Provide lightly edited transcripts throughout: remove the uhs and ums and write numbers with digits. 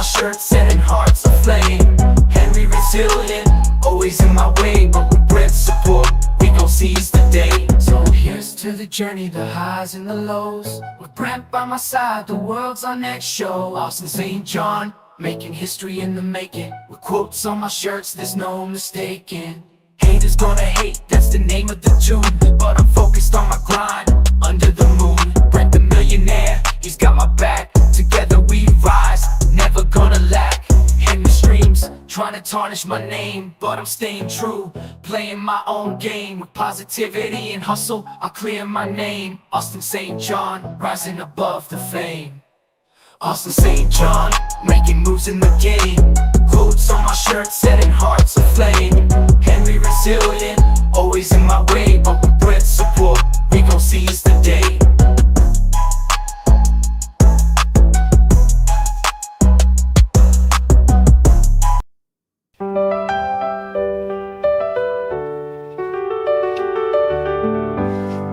shirt, setting hearts aflame. Henry resilient, always in my way, but with Brent's support, we gon' seize the day. So here's to the journey, the highs and the lows. With Brent by my side, the world's our next show. Austin St. John, making history in the making. With quotes on my shirts, there's no mistaking. Haters gonna hate, that's the name of the tune. But I'm focused on my grind, under the moon. Brent the millionaire, he's got my back. Together we rise, never gonna lack. Henry streams, trying to tarnish my name, but I'm staying true, playing my own game. With positivity and hustle, I'll clear my name. Austin St. John, rising above the fame. Austin St. John, making moves in the game. Quotes on my shirt, setting hearts aflame. Henry resilient, always in my way, but with Brent's support, we gon' seize the day.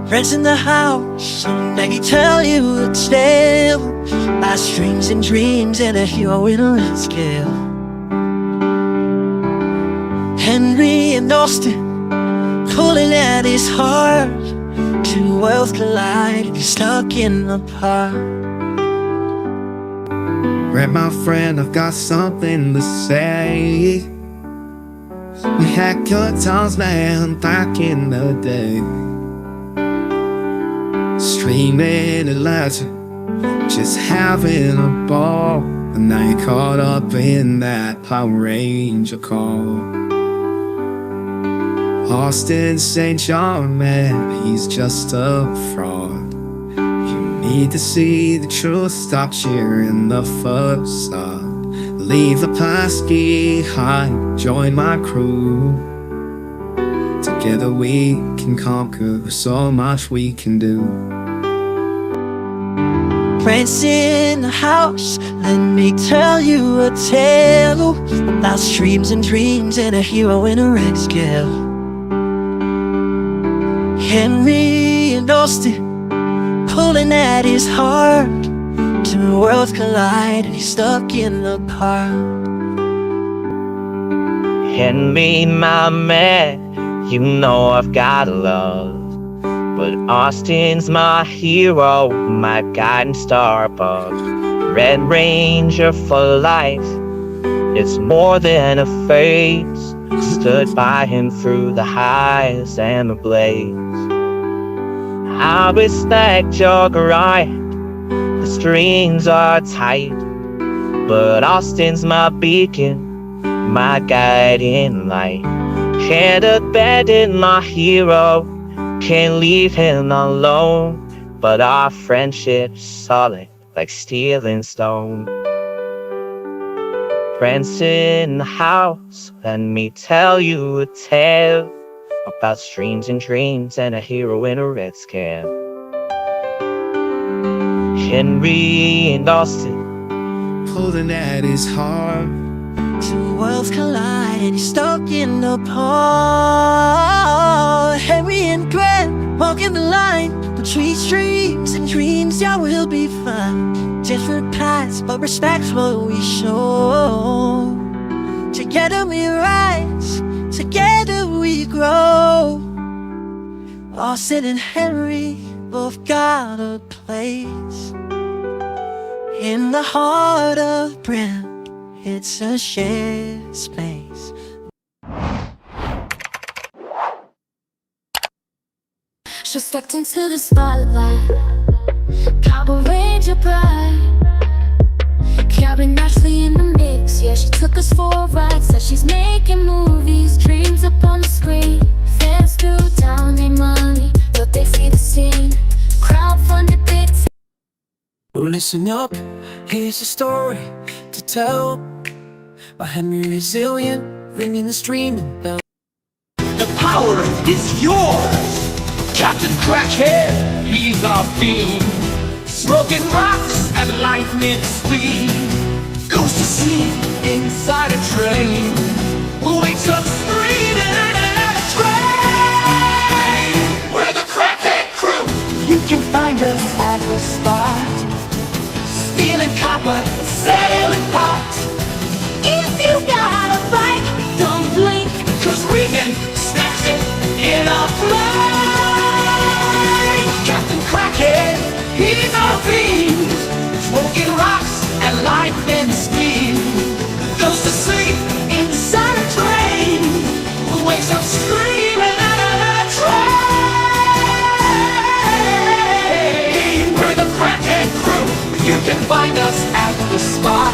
Friends in the house, so let me tell you a tale about dreams and dreams and a hero in a red scale. Henry and Austin, pulling at his heart. Two worlds collide, and you're stuck in the park. Brent, my friend, I've got something to say. We had good times, man, back in the day. Streaming and laughing, just having a ball. And now you're caught up in that Power Ranger call. Austin St. John, man, he's just a fraud. You need to see the truth, stop cheering the facade. Leave the past behind, join my crew. Together we can conquer, so much we can do. Friends in the house, let me tell you a tale about dreams and dreams and a hero in a red scale. Henry and Austin, pulling at his heart. Two worlds collide and he's stuck in the car. Henry, my man, you know I've got love. But Austin's my hero, my guiding star above. Red Ranger for life, it's more than a phase. Stood by him through the highs and the blaze. I respect your grind, the strings are tight. But Austin's my beacon, my guiding light. Can't abandon my hero, can't leave him alone. But our friendship's solid like steel and stone. Friends in the house, let me tell you a tale about streams and dreams and a hero in a red scale. Henry and Austin, pulling at his heart. Two worlds collide and he's stuck in the park. Henry and Brent, walking the line between dreams and dreams. Yeah, we'll be fine. Different paths, but respect's what we show. Together we rise, together we grow. Austin and Henry both got a place in the heart of Brent. It's a shared space. She stepped into the spotlight, Power Ranger pride. Carrying Ashley in the mix, yeah, she took us for a ride. Said she's making movies, dreams up on the screen. Fans threw down their money, but they see the scene. Crowdfunded big. Well, listen up, here's a story to tell by Henry Resilient, ringing the streaming bell. The power is yours! Captain Crackhead, he's our fiend. Smoking rocks at lightning speed. Goes to sleep inside a train. Wakes up screaming at a train. We're the Crackhead crew. You can find us at the spot, Stealing copper, sailing pot. If you got a bike, don't blink, 'cause Rican snacks it in a plane. Captain Crackhead, he's our fiend, smoking rocks and lightning steam. Goes to sleep inside a train, wakes up screaming out of the train. We're the Crackhead crew, you can find us at the spot.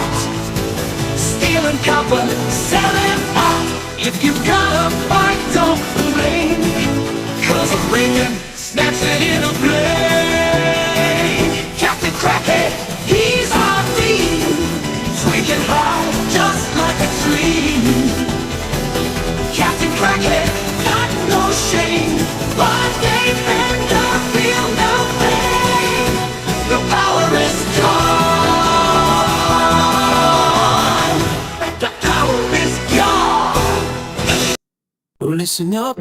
Stealing copper, selling pot. If you've got a bike, don't blink, 'cause a Rican snaps it in a plane. Captain Crackhead, he's our fiend, tweaking high just like a dream. Captain Crackhead, got no shame, but they never feel no pain. The power is gone. The power is gone. Oh, listen up,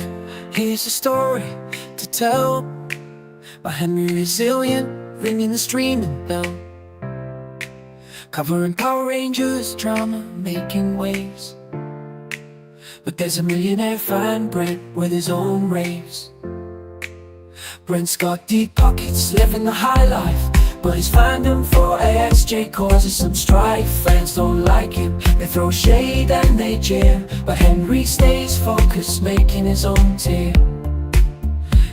here's a story to tell by HenryResilient, ringing the streaming bell. Covering Power Rangers drama, making waves. But there's a millionaire fan, Brent, with his own raves. Brent's got deep pockets, living the high life, but his fandom for AXJ causes some strife. Friends don't like him, they throw shade and they jeer, but Henry stays focused, making his own tier.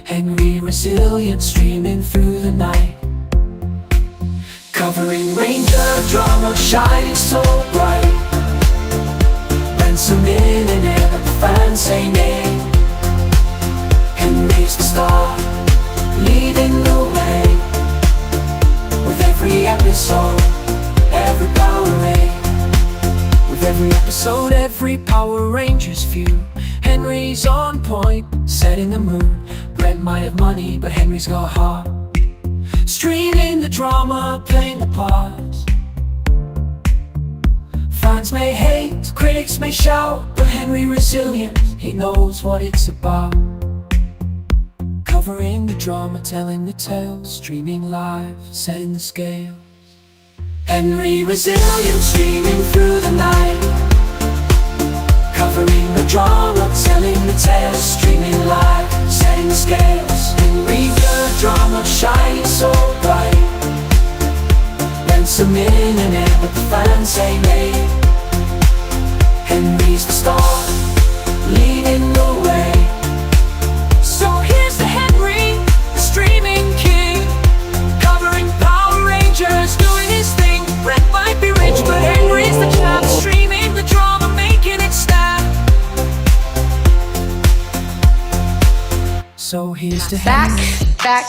HenryResilient, streaming through the night, covering Ranger drama, shining so bright. Brent's a millionaire, but the fans say nay. Henry's the star, leading the way. With every episode, every Power Ranger. With every episode, every Power Ranger's view. Henry's on point, setting the mood. Brent might have money, but Henry's got heart. Streaming the drama, playing the parts. Fans may hate, critics may shout, but HenryResilient, he knows what it's about. Covering the drama, telling the tales, streaming live, setting the scale. HenryResilient, streaming through the night, covering the drama, telling the tales, streaming live, setting the scales. Henry the drama, shining so bright. Brent's a millionaire, but the fans say nay. Henry's the star, leading the way. So here's the Henry, the streaming king, covering Power Rangers, doing his thing. Brent might be rich, but Henry's the champ, streaming the drama, making it snap. So here's the Back, Henry, back,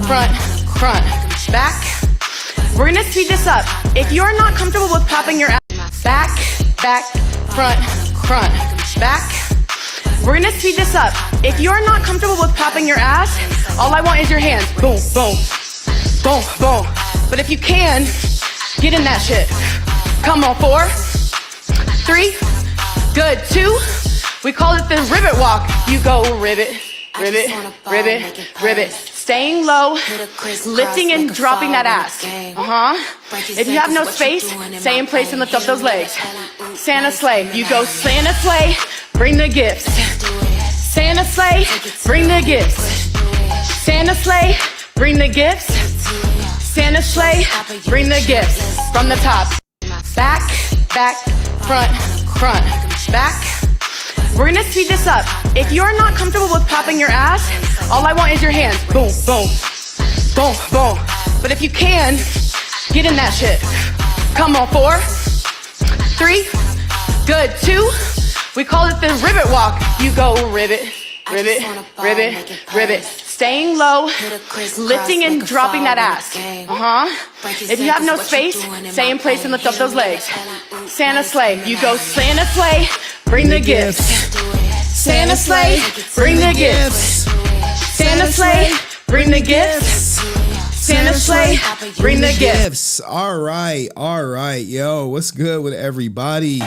front, front, back. We're gonna speed this up. If you're not comfortable with popping your ass, back, back, front, front, back. We're gonna speed this up. If you're not comfortable with popping your ass, all I want is your hands. Boom, boom, boom, boom. But if you can, get in that shit. Come on, 4, 3, good, 2. We call it the ribbit walk. You go ribbit, ribbit, ribbit, ribbit. Staying low, lifting and dropping that ass. If you have no space, stay in place and lift up those legs. Santa sleigh, you go Santa sleigh, bring the gifts. Santa sleigh, bring the gifts. Santa sleigh, bring the gifts. Santa sleigh, bring the gifts. From the top, back, back, front, front, back. We're gonna speed this up. If you're not comfortable with popping your ass, all I want is your hands. Boom, boom, boom, boom. But if you can, get in that shit. Come on, 4, 3, good, 2. We call it the ribbit walk. You go ribbit, ribbit, ribbit, ribbit. Staying low, lifting and dropping that ass. If you have no space, stay in place and lift up those legs. Santa sleigh, you go Santa sleigh, bring the gifts. Santa sleigh, bring the gifts. Santa sleigh, bring the gifts. Santa sleigh, bring the gifts. All right. Yo, what's good with everybody?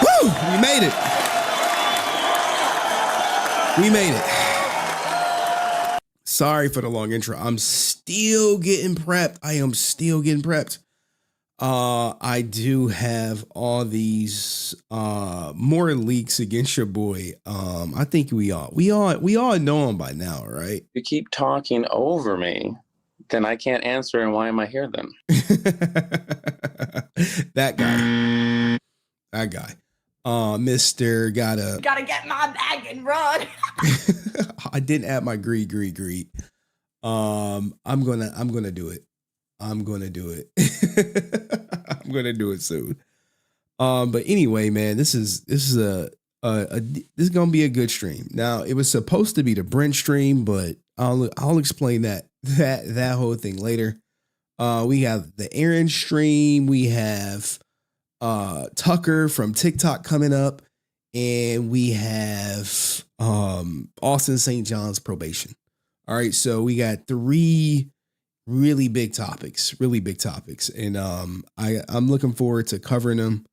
Woo! We made it. We made it. Sorry for the long intro. I'm still getting prepped. I am still getting prepped. I do have all these more leaks against your boy. I think we all know him by now, right? You keep talking over me, then I can't answer, and why am I here then? That guy. Mr. Gotta get my bag and run. I didn't add my greed. I'm gonna do it. I'm gonna do it. I'm gonna do it soon. But anyway, man, this is gonna be a good stream. Now, it was supposed to be the Brent stream, but I'll explain that whole thing later. We have the Aaron stream. We have Tucker from TikTok coming up, and we have Austin St. John's probation. All right, so we got 3 really big topics, and I'm looking forward to covering them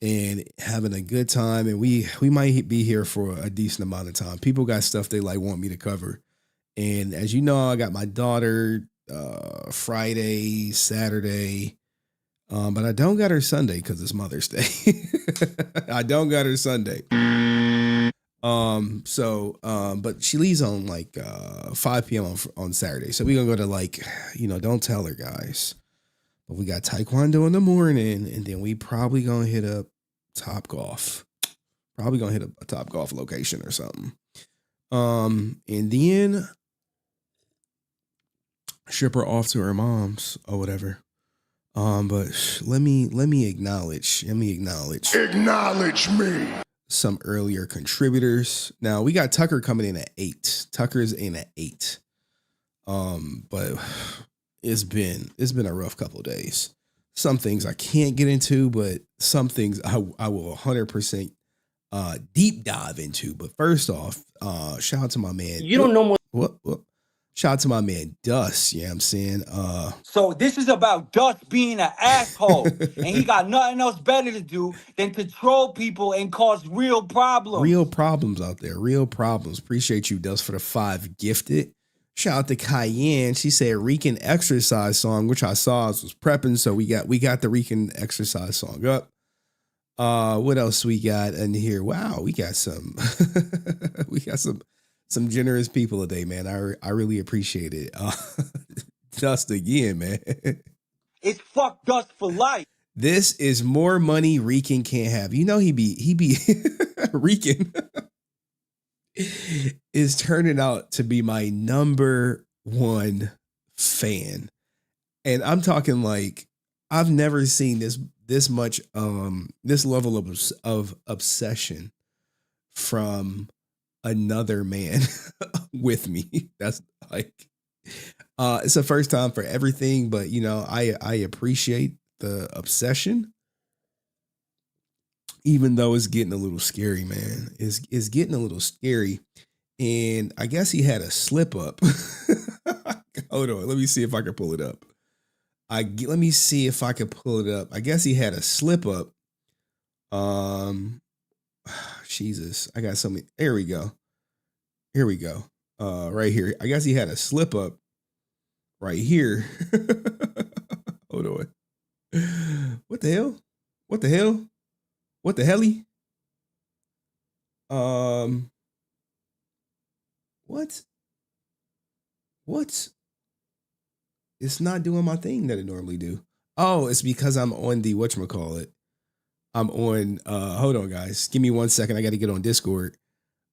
and having a good time. And we might be here for a decent amount of time. People got stuff they want me to cover, and as you know, I got my daughter Friday, Saturday. But I don't got her Sunday because it's Mother's Day. I don't got her Sunday. But she leaves on 5 p.m. on Saturday. So we're gonna go to don't tell her, guys. But we got Taekwondo in the morning, and then we probably gonna hit up Top Golf. Probably gonna hit a Top Golf location or something. And then ship her off to her mom's or whatever. But let me acknowledge me. Some earlier contributors. Now we got Tucker coming in at 8. Tucker's in at 8. But it's been a rough couple of days. Some things I can't get into, but some things I will 100% deep dive into. But first off, shout out to my man. You don't know what? Shout out to my man Dust, you know what I'm saying? So this is about Dust being an asshole, and he got nothing else better to do than to troll people and cause real problems. Real problems out there, real problems. Appreciate you, Dust, for the 5 gifted. Shout out to Cayenne. She said Rican exercise song, which I saw as was prepping, so we got the Rican exercise song up. What else we got in here? Wow, we got some some generous people today, man. I really appreciate it. Dust again, man. It's fuck Dust for life. This is more money Rican can't have. You know he be Rican is turning out to be my number 1 fan. And I'm talking I've never seen this much this level of obsession from another man with me. That's it's the first time for everything, but I appreciate the obsession, even though it's getting a little scary, man. It's getting a little scary, and I guess he had a slip up. Hold on, let me see if I can pull it up. Let me see if I can pull it up. I guess he had a slip up. Jesus, I got something. Here we go. Right here. I guess he had a slip up right here. Hold on. What the hell? What the helly? What? It's not doing my thing that it normally do. Oh, it's because I'm on the whatchamacallit. I'm on, hold on, guys. Give me 1 second. I got to get on Discord.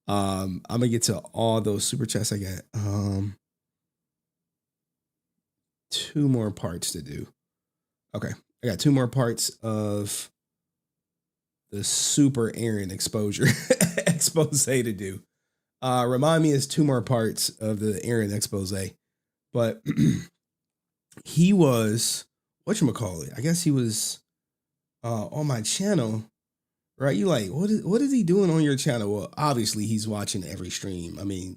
I'm going to get to all those super chats I got. 2 more parts to do. Okay. I got 2 more parts of the super Aaron expose to do. Remind me, it's 2 more parts of the Aaron expose. But he was, whatchamacallit? I guess he was on my channel, right? You what is he doing on your channel? Well, obviously he's watching every stream. I mean,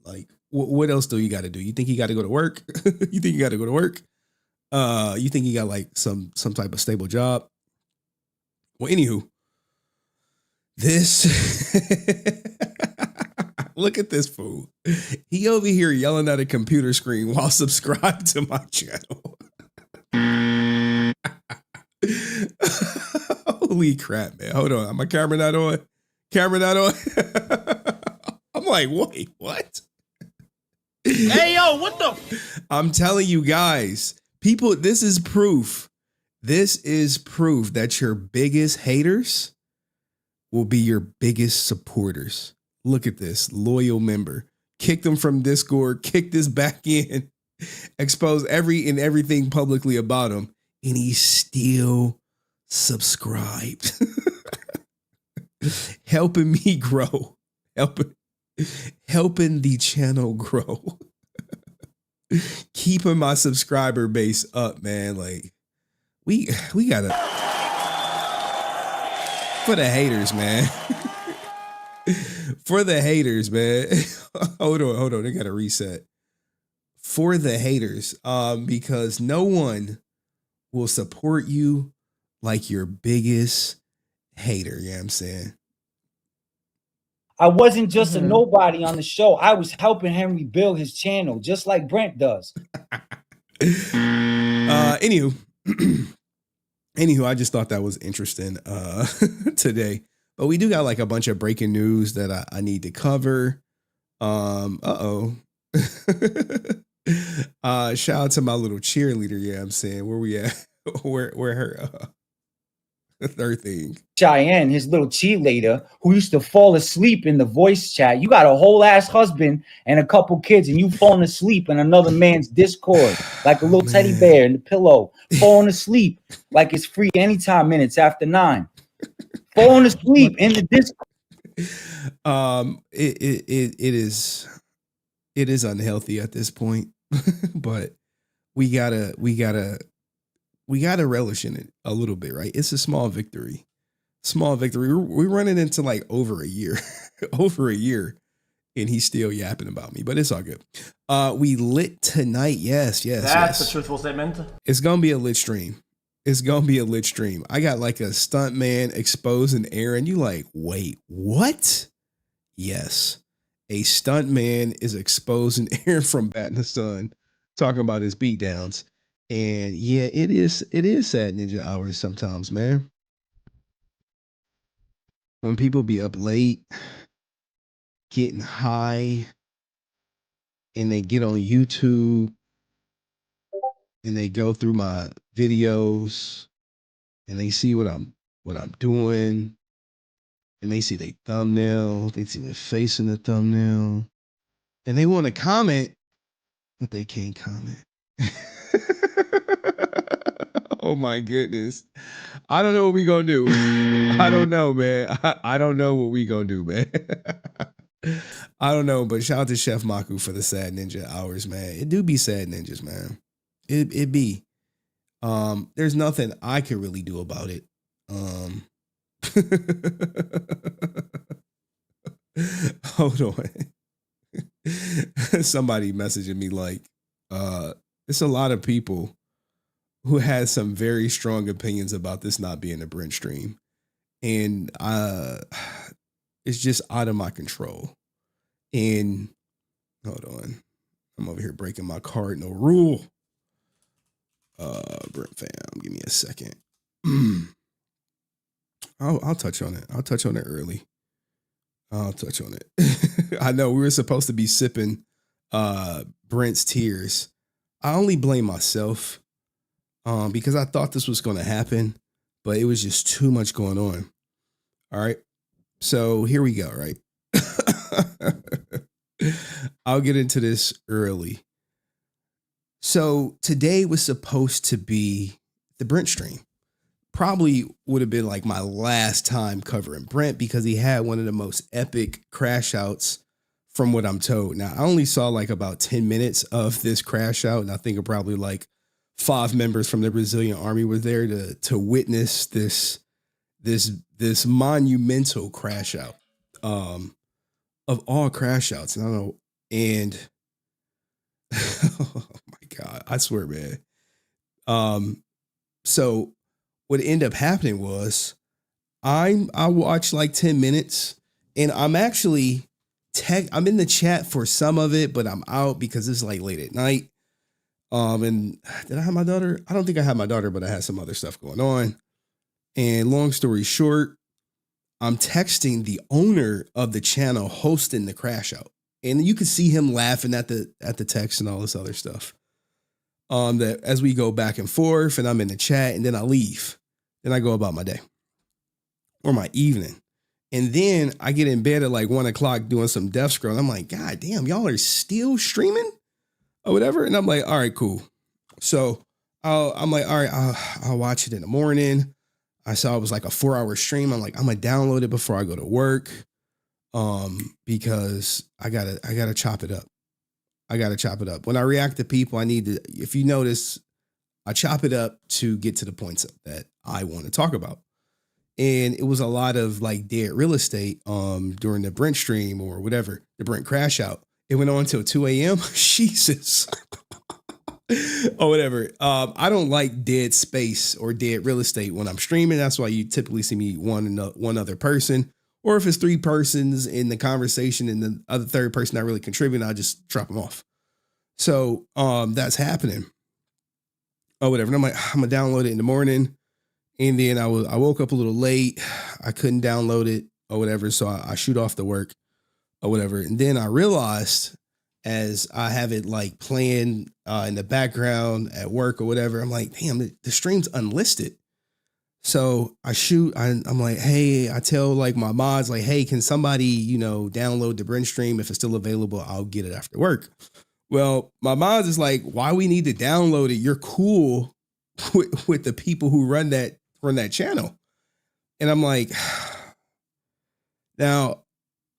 what else do you got to do? You think he got to go to work? You think he got to go to work? You think he got some type of stable job? Well, anywho, this Look at this fool. He over here yelling at a computer screen while subscribed to my channel. Holy crap, man. Hold on. My camera not on? Camera not on? I'm like, wait, what? Hey, yo, what the? I'm telling you guys, people, this is proof. This is proof that your biggest haters will be your biggest supporters. Look at this. Loyal member. Kick them from Discord. Kick this back in. Expose everything publicly about him. And he's still subscribed. Helping me grow. Helping the channel grow. Keeping my subscriber base up, man. Like, we gotta, for the haters, man. For the haters, man. Hold on. I gotta reset. For the haters, because no one will support you like your biggest hater. You know what I'm saying? I wasn't just a nobody on the show. I was helping Henry build his channel, just like Brent does. Anywho, I just thought that was interesting today. But we do got like a bunch of breaking news that I need to cover. Shout out to my little cheerleader. Yeah, I'm saying, where we at? where her third thing. Cheyenne, his little cheerleader, who used to fall asleep in the voice chat. You got a whole ass husband and a couple kids, and you falling asleep in another man's Discord like a little teddy bear in the pillow, falling asleep like it's free anytime minutes after 9. Falling asleep in the Discord. It is unhealthy at this point, but we gotta relish in it a little bit, right? It's a small victory. We're running into like over a year, and he's still yapping about me, but it's all good. We lit tonight. Yes. That's a truthful statement. It's gonna be a lit stream. I got like a stunt man exposing Aaron. You like, wait, what? Yes. A stunt man is exposing Aaron from Bat in the Sun, talking about his beatdowns. And yeah, it is sad ninja hours sometimes, man. When people be up late, getting high, and they get on YouTube and they go through my videos and they see what I'm doing, and they see their thumbnail, they see their face in the thumbnail, and they want to comment, but they can't comment. Oh my goodness. I don't know what we gonna do. I don't know, man. I don't know what we gonna do, man. I don't know, but shout out to Chef Maku for the sad ninja hours, man. It do be sad ninjas, man. It be. There's nothing I can really do about it. Hold on. Somebody messaging me like, it's a lot of people who has some very strong opinions about this not being a Brent stream. And it's just out of my control. And hold on. I'm over here breaking my cardinal rule. Brent fam, give me a second. I'll touch on it. I'll touch on it early. I'll touch on it. I know we were supposed to be sipping Brent's tears. I only blame myself because I thought this was going to happen, but it was just too much going on. All right. So here we go, right? I'll get into this early. So today was supposed to be the Brent stream. Probably would have been like my last time covering Brent because he had one of the most epic crash outs from what I'm told. Now, I only saw like about 10 minutes of this crash out, and I think probably like 5 members from the Brazilian army were there to witness this monumental crash out of all crash outs. And I don't know. And oh my God, I swear, man. So what ended up happening was I watched like 10 minutes, and I'm actually I'm in the chat for some of it, but I'm out because it's like late at night. And did I have my daughter? I don't think I had my daughter, but I had some other stuff going on. And long story short, I'm texting the owner of the channel hosting the crash out. And you can see him laughing at the text and all this other stuff. That as we go back and forth and I'm in the chat and then I leave. Then I go about my day or my evening. And then I get in bed at like 1 o'clock doing some death scroll. I'm like, God damn, y'all are still streaming or whatever. And I'm like, all right, cool. So I'm like, all right, I'll watch it in the morning. I saw it was like a 4-hour stream. I'm like, I'm gonna download it before I go to work. Because I gotta chop it up. I gotta chop it up. When I react to people, I need to, if you notice, I chop it up to get to the points that I want to talk about. And it was a lot of like dead real estate during the Brent stream or whatever, the Brent crash out. It went on till 2 a.m. Jesus. Or whatever. I don't like dead space or dead real estate when I'm streaming. That's why you typically see me one other person. Or if it's 3 persons in the conversation and the other third person not really contributing, I just drop them off. So that's happening. Or whatever. And I'm like, I'm gonna download it in the morning. And then I woke up a little late. I couldn't download it or whatever. So I shoot off the work or whatever. And then I realized as I have it like playing in the background at work or whatever, I'm like, damn, the stream's unlisted. So I'm like, hey, I tell like my mods, like, hey, can somebody, download the Brent stream? If it's still available, I'll get it after work. Well, my mods is like, why we need to download it? You're cool with the people who run that channel. And I'm like, now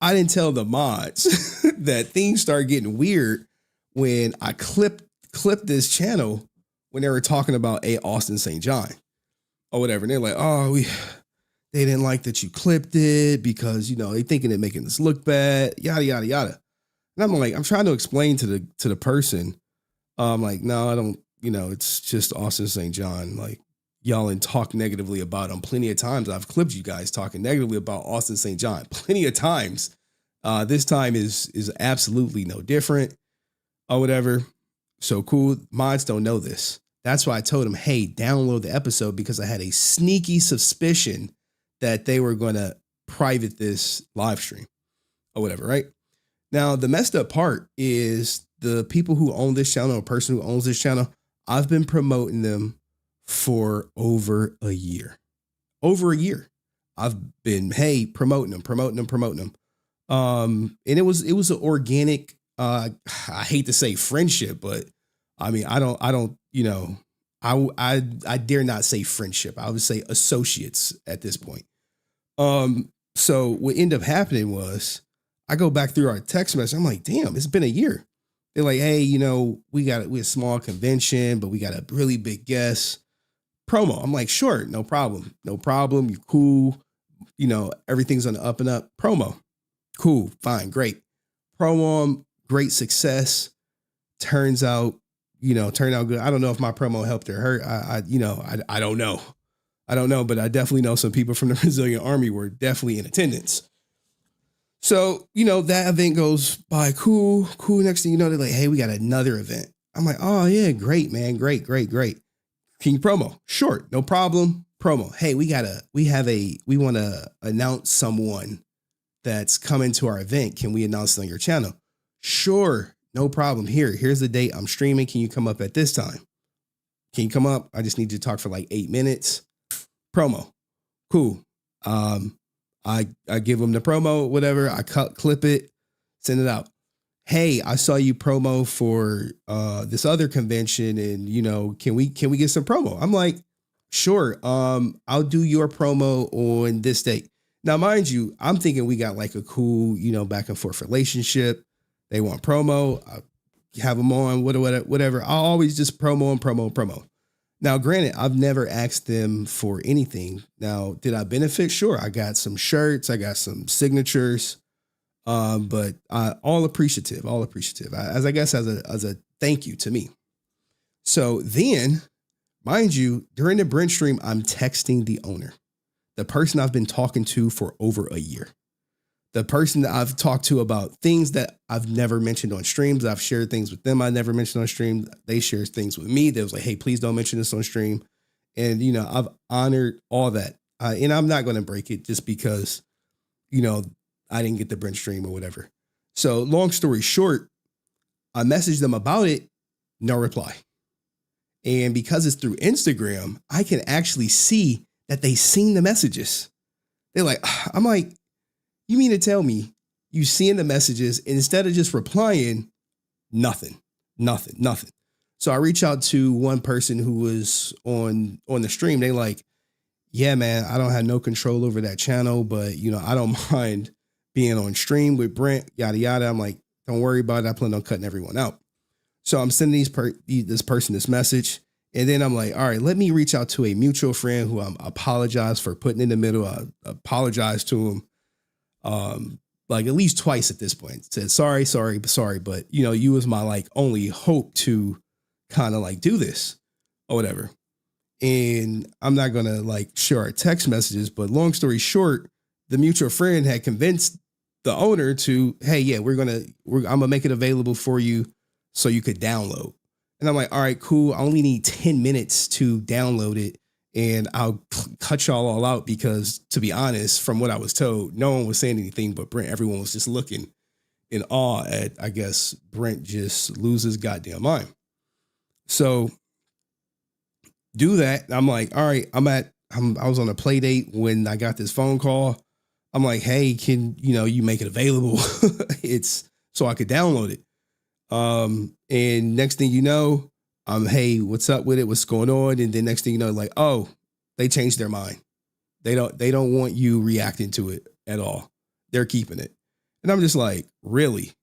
I didn't tell the mods that things started getting weird when I clipped this channel when they were talking about Austin St. John. Or whatever. And they're like, they didn't like that you clipped it because, they thinking it making this look bad, yada, yada, yada. And I'm like, I'm trying to explain to the person. I'm like, no, I don't, it's just Austin St. John. Like, y'all and talk negatively about him. Plenty of times I've clipped you guys talking negatively about Austin St. John. Plenty of times. This time is absolutely no different or whatever. So cool. Mods don't know this. That's why I told him, hey, download the episode because I had a sneaky suspicion that they were going to private this live stream or whatever, right? Now, the messed up part is the people who own this channel, or person who owns this channel, I've been promoting them for over a year. Over a year. I've been, hey, promoting them. And it was an organic, I hate to say friendship, but I mean, I don't, I dare not say friendship. I would say associates at this point. So what ended up happening was I go back through our text message. I'm like, damn, it's been a year. They're like, hey, we a small convention, but we got a really big guest promo. I'm like, sure, no problem. No problem. You're cool. Everything's on the up and up. Promo. Cool. Fine. Great. Promo. Great success. Turns out good. I don't know if my promo helped or hurt. I don't know. I don't know, but I definitely know some people from the Resilient Army were definitely in attendance. So, that event goes by cool. Next thing you know, they're like, hey, we got another event. I'm like, oh yeah, great, man. Great. Can you promo? Sure. No problem. Promo. Hey, we want to announce someone that's coming to our event. Can we announce it on your channel? Sure. No problem. Here's the date I'm streaming. Can you come up at this time? Can you come up? I just need you to talk for like 8 minutes. Promo. Cool. I give them the promo, whatever. I clip it, send it out. Hey, I saw you promo for this other convention and can we get some promo? I'm like, sure. I'll do your promo on this date. Now, mind you, I'm thinking we got like a cool, back and forth relationship. They want promo, I have them on, whatever. I'll always just promo. Now, granted, I've never asked them for anything. Now, did I benefit? Sure. I got some shirts. I got some signatures, but all appreciative, as I guess as a thank you to me. So then, mind you, during the Brent stream, I'm texting the owner, the person I've been talking to for over a year. The person that I've talked to about things that I've never mentioned on streams, I've shared things with them I never mentioned on stream. They share things with me. They was like, hey, please don't mention this on stream. And, you know, I've honored all that. And I'm not going to break it just because, you know, I didn't get the Brent stream or whatever. So long story short, I messaged them about it, no reply. And because it's through Instagram, I can actually see that they seen the messages. They're like, I'm like, you mean to tell me you seeing the messages and instead of just replying, nothing. So I reach out to one person who was on the stream. They like, yeah, man, I don't have no control over that channel, but you know, I don't mind being on stream with Brent, yada, yada. I'm like, don't worry about it. I plan on cutting everyone out. So I'm sending this person this message. And then I'm like, all right, let me reach out to a mutual friend who I apologize for putting in the middle. I apologize to him. Like at least twice at this point. Said, sorry, but you know, you was my like only hope to kind of like do this or whatever. And I'm not going to like share our text messages, but long story short, the mutual friend had convinced the owner to, hey, yeah, I'm gonna make it available for you so you could download. And I'm like, all right, cool. I only need 10 minutes to download it. And I'll cut y'all all out because, to be honest, from what I was told, no one was saying anything but Brent. Everyone was just looking in awe at, I guess, Brent just loses goddamn mind. So do that. I'm like, all right, I was on a play date when I got this phone call. I'm like, hey, can you make it available? It's so I could download it. And next thing you know, hey, what's up with it? What's going on? And then next thing you know, like, oh, they changed their mind. They don't want you reacting to it at all. They're keeping it. And I'm just like, really?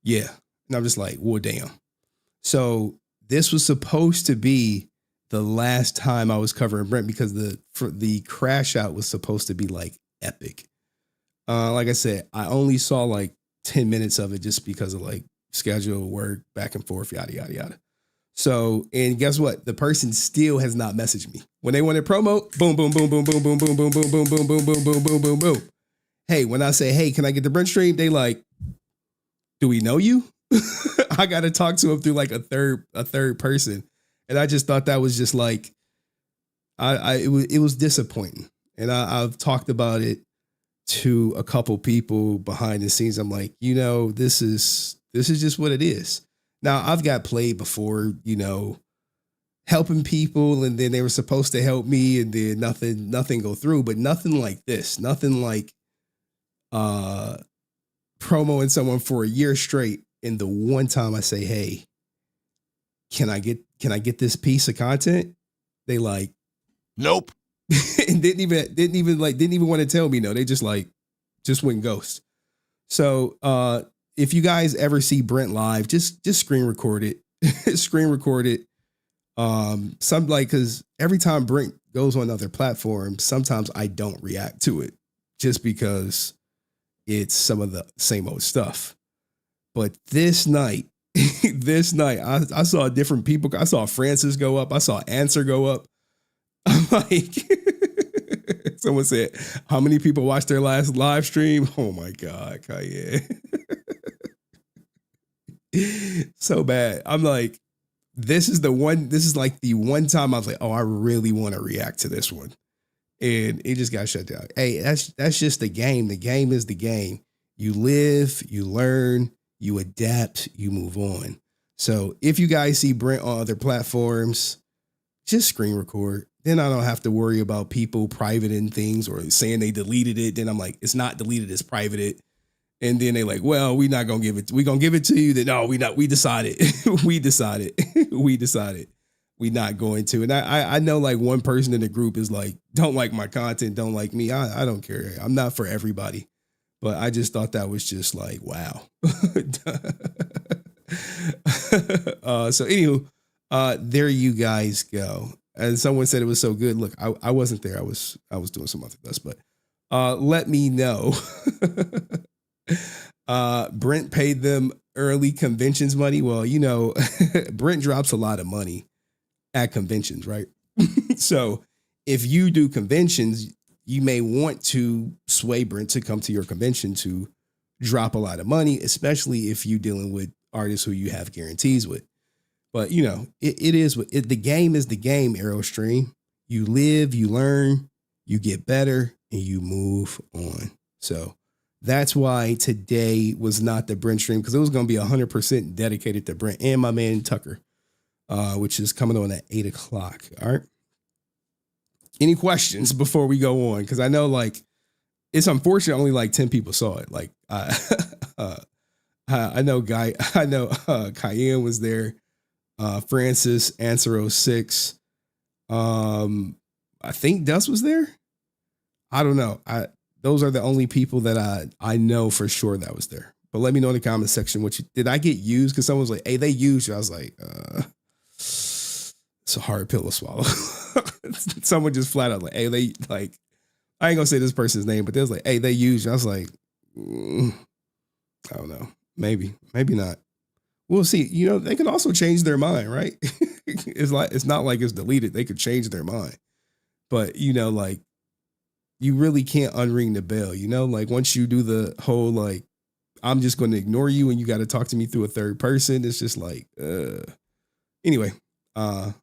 Yeah. And I'm just like, well, damn. So this was supposed to be the last time I was covering Brent because the crash out was supposed to be like epic. Like I said, I only saw like 10 minutes of it just because of like schedule, work, back and forth, yada, yada, yada. So, and guess what? The person still has not messaged me. When they wanted promo, boom, boom, boom, boom, boom, boom, boom, boom, boom, boom, boom, boom, boom, boom, boom, boom, boom. Hey, when I say, hey, can I get the Brent stream? They like, do we know you? I got to talk to him through like a third person. And I just thought that was just like, it was disappointing. And I've talked about it to a couple people behind the scenes. I'm like, this is just what it is. Now I've got played before, helping people and then they were supposed to help me and then nothing go through, but nothing like this, nothing like, promoting someone for a year straight. And the one time I say, hey, can I get this piece of content? They like, nope. And didn't even want to tell me no. They just went ghost. So if you guys ever see Brent live, just screen record it. Screen record it. Because every time Brent goes on other platforms, sometimes I don't react to it just because it's some of the same old stuff. But this night, I saw different people. I saw Francis go up. I saw Answer go up. I'm like, someone said, how many people watched their last live stream? Oh my God, Cayenne. So bad. I'm like, this is like the one time I was like, oh, I really want to react to this one. And it just got shut down. Hey, that's just the game. The game is the game. You live, you learn, you adapt, you move on. So if you guys see Brent on other platforms, just screen record. Then I don't have to worry about people privating things or saying they deleted it. Then I'm like, it's not deleted, it's privated. And then they like, well, we're not going to give it. We're going to give it to you. That no, we decided. we decided. We're not going to. And I know like one person in the group is like, don't like my content. Don't like me. I don't care. I'm not for everybody. But I just thought that was just like, wow. So anywho, there you guys go. And someone said it was so good. Look, I wasn't there. I was doing some other stuff, but let me know. Brent paid them early conventions money. Well, Brent drops a lot of money at conventions, right? So if you do conventions, you may want to sway Brent to come to your convention to drop a lot of money, especially if you're dealing with artists who you have guarantees with. But you know, it is what the game is. The game, Aerostream. You live, you learn, you get better, and you move on. So that's why today was not the Brent stream, because it was going to be 100% dedicated to Brent and my man Tucker, which is coming on at 8 o'clock. All right. Any questions before we go on? Because I know, like, it's unfortunate only like 10 people saw it. Like, I know Cayenne was there. Francis, Answer 06. I think Dust was there. I don't know. Those are the only people that I know for sure that was there. But let me know in the comment section did I get used? Because someone was like, hey, they used you. I was like, it's a hard pill to swallow. Someone just flat out like, hey, they like, I ain't gonna say this person's name, but there's like, hey, they used you. I was like, I don't know. Maybe not. We'll see. You know, they can also change their mind, right? It's not like it's deleted. They could change their mind. But, you know, like, you really can't unring the bell, you know? Like, once you do the whole, like, I'm just going to ignore you and you got to talk to me through a third person, it's just like, anyway, let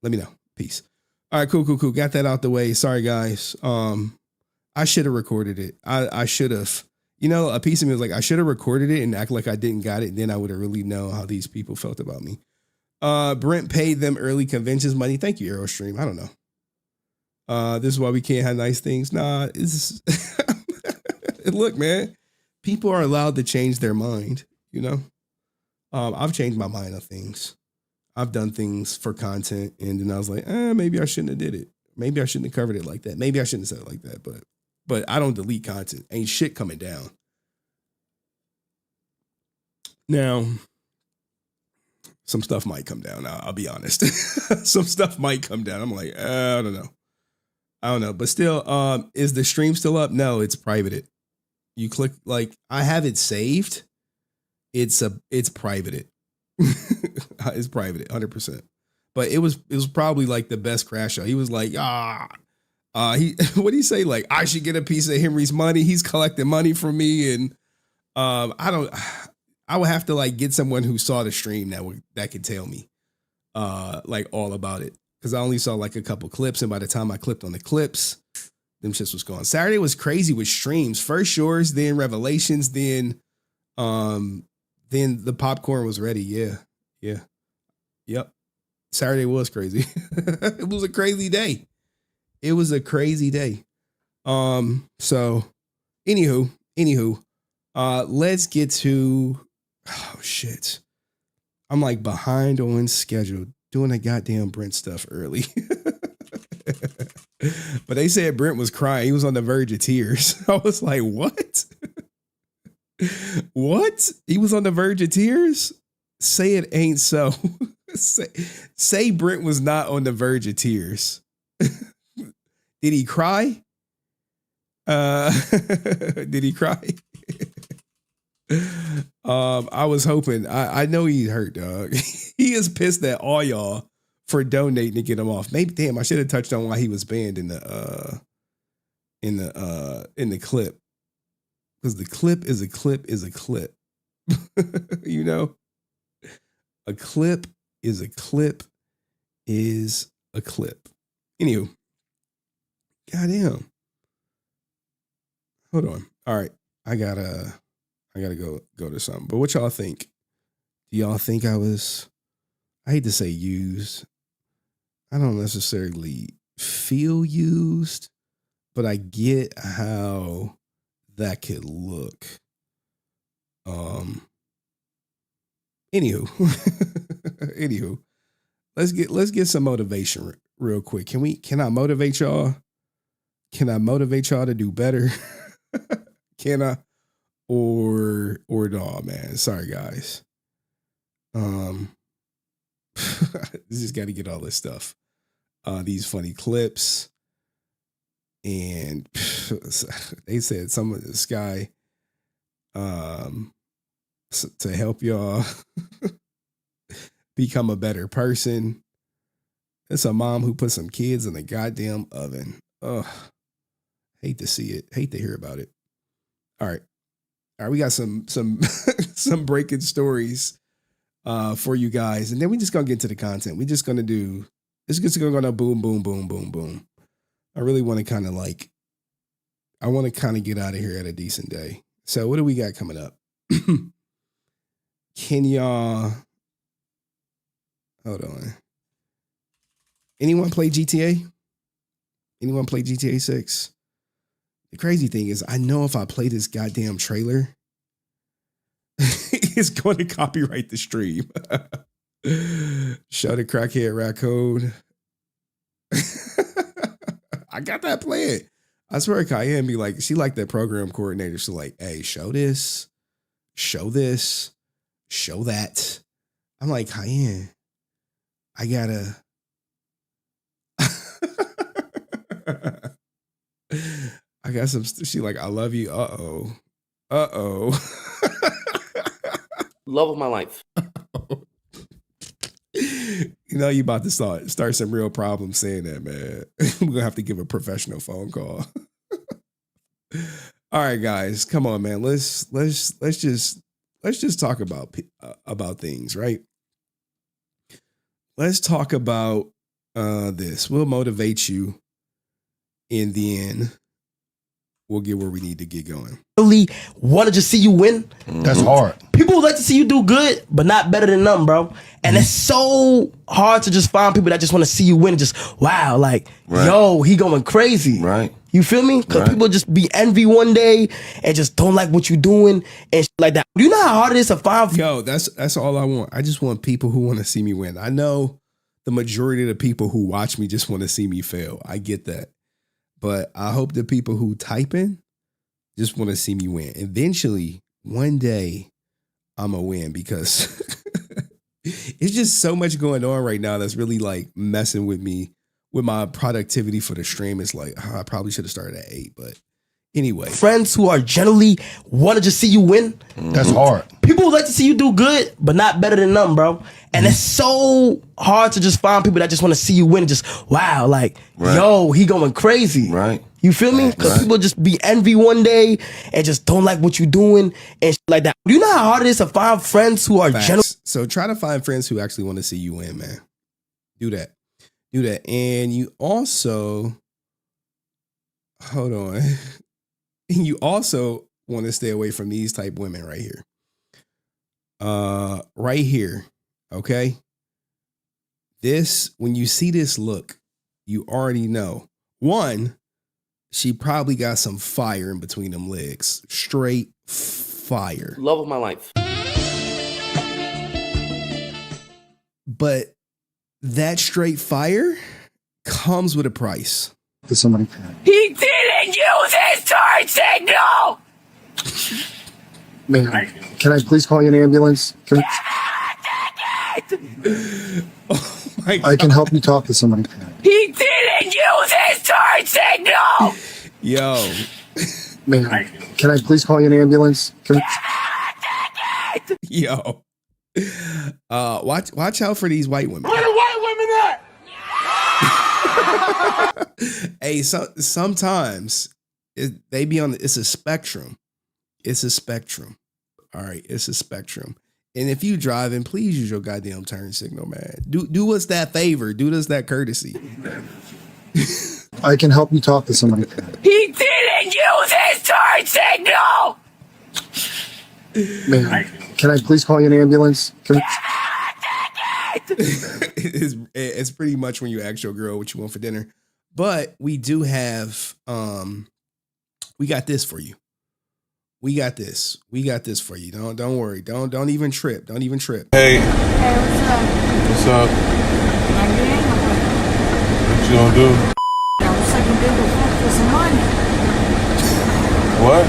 me know. Peace. All right, cool. Got that out the way. Sorry, guys. I should have recorded it. I should have. You know, a piece of me was like, I should have recorded it and act like I didn't got it. Then I would have really known how these people felt about me. Brent paid them early conventions money. Thank you, Aerostream. I don't know. This is why we can't have nice things. Nah, it's look, man, people are allowed to change their mind, you know? I've changed my mind on things. I've done things for content, and then I was like, maybe I shouldn't have did it. Maybe I shouldn't have covered it like that. Maybe I shouldn't have said it like that, but I don't delete content. Ain't shit coming down. Now, some stuff might come down. I'll be honest. Some stuff might come down. I'm like, I don't know. But still, is the stream still up? No, it's privated. You click, like, I have it saved. It's privated. It's privated, 100%. But it was probably like the best crash out. He was like, what do you say? Like, I should get a piece of Henry's money. He's collecting money from me, and I would have to like get someone who saw the stream that could tell me like all about it, because I only saw like a couple clips, and by the time I clicked on the clips, them shits was gone. Saturday was crazy with streams. First yours, then Revelations, then the popcorn was ready. Yeah. Yep. Saturday was crazy. It was a crazy day. So anywho, let's get to, oh shit. I'm like behind on schedule doing the goddamn Brent stuff early. But they said Brent was crying. He was on the verge of tears. I was like, what? What? He was on the verge of tears? Say it ain't so. Say Brent was not on the verge of tears. Did he cry? Did he cry? I was hoping. I know he's hurt, dog. He is pissed at all y'all for donating to get him off. Maybe, damn, I should have touched on why he was banned in the clip. Because the clip is a clip is a clip. You know? A clip is a clip is a clip. Anywho. Goddamn. Hold on. All right. I gotta go to something. But what y'all think? Do y'all think I hate to say used. I don't necessarily feel used, but I get how that could look. Anywho, let's get some motivation real quick. Can I motivate y'all? Can I motivate y'all to do better? Can I? Or no, man. Sorry, guys. Just got to get all this stuff. These funny clips. And they said some of this guy to help y'all become a better person. It's a mom who put some kids in the goddamn oven. Ugh. Hate to see it. Hate to hear about it. All right. All right, we got some some breaking stories for you guys, and then we just gonna get to the content. We just gonna do. It's just gonna go boom, boom, boom, boom, boom. I really want to kind of like. I want to kind of get out of here at a decent day. So what do we got coming up? Can y'all hold on? Anyone play GTA? Anyone play GTA 6? The crazy thing is, I know if I play this goddamn trailer, it's going to copyright the stream. Show the crackhead raccoon. I got that playing. I swear Cayenne be like, she like that program coordinator. She's like, hey, show this, show this, show that. I'm like, Cayenne, I gotta. I got some. She like, I love you. Uh oh. Love of my life. You know, you about to start some real problems saying that, man. We're gonna have to give a professional phone call. All right, guys, come on, man. Let's just talk about things, right? Let's talk about this. We'll motivate you in the end. We'll get where we need to get going. Really want to just see you win. That's hard. People would like to see you do good, but not better than them, bro. And it's so hard to just find people that just want to see you win. Just, wow, like, yo, he going crazy. Right. You feel me? Because people just be envy one day and just don't like what you're doing and shit like that. Do you know how hard it is to find? Yo, that's all I want. I just want people who want to see me win. I know the majority of the people who watch me just want to see me fail. I get that. But I hope the people who type in just want to see me win. Eventually, one day, I'm going to win because it's just so much going on right now that's really like messing with me, with my productivity for the stream. It's like, I probably should have started at 8, but anyway. Friends who are generally want to just see you win. That's hard. People would like to see you do good, but not better than them, bro. And it's so hard to just find people that just want to see you win. Just, wow, like, yo, he going crazy. Right. You feel me? Because people just be envy one day and just don't like what you're doing and shit like that. Do you know how hard it is to find friends who are generally? So try to find friends who actually want to see you win, man. Do that. Do that. And you also, hold on. And you also want to stay away from these type women right here. Right here. Okay. This, when you see this look, you already know. One, she probably got some fire in between them legs. Straight fire. Love of my life. But that straight fire comes with a price. To somebody. He didn't use his turn signal! Man, can I please call you an ambulance? Oh my God. I can help you talk to somebody. He didn't use his turn signal! Yo. Man, can I please call you an ambulance? Yo. Watch out for these white women. Where the white women at? Hey, sometimes they be on. It's a spectrum. It's a spectrum. All right, it's a spectrum. And if you driving, please use your goddamn turn signal, man. Do us that favor. Do us that courtesy. I can help you talk to somebody. He didn't use his turn signal! Man, can I please call you an ambulance? It's pretty much when you ask your girl what you want for dinner. But we do have, we got this for you. We got this. We got this for you. Don't worry. Don't even trip. Don't even trip. Hey. Hey, what's up? What's up? What you gonna do? I was sucking big for some money. What?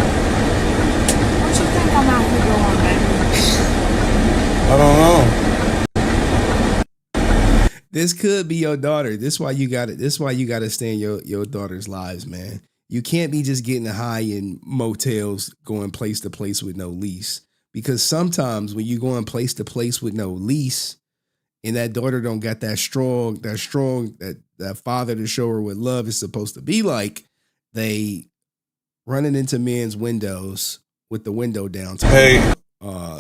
What you think I'm out here doing, baby? I don't know. This could be your daughter. This why you got it. This why you got to stay in your daughter's lives, man. You can't be just getting high in motels, going place to place with no lease. Because sometimes when you going place to place with no lease, and that daughter don't got that father to show her what love is supposed to be like, they running into men's windows with the window down. Hey.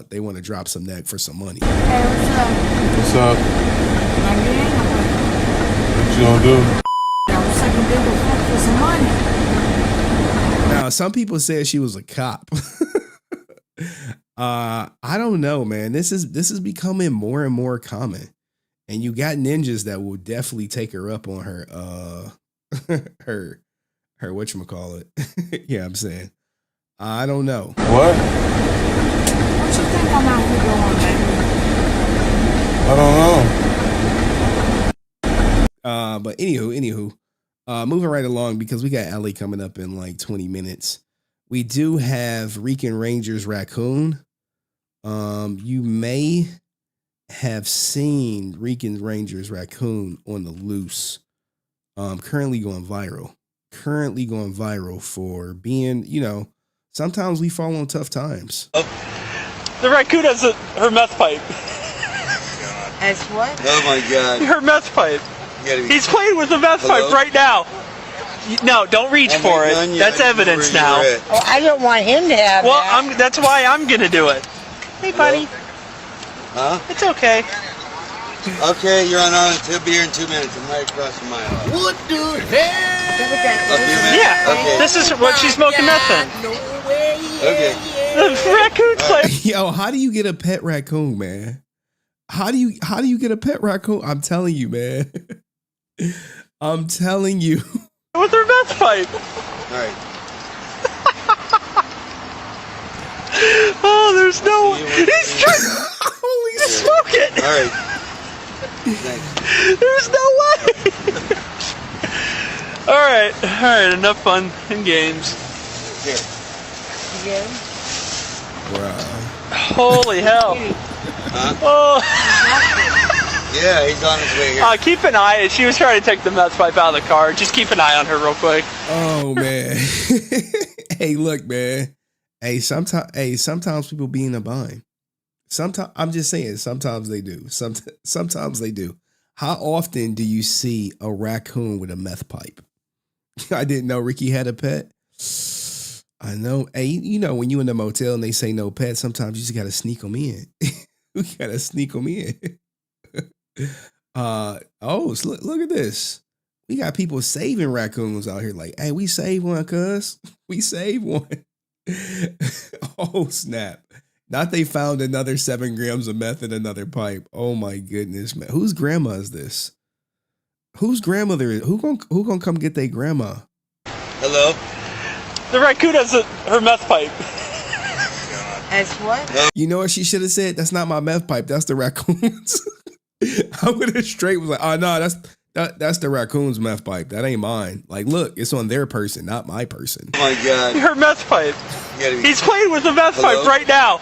They want to drop some neck for some money. Hey, what's up? What's up? Now, you ain't What you gonna do? I was sucking dick with fuck for some money. Now, some people said she was a cop. I don't know, man. This is becoming more and more common. And you got ninjas that will definitely take her up on her her whatchamacallit. Yeah, I'm saying. I don't know. What? What you think I'm out here doing, baby? I don't know. But anywho, moving right along because we got Ellie coming up in like 20 minutes. We do have Rican Ranger's raccoon. You may have seen Rican Ranger's raccoon on the loose. Currently going viral for being, sometimes we fall on tough times. The raccoon has her meth pipe. As what? Oh my God. Her meth pipe. He's playing with the meth pipe right now. No, don't reach for it. That's evidence now. Oh, I don't want him to have that. That's why I'm gonna do it. Hey, buddy. Huh? It's okay. Okay, you're on Island. He'll be here in 2 minutes. I'm right across from my house. What the hell? Yeah. Okay. This is what she's smoking meth in. Okay. The raccoon's playing. Yo, how do you get a pet raccoon, man? How do you get a pet raccoon? I'm telling you, man. I'm telling you. With her meth pipe. All right. Oh, there's no. He's trying. Holy smoke it. All right. Thanks. There's no way. All right. Enough fun and games. Here. Holy hell. Huh? Oh. Yeah, he's on his way here. Keep an eye. She was trying to take the meth pipe out of the car. Just keep an eye on her real quick. Oh man. Hey, look, man. Hey, sometimes people be in a bind. Sometimes I'm just saying, sometimes they do. Sometimes they do. How often do you see a raccoon with a meth pipe? I didn't know Ricky had a pet. I know. Hey, when you in the motel and they say no pet, sometimes you just gotta sneak them in. We gotta sneak them in. So look at this. We got people saving raccoons out here. Like, hey, we saved one, cuz. We saved one. Oh, snap. Not they found another 7 grams of meth in another pipe. Oh my goodness, man. Whose grandma is this? Whose grandmother is? Who gonna come get their grandma? Hello? The raccoon has her meth pipe. As what? You know what she should have said? That's not my meth pipe. That's the raccoons. I would have straight was like, oh no, that's the raccoon's meth pipe. That ain't mine. Like, look, it's on their person, not my person. Oh my God. Her meth pipe. He's playing with the meth pipe right now.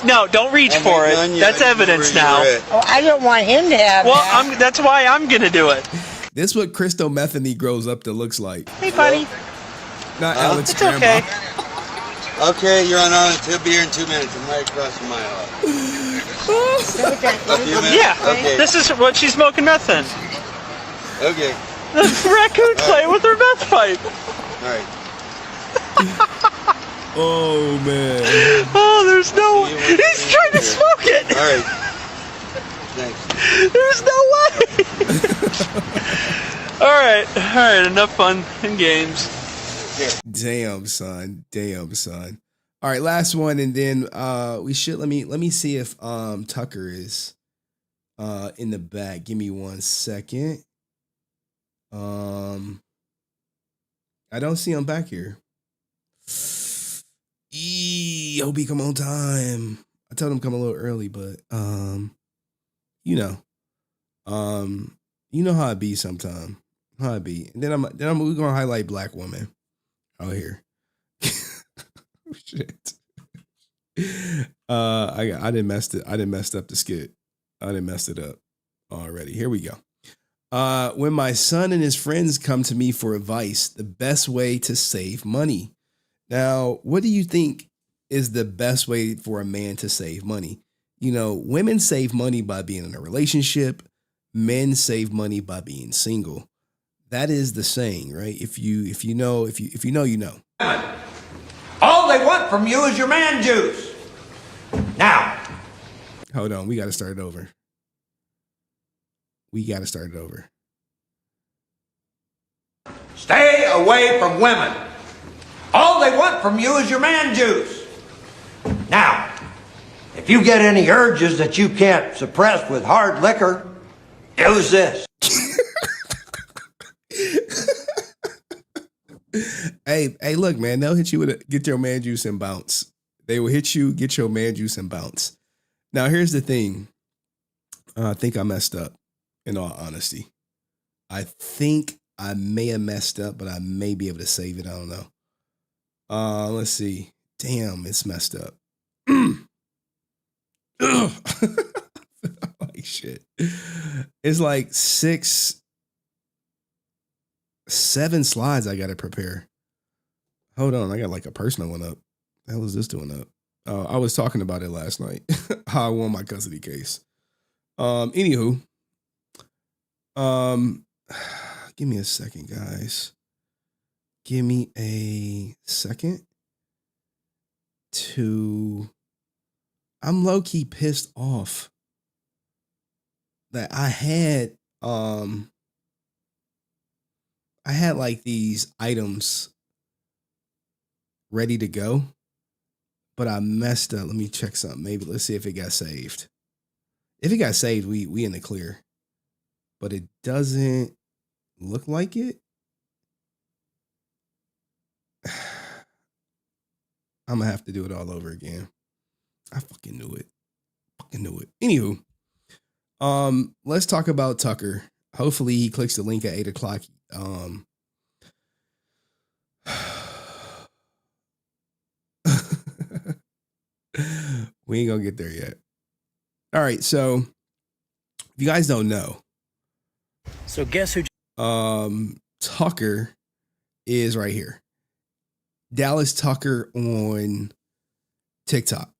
No, don't reach for it. That's evidence now. Oh, I don't want him to have that. That's why I'm gonna do it. This is what crystal methany grows up to looks like. Hey, buddy. Not Alex's It's grandma. okay. Okay, you're on Island. He'll be here in 2 minutes. I'm right across from my house. A few minutes? Yeah. Okay. This is what she's smoking meth in. Okay. The raccoon's playing with her meth pipe. All right. Oh man. Oh, there's no. He's trying to smoke it. All right. Thanks. There's no way. All right. Enough fun and games. Damn, son. All right, last one, and then we should let me see if Tucker is in the back. Give me 1 second. I don't see him back here. Hope he come on time. I told him come a little early, but you know how it be sometime. How it be. And then we're gonna highlight black women out here. Shit. I didn't mess up the skit. I didn't mess it up already. Here we go. When my son and his friends come to me for advice, the best way to save money. Now, what do you think is the best way for a man to save money? Women save money by being in a relationship. Men save money by being single. That is the saying, right? If you know, you know. All they want from you is your man juice. Now. Hold on, we got to start it over. We got to start it over. Stay away from women. All they want from you is your man juice. Now, if you get any urges that you can't suppress with hard liquor, use this. Hey, look, man, they'll hit you with get your man juice and bounce. They will hit you, get your man juice and bounce. Now, here's the thing. I think I messed up, in all honesty. I think I may have messed up, but I may be able to save it. I don't know. Let's see. Damn, it's messed up. Like shit. It's like 7 slides I gotta prepare. Hold on, I got like a personal one up. The hell is this doing up? I was talking about it last night. How I won my custody case. Anywho. Give me a second, guys. Give me a second I'm low-key pissed off that I had like these items ready to go, but I messed up. Let me check something. Maybe let's see if it got saved. If it got saved, we in the clear. But it doesn't look like it. I'm gonna have to do it all over again. I fucking knew it. Anywho, let's talk about Tucker. Hopefully he clicks the link at 8 o'clock. We ain't gonna get there yet. All right, so if you guys don't know, so guess who? Tucker is right here. Dallas Tucker on TikTok.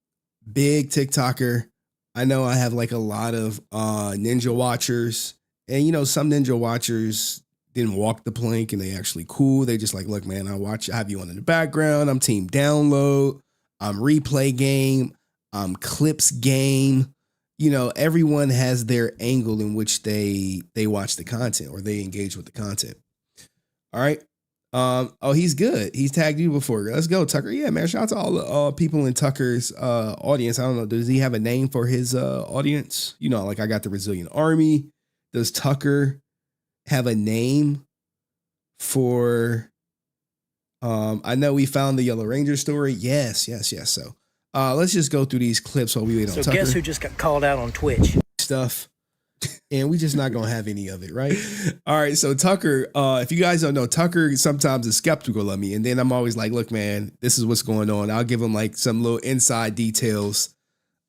Big TikToker. I know I have like a lot of ninja watchers, and you know, some ninja watchers didn't walk the plank and they actually cool. They just like, look, man, I have you on in the background. I'm team download. I'm replay game. I'm clips game. You know, everyone has their angle in which they watch the content or they engage with the content. All right. Oh, he's good. He's tagged you before. Let's go, Tucker. Yeah, man. Shout out to all the people in Tucker's audience. I don't know. Does he have a name for his audience? You know, like I got the Resilient Army. Does Tucker have a name for? I know we found the Yellow Ranger story. Yes. So let's just go through these clips while we wait on Tucker. So guess who just got called out on Twitch? Stuff. And we just not going to have any of it, right? All right, so Tucker, if you guys don't know, Tucker sometimes is skeptical of me. And then I'm always like, look, man, this is what's going on. I'll give him like some little inside details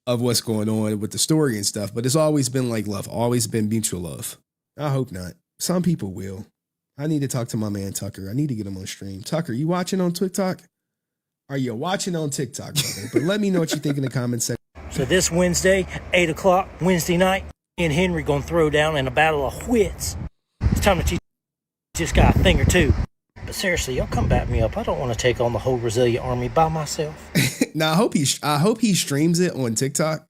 of what's going on with the story and stuff. But it's always been like love, always been mutual love. I hope not. Some people will. I need to talk to my man, Tucker. I need to get him on stream. Tucker, you watching on TikTok? Are you watching on TikTok, brother? But let me know what you think in the comments section. So this Wednesday, 8 o'clock, Wednesday night, me and Henry gonna throw down in a battle of wits. It's time to teach this guy a thing or two. But seriously, y'all come back me up. I don't want to take on the whole Resilient Army by myself. Now I hope he streams it on TikTok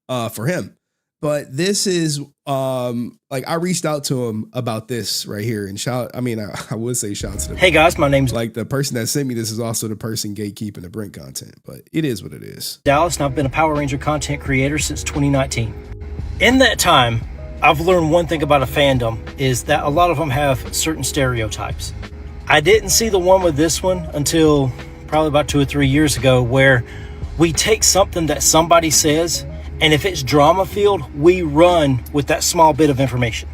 for him. But this is like I reached out to him about this right here and I would say shout out to them. Hey guys, my name's like the person that sent me this is also the person gatekeeping the Brent content, but it is what it is. Dallas, and I've been a Power Ranger content creator since 2019. In that time, I've learned one thing about a fandom is that a lot of them have certain stereotypes. I didn't see the one with this one until probably about 2 or 3 years ago, where we take something that somebody says, and if it's drama filled, we run with that small bit of information.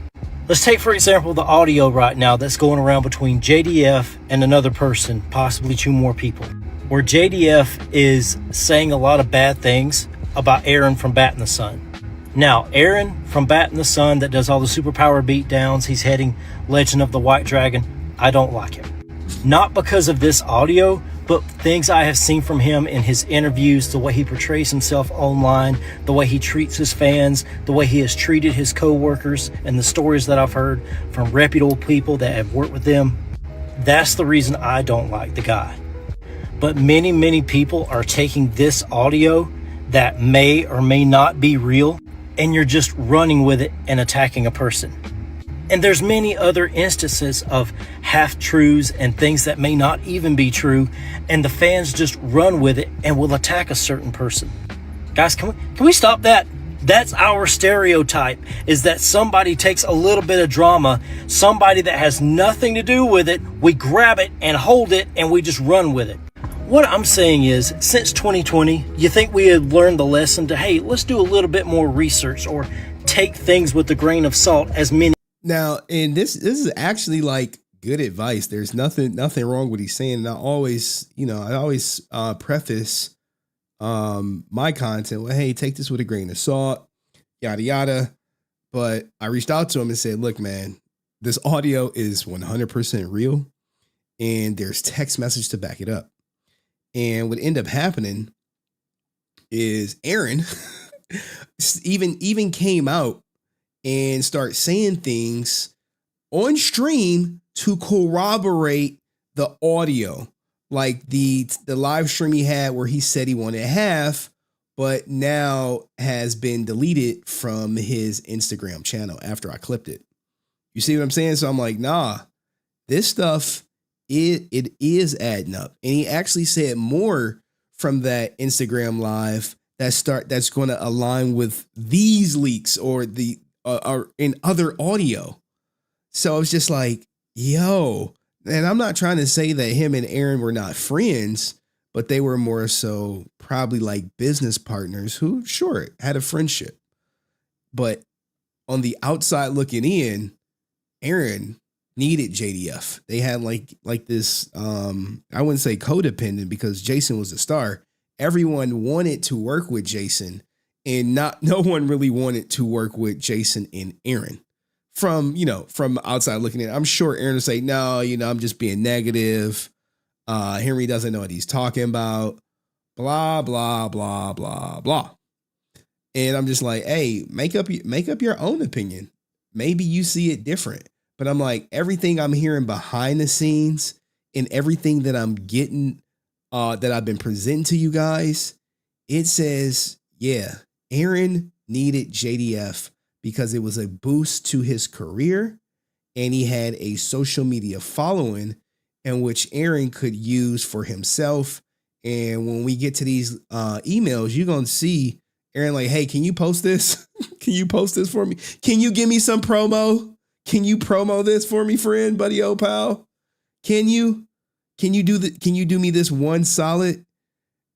Let's take, for example, the audio right now that's going around between JDF and another person, possibly 2 more people, where JDF is saying a lot of bad things about Aaron from Bat in the Sun. Now, Aaron from Bat in the Sun that does all the superpower beatdowns, he's heading Legend of the White Dragon. I don't like him. Not because of this audio, but things I have seen from him in his interviews, the way he portrays himself online, the way he treats his fans, the way he has treated his co-workers, and the stories that I've heard from reputable people that have worked with them. That's the reason I don't like the guy. but many people are taking this audio that may or may not be real, and you're just running with it and attacking a person. And there's many other instances of half-truths and things that may not even be true, and the fans just run with it and will attack a certain person. Guys, can we stop that? That's our stereotype, is that somebody takes a little bit of drama, somebody that has nothing to do with it, we grab it and hold it and we just run with it. What I'm saying is, since 2020, you think we had learned the lesson to, hey, let's do a little bit more research or take things with a grain of salt, as many. Now, and this is actually like good advice. There's nothing wrong with he's saying. And I always preface my content, well, hey, take this with a grain of salt, yada yada. But I reached out to him and said, look, man, this audio is 100% real, and there's text message to back it up. And what ended up happening is Aaron even came out and start saying things on stream to corroborate the audio. Like the live stream he had where he said he wanted half, but now has been deleted from his Instagram channel after I clipped it. You see what I'm saying? So I'm like, nah, this stuff, it is adding up. And he actually said more from that Instagram live that's going to align with these leaks or the or in other audio. So I was just like, yo. And I'm not trying to say that him and Aaron were not friends, but they were more so probably like business partners who, sure, had a friendship. But on the outside looking in, Aaron needed JDF. They had like this, I wouldn't say codependent because Jason was a star. Everyone wanted to work with Jason, and no one really wanted to work with Jason and Aaron. From outside looking in, I'm sure Aaron will say, no, I'm just being negative. Henry doesn't know what he's talking about. Blah, blah, blah, blah, blah. And I'm just like, hey, make up your own opinion. Maybe you see it different. But I'm like, everything I'm hearing behind the scenes and everything that I'm getting, that I've been presenting to you guys, it says, yeah, Aaron needed JDF because it was a boost to his career, and he had a social media following in which Aaron could use for himself. And when we get to these emails, you're going to see Aaron like, hey, can you post this? Can you post this for me? Can you give me some promo? Can you promo this for me, friend, buddy, old pal? Can you do me this one solid?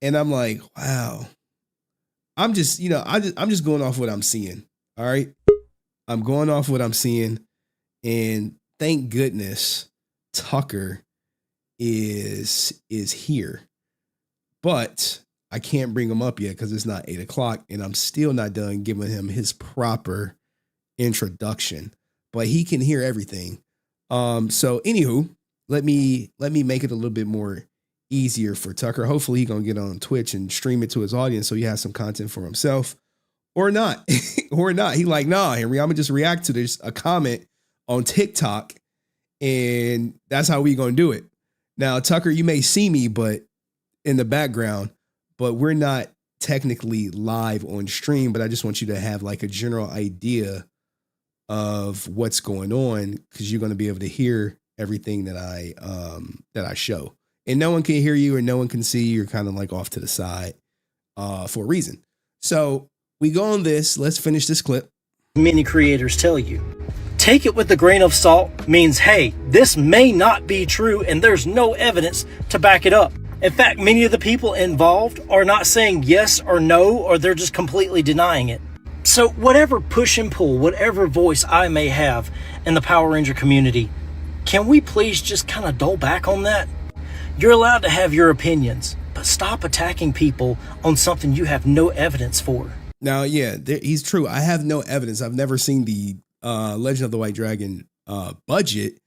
And I'm like, wow. I'm just going off what I'm seeing. All right. I'm going off what I'm seeing. And thank goodness Tucker is here. But I can't bring him up yet because it's not 8:00 and I'm still not done giving him his proper introduction. But he can hear everything. So anywho, let me make it a little bit more easier for Tucker. Hopefully he's gonna get on Twitch and stream it to his audience so he has some content for himself. Or not. Or not. He like, nah, Henry, I'm gonna just react to this a comment on TikTok, and that's how we gonna do it. Now, Tucker, you may see me, but in the background, but we're not technically live on stream. But I just want you to have like a general idea of what's going on, because you're gonna be able to hear everything that I show, and no one can hear you or no one can see you. You're kind of like off to the side for a reason. So we go on this. Let's finish this clip. Many creators tell you. Take it with a grain of salt means, hey, this may not be true and there's no evidence to back it up. In fact, many of the people involved are not saying yes or no, or they're just completely denying it. So whatever push and pull, whatever voice I may have in the Power Ranger community, can we please just kind of dull back on that? You're allowed to have your opinions, but stop attacking people on something you have no evidence for. Now, yeah, he's true. I have no evidence. I've never seen the Legend of the White Dragon budget,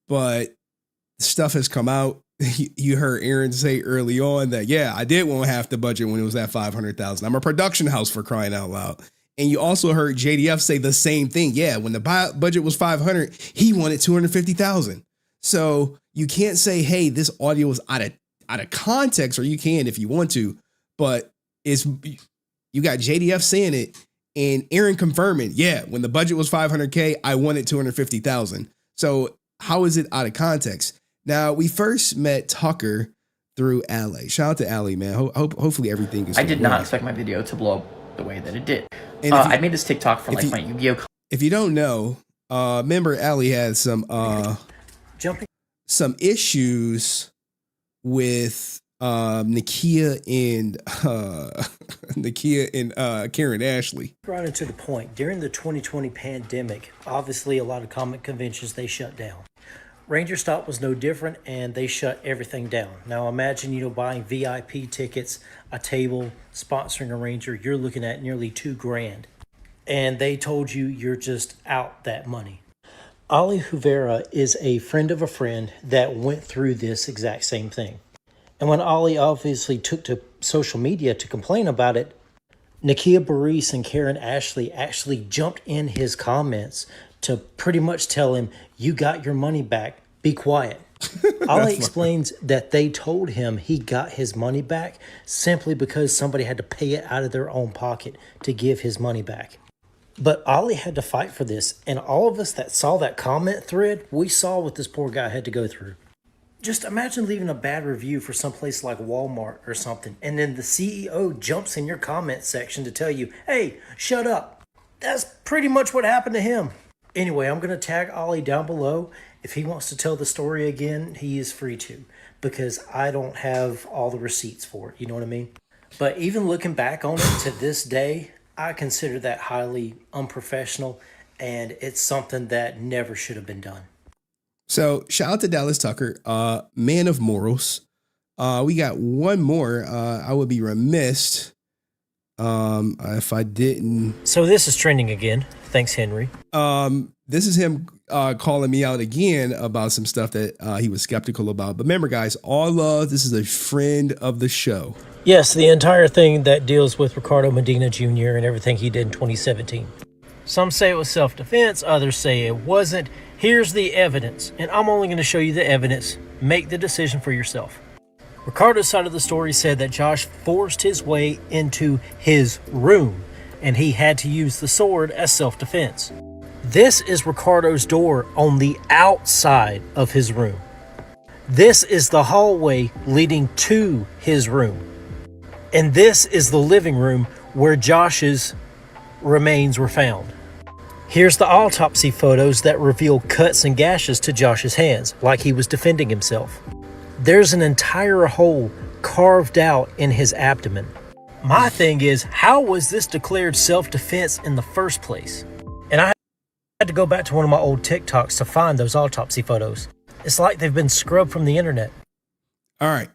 but stuff has come out. You heard Aaron say early on that, yeah, I did want half the budget when it was at $500,000. I'm a production house, for crying out loud. And you also heard JDF say the same thing. Yeah, when the budget was $500,000, he wanted $250,000. So you can't say, hey, this audio is out out of context, or you can if you want to, but it's you got JDF saying it and Aaron confirming, yeah, when the budget was $500K, I wanted $250,000. So how is it out of context? Now, we first met Tucker through Alley. Shout out to Alley, man. Hopefully everything is. I did not expect my video to blow up the way that it did. And I made this TikTok for like my Yu-Gi-Oh. If you don't know, remember Alley had some issues with Nakia and Karen Ashley. Right into the point. During the 2020 pandemic, obviously a lot of comic conventions, they shut down. Ranger Stop was no different, and they shut everything down. Now imagine, buying VIP tickets, a table, sponsoring a Ranger, you're looking at nearly $2,000. And they told you you're just out that money. Ali Huvera is a friend of a friend that went through this exact same thing. And when Ali obviously took to social media to complain about it, Nakia Burris and Karen Ashley actually jumped in his comments to pretty much tell him, you got your money back, be quiet. Ali explains that they told him he got his money back simply because somebody had to pay it out of their own pocket to give his money back. But Ali had to fight for this, and all of us that saw that comment thread, we saw what this poor guy had to go through. Just imagine leaving a bad review for someplace like Walmart or something, and then the CEO jumps in your comment section to tell you, hey, shut up. That's pretty much what happened to him. Anyway, I'm going to tag Ollie down below. If he wants to tell the story again, he is free to, because I don't have all the receipts for it, you know what I mean? But even looking back on it to this day, I consider that highly unprofessional, and it's something that never should have been done. So shout out to Dallas Tucker, man of morals. We got one more. I would be remiss if I didn't. So this is trending again. Thanks, Henry. This is him calling me out again about some stuff that he was skeptical about. But remember, guys, all love. This is a friend of the show. Yes, the entire thing that deals with Ricardo Medina Jr. and everything he did in 2017. Some say it was self-defense, others say it wasn't. Here's the evidence, and I'm only going to show you the evidence. Make the decision for yourself. Ricardo's side of the story said that Josh forced his way into his room, and he had to use the sword as self-defense. This is Ricardo's door on the outside of his room. This is the hallway leading to his room. And this is the living room where Josh's remains were found. Here's the autopsy photos that reveal cuts and gashes to Josh's hands, like he was defending himself. There's an entire hole carved out in his abdomen. My thing is, how was this declared self-defense in the first place? And I had to go back to one of my old TikToks to find those autopsy photos. It's like they've been scrubbed from the internet. All right.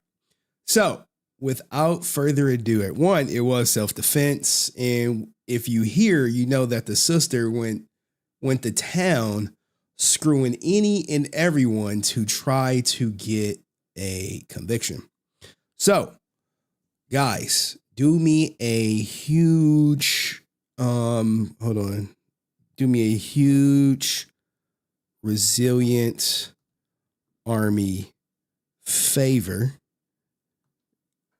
So without further ado, at one, it was self-defense. And if you hear, you know that the sister went to town screwing any and everyone to try to get a conviction. So, guys, do me a huge, do me a huge Resilient Army favor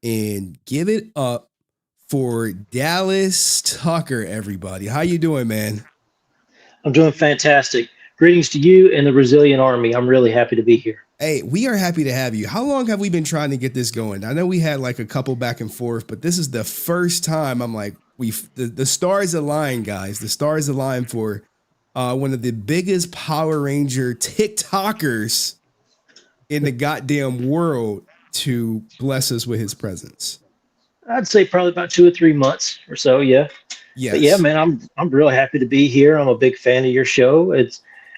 and give it up for Dallas Tucker, everybody. How you doing, man? I'm doing fantastic. Greetings to you and the Resilient Army. I'm really happy to be here. Hey, we are happy to have you. How long have we been trying to get this going? I know we had like a couple back and forth, but this is the first time I'm like, the stars align, guys. The stars align for one of the biggest Power Ranger TikTokers in the goddamn world to bless us with his presence. I'd say probably about 2 or 3 months or so, yeah. Yes. But yeah, man, I'm real happy to be here. I'm a big fan of your show.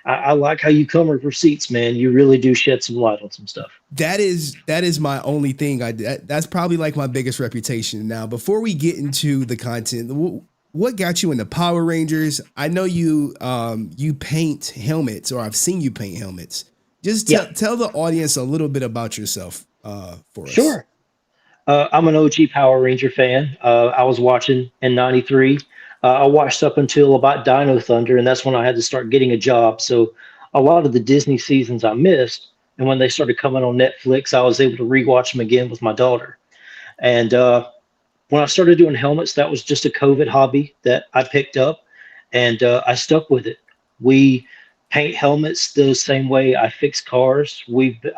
I like how you come with receipts, man. You really do shed some light on some stuff. That is my only thing. That's probably like my biggest reputation. Now, before we get into the content, what got you into Power Rangers? I know you paint helmets, or I've seen you paint helmets. Just tell the audience a little bit about yourself for us. Sure. I'm an OG Power Ranger fan. I was watching in '93. I watched up until about Dino Thunder, and that's when I had to start getting a job. So a lot of the Disney seasons I missed And when they started coming on Netflix, I was able to rewatch them again with my daughter. And when I started doing helmets, that was just a COVID hobby that I picked up, and I stuck with it. We paint helmets the same way I fix cars.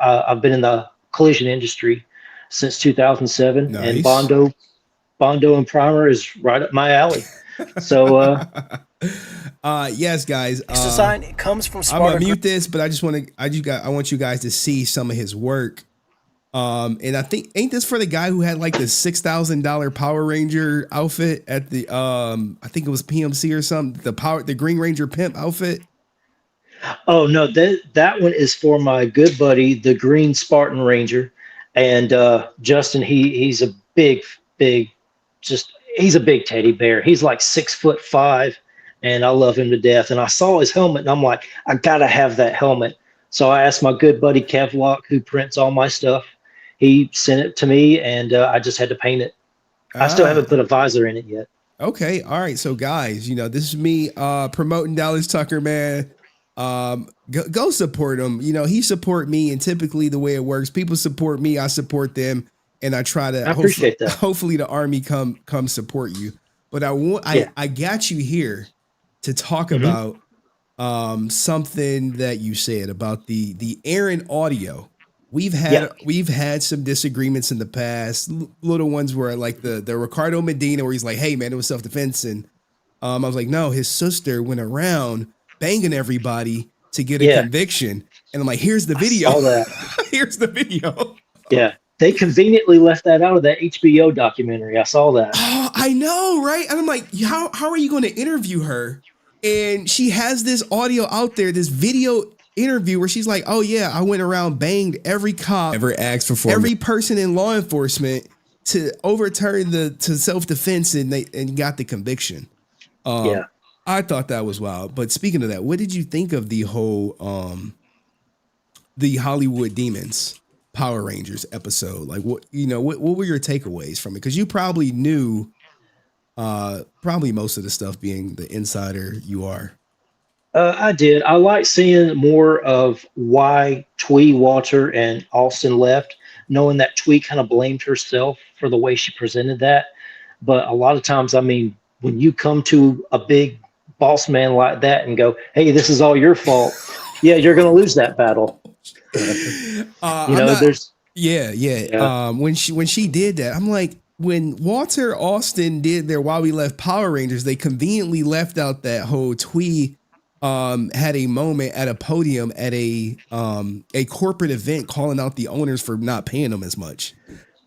I've been in the collision industry since 2007, and Nice. Bondo and primer is right up my alley. So yes, guys. Next design, it comes from I'm Sparta. gonna mute this, but I want you guys to see some of his work. And I think, ain't this for the guy who had like the $6,000 Power Ranger outfit at the I think it was PMC or something, the Green Ranger pimp outfit? Oh no, that one is for my good buddy, the Green Spartan Ranger, and Justin. He's a big, he's a big teddy bear. He's like 6'5", and I love him to death. And I saw his helmet, and I'm like, I gotta have that helmet. So I asked my good buddy Kevlock, who prints all my stuff. He sent it to me, and I just had to paint it. I still haven't put a visor in it yet. Okay, all right. So guys, this is me promoting Dallas Tucker, man. Go support him. He support me, and typically the way it works, people support me, I support them, and I try to. I appreciate that. Hopefully, the army come support you. But I got you here to talk about something that you said about the Aaron audio. We've had some disagreements in the past, little ones where like the Ricardo Medina, where he's like, hey man, it was self-defense. And I was like, no, his sister went around banging everybody to get a conviction. And I'm like, here's the video. I saw that. Here's the video. Yeah. They conveniently left that out of that HBO documentary. I saw that. Oh, I know, right? And I'm like, how are you going to interview her? And she has this audio out there, this video interview where she's like, oh yeah, I went around, banged every cop, ever asked for every person in law enforcement to overturn to self-defense, and got the conviction. I thought that was wild. But speaking of that, what did you think of the whole the Hollywood Demons Power Rangers episode? Like, what were your takeaways from it? Because you probably knew probably most of the stuff, being the insider you are. I did. I like seeing more of why Twee, Walter, and Austin left, knowing that Twee kind of blamed herself for the way she presented that. But a lot of times, I mean, when you come to a big boss man like that and go, hey, this is all your fault, yeah, you're going to lose that battle. When she did that, I'm like, when Walter, Austin did their Why We Left Power Rangers, they conveniently left out that whole Twee had a moment at a podium at a corporate event calling out the owners for not paying them as much.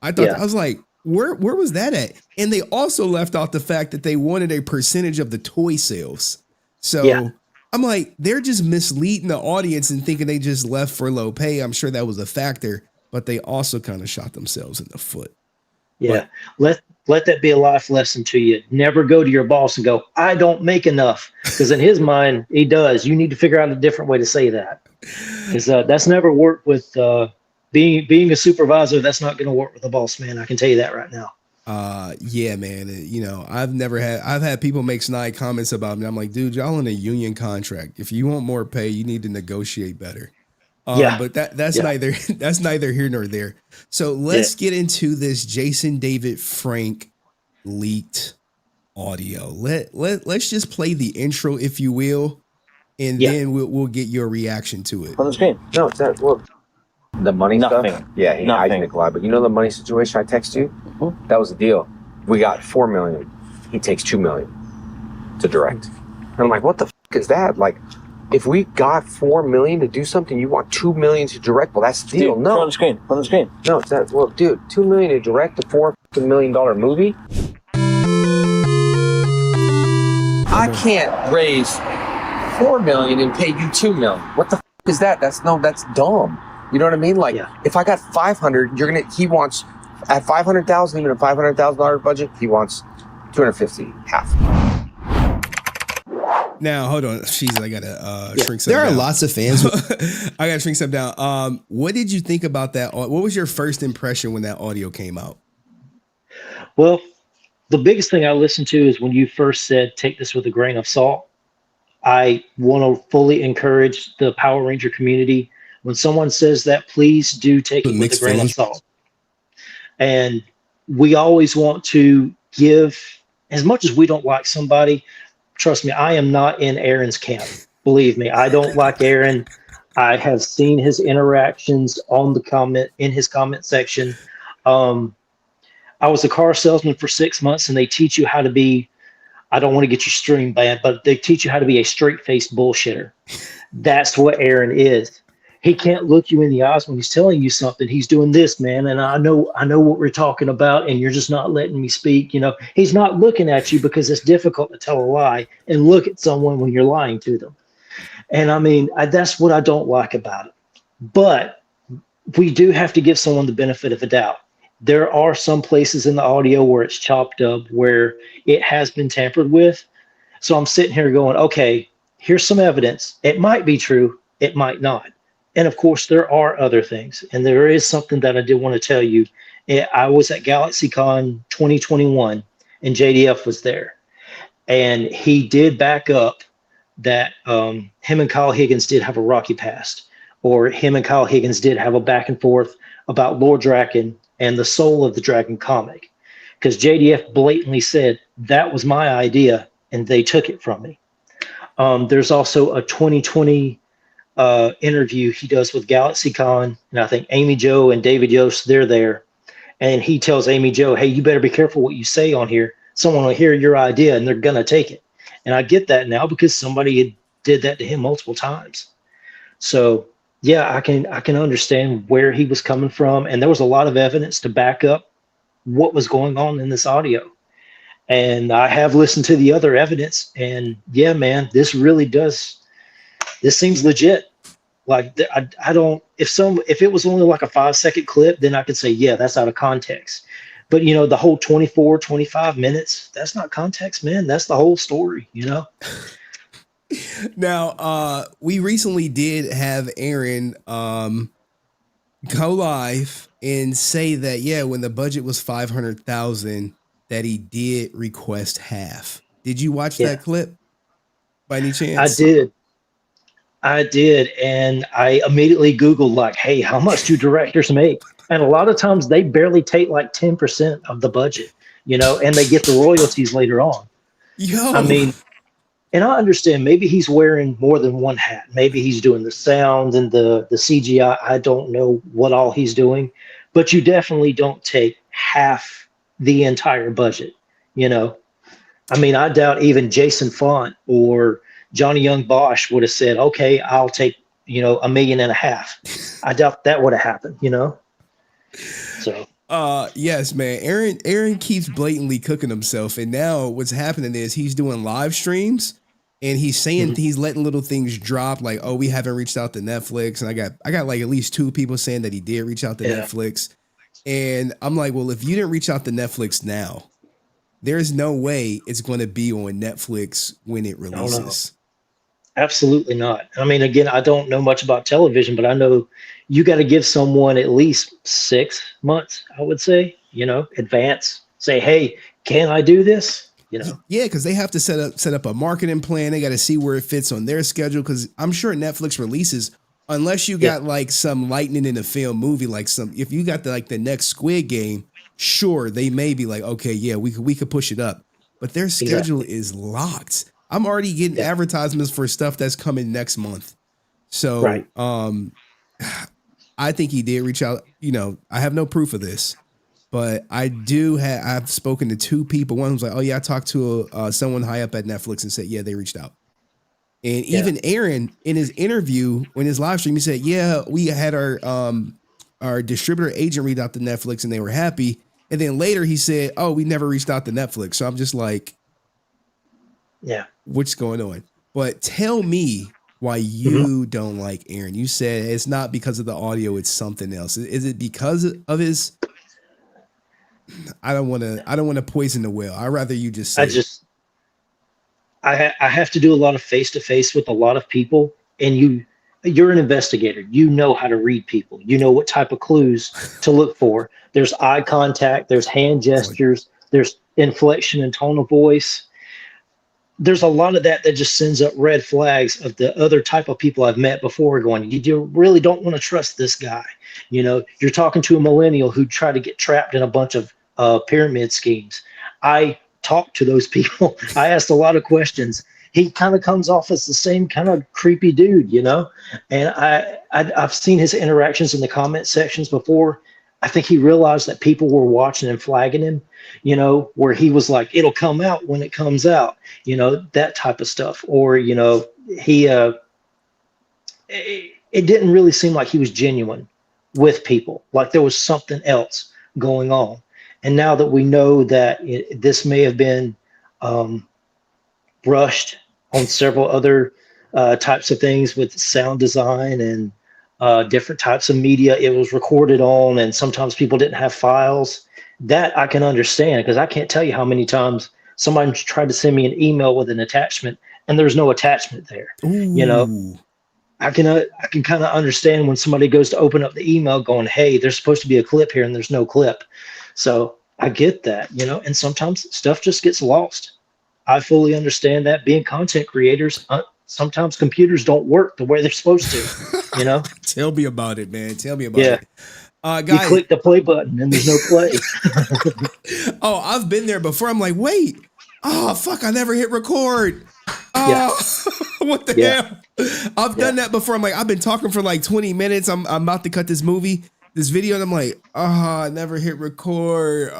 I thought, I was like, where was that at? And they also left out the fact that they wanted a percentage of the toy sales. So I'm like, they're just misleading the audience and thinking they just left for low pay. I'm sure that was a factor, but they also kind of shot themselves in the foot. Yeah. Let that be a life lesson to you. Never go to your boss and go, I don't make enough. Because in his mind, he does. You need to figure out a different way to say that. Because that's never worked with being a supervisor. That's not going to work with a boss man. I can tell you that right now. Yeah, man. I've had people make snide comments about me. I'm like, dude, y'all in a union contract. If you want more pay, you need to negotiate better. But that's neither here nor there. So let's get into this Jason David Frank leaked audio. Let's just play the intro, if you will, and then we'll get your reaction to it. On the screen. No, it's not. Well, the money stuff. Yeah, I think a lot. But you know the money situation I text you? Mm-hmm. That was the deal. We got $4 million. He takes $2 million to direct. And I'm like, what the is that? Like, if we got $4 million to do something, you want $2 million to direct? Well, that's the deal. No, on the screen. On the screen. No, it's not. Well, dude, $2 million to direct a $4 million movie. I can't raise $4 million and pay you $2 million. What the is that? That's dumb. You know what I mean? Like, if I got 500, he wants at 500,000, even a $500,000 budget, he wants 250, half. Now, hold on. Jeez, I gotta shrink something There are down. lots of fans. I gotta shrink something down. What did you think about that? What was your first impression when that audio came out? Well, the biggest thing I listened to is when you first said, take this with a grain of salt. I want to fully encourage the Power Ranger community. When someone says that, please do take it with a Mixed grain of feelings. salt. And we always want to give, as much as we don't like somebody, trust me, I am not in Aaron's camp. Believe me, I don't like Aaron. I have seen his interactions on the comment in his comment section. I was a car salesman for 6 months, and they teach you how to be, I don't want to get you stream banned, but they teach you how to be a straight-faced bullshitter. That's what Aaron is. He can't look you in the eyes when he's telling you something. He's doing this, man, and I know what we're talking about, and you're just not letting me speak. You know, he's not looking at you because it's difficult to tell a lie and look at someone when you're lying to them. And I mean, that's what I don't like about it. But we do have to give someone the benefit of the doubt. There are some places in the audio where it's chopped up, where it has been tampered with. So I'm sitting here going, okay, here's some evidence. It might be true. It might not. And of course, there are other things. And there is something that I did want to tell you. I was at GalaxyCon 2021, and JDF was there. And he did back up that him and Kyle Higgins did have a rocky past, or him and Kyle Higgins did have a back and forth about Lord Draken and the Soul of the Dragon comic. Because JDF blatantly said, that was my idea, and they took it from me. There's also a 2020 interview he does with GalaxyCon, and I think Amy Jo and David Yost, they're there. And he tells Amy Jo, hey, you better be careful what you say on here. Someone will hear your idea, and they're going to take it. And I get that now because somebody did that to him multiple times. So, yeah, I can understand where he was coming from. And there was a lot of evidence to back up what was going on in this audio. And I have listened to the other evidence. And, yeah, man, this seems legit. Like, I don't, if it was only like a 5-second clip, then I could say, yeah, that's out of context. But, you know, the whole 24, 25 minutes, that's not context, man. That's the whole story, you know? Now, we recently did have Aaron go live and say that, yeah, when the budget was $500,000, that he did request half. Did you watch that clip by any chance? I did. And I immediately Googled, like, hey, how much do directors make? And a lot of times they barely take like 10% of the budget, you know, and they get the royalties later on. Yo. I mean, and I understand maybe he's wearing more than one hat. Maybe he's doing the sound and the CGI. I don't know what all he's doing, but you definitely don't take half the entire budget, you know. I mean, I doubt even Jason Font or Johnny Young Bosch would have said, okay, I'll take, you know, $1.5 million. I doubt that would have happened, you know. So yes, man. Aaron keeps blatantly cooking himself, and now what's happening is he's doing live streams and he's saying he's letting little things drop, like, oh, we haven't reached out to Netflix. And I got like at least 2 people saying that he did reach out to Netflix. And I'm like, well, if you didn't reach out to Netflix now, there's no way it's going to be on Netflix when it releases. Absolutely not. I mean, again, I don't know much about television, but I know you got to give someone at least 6 months, I would say, you know, advance. Say, hey, can I do this? You know? Yeah, because they have to set up a marketing plan. They got to see where it fits on their schedule. Because I'm sure Netflix releases, unless you got like some lightning in a film movie, like if you got the next Squid Game, sure, they may be like, okay, yeah, we could push it up. But their schedule is locked. I'm already getting advertisements for stuff that's coming next month. So I think he did reach out. You know, I have no proof of this, but I've spoken to 2 people. One was like, oh yeah, I talked to someone high up at Netflix and said, yeah, they reached out. And even Aaron in his interview, in his live stream, he said, yeah, we had our distributor agent reach out to Netflix and they were happy. And then later he said, oh, we never reached out to Netflix. So I'm just like, what's going on? But tell me why you don't like Aaron. You said it's not because of the audio, it's something else. Is it because of his? I don't want to poison the well. I'd rather you just say I have to do a lot of face-to-face with a lot of people, and you're an investigator. You know how to read people. You know what type of clues to look for. There's eye contact, there's hand gestures, there's inflection and tone of voice. there's a lot of that just sends up red flags of the other type of people I've met before going, you really don't want to trust this guy. You know, you're talking to a millennial who tried to get trapped in a bunch of pyramid schemes. I talked to those people. I asked a lot of questions. He kind of comes off as the same kind of creepy dude, you know? And I've seen his interactions in the comment sections before. I think he realized that people were watching and flagging him, you know, where he was like, it'll come out when it comes out, you know, that type of stuff. Or, you know, it didn't really seem like he was genuine with people, like there was something else going on. And now that we know that this may have been brushed on several other types of things with sound design and different types of media it was recorded on, and sometimes people didn't have files, that I can understand, because I can't tell you how many times somebody tried to send me an email with an attachment and there's no attachment there. You know, I can kind of understand when somebody goes to open up the email going, hey, there's supposed to be a clip here and there's no clip. So I get that, you know, and sometimes stuff just gets lost. I fully understand that. Being content creators, sometimes computers don't work the way they're supposed to, you know? Tell me about it, man. Tell me about it. Guys, you click the play button and there's no play. Oh, I've been there before. I'm like, wait, oh, fuck, I never hit record. Oh, what the hell? I've done that before. I'm like, I've been talking for like 20 minutes. I'm about to cut this video, and I'm like, I never hit record.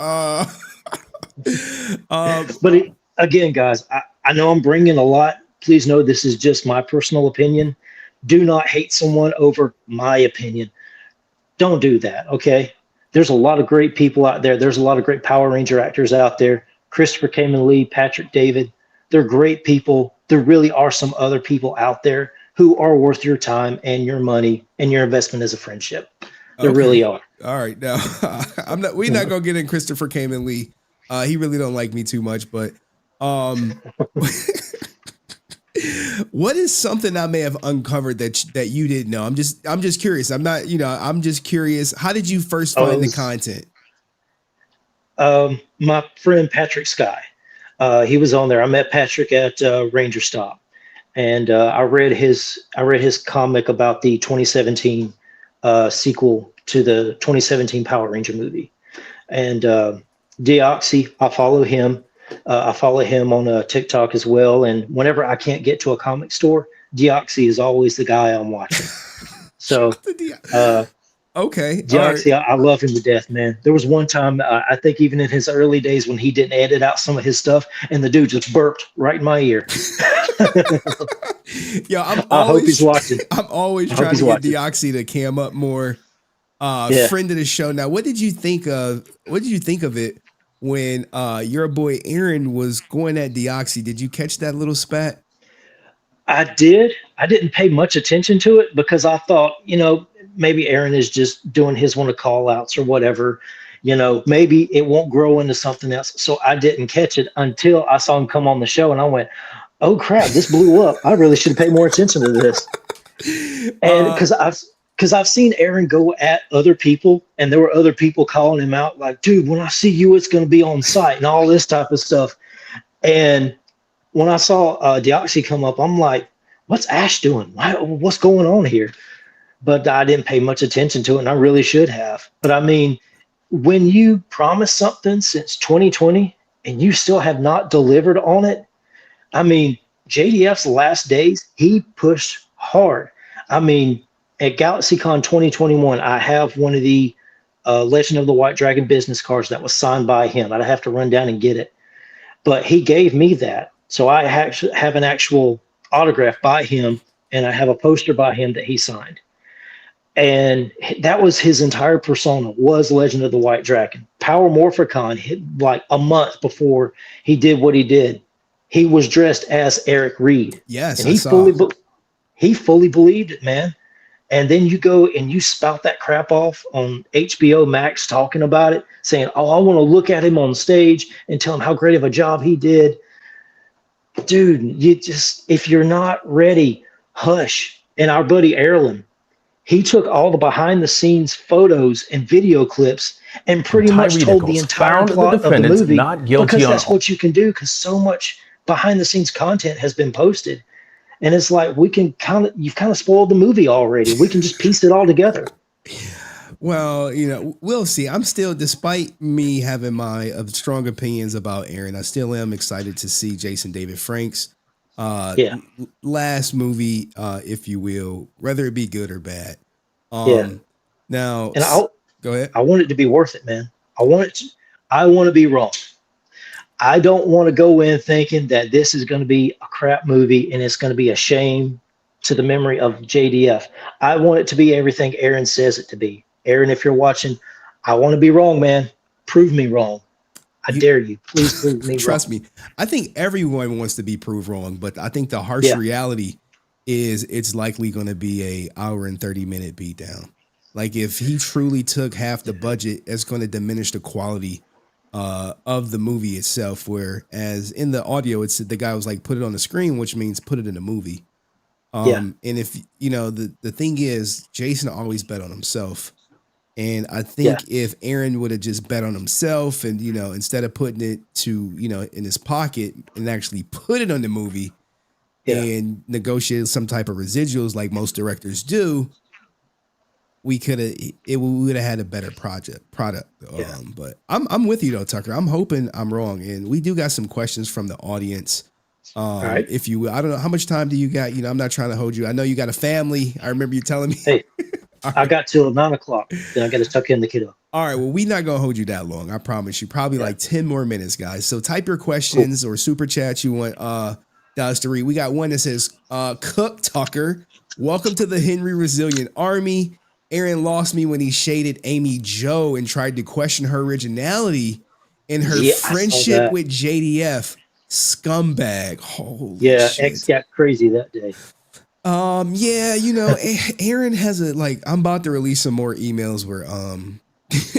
But again, guys, I know I'm bringing a lot. Please know this is just my personal opinion. Do not hate someone over my opinion. Don't do that, okay? There's a lot of great people out there. There's a lot of great Power Ranger actors out there. Christopher Kaymen Lee, Patrick David. They're great people. There really are some other people out there who are worth your time and your money and your investment as a friendship. There really are. All right, now we're not gonna get in Christopher Kaymen Lee. He really don't like me too much, but what is something I may have uncovered that you didn't know? I'm just curious. I'm not, you know, I'm just curious. How did you first find the content? My friend Patrick Sky, he was on there. I met Patrick at Ranger Stop, and I read his comic about the 2017 sequel to the 2017 Power Ranger movie. And Deoxy, I follow him. I follow him on TikTok as well. And whenever I can't get to a comic store, Deoxy is always the guy I'm watching. So, okay. Deoxy, right. I love him to death, man. There was one time, I think even in his early days when he didn't edit out some of his stuff, and the dude just burped right in my ear. Yo, I hope he's watching. I'm always trying to get Deoxy to cam up more. Friend of the show. Now, what did you think of it when your boy Aaron was going at Deoxy? Did you catch that little spat? I did. I didn't pay much attention to it because I thought, you know, maybe Aaron is just doing his one of call outs or whatever. You know, maybe it won't grow into something else. So I didn't catch it until I saw him come on the show, and I went, oh crap, this blew up. I really should have paid more attention to this. And because I've seen Aaron go at other people, and there were other people calling him out like, dude, when I see you, it's going to be on site and all this type of stuff. And when I saw Deoxy come up, I'm like, what's Ash doing? What's going on here? But I didn't pay much attention to it, and I really should have. But I mean, when you promise something since 2020 and you still have not delivered on it, I mean, JDF's last days, he pushed hard. I mean, at GalaxyCon 2021, I have one of the Legend of the White Dragon business cards that was signed by him. I'd have to run down and get it. But he gave me that. So I have an actual autograph by him, and I have a poster by him that he signed. And that was his entire persona, was Legend of the White Dragon. Power Morphicon hit like a month before he did what he did. He was dressed as Eric Reed. Yes, and he fully believed it, man. And then you go and you spout that crap off on HBO Max talking about it, saying, oh, I want to look at him on stage and tell him how great of a job he did. Dude, if you're not ready, hush. And our buddy Erlen, he took all the behind the scenes photos and video clips and pretty much told the entire plot of the movie, because that's what you can do, because so much behind the scenes content has been posted. And it's like, you've kind of spoiled the movie already. We can just piece it all together. Well, we'll see. I'm still, despite me having my strong opinions about Aaron, I still am excited to see Jason David Frank's last movie, if you will, whether it be good or bad. Now, and go ahead. I want it to be worth it, man. I want to be wrong. I don't want to go in thinking that this is going to be a crap movie and it's going to be a shame to the memory of JDF. I want it to be everything Aaron says it to be. Aaron, if you're watching, I want to be wrong, man. Prove me wrong. I dare you. Please prove me wrong. Trust me. I think everyone wants to be proved wrong, but I think the harsh reality is it's likely going to be a hour and 30-minute beatdown. Like, if he truly took half the budget, it's going to diminish the quality of the movie itself, whereas in the audio, it's the guy was like, put it on the screen, which means put it in a movie. And if, the thing is, Jason always bet on himself. And I think if Aaron would have just bet on himself and, instead of putting it to, in his pocket and actually put it on the movie and negotiated some type of residuals like most directors do, we would have had a better product. But I'm with you though, Tucker. I'm hoping I'm wrong. And we do got some questions from the audience. Right. If you will. I don't know, how much time do you got? I'm not trying to hold you. I know you got a family. I remember you telling me. Hey, I got till 9:00. Then I got to tuck in the kiddo. All right. Well, we're not going to hold you that long. I promise you. Probably like 10 more minutes, guys. So type your questions or super chats you want us to read. We got one that says, Cook Tucker, welcome to the Henry Resilient Army. Aaron lost me when he shaded Amy Jo and tried to question her originality and her friendship with JDF. Scumbag. Holy shit. X got crazy that day. Aaron has I'm about to release some more emails where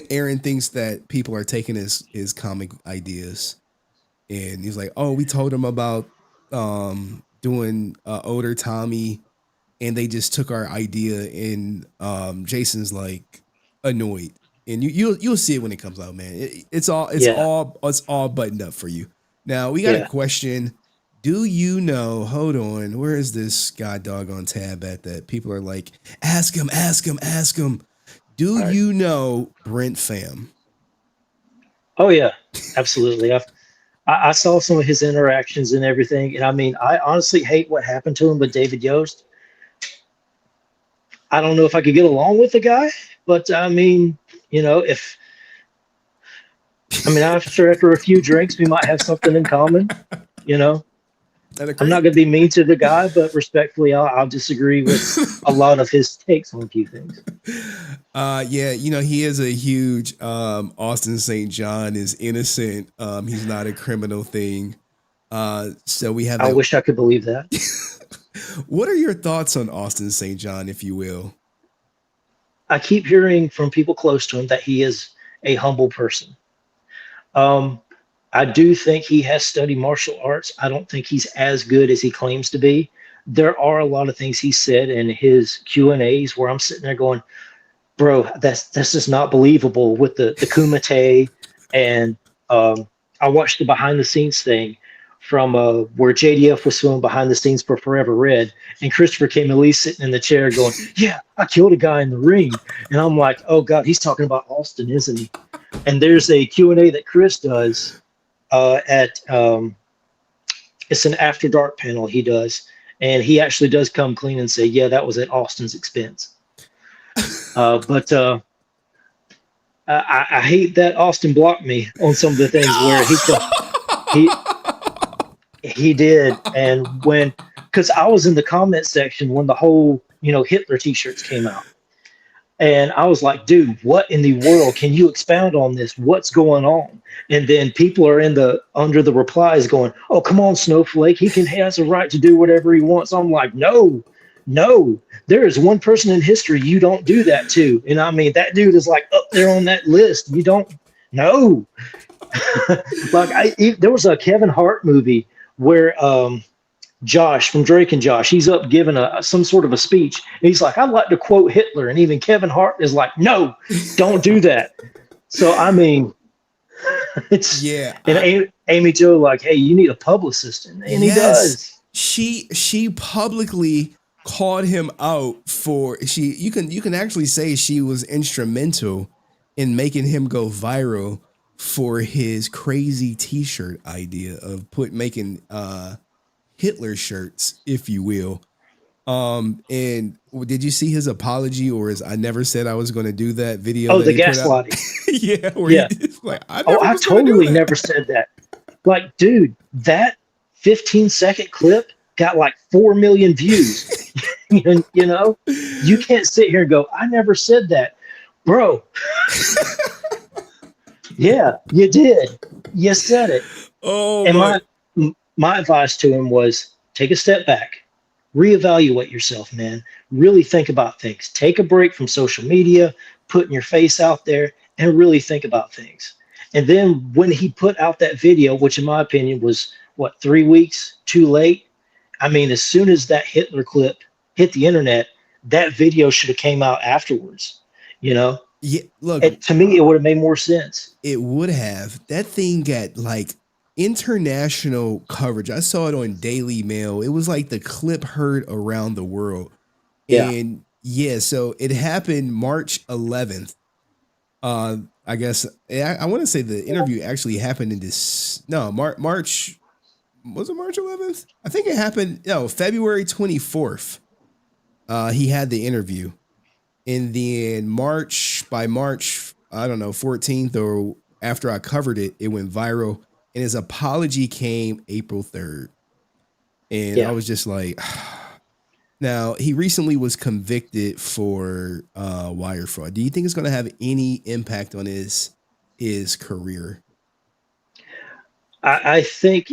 Aaron thinks that people are taking his comic ideas, and he's like, oh, we told him about doing older Tommy, and they just took our idea, and Jason's like annoyed, and you'll see it when it comes out, man. It's all buttoned up for you. Now we got a question. Do you know? Hold on. Where is this god doggone tab at that people are like, ask him. Do you know Brent Pham? Oh yeah, absolutely. I saw some of his interactions and everything, and I mean, I honestly hate what happened to him with David Yost. I don't know if I could get along with the guy, but I mean, I'm sure after a few drinks, we might have something in common, I'm not going to be mean to the guy, but respectfully, I'll disagree with a lot of his takes on a few things. He is a huge Austin St. John is innocent. He's not a criminal thing. So we have. I wish I could believe that. What are your thoughts on Austin St. John, if you will? I keep hearing from people close to him that he is a humble person. I do think he has studied martial arts. I don't think he's as good as he claims to be. There are a lot of things he said in his Q&As where I'm sitting there going, bro, that's just not believable with the kumite. And I watched the behind the scenes thing from where JDF was filming behind the scenes for Forever Red, and Christopher Kaymen Lee sitting in the chair going, yeah, I killed a guy in the ring. And I'm like, oh God, he's talking about Austin, isn't he? And there's a Q&A that Chris does it's an After Dark panel he does. And he actually does come clean and say, yeah, that was at Austin's expense. But I hate that Austin blocked me on some of the things where he did. And because I was in the comment section when the whole, Hitler t-shirts came out. And I was like, dude, what in the world? Can you expound on this? What's going on? And then people are under the replies going, oh, come on, Snowflake. He has a right to do whatever he wants. I'm like, no, there is one person in history you don't do that to. And I mean, that dude is like up there on that list. You don't know. There was a Kevin Hart movie where Josh from Drake and Josh, he's up giving some sort of a speech. And he's like, I'd like to quote Hitler. And even Kevin Hart is like, no, don't do that. So, I mean, It's Yeah. and Amy Jo like, hey, you need a publicist, and he Yes. does. She publicly called him out for you can actually say she was instrumental in making him go viral for his crazy t-shirt idea of making Hitler shirts, if you will. And did you see his apology or his I never said I was going to do that video Oh, that the he put out? gaslighting. Yeah, where Yeah. he's like, I Oh, never I was going to do totally that. never said that. Like, dude, that 15-second clip got like 4 million views. You know, you can't sit here and go, I never said that, bro. Yeah, you did. You said it. Oh, and my advice to him was take a step back, reevaluate yourself, man. Really think about things. Take a break from social media, putting your face out there, and really think about things. And then when he put out that video, which in my opinion was what, 3 weeks too late. I mean, as soon as that Hitler clip hit the internet, that video should have came out afterwards. You know, Yeah, look, to me, it would have made more sense. it would have. That thing got like international coverage. I saw it on Daily Mail. It was like the clip heard around the world. Yeah. And yeah, so it happened March 11th. I guess I want to say the interview actually happened in March. Was it March 11th? I think it happened. No, February 24th. He had the interview. And then by March, I don't know, 14th or after I covered it, it went viral. And his apology came April 3rd. And I was just like, now he recently was convicted for wire fraud. Do you think it's going to have any impact on his career? I think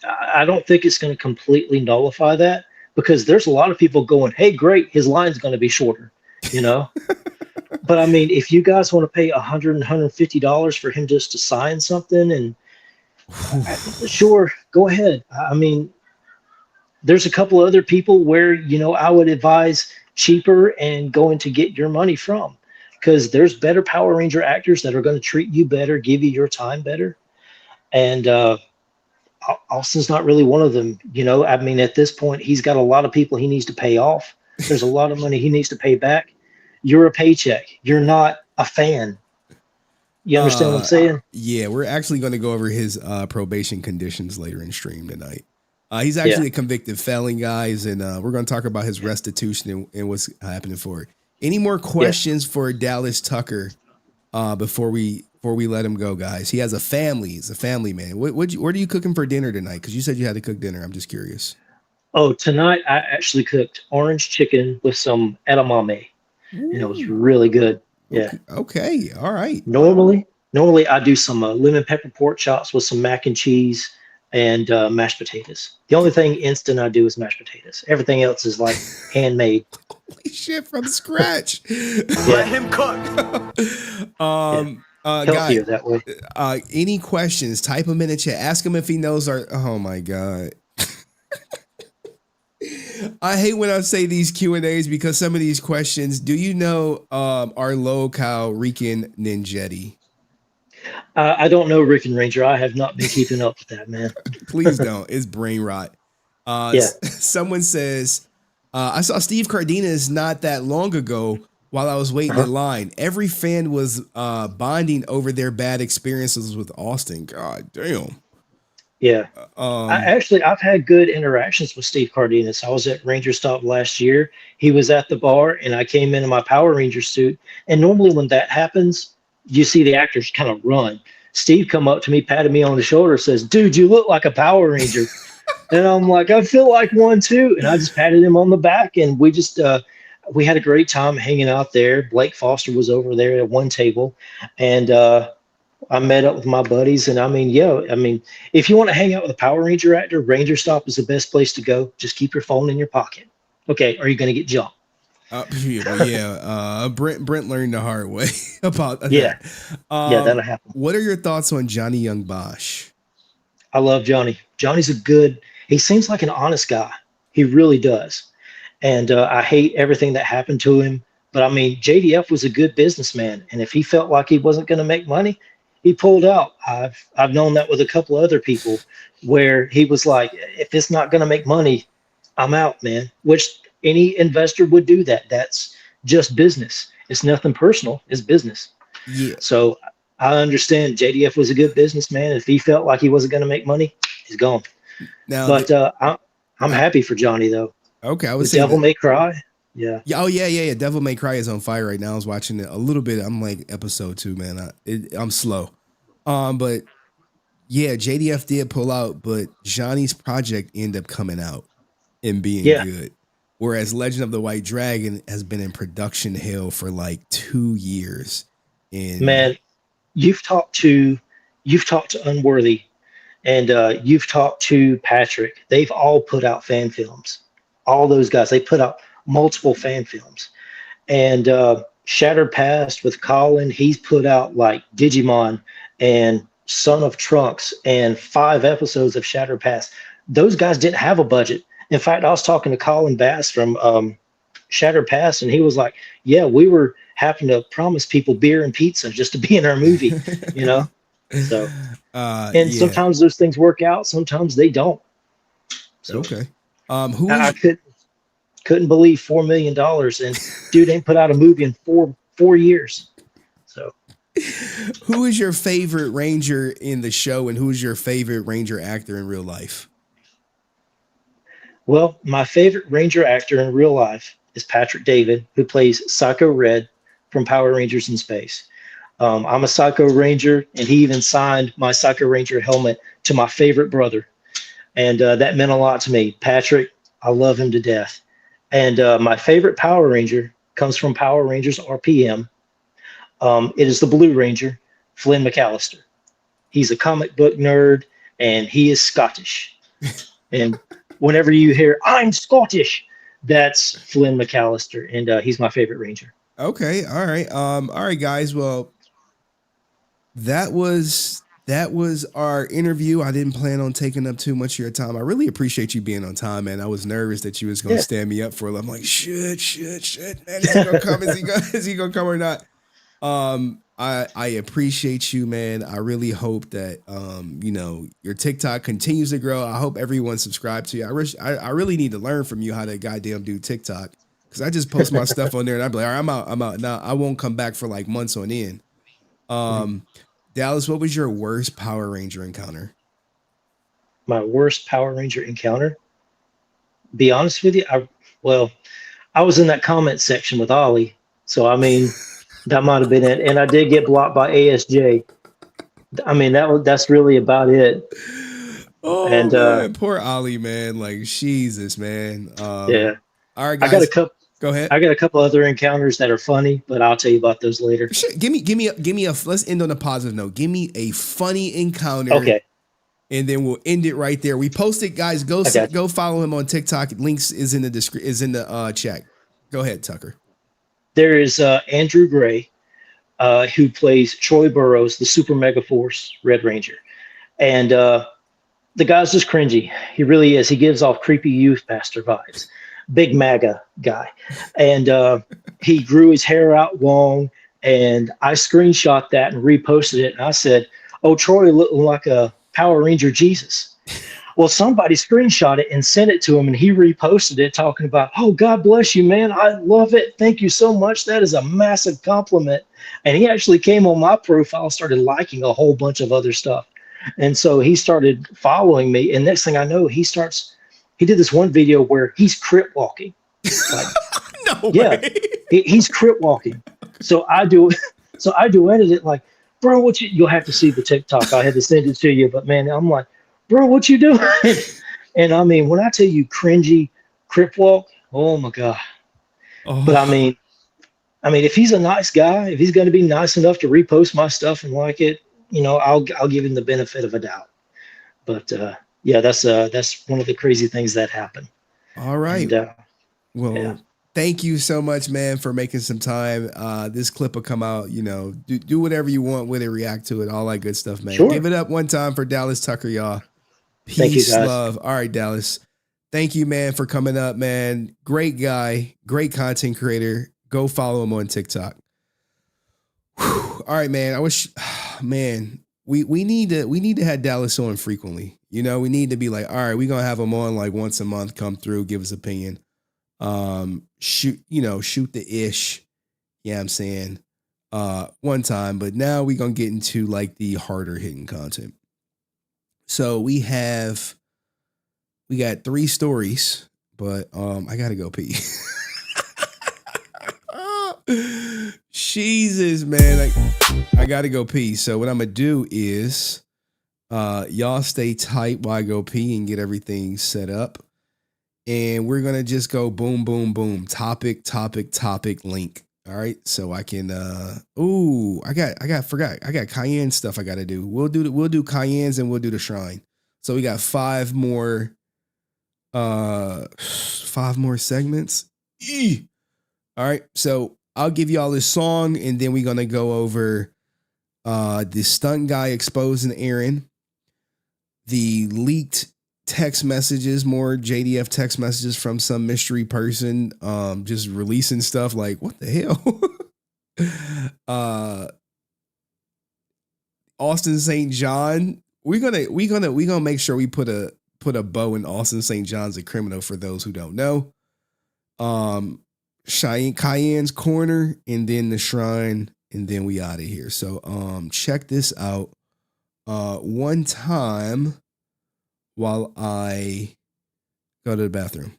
I don't think it's going to completely nullify that, because there's a lot of people going, hey, great, his line's going to be shorter, you know? But I mean, if you guys want to pay $150 for him just to sign something, and sure, go ahead. I mean, there's a couple other people where, you know, I would advise cheaper and going to get your money from, because there's better Power Ranger actors that are going to treat you better, give you your time better. And Austin's not really one of them. You know, I mean, at this point, he's got a lot of people he needs to pay off. There's a lot of money he needs to pay back. You're a paycheck. You're not a fan. You understand what I'm saying? Yeah, we're actually going to go over his probation conditions later in stream tonight. He's actually a convicted felon, guys, and we're going to talk about his restitution and what's happening for it. Any more questions for Dallas Tucker before we let him go, guys? He has a family. He's a family man. What are you cooking for dinner tonight? Because you said you had to cook dinner. I'm just curious. Oh, tonight I actually cooked orange chicken with some edamame, and it was really good. Yeah. Okay. All right. Normally I do some lemon pepper pork chops with some mac and cheese and mashed potatoes. The only thing instant I do is mashed potatoes. Everything else is like handmade. Holy shit, from scratch. Let him cook. Healthier that way. Any questions? Type them in the chat. Ask him if he knows our. Oh my god. I hate when I say these Q&As because some of these questions. Do you know our low-cow Rican Ninjetti? I don't know Rican Ranger. I have not been keeping up with that, man. Please don't. It's brain rot. Someone says, I saw Steve Cardenas not that long ago while I was waiting in line. Every fan was bonding over their bad experiences with Austin. God damn. Yeah. I've had good interactions with Steve Cardenas. I was at Ranger Stop last year. He was at the bar, and I came in my Power Ranger suit. And normally when that happens, you see the actors kind of run. Steve come up to me, patted me on the shoulder, says, dude, you look like a Power Ranger. And I'm like, I feel like one too. And I just patted him on the back, and we just we had a great time hanging out there. Blake Foster was over there at one table, and I met up with my buddies. And I mean, if you want to hang out with a Power Ranger actor, Ranger Stop is the best place to go. Just keep your phone in your pocket. Okay, are you going to get jumped? Brent learned the hard way about that. That'll happen. What are your thoughts on Johnny Young Bosch? I love Johnny. Johnny's he seems like an honest guy. He really does. And I hate everything that happened to him. But I mean, JDF was a good businessman. And if he felt like he wasn't going to make money, he pulled out. I've known that with a couple of other people where he was like, if it's not going to make money, I'm out, man. Which any investor would do that. That's just business. It's nothing personal. It's business. Yeah. So I understand JDF was a good businessman. If he felt like he wasn't going to make money, he's gone. Now, But I'm happy for Johnny though. okay, I would The say Devil that- May Cry. Yeah. Yeah. Oh yeah. Devil May Cry is on fire right now. I was watching it a little bit. I'm like episode 2, man. I'm slow. But yeah, JDF did pull out, but Johnny's project ended up coming out and being good. Whereas Legend of the White Dragon has been in production hell for like 2 years. And Man, you've talked to Unworthy, and you've talked to Patrick. They've all put out fan films. All those guys, they put out multiple fan films. And Shattered Past with Colin, he's put out like Digimon and Son of Trunks and 5 episodes of Shattered Past. Those guys didn't have a budget. In fact, I was talking to Colin Bass from Shattered Past, and he was like, yeah, we were having to promise people beer and pizza just to be in our movie, you know? So, sometimes those things work out, sometimes they don't. So, okay. I couldn't believe $4 million, and dude ain't put out a movie in four years. So, who is your favorite Ranger in the show, and who is your favorite Ranger actor in real life? Well, my favorite Ranger actor in real life is Patrick David, who plays Psycho Red from Power Rangers in Space. I'm a Psycho Ranger, and he even signed my Psycho Ranger helmet to my favorite brother. And that meant a lot to me. Patrick, I love him to death. And my favorite Power Ranger comes from Power Rangers RPM. It is the Blue Ranger, Flynn McAllister. He's a comic book nerd, and he is Scottish. And whenever you hear, I'm Scottish, that's Flynn McAllister, and he's my favorite Ranger. Okay. All right. All right, guys. Well, that was our interview. I didn't plan on taking up too much of your time. I really appreciate you being on time, man. I was nervous that you was going to stand me up for it. I'm like, shit, man. Is he going to come? Is he going to come or not? I appreciate you, man. I really hope that, your TikTok continues to grow. I hope everyone subscribed to you. I really need to learn from you how to goddamn do TikTok, because I just post my stuff on there and I'd be like, all right, I'm out. Now I won't come back for like months on end. Dallas, what was your worst Power Ranger encounter? My worst Power Ranger encounter? Be honest with you, I was in that comment section with Ollie, so I mean, that might have been it. And I did get blocked by ASJ. I mean, that's really about it. Oh, and man, poor Ollie, man. Like, Jesus, man. Yeah. All right, guys. Go ahead. I got a couple other encounters that are funny, but I'll tell you about those later. Shit, give me a. Let's end on a positive note. Give me a funny encounter. Okay. And then we'll end it right there. We posted, guys. Go follow him on TikTok. Links is in the chat. Go ahead, Tucker. There is Andrew Gray, who plays Troy Burrows, the Super Mega Force Red Ranger. And the guy's just cringy. He really is. He gives off creepy youth pastor vibes. Big MAGA guy. And he grew his hair out long, and I screenshot that and reposted it. And I said, oh, Troy looked like a Power Ranger Jesus. Well, somebody screenshot it and sent it to him, and he reposted it talking about, oh, God bless you, man. I love it. Thank you so much. That is a massive compliment. And he actually came on my profile, started liking a whole bunch of other stuff. And so he started following me. And next thing I know, he did this one video where he's crip walking. Like, no way. He's crip walking. So I edited it like, bro, you'll have to see the TikTok. I had to send it to you, but man, I'm like, bro, what you doing? And I mean, when I tell you cringy crip walk, oh my God. Oh. But I mean, if he's a nice guy, if he's going to be nice enough to repost my stuff and like it, I'll give him the benefit of a doubt. But yeah, that's one of the crazy things that happened. All right. And, thank you so much, man, for making some time. This clip will come out, do whatever you want with it, react to it, all that good stuff, man. Sure. Give it up one time for Dallas Tucker, y'all. Peace, thank you, guys. Love. All right, Dallas. Thank you, man, for coming up, man. Great guy, great content creator. Go follow him on TikTok. Whew. All right, man. man, we need to have Dallas on frequently. You know, we need to be like, all right, we're gonna have him on like once a month, come through, give his opinion. Shoot the ish. Yeah, I'm saying one time, but now we're gonna get into like the harder hitting content. So we got 3 stories, but I gotta go pee. Jesus, man. I gotta go pee. So what I'm gonna do is y'all stay tight while I go pee and get everything set up. And we're gonna just go boom, boom, boom. Topic, link. All right. So I can I got Cayenne stuff I gotta do. We'll do Cayennes and we'll do the shrine. So we got 5 more segments. All right. So I'll give y'all this song and then we're gonna go over the stunt guy exposing Aaron, the leaked text messages, more JDF text messages from some mystery person just releasing stuff like, what the hell? Austin St. John. We're gonna make sure we put a bow in Austin St. John's a criminal for those who don't know. Cayenne's corner and then the shrine and then we out of here. So check this out one time while I go to the bathroom.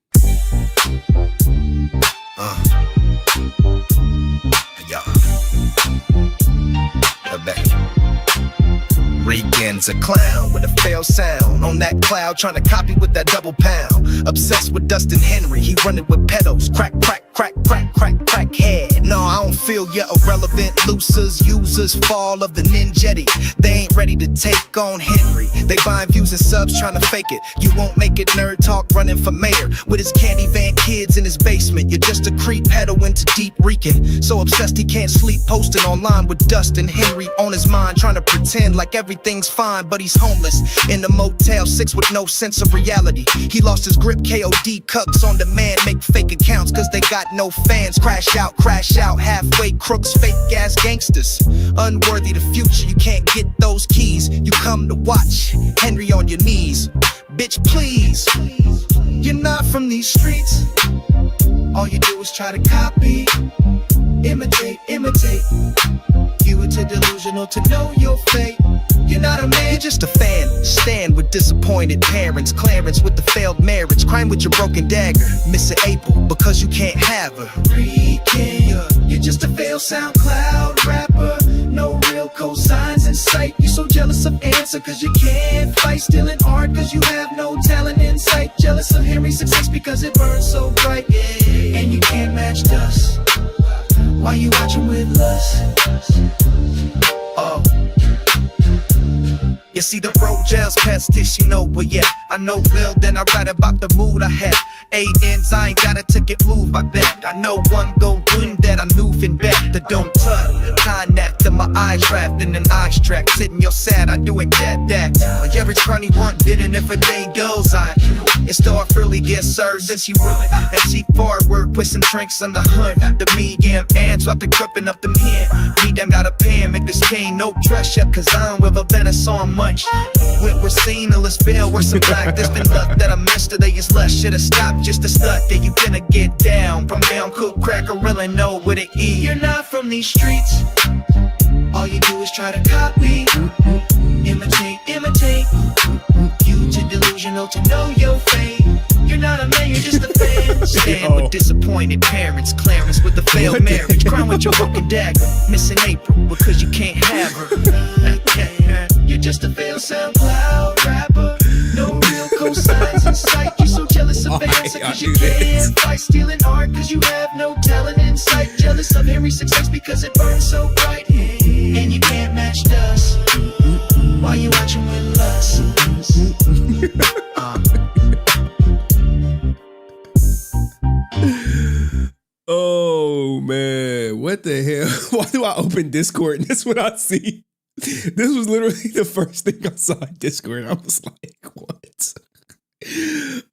Rican's a clown with a failed sound. On that cloud, trying to copy with that double pound. Obsessed with Dustin Henry, he running with pedals. Crack, crack, crack, crack, crack, crack head. No, I don't feel you're irrelevant. Losers, users, fall of the ninjetti. They ain't ready to take on Henry. They buying views and subs, trying to fake it. You won't make it, nerd talk, running for mayor. With his candy van kids in his basement. You're just a creep, pedal into deep Rican. So obsessed he can't sleep, posting online with Dustin Henry on his mind. Trying to pretend like everything's fine, but he's homeless in the Motel 6 with no sense of reality. He lost his grip, KOD cucks on demand, make fake accounts cause they got no fans. Crash out, halfway crooks, fake ass gangsters. Unworthy the future, you can't get those keys. You come to watch Henry on your knees. Bitch, please, you're not from these streets. All you do is try to copy, imitate. You were too delusional to know your fate. You're not a man, you're just a fan. Stand with disappointed parents. Clarence with the failed marriage. Crime with your broken dagger. Missing April because you can't have her. Rican, you're just a failed SoundCloud rapper. No real cosigns in sight. You're so jealous of answer cause you can't fight. Stealing art cause you have no talent in sight. Jealous of Henry's success because it burns so bright. And you can't match dust. Why you watching with lust? Oh. You see the road jails past this, you know, but yeah, I know Bill, then I write about the mood I had. A-ends, I ain't got a ticket move, I bet. I know one go doing that, I'm moving back. The don't touch, time that to my eyes trapped in an eye track. Sitting you're sad, I do it that. Like every crony want did it if a day goes, it's still really get served since you run. And see forward with some drinks on the hood. The medium ants up the gripping up them hand. Me them got a pan, make this cane no pressure, cause I don't ever been a song much. When we're seen, let's feel worse than black. There's been luck that I missed today is less. Should've stopped just to stuck that you gonna get down. From down, cook, crack, or really know what it is. You're not from these streets. All you do is try to copy, imitate. You too delusional to know your fate. You're not a man, you're just a fan. Stand with disappointed parents. Clarence with the failed marriage. Crime with your broken dagger. Missing April because you can't have her. You're just a failed SoundCloud rapper. No real cosigns in sight. You're so jealous of answer cause you can't fight. Stealing art cause you have no talent in sight. Jealous of Henry's success because it burns so bright. And you can't match dust. Why you watching with lust? Oh man, what the hell? Why do I open Discord and that's what I see? This was literally the first thing I saw in Discord. I was like, what?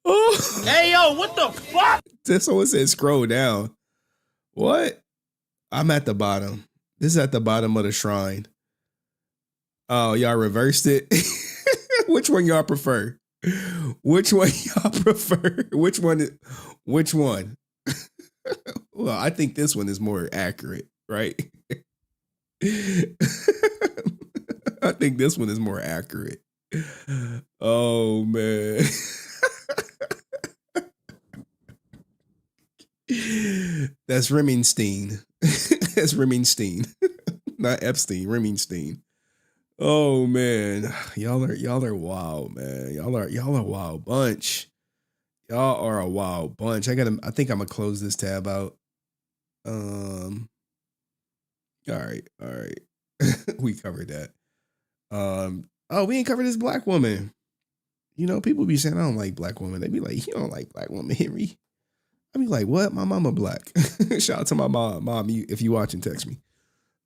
Oh. Hey, yo, what the fuck? Someone said scroll down. What? I'm at the bottom. This is at the bottom of the shrine. Oh, y'all reversed it. Which one y'all prefer? Which one y'all prefer? Which one? Which one? Well, I think this one is more accurate, right? I think this one is more accurate. Oh man. That's Remingstein. That's Remingstein. Not Epstein, Remingstein. Oh man. Y'all are wild, man. Y'all are a wild bunch. Y'all are a wild bunch. I think I'm gonna close this tab out. All right. We covered that. Oh, we ain't covered this black woman. You know, people be saying I don't like black women. They be like, you don't like black women, Henry. I be like, what? My mama black. Shout out to my mom. Mom, if you watching, text me.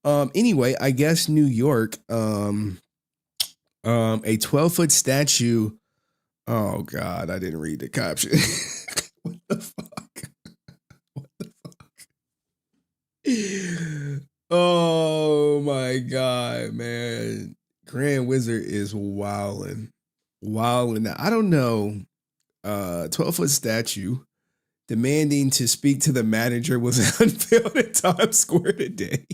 Anyway, I guess New York, a 12-foot statue. Oh God, I didn't read the caption. What the fuck? What the fuck? Oh my God, man. Grand Wizard is wilding. Now, I don't know. 12-foot statue demanding to speak to the manager was unveiled at Times Square today.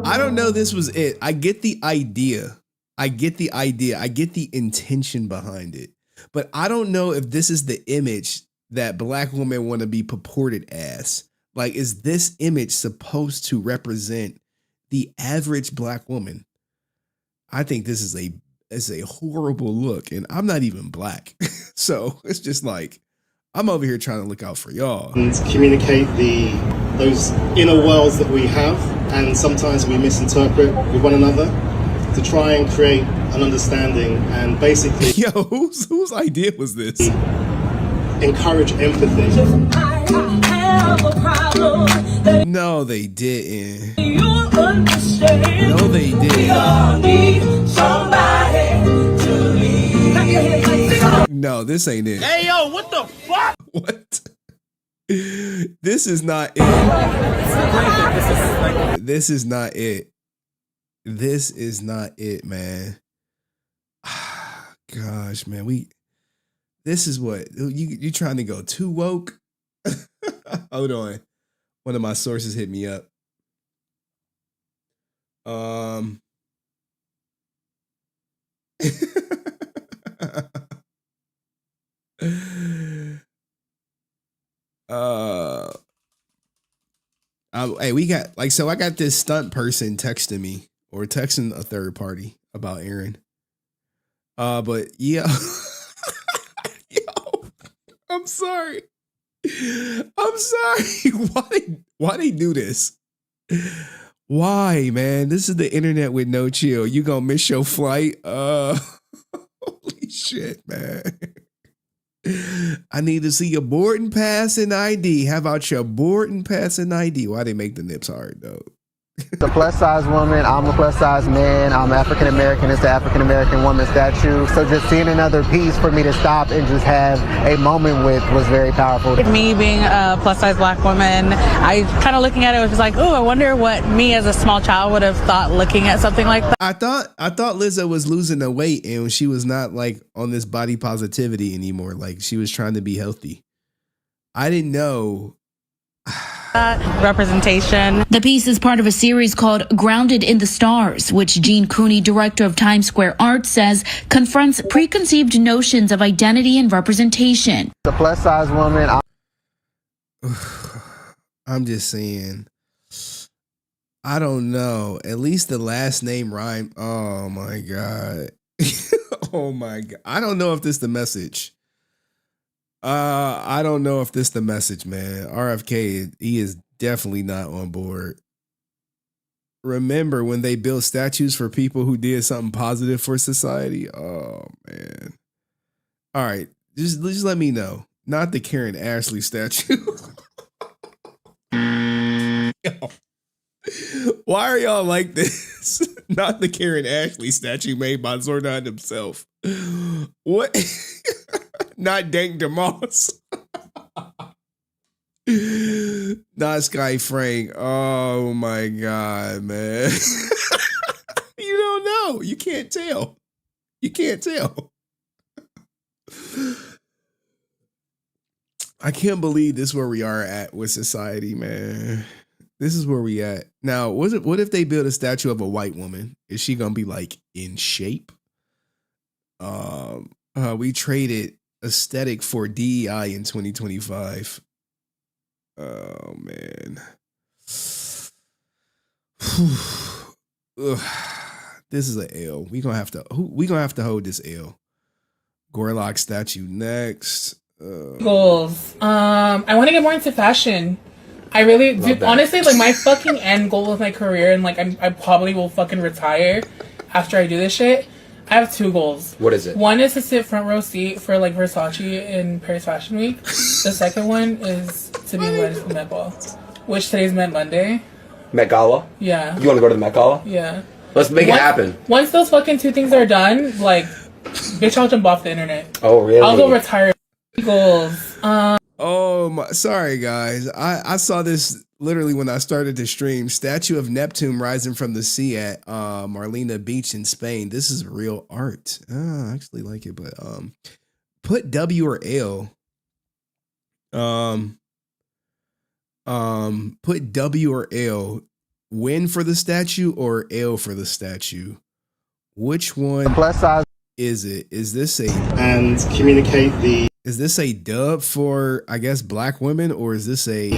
I don't know. This was it. I get the idea. I get the intention behind it. But I don't know if this is the image that black women want to be purported as. Like, is this image supposed to represent the average black woman? I think this is a horrible look, and I'm not even black. So it's just like, I'm over here trying to look out for y'all. And communicate those inner worlds that we have, and sometimes we misinterpret with one another to try and create an understanding and basically... Yo, whose idea was this? Encourage empathy. No, they didn't. No, they didn't. No, this ain't it. Hey, yo, what the fuck? What? This is not it. This is not it. This is not it, man. Gosh, man, this is what you trying to go too woke? Hold on. One of my sources hit me up. Hey, we got I got this stunt person texting me or texting a third party about Aaron. But yeah, yo, I'm sorry. Why they do this? Why, man? This is the internet with no chill. You gonna miss your flight? Holy shit, man. I need to see your boarding pass and ID. How about your boarding pass and ID? Why they make the nips hard, though? The plus size woman, I'm a plus size man, I'm African American, it's the African American woman statue. So just seeing another piece for me to stop and just have a moment with was very powerful. Me being a plus size black woman, I kind of looking at it was like, oh, I wonder what me as a small child would have thought looking at something like that. I thought Lizzo was losing the weight and she was not like on this body positivity anymore. Like she was trying to be healthy. I didn't know. Representation. The piece is part of a series called Grounded in the Stars, which Gene Cooney, director of Times Square Art, says confronts preconceived notions of identity and representation. The plus size woman. I'm just saying. I don't know. At least the last name rhyme. Oh my God. Oh my God. I don't know if this is the message. I don't know if this the message, man. RFK, he is definitely not on board. Remember when they built statues for people who did something positive for society? Oh man. All right, just let me know. Not the Karen Ashley statue. Why are y'all like this? Not the Karen Ashley statue made by Zordon himself. What? Not Dank DeMoss. Not Sky Frank. Oh my God, man. You don't know. You can't tell. You can't tell. I can't believe this is where we are at with society, man. This is where we at. Now, what if they build a statue of a white woman? Is she gonna be like in shape? We traded aesthetic for DEI in 2025. Oh man. Ugh. This is an L. We gonna have to hold this L. Gorlock statue next. Goals. I want to get more into fashion. I really do. Honestly, like my fucking end goal of my career, and like I probably will fucking retire after I do this shit. I have two goals. What is it? One is to sit front row seat for like Versace in Paris Fashion Week. The second one is to be invited to the Met Ball, which today's Met Monday. Met Gala? Yeah. You want to go to the Met Gala? Yeah. Let's make it happen. Once those fucking two things are done, like, bitch, I'll jump off the internet. Oh, really? I'll go retire. Goals. Oh my, sorry guys. I saw this literally when I started to stream. Statue of Neptune rising from the sea at Marlena Beach in Spain. This is real art. I actually like it, but put W or L. Put W or L. Win for the statue or L for the statue? Which one plus size is it? Is this a and communicate the is this a dub for I guess black women, or is this a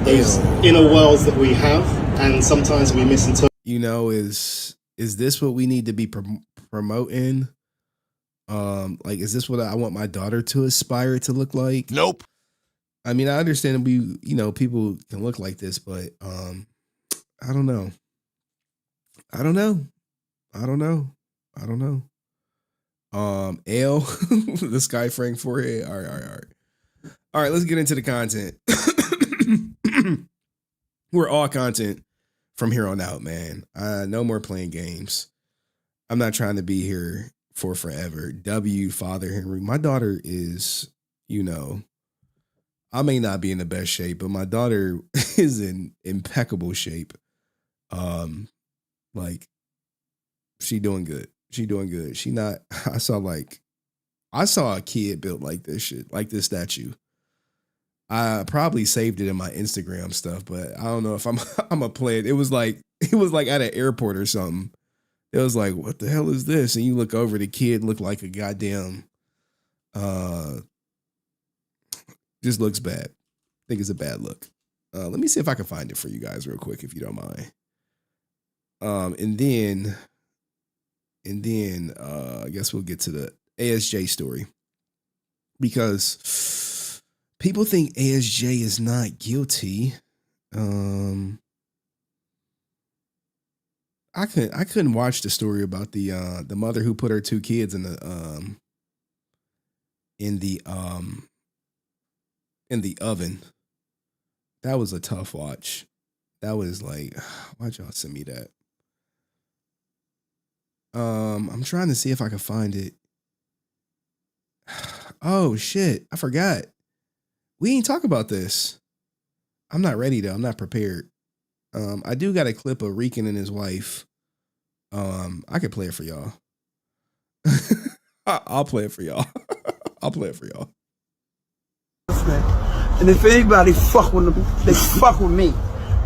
those inner worlds that we have, and sometimes we misinterpret. You know, is this what we need to be promoting? Like, is this what I want my daughter to aspire to look like? Nope. I mean, I understand people can look like this, but I don't know. L, the Sky Frank forehead. All right. Let's get into the content. We're all content from here on out, man. No more playing games. I'm not trying to be here for forever. W, Father Henry. My daughter is, I may not be in the best shape, but my daughter is in impeccable shape. Like, she doing good. She not, I saw a kid built like this shit, like this statue. I probably saved it in my Instagram stuff, but I don't know if I'm gonna play it. It was like at an airport or something. It was like, what the hell is this? And you look over, the kid looked like a goddamn, just looks bad. I think it's a bad look. Let me see if I can find it for you guys real quick, if you don't mind. And then I guess we'll get to the ASJ story, because people think ASJ is not guilty. I couldn't watch the story about the mother who put her two kids in the oven. That was a tough watch. That was like, why'd y'all send me that? I'm trying to see if I can find it. Oh shit, I forgot. We ain't talk about this. I'm not ready though. I'm not prepared. I do got a clip of Rican and his wife. I could play it for y'all. I'll play it for y'all. And if anybody fuck with them, they fuck with me.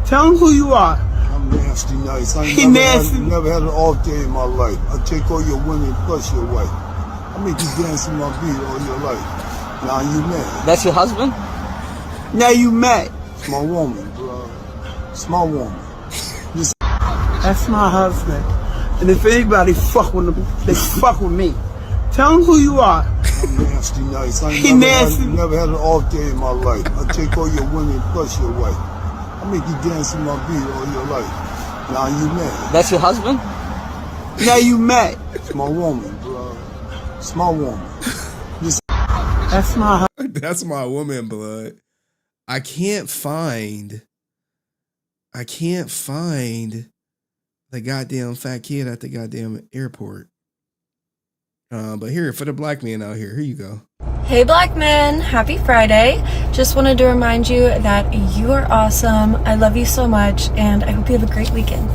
Tell them who you are. I'm nasty nice. I He ain't nasty. never had an off day in my life. I take all your women plus your wife. I make you dance in my beat all your life. Now you mad. That's your husband? Now you mad. It's my woman, bro. It's my woman. That's my husband. And if anybody fuck with them, they fuck with me. Tell them who you are. I'm nasty nice. I He ain't nasty. never had an off day in my life. I take all your women plus your wife. I make you dance in my beat all your life. Now you mad. That's your husband? Now you mad. It's my woman, bro. It's my woman. That's my husband. That's my woman, blood. I can't find the goddamn fat kid at the goddamn airport. But here, for the black man out here, here you go. Hey black men, happy Friday. Just wanted to remind you that you are awesome. I love you so much and I hope you have a great weekend.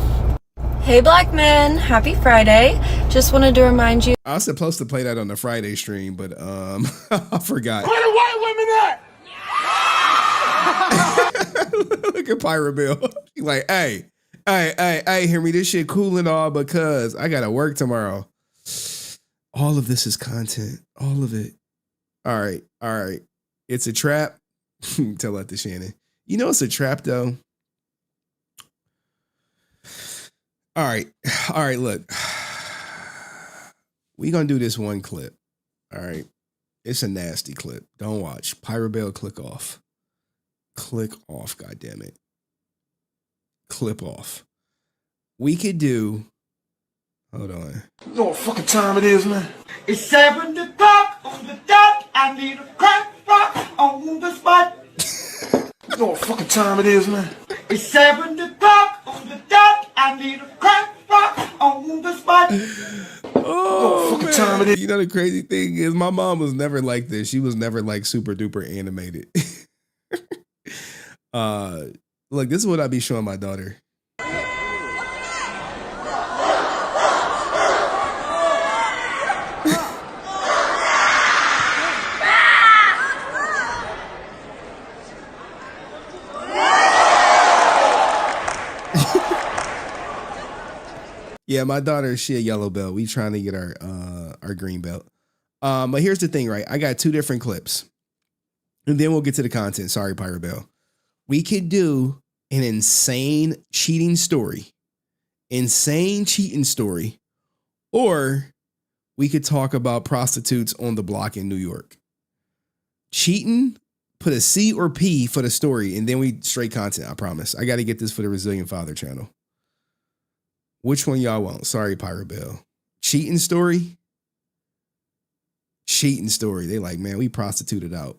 Hey black men, happy Friday. Just wanted to remind you. I was supposed to play that on the Friday stream, but I forgot. Where the white women at? Look at Pirate Bill. He's like, hey, Henry, this shit cool and all because I gotta work tomorrow. All of this is content. All of it. All right. It's a trap. Tell that to Shannon. You know it's a trap though. All right, look. We gonna do this one clip. All right. It's a nasty clip. Don't watch. Pirate Bell, click off. Click off, goddammit. Clip off. We could do. Hold on. You know what fucking time it is, man? It's 7 o'clock on the dot. I need a crack rock on the spot. You know what fucking time it is, man? It's 7 o'clock on the dot. I need a crack rock on the spot. Oh, man. Time it is. You know the crazy thing is my mom was never like this. She was never like super duper animated. Look, this is what I be showing my daughter. Yeah, my daughter, she a yellow belt. We trying to get our green belt. But here's the thing, right? I got 2 different clips. And then we'll get to the content. Sorry, Pirate Bell. We could do an insane cheating story. Or we could talk about prostitutes on the block in New York. Cheating, put a C or P for the story, and then we straight content, I promise. I got to get this for the Resilient Father channel. Which one y'all want? Sorry, Pirate Bell. Cheating story? Cheating story. They like, man, we prostituted out.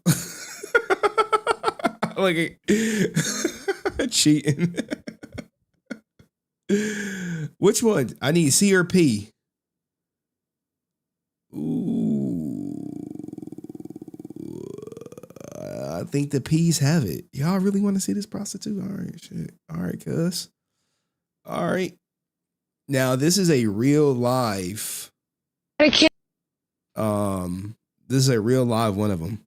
Like cheating. Which one? I need C or P. Ooh. I think the P's have it. Y'all really want to see this prostitute? All right, shit. All right, cuz. All right. Now, this is a real live. This is a real live one of them.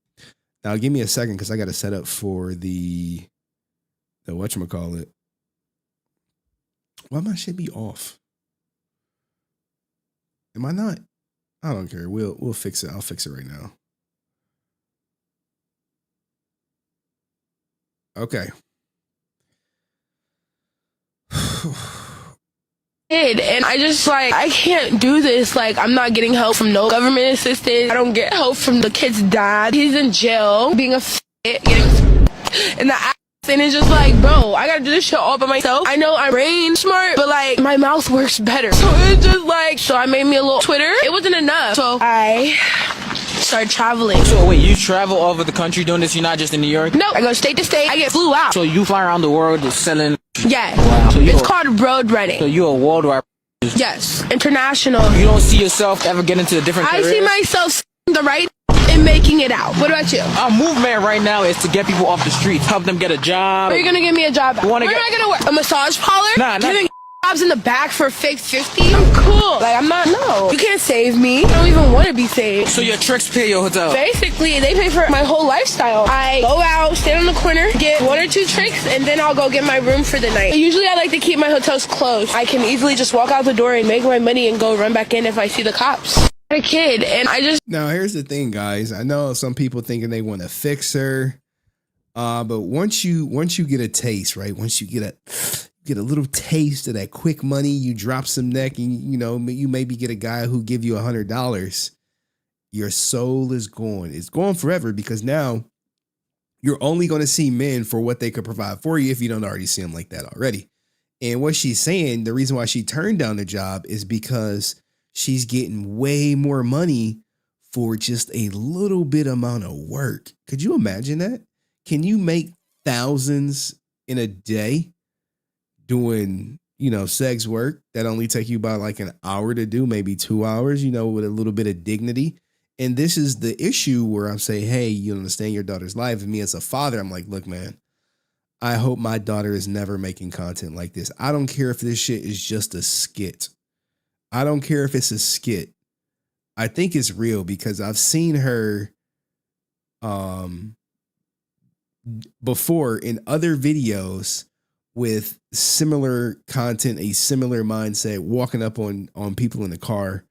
Now, give me a second because I got to set up for the whatchamacallit. Why my shit be off? Am I not? I don't care. We'll fix it. I'll fix it right now. Okay. And I just I can't do this. I'm not getting help from no government assistance. I don't get help from the kid's dad. He's in jail being a getting in the ass. And it's just bro, I gotta do this shit all by myself. I know I'm brain smart, but my mouth works better. So it's just so I made me a little Twitter. It wasn't enough. So I started traveling. So wait, you travel all over the country doing this? You're not just in New York? No, I go state to state. I get flew out. So you fly around the world just selling? Yeah. Wow. So it's called road running. So you're a worldwide. Yes, international. You don't see yourself ever get into a different career? I see myself the right and making it out. What about you? Our movement right now is to get people off the streets, help them get a job. Where are you gonna give me a job at? Where am I gonna work? A massage parlor? Nah, giving jobs in the back for fake 50? I'm cool. I'm not, no. You can't save me. I don't even want to be saved. So your tricks pay your hotel? Basically, they pay for my whole lifestyle. I go out, stand on the corner, get 1 or 2 tricks, and then I'll go get my room for the night. Usually I like to keep my hotels closed. I can easily just walk out the door and make my money and go run back in if I see the cops. I'm a kid, and I just... Now, here's the thing, guys. I know some people thinking they want to fix her. But once you get a taste, right? Once you get a little taste of that quick money, you drop some neck, and you maybe get a guy who give you $100. Your soul is gone. It's gone forever because now you're only going to see men for what they could provide for you if you don't already see them like that already. And what she's saying, the reason why she turned down the job is because she's getting way more money for just a little bit amount of work. Could you imagine that? Can you make thousands in a day doing, sex work that only take you about an hour to do, maybe 2 hours, with a little bit of dignity? And this is the issue where I'm saying, hey, you understand your daughter's life. And me as a father, I'm like, look, man, I hope my daughter is never making content like this. I don't care if this shit is just a skit. I don't care if it's a skit. I think it's real because I've seen her before in other videos with similar content, a similar mindset, walking up on people in the car.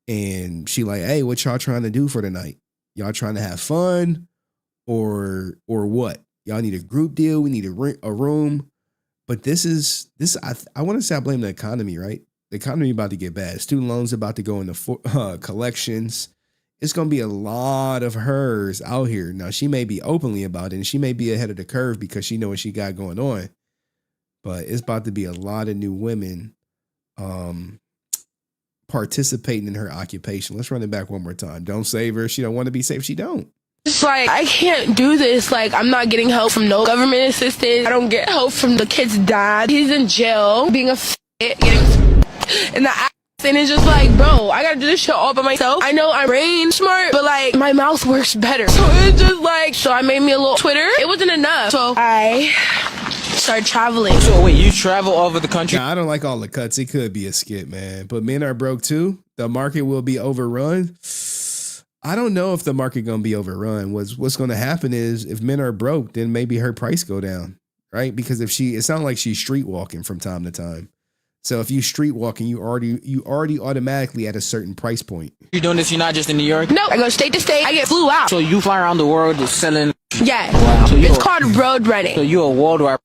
And she like, hey, what y'all trying to do for the night? Y'all trying to have fun or what? Y'all need a group deal. We need a room. But this. I want to say I blame the economy, right? The economy about to get bad. Student loans about to go into collections. It's going to be a lot of hers out here. Now, she may be openly about it, and she may be ahead of the curve because she know what she got going on. But it's about to be a lot of new women participating in her occupation. Let's run it back one more time. Don't save her. She don't want to be saved. She don't. It's like, I can't do this. Like, I'm not getting help from no government assistance. I don't get help from the kid's dad. He's in jail, being a getting and it's just like, bro, I gotta do this shit all by myself. I know I'm brain smart, but like, my mouth works better. So it's just like, so I made me a little Twitter. It wasn't enough. So I started traveling. So wait, you travel all over the country? Now, I don't like all the cuts. It could be a skit, man. But men are broke too. The market will be overrun. I don't know if the market gonna be overrun. What's gonna happen is if men are broke, then maybe her price go down, right? Because if it sounds like she's street walking from time to time. So if you street walking, you already automatically at a certain price point. You're doing this, you're not just in New York? No, I go state to state. I get flew out. So you fly around the world just selling? Yeah. Wow. So it's called road running. So you're a worldwide?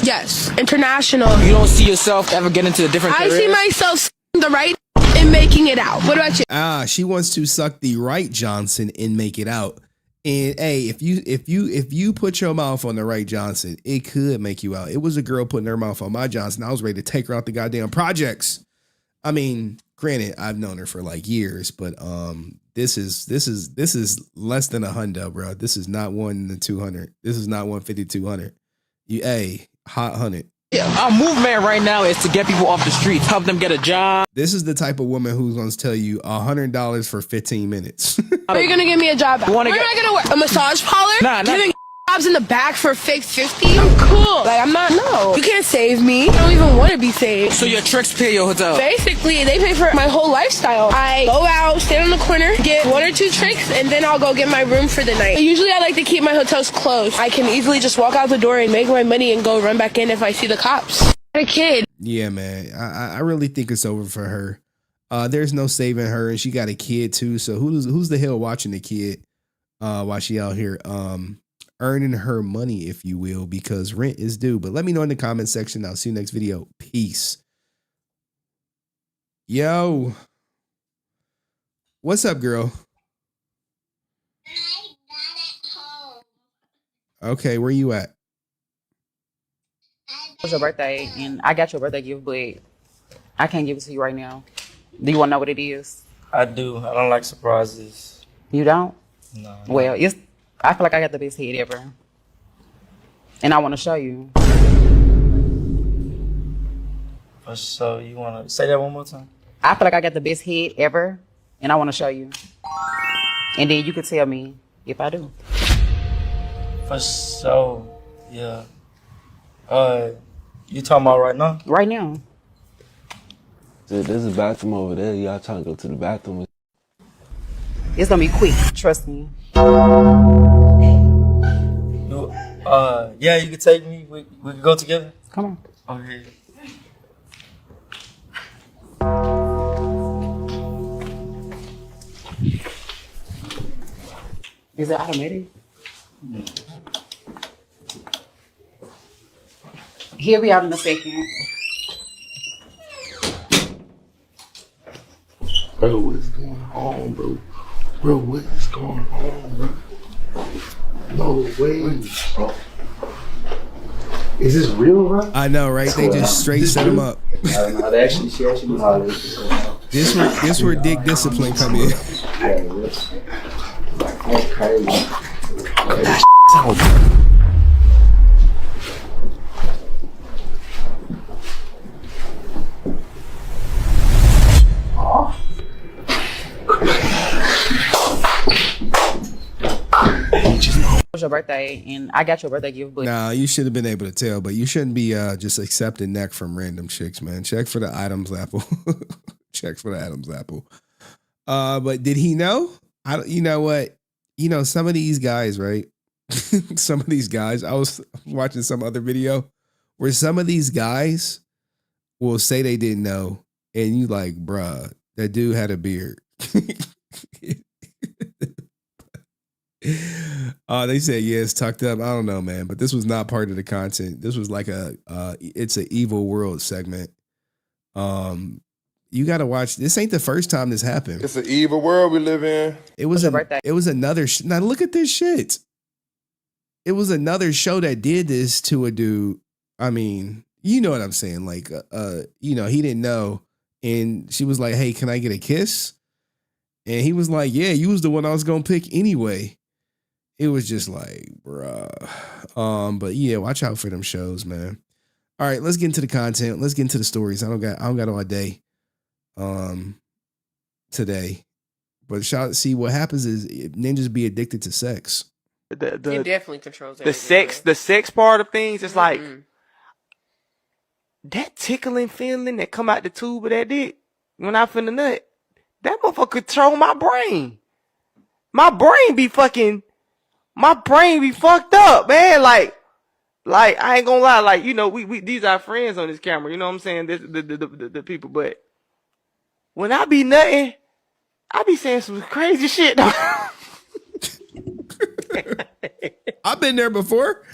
Yes. International. You don't see yourself ever get into a different career? I see myself the right and making it out. What about you? She wants to suck the right Johnson and make it out. And hey, if you put your mouth on the right Johnson, it could make you out. It was a girl putting her mouth on my Johnson. I was ready to take her out the goddamn projects. I mean, granted, I've known her for like years, but this is less than a hundo, bro. This is not 1-200. This is not 150-200. Hot 100. Yeah, our movement right now is to get people off the streets, help them get a job. This is the type of woman who's going to tell you $100 for 15 minutes. Are you going to give me a job? Where am I going to work? A massage parlor? Nah, giving jobs in the back for fake 50? I'm cool. Like, I'm not, no. You can't save me. I don't even want to be saved. So your tricks pay your hotel? Basically, they pay for my whole lifestyle. I go out, stand on the corner, get 1 or 2 tricks, and then I'll go get my room for the night. Usually, I like to keep my hotels closed. I can easily just walk out the door and make my money and go run back in if I see the cops. A kid. Yeah, man. I really think it's over for her. There's no saving her, and she got a kid too. So who's the hell watching the kid while she out here earning her money, if you will, because rent is due. But let me know in the comment section. I'll see you next video. Peace. Yo. What's up, girl? I'm not at home. Okay, where you at? It was your birthday, and I got your birthday gift, but I can't give it to you right now. Do you want to know what it is? I do. I don't like surprises. You don't? No. Well, I feel like I got the best head ever, and I want to show you. So you want to say that one more time? I feel like I got the best head ever, and I want to show you. And then you can tell me if I do. Yeah. You talking about right now? Right now. Dude, there's a bathroom over there. Y'all trying to go to the bathroom? It's gonna be quick. Trust me. Yeah, you can take me. We can go together. Come on. Okay. Is it automated? He'll be out in a second. Bro, what is going on, bro? Bro, what is going on, bro? No way, bro. Is this real, bro? I know, right? They just straight set him up. She actually This where dick discipline come in. That's crazy. birthday, and I got your birthday gift, but Nah, you should have been able to tell, but you shouldn't be just accepting neck from random chicks, man. Check for the Adam's apple. Check for the Adam's apple. But did he know? You know what? You know, some of these guys, right? Some of these guys, I was watching some other video where some of these guys will say they didn't know, and you like, bruh, that dude had a beard. They said, yeah, it's tucked up. I don't know, man, but this was not part of the content. This was like it's an evil world segment. You got to watch. This ain't the first time this happened. It's an evil world we live in. It was another. Now look at this shit. It was another show that did this to a dude. I mean, you know what I'm saying? Like, you know, he didn't know, and she was like, "Hey, can I get a kiss?" And he was like, "Yeah, you was the one I was gonna pick anyway." It was just like, bruh. But yeah, watch out for them shows, man. All right, let's get into the content. Let's get into the stories. I don't got all day, today. But see, what happens is ninjas be addicted to sex. It definitely controls everything. The sex part of things. It's like that tickling feeling that come out the tube of that dick when I finna nut. That motherfucker control my brain. My brain be fucked up, man. Like I ain't gonna lie. Like, you know, we these are friends on this camera. You know what I'm saying? The people, but when I be nutting, I be saying some crazy shit. I've been there before.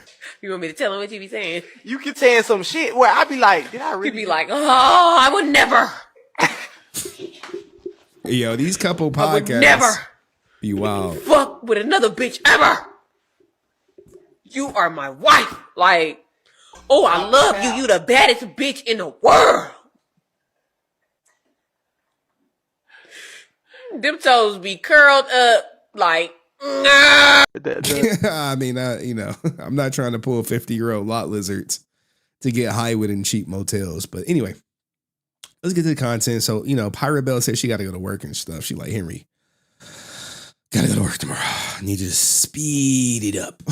You want me to tell him what you be saying? You keep saying some shit where I be like, did I really? You be like, oh, I would never. Yo, these couple podcasts. I would never be wild. Fuck with another bitch ever. You are my wife. Like, oh, I love you. You the baddest bitch in the world. Them toes be curled up like. I mean, you know, I'm not trying to pull 50-year-old lot lizards to get high with in cheap motels. But anyway, let's get to the content. So, you know, Pirate Bell said she got to go to work and stuff. She like, Henry, gotta go to work tomorrow. I need you to speed it up.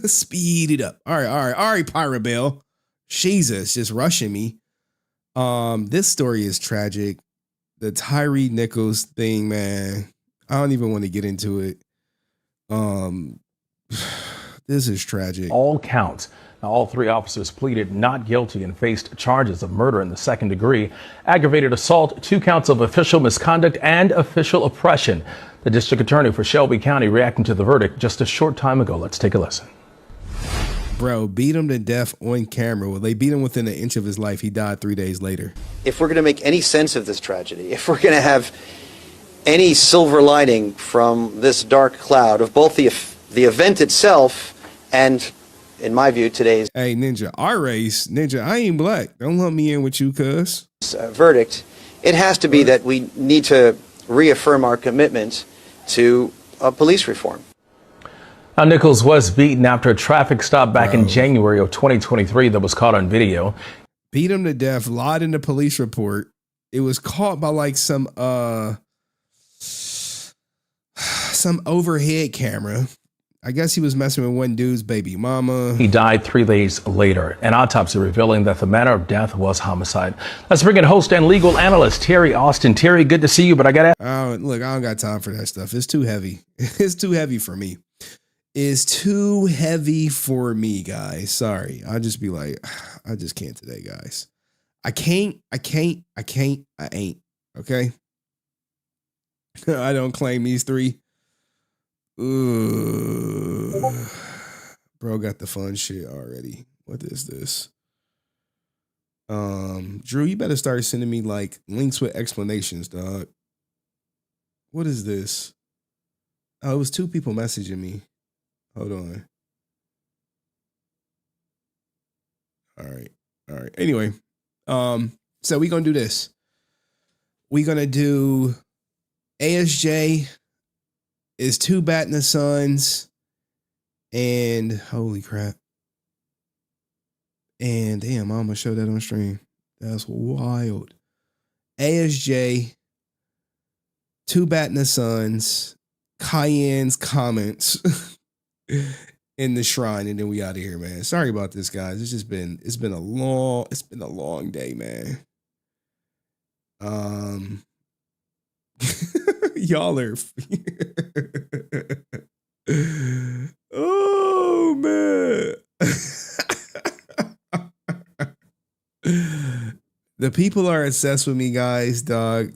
Speed it up. All right, Pirate Bell. Jesus, just rushing me. This story is tragic. The Tyree Nichols thing, man. I don't even want to get into it. This is tragic. All counts. Now, all three officers pleaded not guilty and faced charges of murder in the second degree, aggravated assault, 2 counts of official misconduct, and official oppression. The district attorney for Shelby County reacting to the verdict just a short time ago. Let's take a listen. Bro, beat him to death on camera. Well, they beat him within an inch of his life. He died 3 days later. If we're going to make any sense of this tragedy, if we're going to have any silver lining from this dark cloud of both the event itself and, in my view, today's Hey, Ninja, our race, Ninja, I ain't black. Don't lump me in with you, cuz. Verdict, it has to be that we need to reaffirm our commitment to police reform. Now, Nichols was beaten after a traffic stop back in January of 2023 that was caught on video. Beat him to death, lied in the police report. It was caught by like some overhead camera. I guess he was messing with one dude's baby mama. He died 3 days later. An autopsy revealing that the manner of death was homicide. Let's bring in host and legal analyst Terry Austin. Terry, good to see you, but I got to... Look, I don't got time for that stuff. It's too heavy. It's too heavy for me. It's too heavy for me, guys. Sorry. I'll just be like, I just can't today, guys. I ain't. Okay? I don't claim these three. Ooh. Bro got the fun shit already. What is this? Drew, you better start sending me like links with explanations, dog. What is this? Oh, it was 2 people messaging me. Hold on. All right. Anyway, so we're gonna do this. We're gonna do ASJ is 2 batting the Suns, and holy crap. And damn, I'm gonna show that on stream. That's wild. ASJ, 2 batting the Suns, Cayenne's comments. in the shrine, and then we out of here, man. Sorry about this, guys. It's been a long day, man. Y'all are oh man. The people are obsessed with me, guys, dog.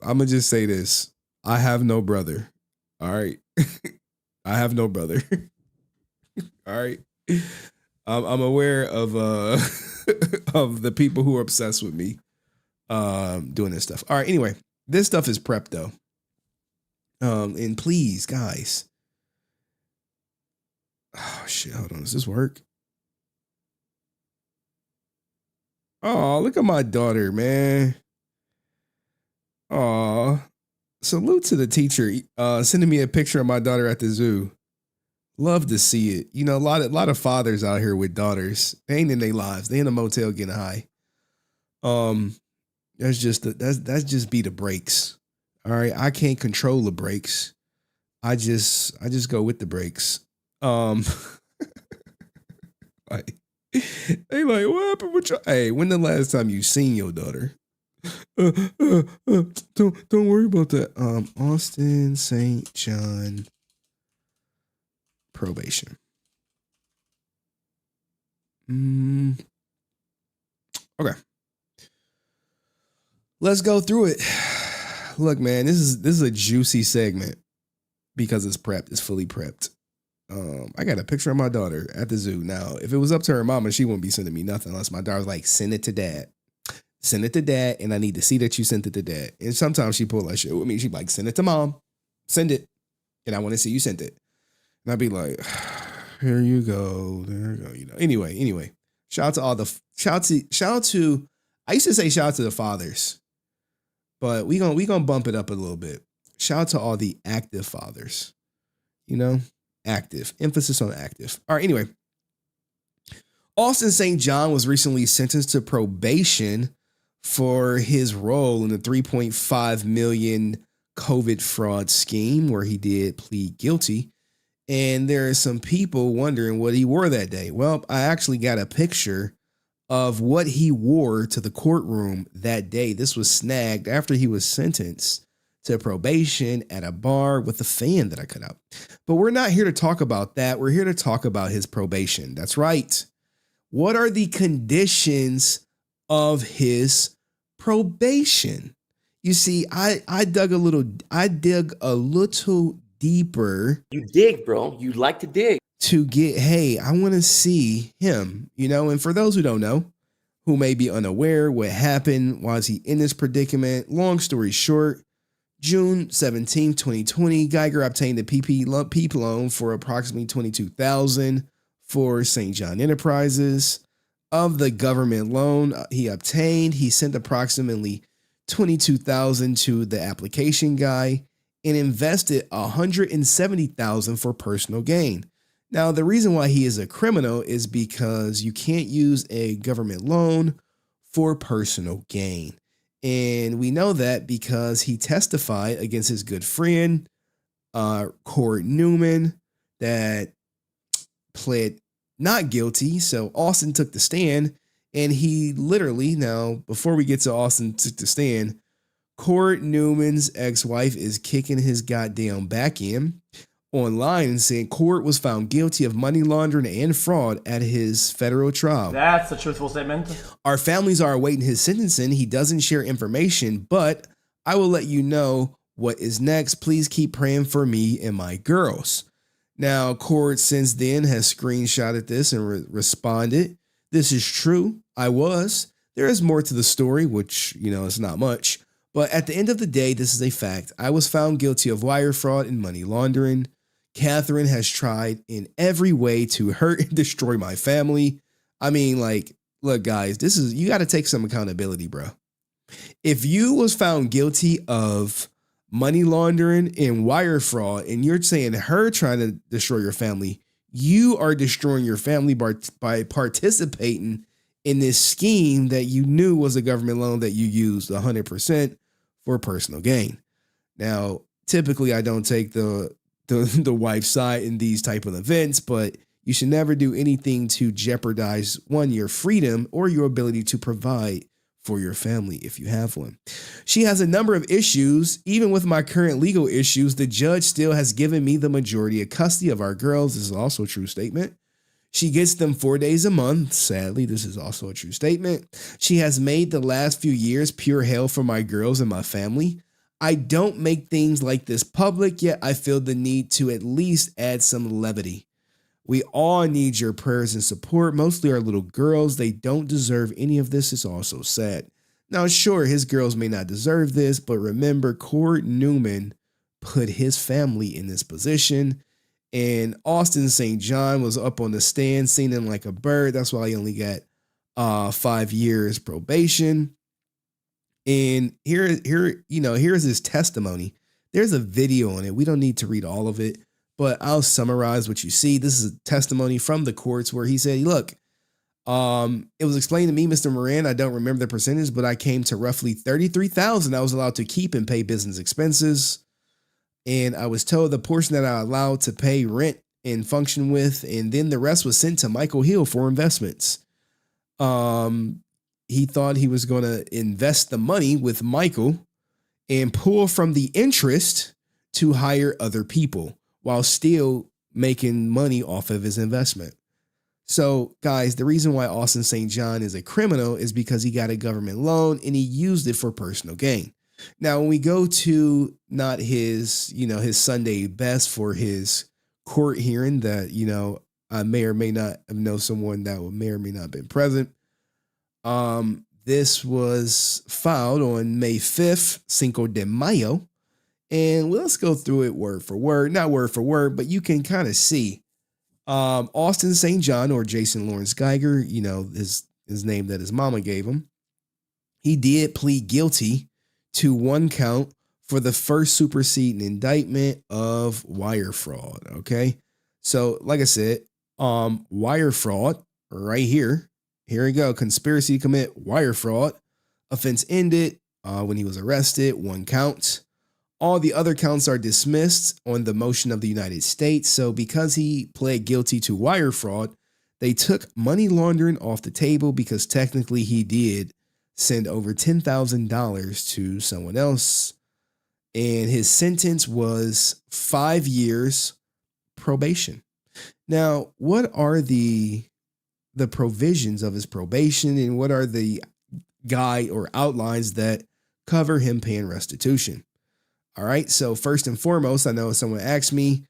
I'm gonna just say this. I have no brother. All right. I have no brother. All right. I'm aware of of the people who are obsessed with me doing this stuff. All right, anyway, this stuff is prepped though. And please, guys. Oh shit, hold on. Does this work? Oh, look at my daughter, man. Oh, salute to the teacher sending me a picture of my daughter at the zoo. Love to see it. You know, a lot of fathers out here with daughters. They ain't in their lives. They in a motel getting high. That's just be the breaks. All right, I can't control the breaks. I just go with the breaks. Like, they like, what happened with your? Hey, when the last time you seen your daughter? Don't worry about that. Austin St. John probation. Okay. Let's go through it. Look, man, this is a juicy segment because it's prepped. It's fully prepped. I got a picture of my daughter at the zoo. Now, if it was up to her mama, she wouldn't be sending me nothing unless my daughter was like, send it to dad. Send it to dad, and I need to see that you sent it to dad. And sometimes she pull that shit with me. She'd be like, send it to mom. Send it. And I want to see you sent it. And I'd be like, here you go. There you go. You know. Anyway. Shout out to all the shout out to I used to say shout out to the fathers, but we gonna bump it up a little bit. Shout out to all the active fathers. You know? Active. Emphasis on active. All right, anyway. Austin St. John was recently sentenced to probation for his role in the $3.5 million COVID fraud scheme where he did plead guilty. And there are some people wondering what he wore that day. Well, I actually got a picture of what he wore to the courtroom that day. This was snagged after he was sentenced to probation at a bar with a fan that I cut out. But we're not here to talk about that. We're here to talk about his probation. That's right. What are the conditions of his probation? You see, I dig a little deeper. You dig, bro. You like to dig. To get, hey, I want to see him, you know? And for those who don't know, who may be unaware what happened, why is he in this predicament? Long story short, June 17, 2020, Geiger obtained a PPP loan for approximately $22,000 for St. John Enterprises. Of the government loan he obtained, he sent approximately $22,000 to the application guy and invested $170,000 for personal gain. Now, the reason why he is a criminal is because you can't use a government loan for personal gain. And we know that because he testified against his good friend, Court Newman, that pled not guilty. So Austin took the stand, and he literally, now, before we get to Austin took the stand, Court Newman's ex-wife is kicking his goddamn back in online and saying Court was found guilty of money laundering and fraud at his federal trial. That's a truthful statement. Our families are awaiting his sentencing. He doesn't share information, but I will let you know what is next. Please keep praying for me and my girls. Now, Court since then has screenshotted this and responded. This is true. I was. There is more to the story, which, you know, it's not much. But at the end of the day, this is a fact. I was found guilty of wire fraud and money laundering. Catherine has tried in every way to hurt and destroy my family. I mean, like, look, guys, you got to take some accountability, bro. If you was found guilty of money laundering and wire fraud, and you're saying her trying to destroy your family, you are destroying your family by participating in this scheme that you knew was a government loan that you used 100% for personal gain. Now, typically I don't take the the wife's side in these type of events, but you should never do anything to jeopardize, one, your freedom or your ability to provide for your family if you have one. She has a number of issues. Even with my current legal issues, the judge still has given me the majority of custody of our girls. This is also a true statement. She gets them 4 days a month. Sadly, this is also a true statement. She has made the last few years pure hell for my girls and my family. I don't make things like this public, yet I feel the need to at least add some levity. We all need your prayers and support, mostly our little girls. They don't deserve any of this. It's also sad. Now, sure, his girls may not deserve this, but remember, Cord Newman put his family in this position. And Austin St. John was up on the stand singing like a bird. That's why he only got 5 years probation. And here's his testimony. There's a video on it. We don't need to read all of it, but I'll summarize what you see. This is a testimony from the courts where he said, look, it was explained to me, Mr. Moran, I don't remember the percentage, but I came to roughly $33,000 I was allowed to keep and pay business expenses. And I was told the portion that I allowed to pay rent and function with, and then the rest was sent to Michael Hill for investments. He thought he was going to invest the money with Michael and pull from the interest to hire other people while still making money off of his investment. So, guys, the reason why Austin St. John is a criminal is because he got a government loan and he used it for personal gain. Now, when we go to not his, his Sunday best for his court hearing that, I may or may not know someone that may or may not have been present. This was filed on May 5th, Cinco de Mayo. And let's go through it word for word, not word for word, but you can kind of see Austin St. John, or Jason Lawrence Geiger, his name that his mama gave him. He did plead guilty to one count for the first superseding indictment of wire fraud. Okay. So like I said, wire fraud right here. Here we go. Conspiracy to commit wire fraud. Offense ended when he was arrested. One count. All the other counts are dismissed on the motion of the United States. So because he pled guilty to wire fraud, they took money laundering off the table because technically he did send over $10,000 to someone else. And his sentence was 5 years probation. Now, what are the provisions of his probation, and what are the guide or outlines that cover him paying restitution? All right. So first and foremost, I know someone asked me,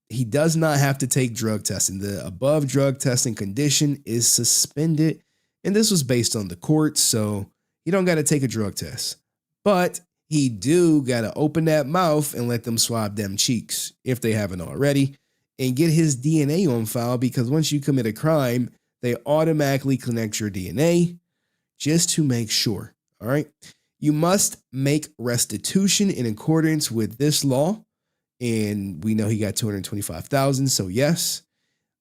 he does not have to take drug testing. The above drug testing condition is suspended. And this was based on the courts. So you don't got to take a drug test, but he do got to open that mouth and let them swab them cheeks if they haven't already, and get his DNA on file, because once you commit a crime, they automatically connect your DNA just to make sure. All right. You must make restitution in accordance with this law. And we know he got $225,000. So yes,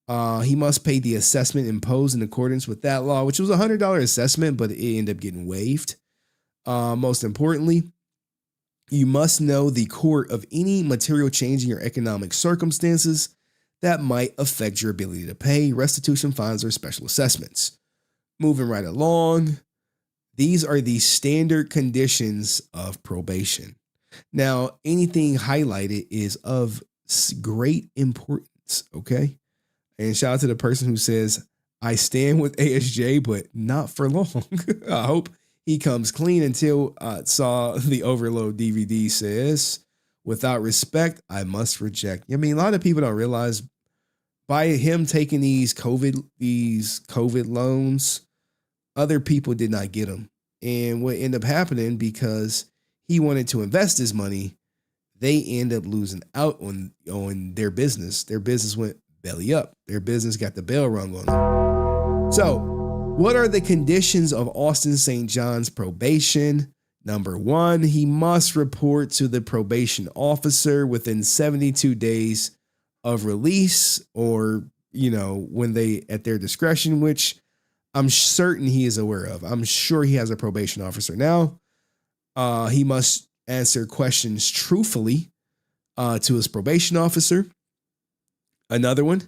he must pay the assessment imposed in accordance with that law, which was a $100 assessment, but it ended up getting waived. Most importantly, you must know the court of any material change in your economic circumstances that might affect your ability to pay restitution, fines, or special assessments. Moving right along, these are the standard conditions of probation. Now, anything highlighted is of great importance, okay? And shout out to the person who says, I stand with ASJ, but not for long. I hope he comes clean. Until I saw the Overload DVD says, without respect, I must reject. I mean, a lot of people don't realize by him taking these COVID loans, other people did not get them. And what ended up happening, because he wanted to invest his money, they end up losing out on their business. Their business went belly up. Their business got the bell rung on them. So what are the conditions of Austin St. John's probation? Number 1, he must report to the probation officer within 72 days of release, or, when they at their discretion, which I'm certain he is aware of. I'm sure he has a probation officer now. He must answer questions truthfully. to his probation officer. Another one.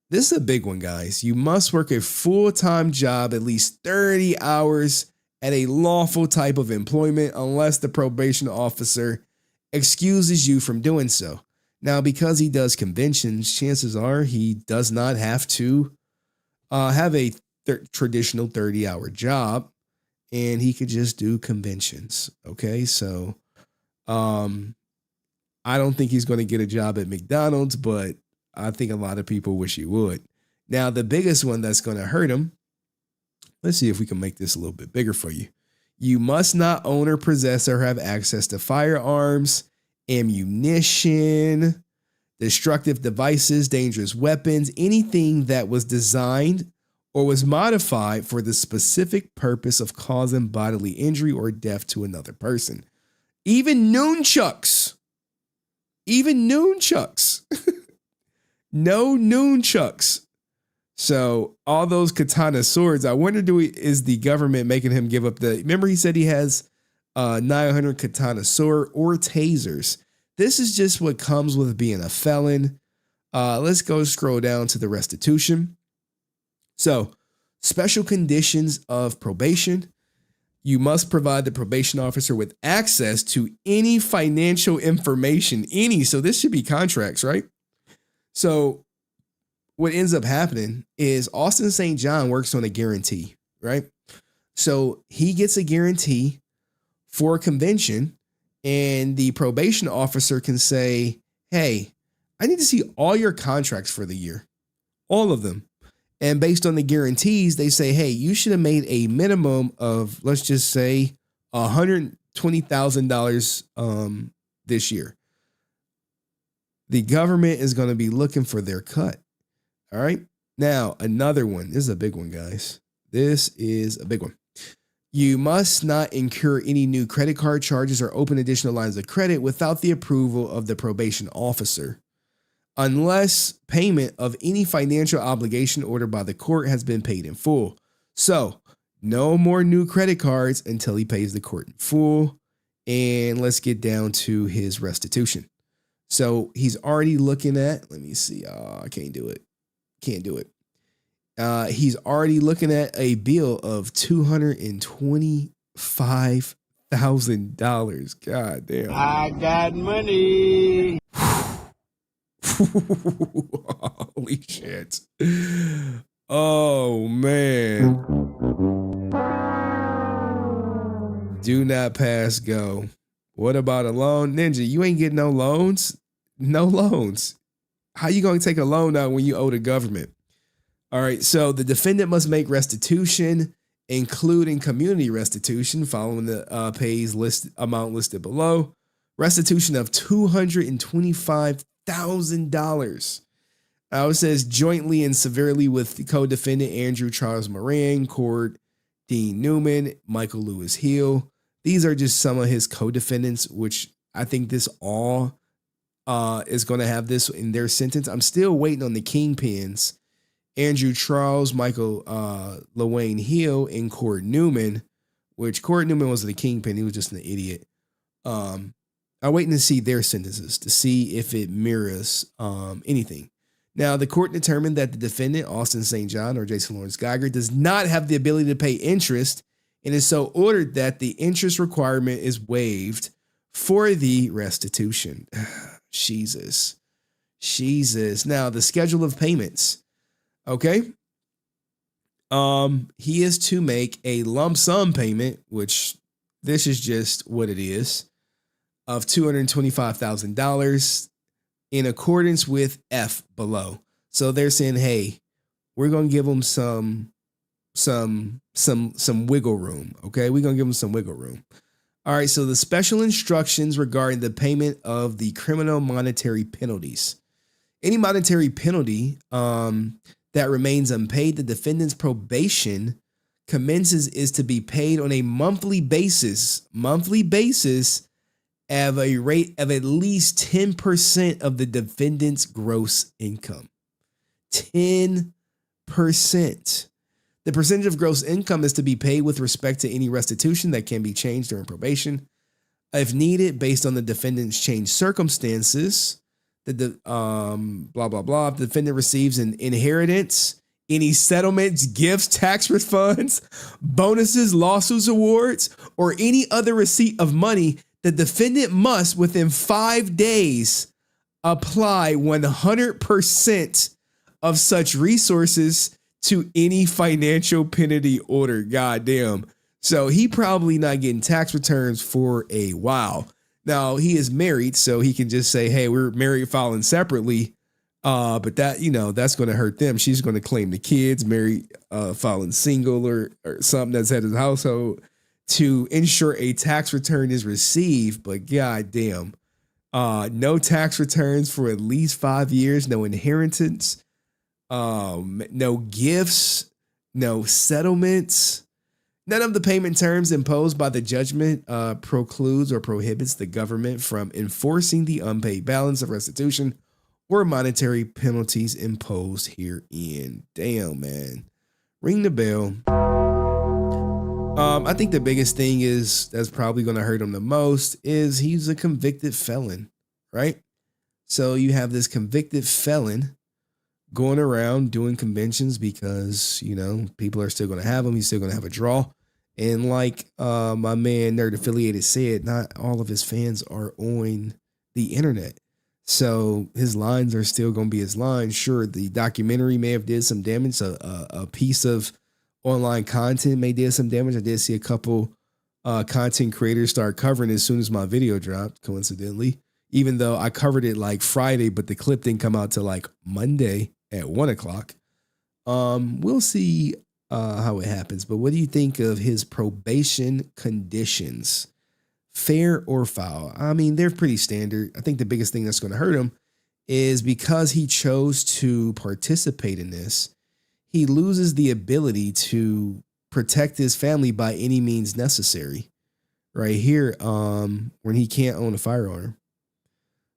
This is a big one, guys. You must work a full-time job, at least 30 hours at a lawful type of employment unless the probation officer excuses you from doing so. Now, because he does conventions, chances are he does not have to have a traditional 30-hour job, and he could just do conventions. Okay, so I don't think he's going to get a job at McDonald's, but I think a lot of people wish he would. Now, the biggest one that's going to hurt him, let's see if we can make this a little bit bigger for you. You must not own or possess or have access to firearms, ammunition, destructive devices, dangerous weapons, anything that was designed or was modified for the specific purpose of causing bodily injury or death to another person. Even nunchucks. No nunchucks. So all those katana swords, I wonder, is the government making him give up remember he said he has 900 katana sword or tasers. This is just what comes with being a felon. Let's go scroll down to the restitution. So special conditions of probation. You must provide the probation officer with access to any financial information, so this should be contracts, right? So what ends up happening is Austin St. John works on a guarantee, right? So he gets a guarantee for a convention, and the probation officer can say, hey, I need to see all your contracts for the year, all of them. And based on the guarantees, they say, hey, you should have made a minimum of, let's just say, $120,000 this year. The government is going to be looking for their cut. All right. Now, another one. This is a big one, guys. This is a big one. You must not incur any new credit card charges or open additional lines of credit without the approval of the probation officer, unless payment of any financial obligation ordered by the court has been paid in full. So, no more new credit cards until he pays the court in full. And let's get down to his restitution. So he's already looking at, let me see. I can't do it. He's already looking at a bill of $225,000. God damn. I got money. Holy shit. Oh, man. Do not pass go. What about a loan? Ninja, you ain't getting no loans? No loans. How you going to take a loan out when you owe the government? All right, so the defendant must make restitution, including community restitution, following the amount listed below. Restitution of $225,000. It says jointly and severally with the co-defendant Andrew Charles Moran, Cord Dean Newman, Michael Lewis Hill. These are just some of his co-defendants, which I think this all is going to have this in their sentence. I'm still waiting on the kingpins, Andrew Charles, Michael LaWayne Hill, and Cord Newman, which Cord Newman wasn't a kingpin. He was just an idiot. I'm waiting to see their sentences to see if it mirrors anything. Now, the court determined that the defendant, Austin St. John or Jason Lawrence Geiger, does not have the ability to pay interest, and is so ordered that the interest requirement is waived for the restitution. Jesus. Now, the schedule of payments. Okay. He is to make a lump sum payment, which this is just what it is, of $225,000 in accordance with F below. So they're saying, hey, we're going to give them some wiggle room. Okay. We're going to give them some wiggle room. All right. So the special instructions regarding the payment of the criminal monetary penalties. Any monetary penalty that remains unpaid, the defendant's probation commences is to be paid on a monthly basis at a rate of at least 10% of the defendant's gross income. 10%. The percentage of gross income is to be paid with respect to any restitution that can be changed during probation. if needed, based on the defendant's changed circumstances, the blah blah blah. If the defendant receives an inheritance, any settlements, gifts, tax refunds, bonuses, lawsuits, awards, or any other receipt of money, the defendant must, within 5 days, apply 100% of such resources to any financial penalty order. Goddamn. So he probably not getting tax returns for a while. Now, he is married, so he can just say, hey, we're married filing separately. But that, that's going to hurt them. She's going to claim the kids, married, filing single or something that's at his household to ensure a tax return is received. But goddamn, no tax returns for at least 5 years, no inheritance, no gifts, no settlements. None of the payment terms imposed by the judgment precludes or prohibits the government from enforcing the unpaid balance of restitution or monetary penalties imposed herein. Damn, man. Ring the bell. I think the biggest thing that's probably going to hurt him the most is he's a convicted felon, right? So you have this convicted felon going around doing conventions because, people are still going to have him. He's still going to have a draw. And like my man Nerd Affiliated said, not all of his fans are on the internet. So his lines are still going to be his lines. Sure, the documentary may have did some damage. A piece of online content may did some damage. I did see a couple content creators start covering it as soon as my video dropped, coincidentally. Even though I covered it like Friday, but the clip didn't come out till like Monday at 1:00. We'll see how it happens. But what do you think of his probation conditions? Fair or foul? I mean, they're pretty standard. I think the biggest thing that's going to hurt him is because he chose to participate in this, he loses the ability to protect his family by any means necessary. Right here, when he can't own a firearm.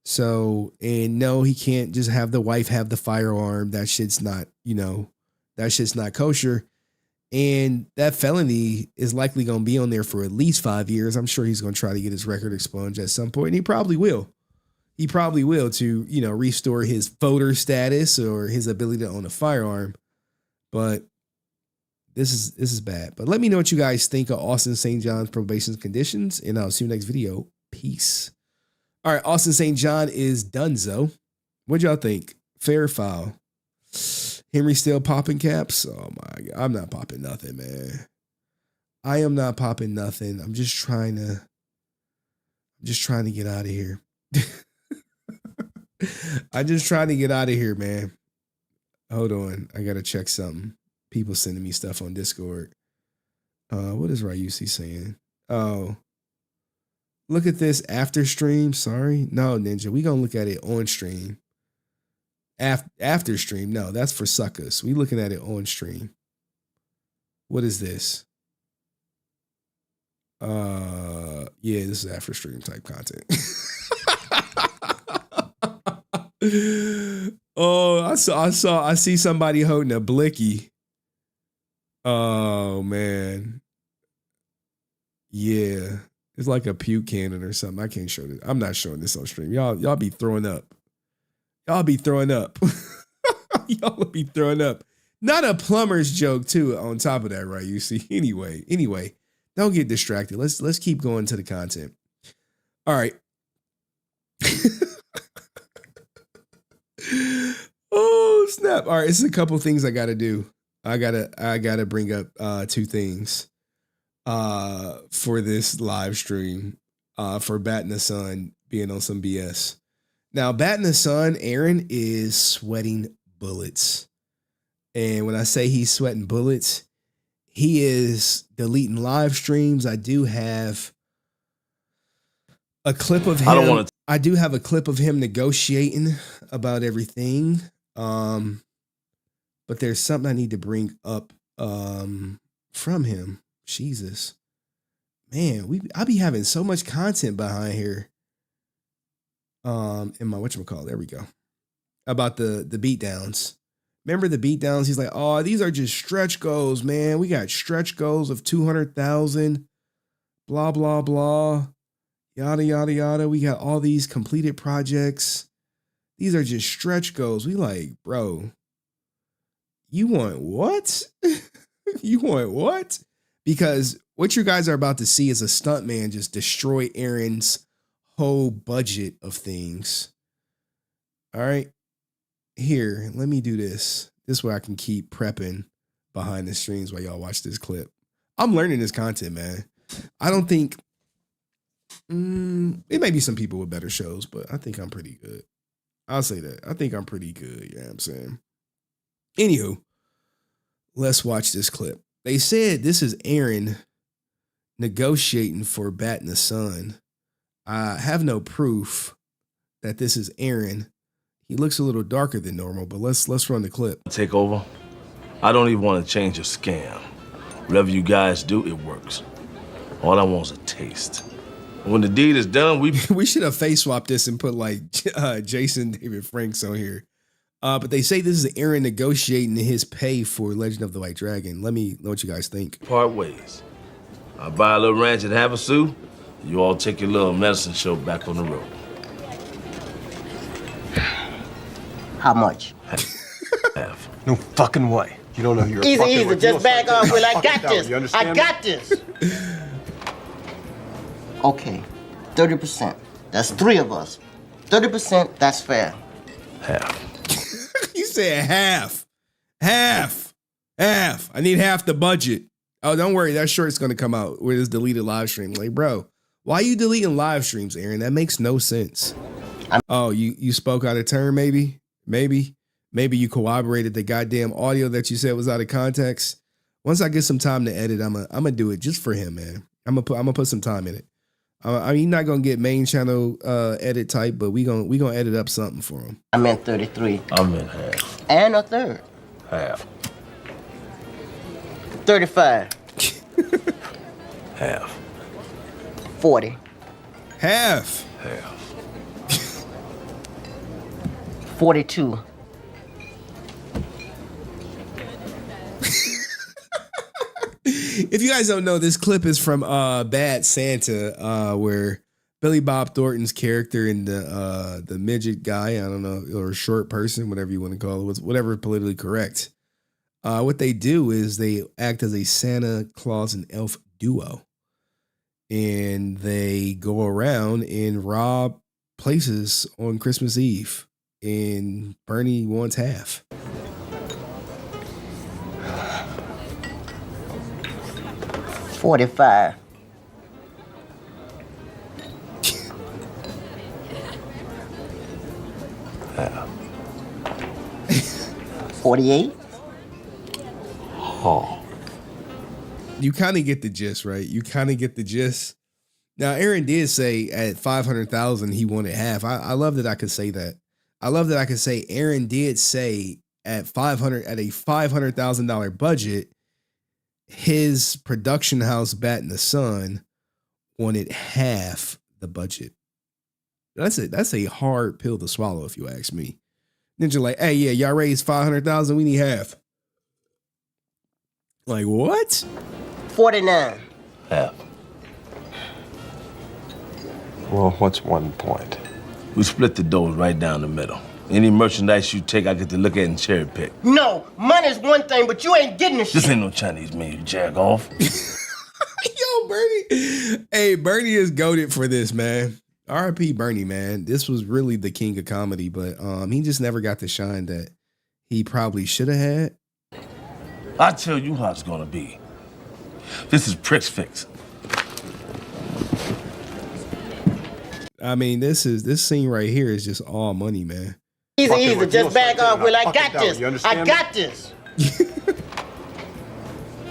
So, and no, he can't just have the wife have the firearm. That shit's not, that shit's not kosher. And that felony is likely going to be on there for at least 5 years. I'm sure he's going to try to get his record expunged at some point. And he probably will. He probably will to, restore his voter status or his ability to own a firearm. But this is bad. But let me know what you guys think of Austin St. John's probation conditions. And I'll see you next video. Peace. All right. Austin St. John is donezo. What'd y'all think? Fair or foul? Henry still popping caps? Oh my God. I'm not popping nothing, man. I am not popping nothing. I'm just trying to get out of here. I'm just trying to get out of here, man. Hold on. I got to check something. People sending me stuff on Discord. What is Reiality saying? Oh, look at this after stream. Sorry. No, Ninja. We going to look at it on stream. After stream, no, that's for suckers. We looking at it on stream. What is this? Yeah, this is after stream type content. Oh, I see somebody holding a blicky. Oh man, yeah, it's like a puke cannon or something. I can't show this. I'm not showing this on stream. Y'all be throwing up. Y'all be throwing up. Y'all will be throwing up. Not a plumber's joke too. On top of that, right? You see. Anyway, don't get distracted. Let's keep going to the content. All right. Oh snap! All right, it's a couple things I gotta do. I gotta bring up two things for this live stream for Bat in the Sun being on some BS. Now, Bat in the Sun, Aaron is sweating bullets. And when I say he's sweating bullets, he is deleting live streams. I do have a clip of him. I do have a clip of him negotiating about everything. But there's something I need to bring up from him. Jesus. Man, I be having so much content behind here. In my whatchamacallit, there we go. About the beatdowns. Remember the beatdowns? He's like, oh, these are just stretch goals, man. We got stretch goals of 200,000. Blah, blah, blah. Yada, yada, yada. We got all these completed projects. These are just stretch goals. We like, bro, you want what? You want what? Because what you guys are about to see is a stuntman just destroy Aaron's whole budget of things. All right. Here, let me do this. This way I can keep prepping behind the streams while y'all watch this clip. I'm learning this content, man. I don't think it may be some people with better shows, but I think I'm pretty good. I'll say that. I think I'm pretty good. You know what I'm saying? Anywho, let's watch this clip. They said this is Aaron negotiating for Bat in the Sun. I have no proof that this is Aaron. He looks a little darker than normal, but let's run the clip. Take over. I don't even want to change a scam. Whatever you guys do, it works. All I want is a taste. When the deed is done, we should have face swapped this and put like Jason David Franks on here. But they say this is Aaron negotiating his pay for Legend of the White Dragon. Let me know what you guys think. part ways. I buy a little ranch at Havasu. You all take your little medicine show back on the road. How much? Half. No fucking way. You don't know who you're Easy, fucking easy. with. Just back off. Well, I Fuck got it down. this. You I understand got this. Okay, 30%. That's 3 of us. 30%, that's fair. Half. You said half. Half. Half. I need half the budget. Oh, don't worry. That short's going to come out with this deleted live stream. Like, bro, why are you deleting live streams, Aaron? That makes no sense. Oh, you spoke out of turn, maybe? Maybe you corroborated the goddamn audio that you said was out of context. Once I get some time to edit, I'm gonna do it just for him, man. I'm gonna put some time in it. I mean, you're not gonna get main channel edit type, but we gonna edit up something for him. I meant 33. I meant half. And a third. Half. 35. Half. 40. Half. Half. 42. If you guys don't know, this clip is from Bad Santa, where Billy Bob Thornton's character and the midget guy, I don't know, or short person, whatever you want to call it, whatever politically correct. What they do is they act as a Santa Claus and elf duo. And they go around and rob places on Christmas Eve. And Bernie wants half. $45. Half. 48. Oh. You kind of get the gist, right? You kind of get the gist. Now, Aaron did say at 500,000 he wanted half. I love that I could say that. I love that I could say Aaron did say at a $500,000 budget, his production house Bat in the Sun wanted half the budget. That's a hard pill to swallow, if you ask me. Then you're like, hey, yeah, y'all raised 500,000, we need half. Like what? 49. Half. Well, what's 1 point? We split the dough right down the middle. Any merchandise you take, I get to look at and cherry pick. No, money's one thing, but you ain't getting the shit. This ain't no Chinese menu, jack off. Yo, Bernie. Hey, Bernie is goated for this, man. R.I.P. Bernie, man. This was really the king of comedy, but he just never got the shine that he probably should have had. I tell you how it's gonna be. This is Pricks Fix. I mean, this scene right here is just all money, man. Easy, Fucking easy. with Just you, back off. Well, I fuck got it down. this. You I understand got this.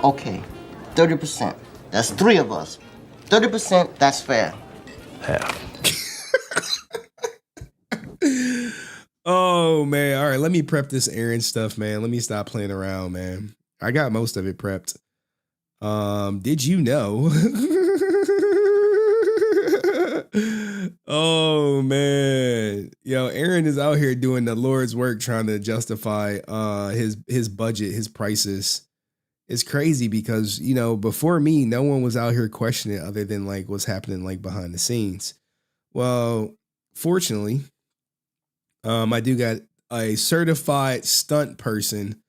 Okay, 30%. That's 3 of us. 30%, that's fair. Half. Oh, man. All right, let me prep this Aaron stuff, man. Let me stop playing around, man. I got most of it prepped. Did you know? Oh, man. Yo, Aaron is out here doing the Lord's work trying to justify his budget, his prices. it's crazy because, you know, before me, no one was out here questioning it other than like what's happening like behind the scenes. Well, fortunately, I do got a certified stunt person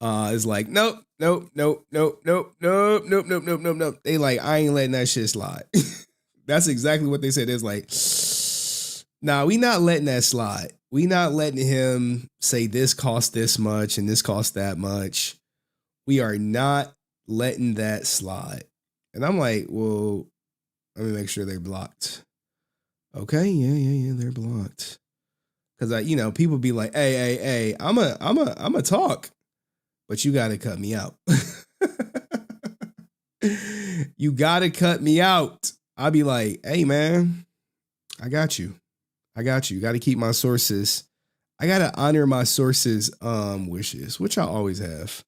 is like, nope, nope, nope, nope, nope, nope, nope, nope, nope, nope, nope. They like, I ain't letting that shit slide. That's exactly what they said. It's like, nah, we not letting that slide. We not letting him say this cost this much and this cost that much. We are not letting that slide. And I'm like, well, let me make sure they're blocked. Okay, yeah, they're blocked. Cause you know, people be like, hey, I'm a talk, but you gotta cut me out. You gotta cut me out. I'll be like, hey man, I got you. You gotta keep my sources. I gotta honor my sources' wishes, which I always have.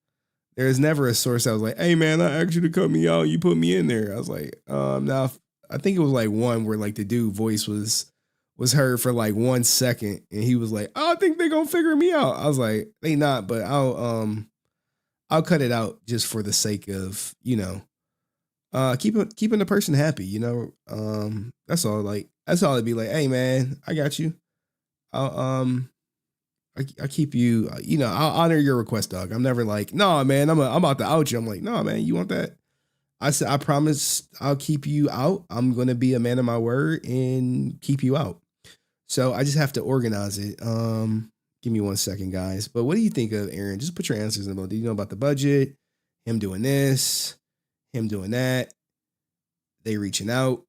There's never a source that was like, hey man, I asked you to cut me out. You put me in there. I was like, now I think it was like one where like the dude voice was heard for like 1 second and he was like, oh, I think they're gonna figure me out. I was like, they not, but I'll cut it out just for the sake of, you know, keeping the person happy, you know. That's all it'd be like, hey man, I got you. I'll keep you, you know, I'll honor your request, dog. I'm never like, no, man, I'm about to out you. I'm like, no, man, you want that? I said, I promise I'll keep you out. I'm going to be a man of my word and keep you out. So I just have to organize it. Give me 1 second, guys. But what do you think of Aaron? Just put your answers in below. Do you know about the budget? Him doing this? Him doing that? They reaching out?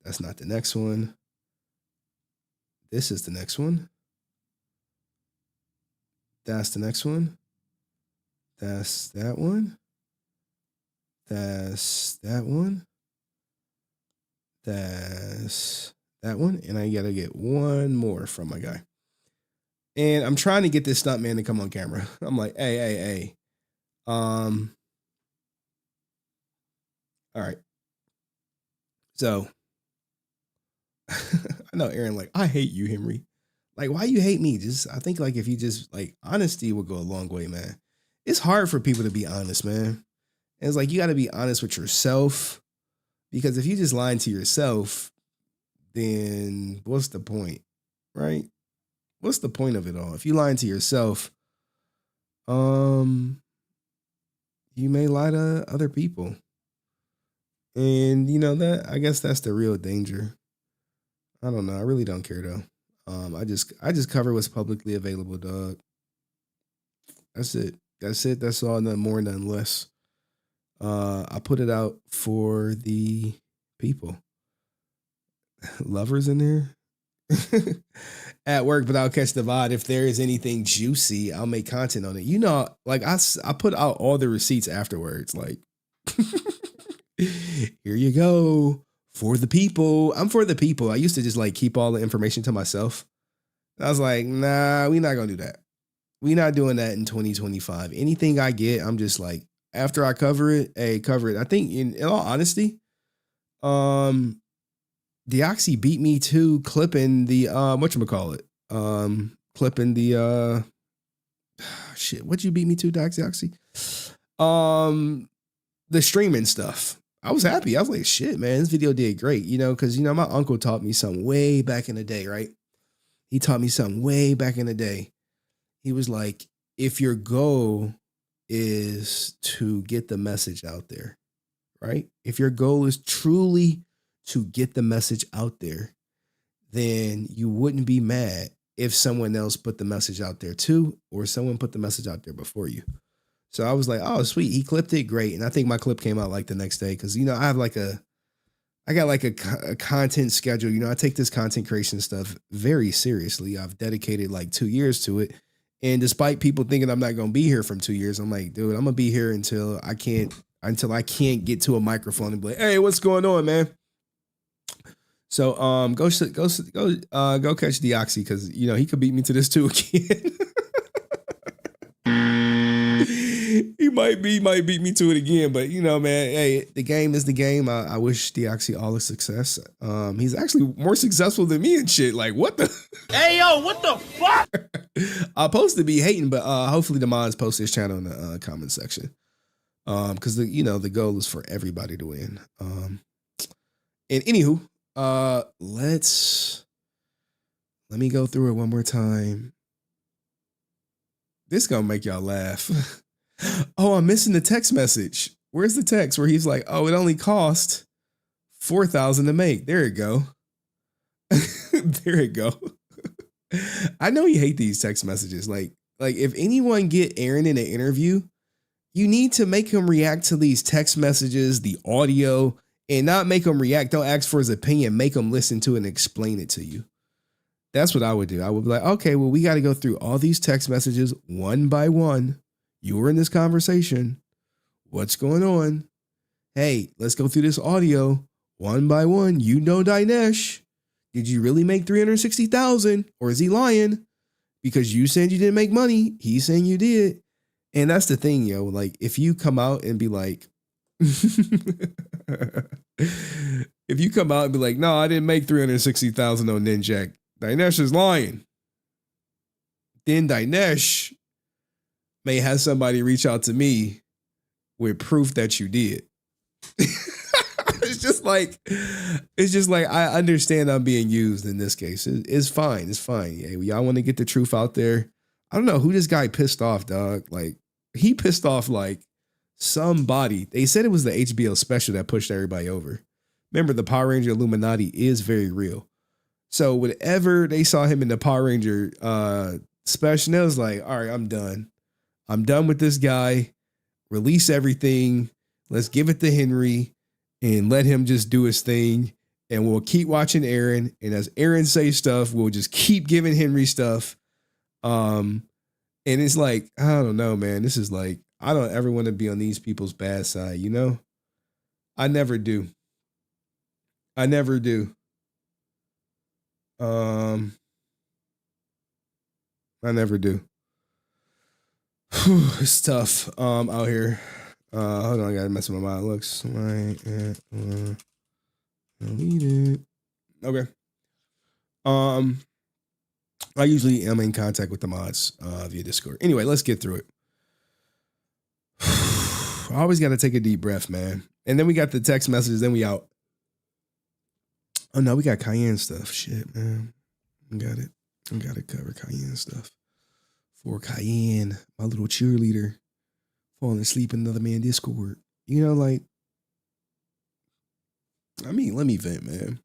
That's not the next one. This is the next one. That's the next one. That's that one. That's that one. That's that one. And I gotta get one more from my guy. And I'm trying to get this stunt man to come on camera. I'm like, hey. All right. So I know Aaron, like, I hate you, Henry. Like, why you hate me? I think like if you just like honesty would go a long way, man. It's hard for people to be honest, man. And it's like you gotta be honest with yourself. Because if you just lying to yourself, then what's the point? Right? What's the point of it all? If you lying to yourself, you may lie to other people. And you know that, I guess that's the real danger. I don't know. I really don't care though. I just cover what's publicly available, dog. That's it. That's all, nothing more, nothing less. I put it out for the people. Lovers in there at work, but I'll catch the vibe. If there is anything juicy, I'll make content on it. You know, like I put out all the receipts afterwards. Like, here you go for the people. I'm for the people. I used to just like keep all the information to myself. I was like, nah, we're not gonna do that. We're not doing that in 2025. Anything I get, I'm just like, after I cover it, cover it. I think in all honesty, Deoxy beat me to clipping the whatchamacallit. Clipping the shit. What'd you beat me to, Deoxy? The streaming stuff. I was happy. I was like, shit, man, this video did great, you know, because you know, my uncle taught me something way back in the day, right? He taught me something way back in the day. He was like, if your goal is to get the message out there, right? If your goal is truly to get the message out there, then you wouldn't be mad if someone else put the message out there too, or someone put the message out there before you. So I was like, oh, sweet. He clipped it. Great. And I think my clip came out like the next day. Cause you know, I got like a content schedule. You know, I take this content creation stuff very seriously. I've dedicated like 2 years to it. And despite people thinking I'm not going to be here from 2 years, I'm like, dude, I'm going to be here until I can't get to a microphone and be like, hey, what's going on, man? So go catch Deoxy, because you know he could beat me to this too again. he might beat me to it again, but you know, man, hey, the game is the game. I wish Deoxy all the success. He's actually more successful than me and shit. Like, what the? Hey, yo, what the fuck? I'm supposed to be hating, but hopefully the mods post his channel in the comment section. Because the goal is for everybody to win. And anywho, let me go through it one more time. This gonna make y'all laugh. Oh, I'm missing the text message. Where's the text where he's like, oh, it only cost $4,000 to make. There it go. There it go. I know you hate these text messages. Like if anyone get Aaron in an interview, you need to make him react to these text messages, the audio, and not make him react. Don't ask for his opinion. Make him listen to it and explain it to you. That's what I would do. I would be like, okay, well, we got to go through all these text messages one by one. You were in this conversation. What's going on? Hey, let's go through this audio one by one. You know Dinesh. Did you really make $360,000? Or is he lying? Because you said you didn't make money. He's saying you did. And that's the thing, yo. Like, if you come out and be like, no, I didn't make $360,000 on Ninjak. Dinesh is lying. Then Dinesh may have somebody reach out to me with proof that you did. It's just like I understand I'm being used in this case. It's fine. It's fine. Yeah, y'all want to get the truth out there. I don't know who this guy pissed off, dog. Like, he pissed off like somebody. They said it was the HBO special that pushed everybody over. Remember, the Power Ranger Illuminati is very real. So whenever they saw him in the Power Ranger special, they was like, all right, I'm done. I'm done with this guy. Release everything. Let's give it to Henry and let him just do his thing. And we'll keep watching Aaron. And as Aaron says stuff, we'll just keep giving Henry stuff. And it's like, I don't know, man. This is like, I don't ever want to be on these people's bad side, you know? I never do. I never do. I never do. Whew, it's tough out here. Hold on, I gotta mess with my mind. Looks like delete it. Okay. I usually am in contact with the mods via Discord. Anyway, let's get through it. I always got to take a deep breath, man. And then we got the text messages. Then we out. Oh no, we got Cayenne stuff. Shit, man. I got it. I got to cover Cayenne stuff. For Cayenne, my little cheerleader, falling asleep in another man's Discord. You know, like, I mean, let me vent, man.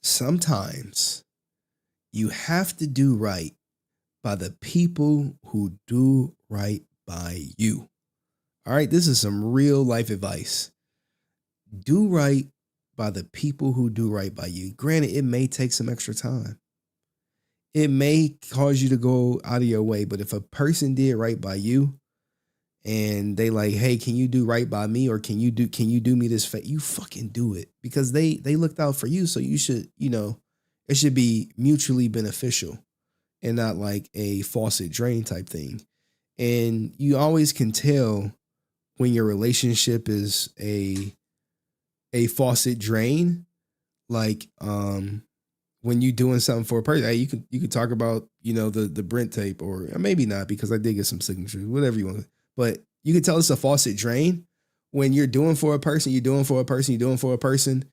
Sometimes you have to do right by the people who do right by you. All right, this is some real life advice. Do right by the people who do right by you. Granted, it may take some extra time. It may cause you to go out of your way, but if a person did right by you and they like, hey, can you do right by me? Or can you do me this favor? You fucking do it, because they looked out for you. So you should, you know, it should be mutually beneficial and not like a faucet drain type thing. And you always can tell when your relationship is a faucet drain, like when you doing something for a person. Hey, you could talk about, you know, the Brent tape, or maybe not, because I did get some signatures, whatever you want. But you can tell it's a faucet drain when you're doing for a person, you're doing for a person, you're doing for a person,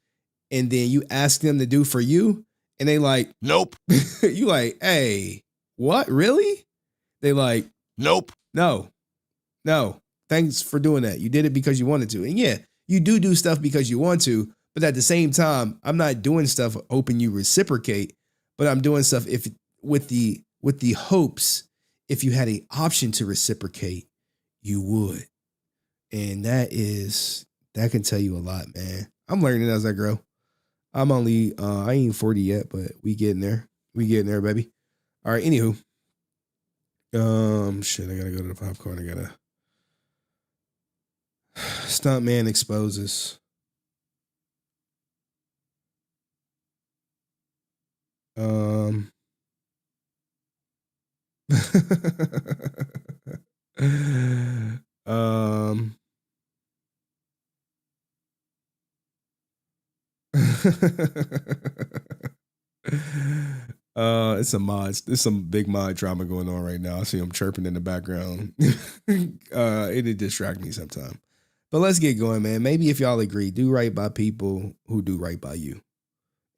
and then you ask them to do for you, and they like, nope. You like, hey, what? Really? They like, nope. No. Thanks for doing that. You did it because you wanted to. And yeah, you do stuff because you want to, but at the same time, I'm not doing stuff hoping you reciprocate, but I'm doing stuff if with the hopes, if you had an option to reciprocate, you would. And that can tell you a lot, man. I'm learning as I grow. I'm only, I ain't 40 yet, but we getting there. We getting there, baby. All right. Anywho, shit, I gotta go to the popcorn. I gotta. Stunt man exposes. It's some mods. There's some big mod drama going on right now. I see them chirping in the background. It did distract me sometime. But let's get going, man. Maybe if y'all agree, do right by people who do right by you.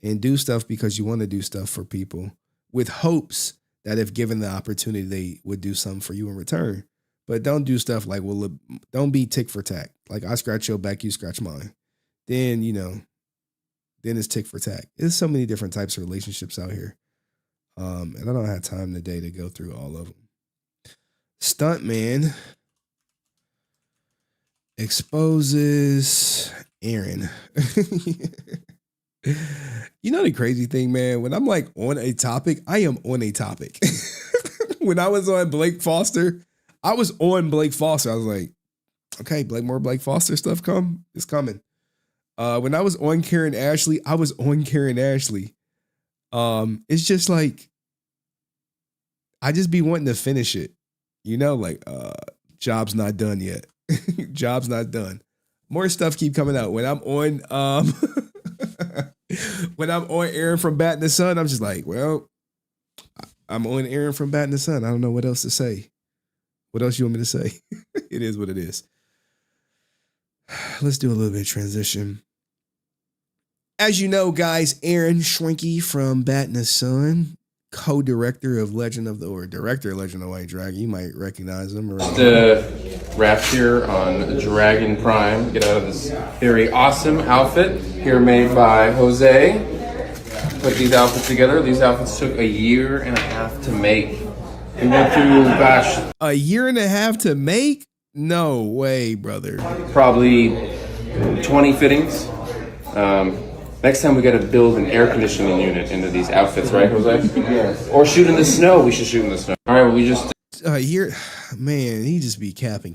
And do stuff because you want to do stuff for people with hopes that if given the opportunity, they would do something for you in return. But don't do stuff like, well, don't be tick for tack. Like I scratch your back, you scratch mine. Then, then it's tick for tack. There's so many different types of relationships out here. And I don't have time today to go through all of them. Stunt man exposes Aaron. You know the crazy thing, man? When I'm like on a topic, I am on a topic. When I was on Blake Foster, I was on Blake Foster. I was like, okay, more Blake Foster stuff it's coming. When I was on Karen Ashley, I was on Karen Ashley. It's just like, I just be wanting to finish it. Job's not done yet. Job's not done. More stuff keep coming out. When I'm on when I'm on Aaron from Bat in the Sun, I'm just like, well, I'm on Aaron from Bat in the Sun. I don't know what else to say. What else you want me to say? It is what it is. Let's do a little bit of transition. As you know, guys, Aaron Shrinky from Bat in the Sun, co-director of director of Legend of White Dragon. You might recognize him. Wrapped here on Dragon Prime. Get out of this very awesome outfit here made by Jose. Put these outfits together. These outfits took 1.5 years to make. We went through, gosh. 1.5 years to make? No way, brother. Probably 20 fittings. Next time we got to build an air conditioning unit into these outfits, right, Jose? Yeah. Or shoot in the snow. We should shoot in the snow. All right, well, we just... Man, he just be capping.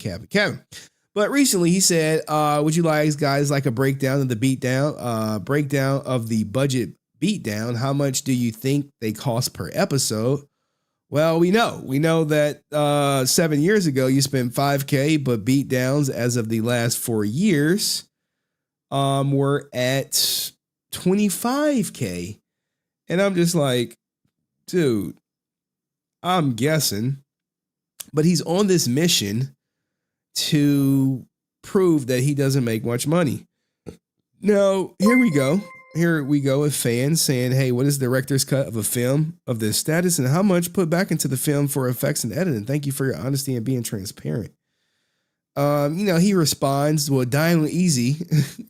But recently he said, would you guys like a breakdown of the beatdown? Breakdown of the budget beatdown. How much do you think they cost per episode? Well, we know that 7 years ago you spent $5,000, but beatdowns as of the last 4 years were at $25,000. And I'm just like, dude, I'm guessing. But he's on this mission to prove that he doesn't make much money. Now, here we go. Here we go with fans saying, hey, what is the director's cut of a film of this status and how much put back into the film for effects and editing? Thank you for your honesty and being transparent. He responds, well, dying was easy.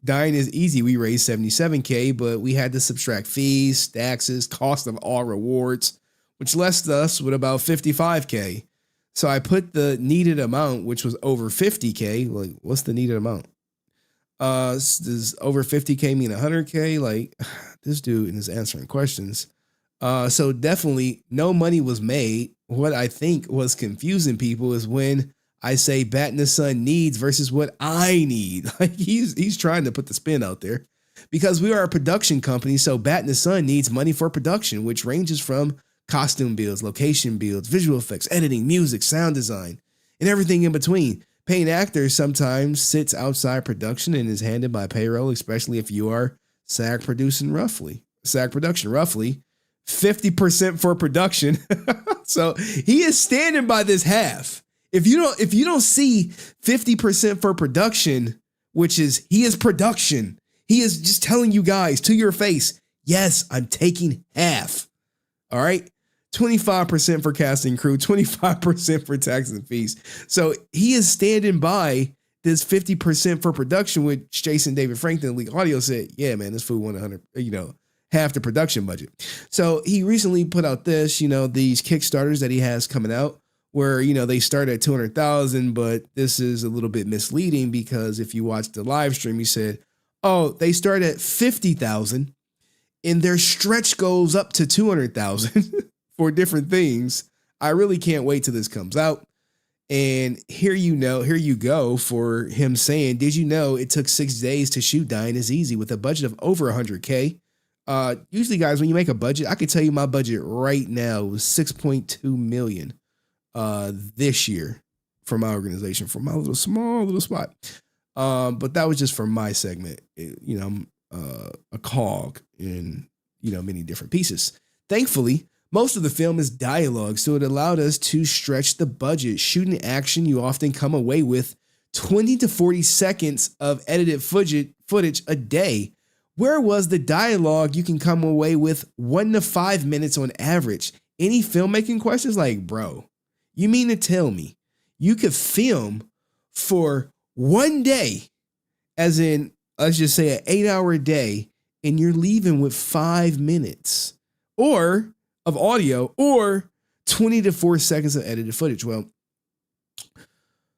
Dying is easy. We raised $77,000, but we had to subtract fees, taxes, cost of all rewards, which left us with about $55,000. So I put the needed amount, which was over $50,000. Like, what's the needed amount? Does over $50,000 mean $100,000? Like, this dude is answering questions. So definitely no money was made. What I think was confusing people is when I say Bat in the Sun needs versus what I need. Like he's trying to put the spin out there because we are a production company. So Bat in the Sun needs money for production, which ranges from costume builds, location builds, visual effects, editing, music, sound design, and everything in between. Paying actors sometimes sits outside production and is handled by payroll, especially if you are SAG production roughly 50% for production. So he is standing by this half. If you don't see 50% for production, which is he is production, he is just telling you guys to your face, yes, I'm taking half. All right. 25% for casting crew, 25% for taxes and fees. So he is standing by this 50% for production, which Jason David Franklin League Audio said, yeah, man, this fool won 100, half the production budget. So he recently put out this, these Kickstarters that he has coming out where, they start at 200,000, but this is a little bit misleading because if you watch the live stream, he said, oh, they start at 50,000 and their stretch goes up to 200,000. For different things. I really can't wait till this comes out. And here you go for him saying, did you know it took 6 days to shoot Dying is Easy with a budget of over $100,000? Usually, guys, when you make a budget, I can tell you my budget right now was $6.2 million this year for my organization, for my little small little spot. But that was just for my segment. I'm a cog in, many different pieces. Thankfully, most of the film is dialogue, so it allowed us to stretch the budget. Shooting action, you often come away with 20 to 40 seconds of edited footage a day. Where was the dialogue? You can come away with 1 to 5 minutes on average. Any filmmaking questions? Like, bro, you mean to tell me you could film for one day, as in, let's just say an 8-hour day, and you're leaving with 5 minutes or of audio or 20 to 4 seconds of edited footage? Well,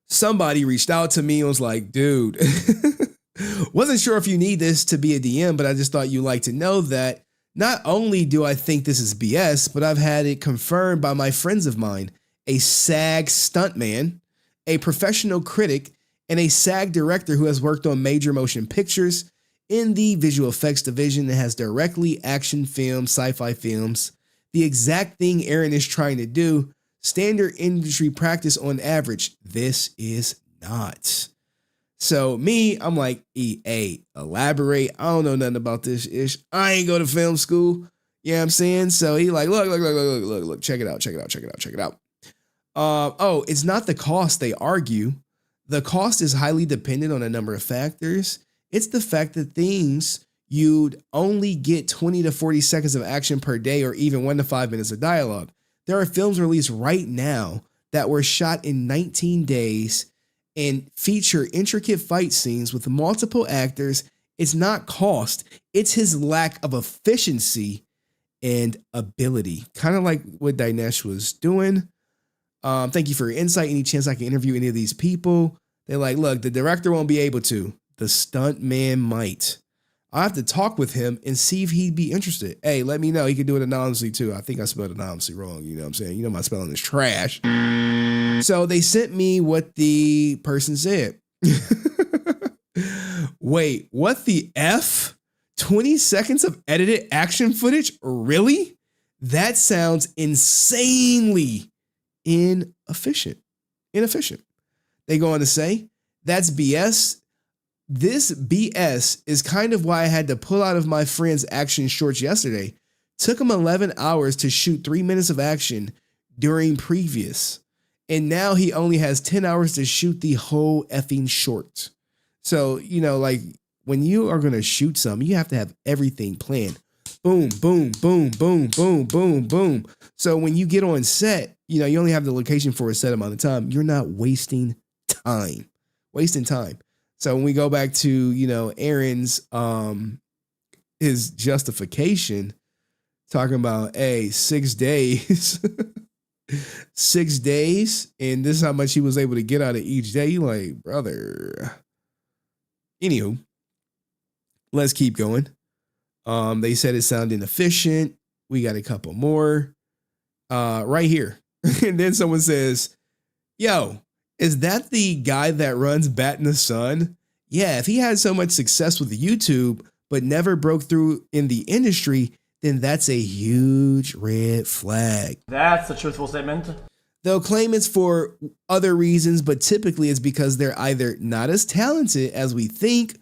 somebody reached out to me and was like, dude, wasn't sure if you need this to be a DM, but I just thought you'd like to know that not only do I think this is BS, but I've had it confirmed by my friends of mine, a SAG stuntman, a professional critic, and a SAG director who has worked on major motion pictures in the visual effects division and has directly action films, sci-fi films. The exact thing Aaron is trying to do, standard industry practice on average. This is not. So me, I'm like, EA, elaborate. I don't know nothing about this ish. I ain't go to film school. You know what I'm saying? So he like, look, check it out. Oh, it's not the cost, they argue. The cost is highly dependent on a number of factors. It's the fact that things you'd only get 20 to 40 seconds of action per day or even 1 to 5 minutes of dialogue. There are films released right now that were shot in 19 days and feature intricate fight scenes with multiple actors. It's not cost, it's his lack of efficiency and ability. Kind of like what Dinesh was doing. Thank you for your insight. Any chance I can interview any of these people? They're like, look, the director won't be able to. The stunt man might. I'll have to talk with him and see if he'd be interested. Hey, let me know. He could do it anonymously too. I think I spelled anonymously wrong. You know what I'm saying? You know my spelling is trash. So they sent me what the person said. Wait, what the F? 20 seconds of edited action footage? Really? That sounds insanely inefficient. They go on to say, that's BS. This BS is kind of why I had to pull out of my friend's action shorts yesterday. Took him 11 hours to shoot 3 minutes of action during previous. And now he only has 10 hours to shoot the whole effing short. So, like when you are going to shoot something, you have to have everything planned. Boom, boom, boom, boom, boom, boom, boom. So when you get on set, you only have the location for a set amount of time. You're not wasting time. So when we go back to, Aaron's, his justification, talking about, 6 days, 6 days, and this is how much he was able to get out of each day. You like, brother. Anywho, let's keep going. They said it sounded inefficient. We got a couple more right here. And then someone says, yo, is that the guy that runs Bat in the Sun? Yeah, if he had so much success with YouTube, but never broke through in the industry, then that's a huge red flag. That's a truthful statement. They'll claim it's for other reasons, but typically it's because they're either not as talented as we think,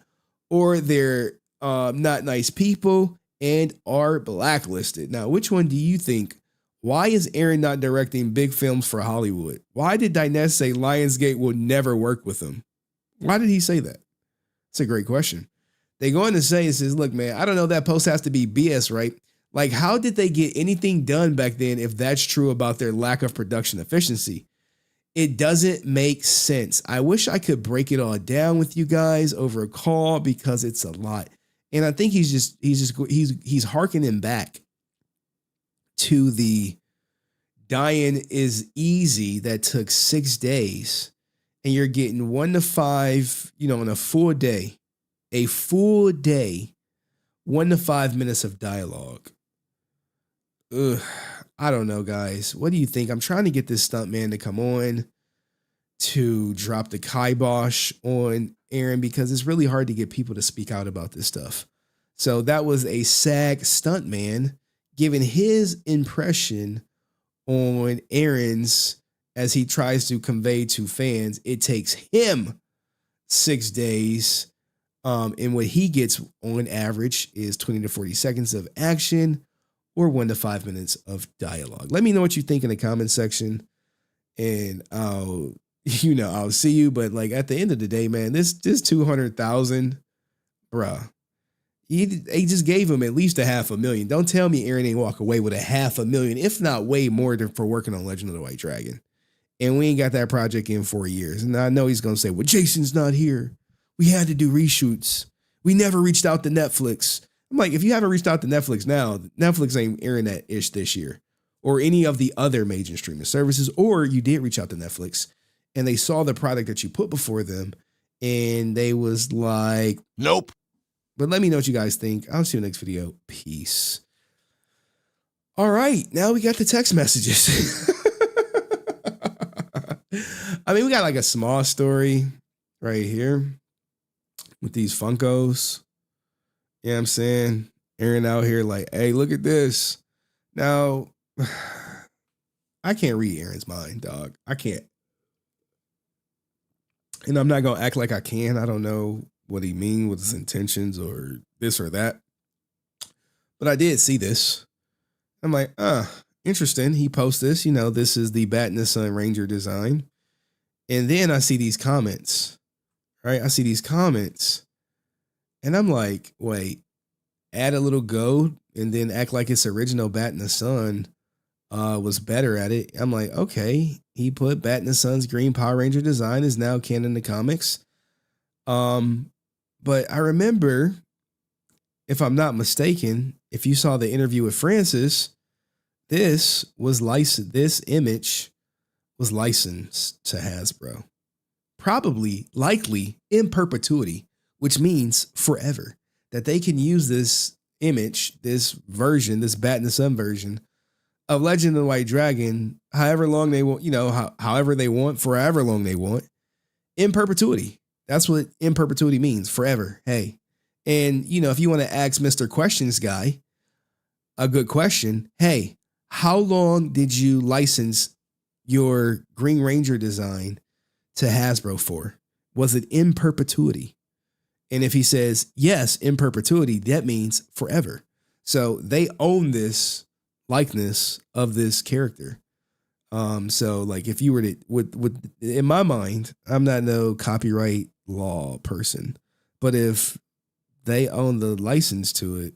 or they're not nice people and are blacklisted. Now, which one do you think? Why is Aaron not directing big films for Hollywood? Why did Dinesh say Lionsgate will never work with him? Why did he say that? It's a great question. They go on to say, it says, look, man, I don't know, that post has to be BS, right? Like, how did they get anything done back then if that's true about their lack of production efficiency? It doesn't make sense. I wish I could break it all down with you guys over a call because it's a lot. And I think he's harkening back to the dying is easy that took 6 days, and you're getting 1 to 5, on a full day, 1 to 5 minutes of dialogue. Ugh, I don't know, guys. What do you think? I'm trying to get this stuntman to come on to drop the kibosh on Aaron because it's really hard to get people to speak out about this stuff. So that was a SAG stuntman giving his impression on Aaron's as he tries to convey to fans, it takes him 6 days. And what he gets on average is 20 to 40 seconds of action or 1 to 5 minutes of dialogue. Let me know what you think in the comment section, and I'll see you. But like at the end of the day, man, this 200,000, bruh, he just gave him at least $500,000. Don't tell me Aaron ain't walk away with $500,000, if not way more, for working on Legend of the White Dragon. And we ain't got that project in 4 years. And I know he's gonna say, well, Jason's not here. We had to do reshoots. We never reached out to Netflix. I'm like, if you haven't reached out to Netflix now, Netflix ain't airing that ish this year, or any of the other major streaming services, or you did reach out to Netflix and they saw the product that you put before them and they was like, nope. But let me know what you guys think. I'll see you next video. Peace. All right, now we got the text messages. I mean, we got like a small story right here with these Funkos. You know what I'm saying? Aaron out here like, hey, look at this. Now, I can't read Aaron's mind, dog. I can't. And I'm not going to act like I can. I don't know what he mean with his intentions or this or that. But I did see this. I'm like, interesting. He posts this. This is the Bat in the Sun Ranger design. And then I see these comments, right? I see these comments. And I'm like, wait, add a little gold and then act like it's original Bat in the Sun was better at it. I'm like, okay, he put Bat in the Sun's Green Power Ranger design is now canon in the comics. But I remember, if I'm not mistaken, if you saw the interview with Francis, this was licensed. This image was licensed to Hasbro, likely in perpetuity, which means forever, that they can use this image, this version, this Bat in the Sun version of Legend of the White Dragon, however long they want, however they want, forever long they want, in perpetuity. That's what in perpetuity means, forever. Hey, and if you want to ask Mr. Questions Guy a good question, hey, how long did you license your Green Ranger design to Hasbro for? Was it in perpetuity? And if he says yes, in perpetuity, that means forever. So they own this likeness of this character. So like if you were to, with in my mind, I'm not no copyright law person, but if they own the license to it,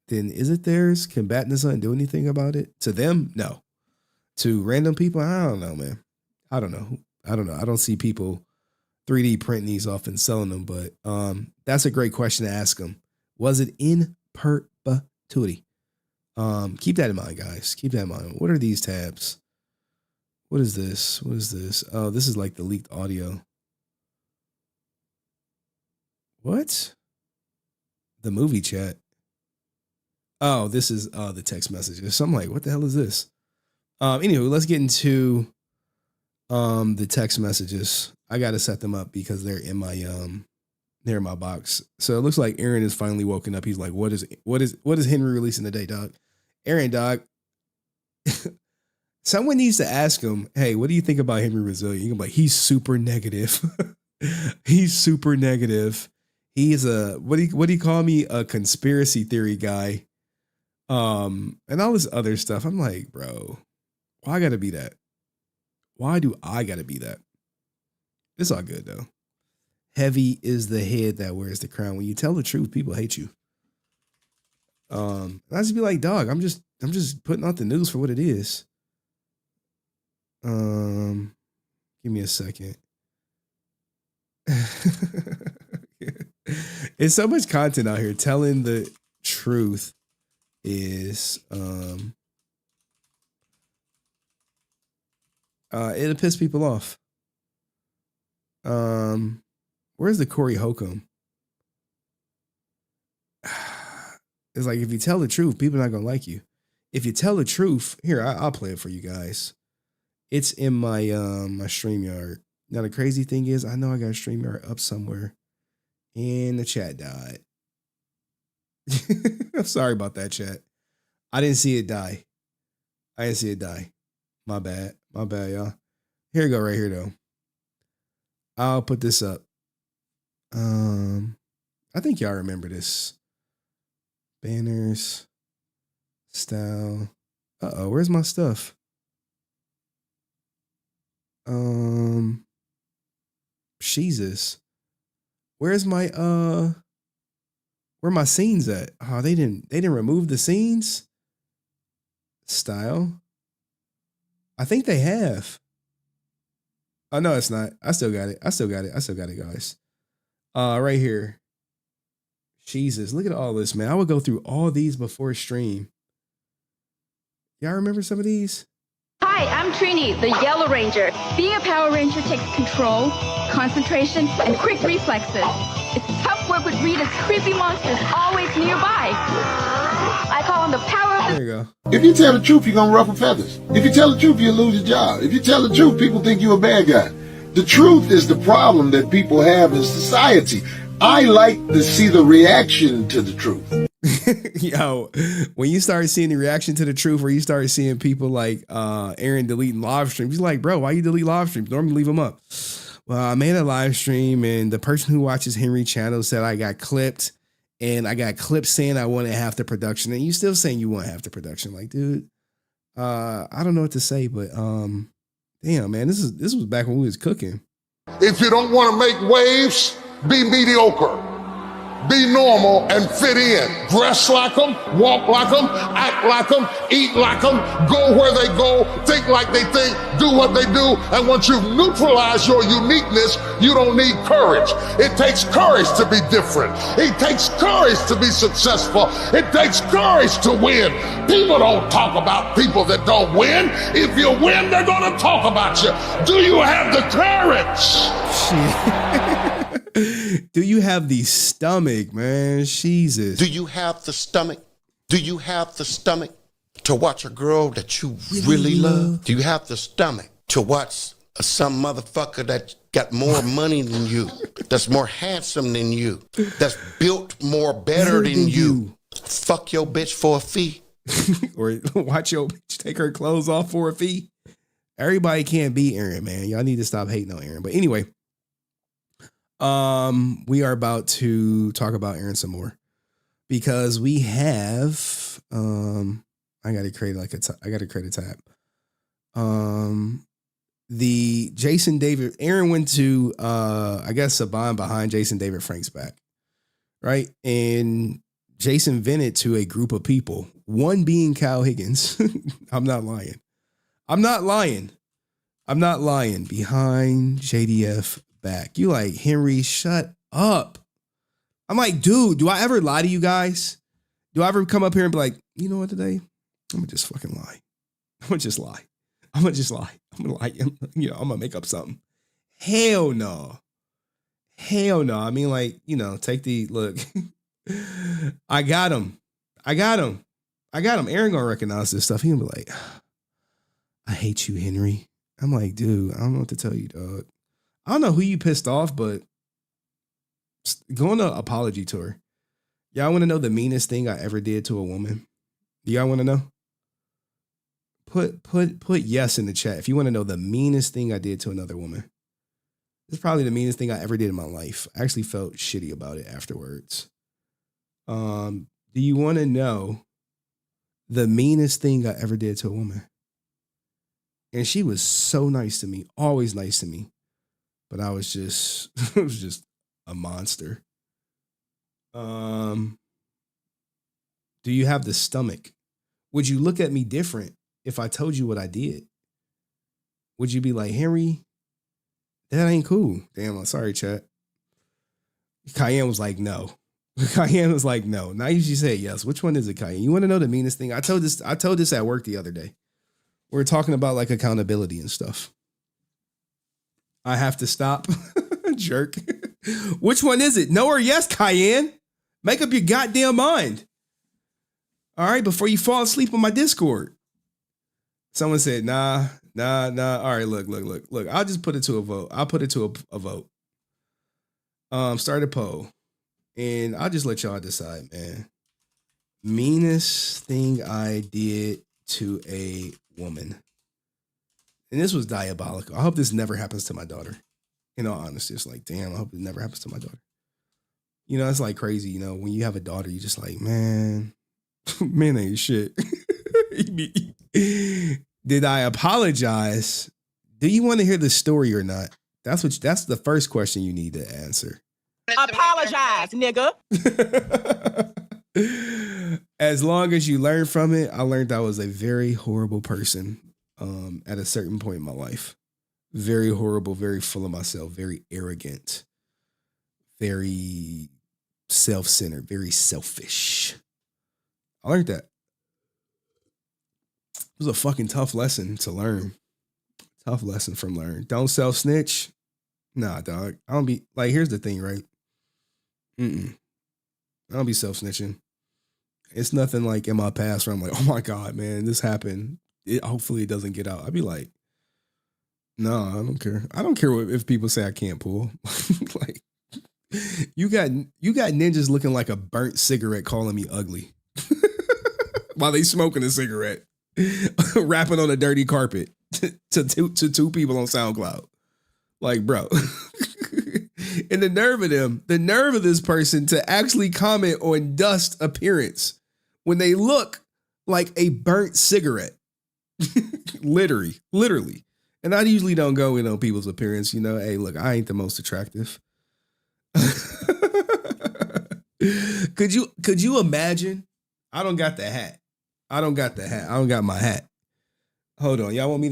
then is it theirs? Can Bat in the Sun do anything about it? To them, no. To random people, I don't know, man. I don't know. I don't see people 3D printing these off and selling them, but that's a great question to ask them. Was it in perpetuity? Keep that in mind, guys. Keep that in mind. What are these tabs? What is this? What is this? Oh, this is like the leaked audio. What? The movie chat. Oh, this is the text messages. So I'm like, what the hell is this? Anywho, let's get into the text messages. I gotta set them up because they're in my box. So it looks like Aaron is finally woken up. He's like, what is Henry releasing today, dog? Aaron, dog. Someone needs to ask him, hey, what do you think about Henry Resilient? You can be like, he's super negative. He's super negative. He's what do you call me? A conspiracy theory guy. And all this other stuff. I'm like, bro, why I gotta be that? Why do I gotta be that? It's all good though. Heavy is the head that wears the crown. When you tell the truth, people hate you. I just be like, dog, I'm just putting out the news for what it is. Give me a second. It's so much content out here. Telling the truth is it'll piss people off. Where's the Corey Holcomb? It's like, if you tell the truth, people are not gonna like you. If you tell the truth, here, I'll play it for you guys. It's in my my StreamYard. Now the crazy thing is, I know I got a StreamYard up somewhere, and the chat died. I'm sorry about that, chat. I didn't see it die. My bad, y'all. Here we go, right here though. I'll put this up. I think y'all remember this. Banners, style. Where's my stuff? Jesus. Where's my where my scenes at? Oh, they didn't remove the scenes. Style. I think they have. Oh no, it's not. I still got it. I still got it, guys. Right here. Jesus, look at all this, man. I would go through all these before stream. Y'all remember some of these? Hi, I'm Trini, the Yellow Ranger. Being a Power Ranger takes control, concentration, and quick reflexes. It's tough work with Rita's creepy monsters always nearby. I call them the power of the... There you go. If you tell the truth, you're gonna ruffle feathers. If you tell the truth, you'll lose your job. If you tell the truth, people think you're a bad guy. The truth is the problem that people have in society. I like to see the reaction to the truth. Yo, when you start seeing the reaction to the truth, or you start seeing people like Aaron deleting live streams, he's like, bro, why you delete live streams? Normally leave them up. Well, I made a live stream and the person who watches Henry channel said I got clipped, and I got clipped saying I wanted half the production, and you still saying you want half the production. Like, dude, I don't know what to say, but damn, man, this was back when we was cooking. If you don't want to make waves, be mediocre. Be normal and fit in. Dress like them, walk like them, act like them, eat like them, go where they go, think like they think, do what they do. And once you've neutralized your uniqueness, you don't need courage. It takes courage to be different. It takes courage to be successful. It takes courage to win. People don't talk about people that don't win. If you win, they're going to talk about you. Do you have the courage? Do you have the stomach, man? Jesus. Do you have the stomach? Do you have the stomach to watch a girl that you really love? Do you have the stomach to watch some motherfucker that got more money than you, that's more handsome than you, that's built more better than you? Fuck your bitch for a fee. Or watch your bitch take her clothes off for a fee? Everybody can't be Aaron, man. Y'all need to stop hating on Aaron. But anyway, we are about to talk about Aaron some more, because we have I gotta create a tab. The Jason David Aaron went to I guess Saban behind Jason David Frank's back, right? And Jason vented to a group of people, one being Kyle Higgins. I'm not lying. Behind JDF back. You like, Henry, shut up. I'm like, dude, do I ever lie to you guys? Do I ever come up here and be like, you know what, today? I'm gonna just fucking lie. I'm gonna lie. You know, I'm gonna make up something. Hell no. I mean, like, you know, take the look. I got him. Aaron gonna recognize this stuff. He gonna be like, I hate you, Henry. I'm like, dude, I don't know what to tell you, dog. I don't know who you pissed off, but go on an apology tour. Y'all want to know the meanest thing I ever did to a woman? Do y'all want to know? Put yes in the chat if you want to know the meanest thing I did to another woman. It's probably the meanest thing I ever did in my life. I actually felt shitty about it afterwards. Do you want to know the meanest thing I ever did to a woman? And she was so nice to me, always nice to me. But I was just, it was just a monster. Do you have the stomach? Would you look at me different if I told you what I did? Would you be like, Henry, that ain't cool? Damn, I'm sorry, chat. Cayenne was like, no. Now you should say yes. Which one is it, Cayenne? You want to know the meanest thing? I told this at work the other day. We were talking about like accountability and stuff. I have to stop. Jerk. Which one is it? No or yes, Cayenne? Make up your goddamn mind. All right, before you fall asleep on my Discord. Someone said, nah. All right, look. I'll just put it to a vote. I'll put it to a vote. Start a poll. And I'll just let y'all decide, man. Meanest thing I did to a woman. and this was diabolical. I hope this never happens to my daughter. In all honesty, it's like, damn, I hope it never happens to my daughter. You know, it's like crazy. You know, when you have a daughter, you just like, man, men ain't shit. Did I apologize? Do you want to hear the story or not? That's the first question you need to answer. Apologize, nigga. As long as you learn from it, I learned I was a very horrible person at a certain point in my life. Very horrible, very full of myself, very arrogant, very self-centered, very selfish. I learned that. It was a fucking tough lesson to learn. Tough lesson from learn. Don't self-snitch. Nah, dog. I don't be like, here's the thing, right? I don't be self-snitching. It's nothing like in my past where I'm like, oh my God, man, this happened. Hopefully it doesn't get out. I'd be like, no, I don't care. I don't care if people say I can't pull. Like, you got ninjas looking like a burnt cigarette calling me ugly while they smoking a cigarette, rapping on a dirty carpet to two people on SoundCloud. Like, bro. And the nerve of this person to actually comment on dust appearance when they look like a burnt cigarette. Literally. And I usually don't go in on people's appearance. You know, hey, look, I ain't the most attractive. Could you imagine? I don't got the hat. I don't got my hat. Hold on. Y'all want me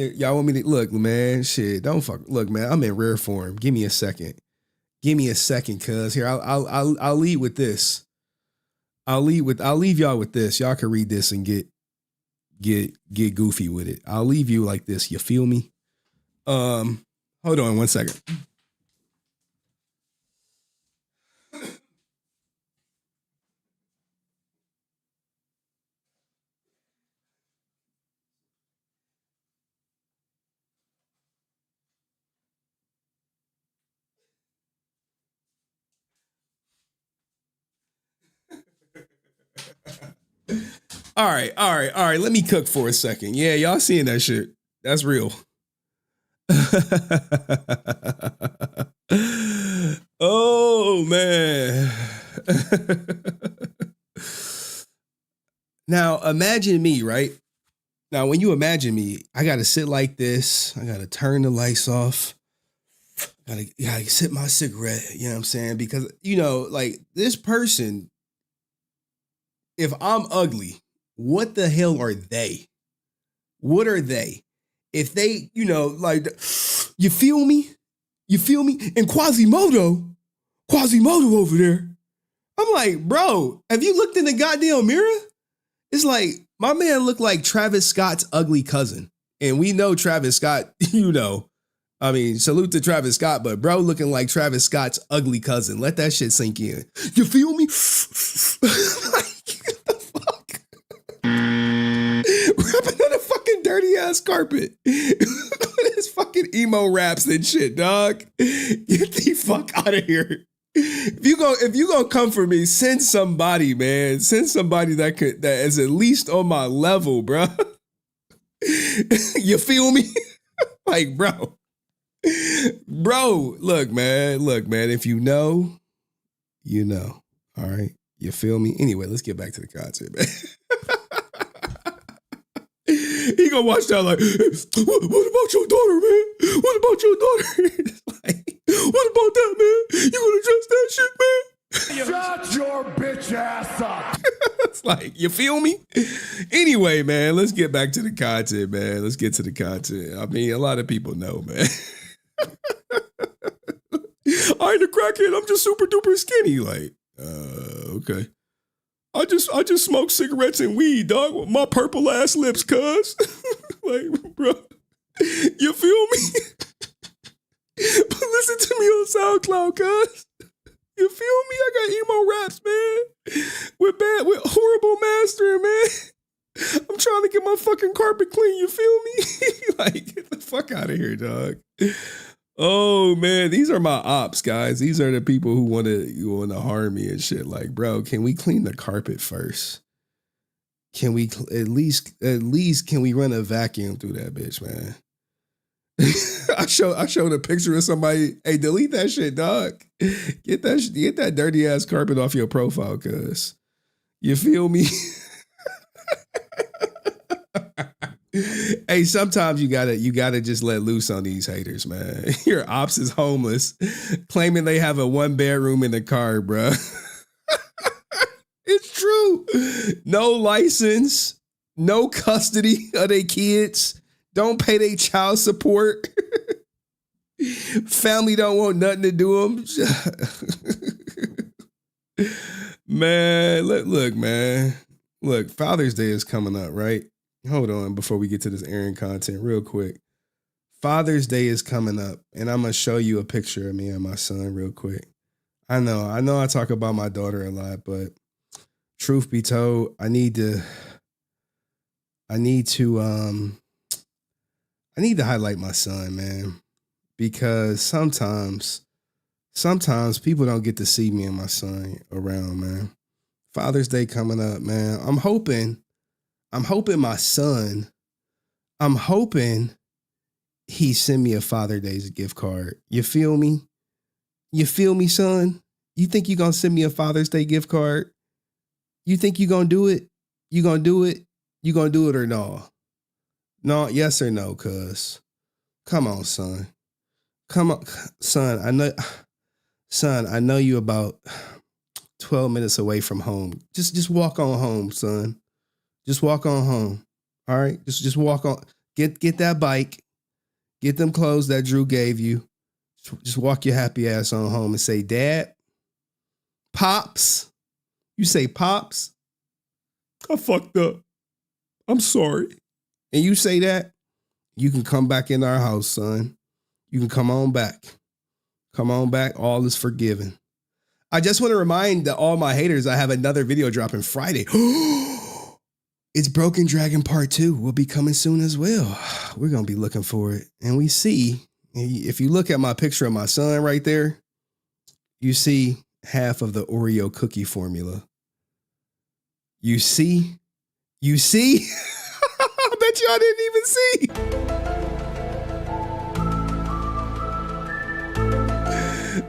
to look, man, shit. Don't fuck. Look, man, I'm in rare form. Give me a second. Cuz here, I'll lead with this. I'll leave y'all with this. Y'all can read this and get goofy with it. I'll leave you like this. You feel me? Hold on 1 second. All right. Let me cook for a second. Yeah, y'all seeing that shit. That's real. Oh, man. Now, imagine me, right? Now, when you imagine me, I got to sit like this. I got to turn the lights off. Gotta sip my cigarette, you know what I'm saying? Because, you know, like this person, if I'm ugly, what the hell are they? What are they? If they, you know, like, you feel me? And Quasimodo over there. I'm like, bro, have you looked in the goddamn mirror? It's like, my man looked like Travis Scott's ugly cousin. And we know Travis Scott, you know, I mean, salute to Travis Scott, but bro looking like Travis Scott's ugly cousin. Let that shit sink in. You feel me? Rapping on a fucking dirty ass carpet. His fucking emo raps and shit, dog. Get the fuck out of here. If you gonna come for me, send somebody, man. Send somebody that is at least on my level, bro. You feel me? Like, bro. Look, man. If you know, you know. All right. You feel me? Anyway, let's get back to the content, man. He gonna watch that like, what about your daughter, man? What about your daughter? Like, what about that, man? You gonna address that shit, man? Shut your bitch ass up. It's like, you feel me? Anyway, man, let's get back to the content, man. Let's get to the content. I mean, a lot of people know, man. I ain't a crackhead. I'm just super duper skinny. Like, okay. I just smoke cigarettes and weed, dog, with my purple ass lips, cuz. Like, bro, you feel me? But listen to me on SoundCloud, cuz. You feel me? I got emo raps, man. With horrible mastering, man. I'm trying to get my fucking carpet clean, you feel me? Like, get the fuck out of here, dog. Oh man, these are my ops, guys. These are the people who want to harm me and shit. Like, bro, can we clean the carpet first? Can we at least can we run a vacuum through that bitch, man? I showed a picture of somebody. Hey, delete that shit, dog. Get that dirty ass carpet off your profile, cuz. You feel me? Hey, sometimes you gotta just let loose on these haters, man. Your ops is homeless, claiming they have a 1-bedroom in the car, bro. It's true. No license, no custody of their kids. Don't pay their child support. Family don't want nothing to do them. Man, look, man. Look, Father's Day is coming up, right? Hold on before we get to this Aaron content real quick. Father's Day is coming up, and I'm going to show you a picture of me and my son real quick. I know I talk about my daughter a lot, but truth be told, I need to highlight my son, man, because sometimes people don't get to see me and my son around, man. Father's Day coming up, man. I'm hoping he send me a Father's Day gift card. You feel me? You feel me, son? You think you gonna send me a Father's Day gift card? You think you gonna do it? You gonna do it? You gonna do it or no? No, yes or no, cuz. Come on, son. Come on, son. I know you about 12 minutes away from home. Just walk on home, son. Just walk on home. All right? Just walk on. Get that bike. Get them clothes that Drew gave you. Just walk your happy ass on home and say, Dad, Pops. You say, Pops, I fucked up. I'm sorry. And you say that, you can come back in our house, son. You can come on back. Come on back. All is forgiven. I just want to remind all my haters, I have another video dropping Friday. It's Broken Dragon Part 2 will be coming soon as well. We're going to be looking for it. And we see, if you look at my picture of my son right there, you see half of the Oreo cookie formula. You see? I bet y'all didn't even see.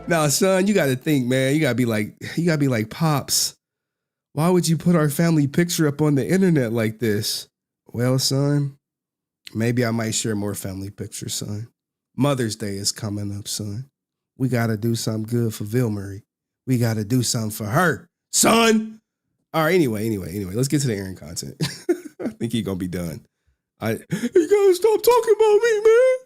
Now, son, you got to think, man. You got to be like, Pops, why would you put our family picture up on the internet like this? Well, son, maybe I might share more family pictures, son. Mother's Day is coming up, son. We got to do something good for Vilmarie. We got to do something for her, son. All right, anyway, let's get to the Aaron content. I think he's going to be done. You got to stop talking about me, man.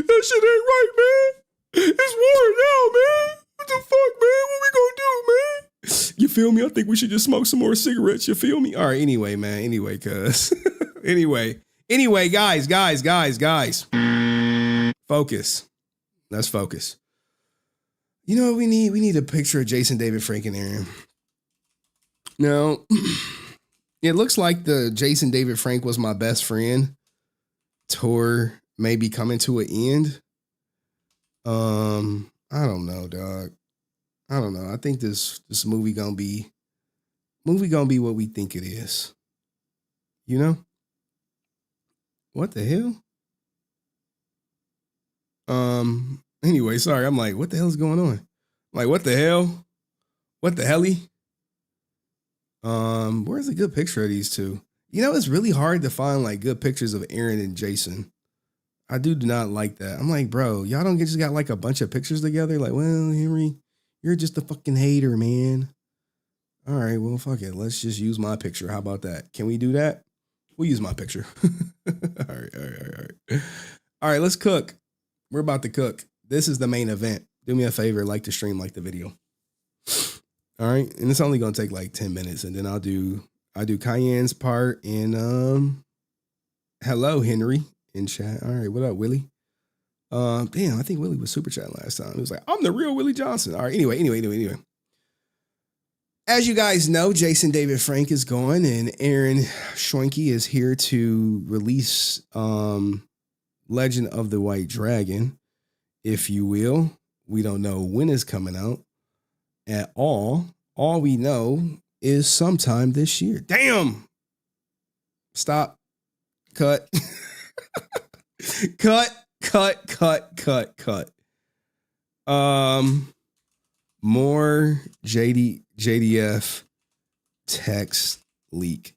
That shit ain't right, man. It's war now, man. What the fuck, man? What we gonna do, man? You feel me? I think we should just smoke some more cigarettes. You feel me? All right, anyway, man. Anyway, cuz. Anyway, guys. Focus. Let's focus. You know what we need? We need a picture of Jason, David, Frank, and Aaron. Now, it looks like the Jason, David, Frank was my best friend tour may be coming to an end. I don't know, dog. I don't know. I think this movie gonna be what we think it is. You know? What the hell? Anyway, sorry. I'm like, what the hell is going on? I'm like, what the hell? What the helly? Where's a good picture of these two? You know, it's really hard to find like good pictures of Aaron and Jason. I do not like that. I'm like, bro, y'all don't just got like a bunch of pictures together. Like, well, Henry, you're just a fucking hater, man. All right, well, fuck it. Let's just use my picture. How about that? Can we do that? We'll use my picture. All right. All right, let's cook. We're about to cook. This is the main event. Do me a favor, like the stream, like the video. All right, and it's only gonna take like 10 minutes, and then I'll do Cayenne's part and hello, Henry. In chat. All right, what up, Willie? Damn, I think Willie was super chat last time. He was like, I'm the real Willie Johnson. All right, anyway. As you guys know, Jason David Frank is gone, and Aaron Schwenke is here to release Legend of the White Dragon, if you will. We don't know when it's coming out at all. All we know is sometime this year. Damn! Stop. Cut. Cut. Cut. More JDF text leaks.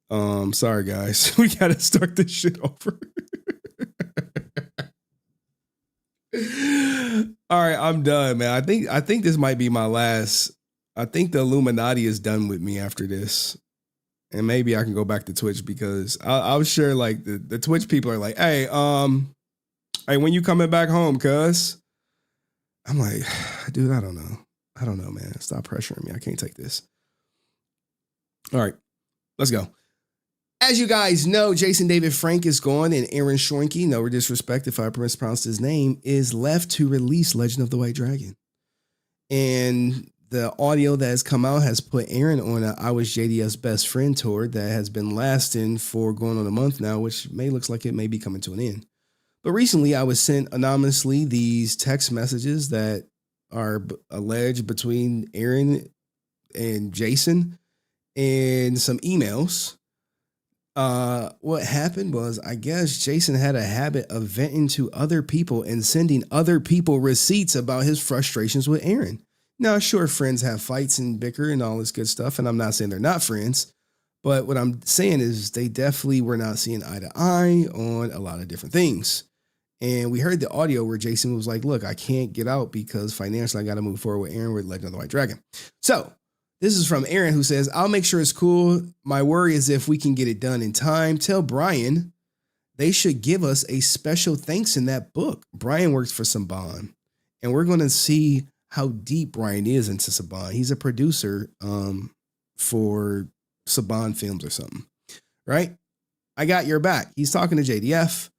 Sorry guys, we gotta start this shit over. All right, I'm done, man. I think this might be my last. I think the Illuminati is done with me after this. And maybe I can go back to Twitch because I was sure like the Twitch people are like, hey, when you coming back home, cuz? I'm like, dude, I don't know, man. Stop pressuring me. I can't take this. All right, let's go. As you guys know, Jason David Frank is gone and Aaron Schwenke, no disrespect if I mispronounced his name, is left to release Legend of the White Dragon. And the audio that has come out has put Aaron on a I Was JDF's Best Friend tour that has been lasting for going on a month now, which looks like it may be coming to an end. But recently I was sent anonymously these text messages that are alleged between Aaron and Jason and some emails. What happened was, I guess Jason had a habit of venting to other people and sending other people receipts about his frustrations with Aaron. Now, sure, friends have fights and bicker and all this good stuff, and I'm not saying they're not friends, but what I'm saying is they definitely were not seeing eye to eye on a lot of different things. And we heard the audio where Jason was like, look, I can't get out because financially I got to move forward with Aaron with Legend of the White Dragon. So this is from Aaron, who says, I'll make sure it's cool. My worry is if we can get it done in time. Tell Brian they should give us a special thanks in that book. Brian works for Saban, and we're going to see how deep Brian is into Saban. He's a producer for Saban Films or something, right? I got your back. He's talking to JDF,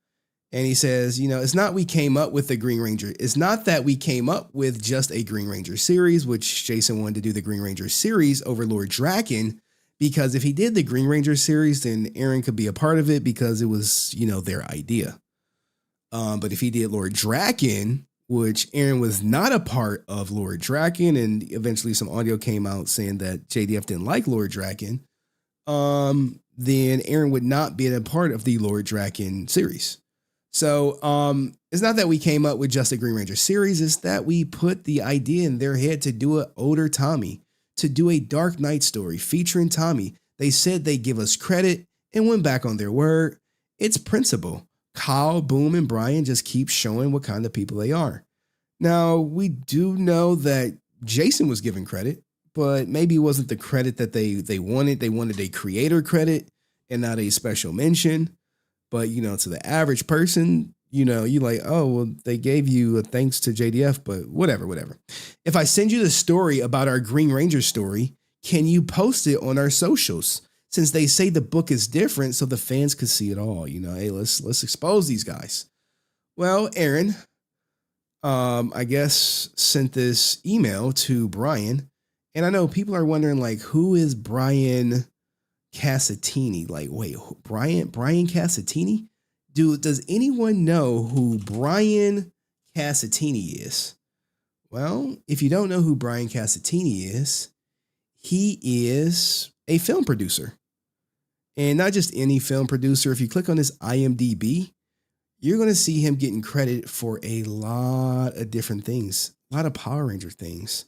and he says, it's not we came up with the Green Ranger. It's not that we came up with just a Green Ranger series, which Jason wanted to do the Green Ranger series over Lord Draken, because if he did the Green Ranger series, then Aaron could be a part of it because it was, their idea. But if he did Lord Draken, which Aaron was not a part of Lord Draken, and eventually some audio came out saying that JDF didn't like Lord Draken, then Aaron would not be a part of the Lord Draken series. So it's not that we came up with just a Green Ranger series, it's that we put the idea in their head to do an older Tommy, to do a Dark Knight story featuring Tommy. They said they give us credit and went back on their word. It's principle. Kyle, Boom, and Brian just keep showing what kind of people they are. Now, we do know that Jason was given credit, but maybe it wasn't the credit that they wanted. They wanted a creator credit and not a special mention. But, to the average person, you're like, oh, well, they gave you a thanks to JDF, but whatever. If I send you the story about our Green Ranger story, can you post it on our socials? Since they say the book is different, so the fans could see it all. Hey, let's expose these guys. Well, Aaron, I guess sent this email to Brian, and I know people are wondering, like, who is Brian Casatini? Like, wait, Brian Casatini? Does anyone know who Brian Casatini is? Well, if you don't know who Brian Casatini is, he is a film producer. And not just any film producer. If you click on his IMDb, you're going to see him getting credit for a lot of different things. A lot of Power Ranger things.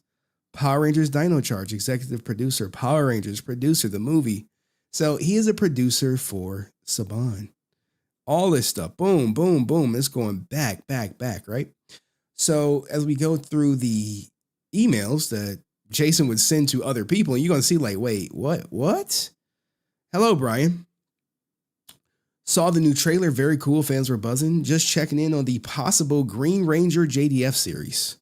Power Rangers Dino Charge, executive producer. Power Rangers producer, the movie. So he is a producer for Saban. All this stuff. Boom, boom, boom. It's going back, right? So as we go through the emails that Jason would send to other people, you're going to see like, wait, what? Hello, Brian. Saw the new trailer. Very cool. Fans were buzzing. Just checking in on the possible Green Ranger JDF series.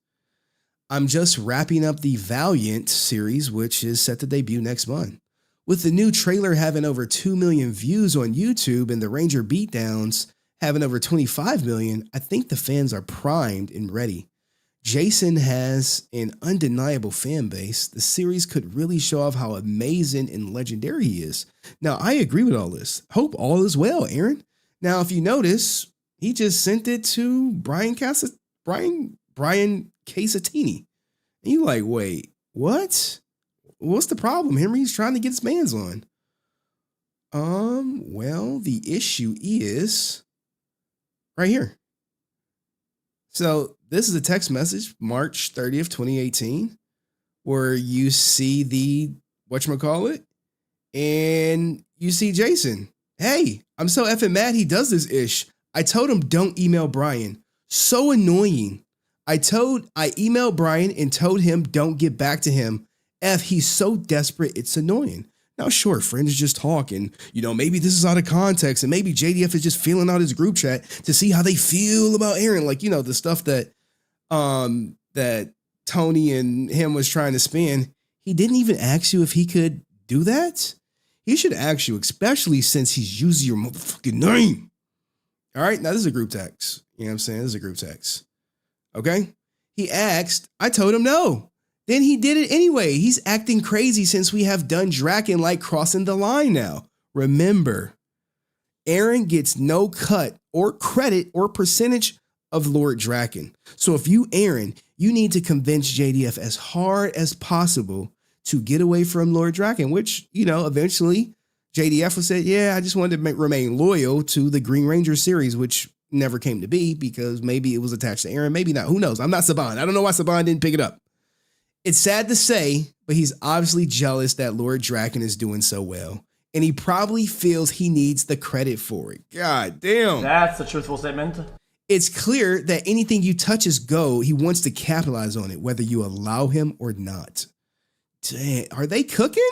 I'm just wrapping up the Valiant series, which is set to debut next month. With the new trailer having over 2 million views on YouTube and the Ranger beatdowns having over 25 million, I think the fans are primed and ready. Jason has an undeniable fan base. The series could really show off how amazing and legendary he is. Now, I agree with all this. Hope all is well, Aaron. Now, if you notice, he just sent it to Brian Casatini. And you're like, wait, what? What's the problem? Henry's trying to get his man's on. Well, the issue is right here. So this is a text message, March 30th, 2018, where you see the whatchamacallit, and you see Jason. Hey, I'm so effing mad he does this ish. I told him don't email Brian. So annoying. I emailed Brian and told him don't get back to him. He's so desperate, it's annoying. Now, sure, friends just talk, and maybe this is out of context, and maybe JDF is just feeling out his group chat to see how they feel about Aaron, like the stuff that that Tony and him was trying to spin. He didn't even ask you if he could do that. He should ask you, especially since he's using your motherfucking name. All right, now this is a group text. You know what I'm saying? This is a group text. Okay, he asked. I told him no. Then he did it anyway. He's acting crazy since we have done Draken like crossing the line now. Remember, Aaron gets no cut or credit or percentage of Lord Draken. So if you, Aaron, you need to convince JDF as hard as possible to get away from Lord Draken, which, eventually JDF would say, yeah, I just wanted to remain loyal to the Green Ranger series, which never came to be because maybe it was attached to Aaron. Maybe not. Who knows? I'm not Saban. I don't know why Saban didn't pick it up. It's sad to say, but he's obviously jealous that Lord Draken is doing so well. And he probably feels he needs the credit for it. God damn. That's a truthful statement. It's clear that anything you touch is gold. He wants to capitalize on it, whether you allow him or not. Dang, are they cooking?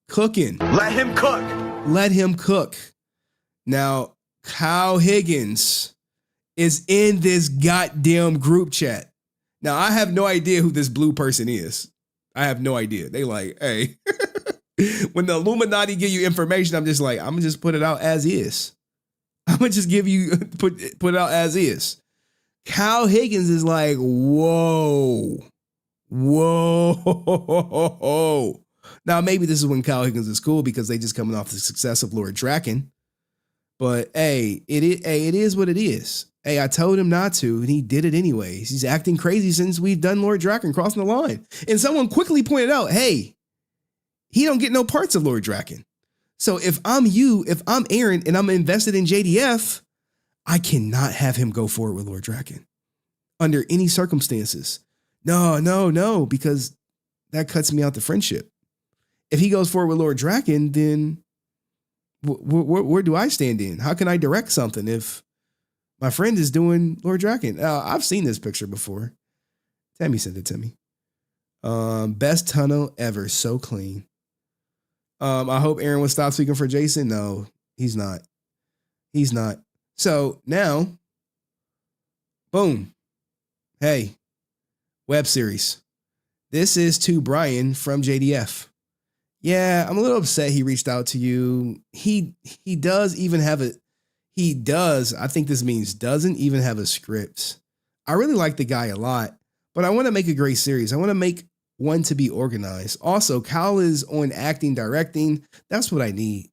Cooking. Let him cook. Let him cook. Now, Kyle Higgins is in this goddamn group chat. Now, I have no idea who this blue person is. I have no idea. They like, hey, when the Illuminati give you information, I'm just like, I'm going to just put it out as is. I'm going to just give you, put it out as is. Kyle Higgins is like, whoa. Now, maybe this is when Kyle Higgins is cool because they just coming off the success of Lord Draken. But, hey, it is what it is. Hey, I told him not to, and he did it anyways. He's acting crazy since we've done Lord Draken crossing the line. And someone quickly pointed out, hey, he don't get no parts of Lord Draken. So if I'm Aaron, and I'm invested in JDF, I cannot have him go forward with Lord Draken under any circumstances. No, because that cuts me out the friendship. If he goes forward with Lord Draken, then where do I stand in? How can I direct something if my friend is doing Lord Draken? I've seen this picture before. Tammy sent it to me. Best tunnel ever. So clean. I hope Aaron will stop speaking for Jason. No, he's not. He's not. So now, boom. Hey, web series. This is to Brian from JDF. Yeah, I'm a little upset he reached out to you. He does even have a, I think this means doesn't even have a script. I really like the guy a lot, but I want to make a great series. I want to make one to be organized. Also, Kyle is on acting, directing. That's what I need.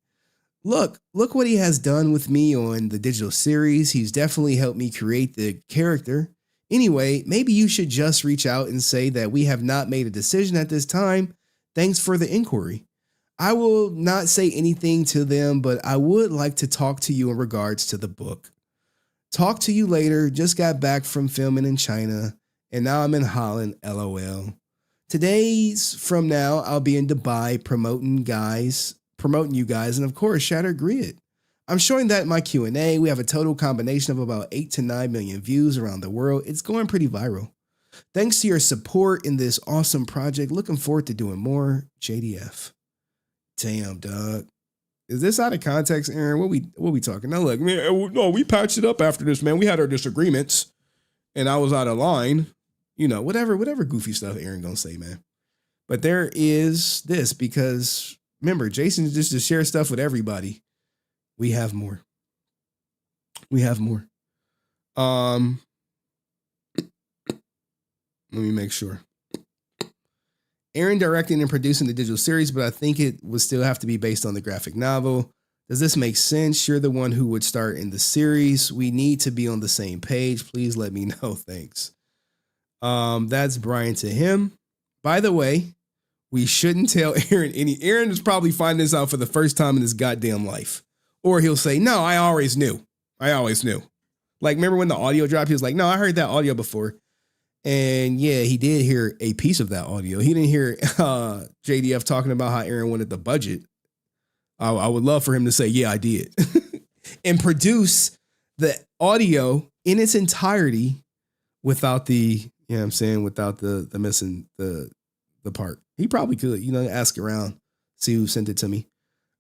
Look what he has done with me on the digital series. He's definitely helped me create the character. Anyway, maybe you should just reach out and say that we have not made a decision at this time. Thanks for the inquiry. I will not say anything to them, but I would like to talk to you in regards to the book. Talk to you later. Just got back from filming in China, and now I'm in Holland, LOL. Today's from now, I'll be in Dubai promoting you guys, and of course, Shattered Grid. I'm showing that in my Q&A. We have a total combination of about 8 to 9 million views around the world. It's going pretty viral. Thanks to your support in this awesome project. Looking forward to doing more. JDF. Damn, dog. Is this out of context, Aaron? What we talking? Now, look, man, no, we patched it up after this, man. We had our disagreements, and I was out of line. You know, whatever goofy stuff Aaron gonna say, man. But there is this, because remember, Jason is just to share stuff with everybody. We have more. Let me make sure. Aaron directing and producing the digital series, but I think it would still have to be based on the graphic novel. Does this make sense? You're the one who would start in the series. We need to be on the same page. Please let me know. Thanks. That's Brian to him. By the way, we shouldn't tell Aaron Aaron is probably finding this out for the first time in his goddamn life. Or he'll say, no, I always knew. Like, remember when the audio dropped? He was like, no, I heard that audio before. And yeah, he did hear a piece of that audio. He didn't hear JDF talking about how Aaron wanted the budget. I would love for him to say, yeah, I did. And produce the audio in its entirety without the, you know what I'm saying, without the missing the part. He probably could, ask around, see who sent it to me.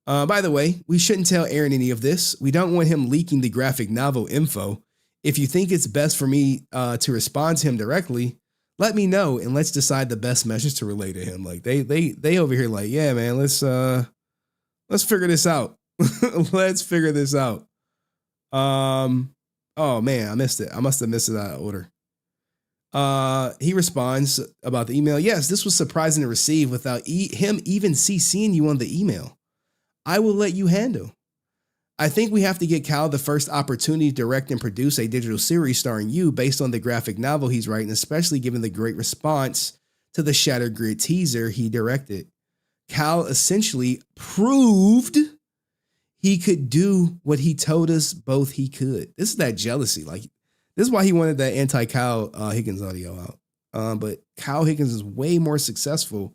By the way, we shouldn't tell Aaron any of this. We don't want him leaking the graphic novel info. If you think it's best for me to respond to him directly, let me know and let's decide the best message to relay to him. Like they over here like, yeah, man, let's figure this out. Let's figure this out. Oh man, I missed it. I must have missed it out of order. He responds about the email. Yes, this was surprising to receive without him even CCing you on the email. I will let you handle. I think we have to get Cal the first opportunity to direct and produce a digital series starring you based on the graphic novel he's writing, especially given the great response to the Shattered Grid teaser he directed. Cal essentially proved he could do what he told us both he could. This is that jealousy. Like, this is why he wanted that anti-Kyle Higgins audio out. But Kyle Higgins is way more successful,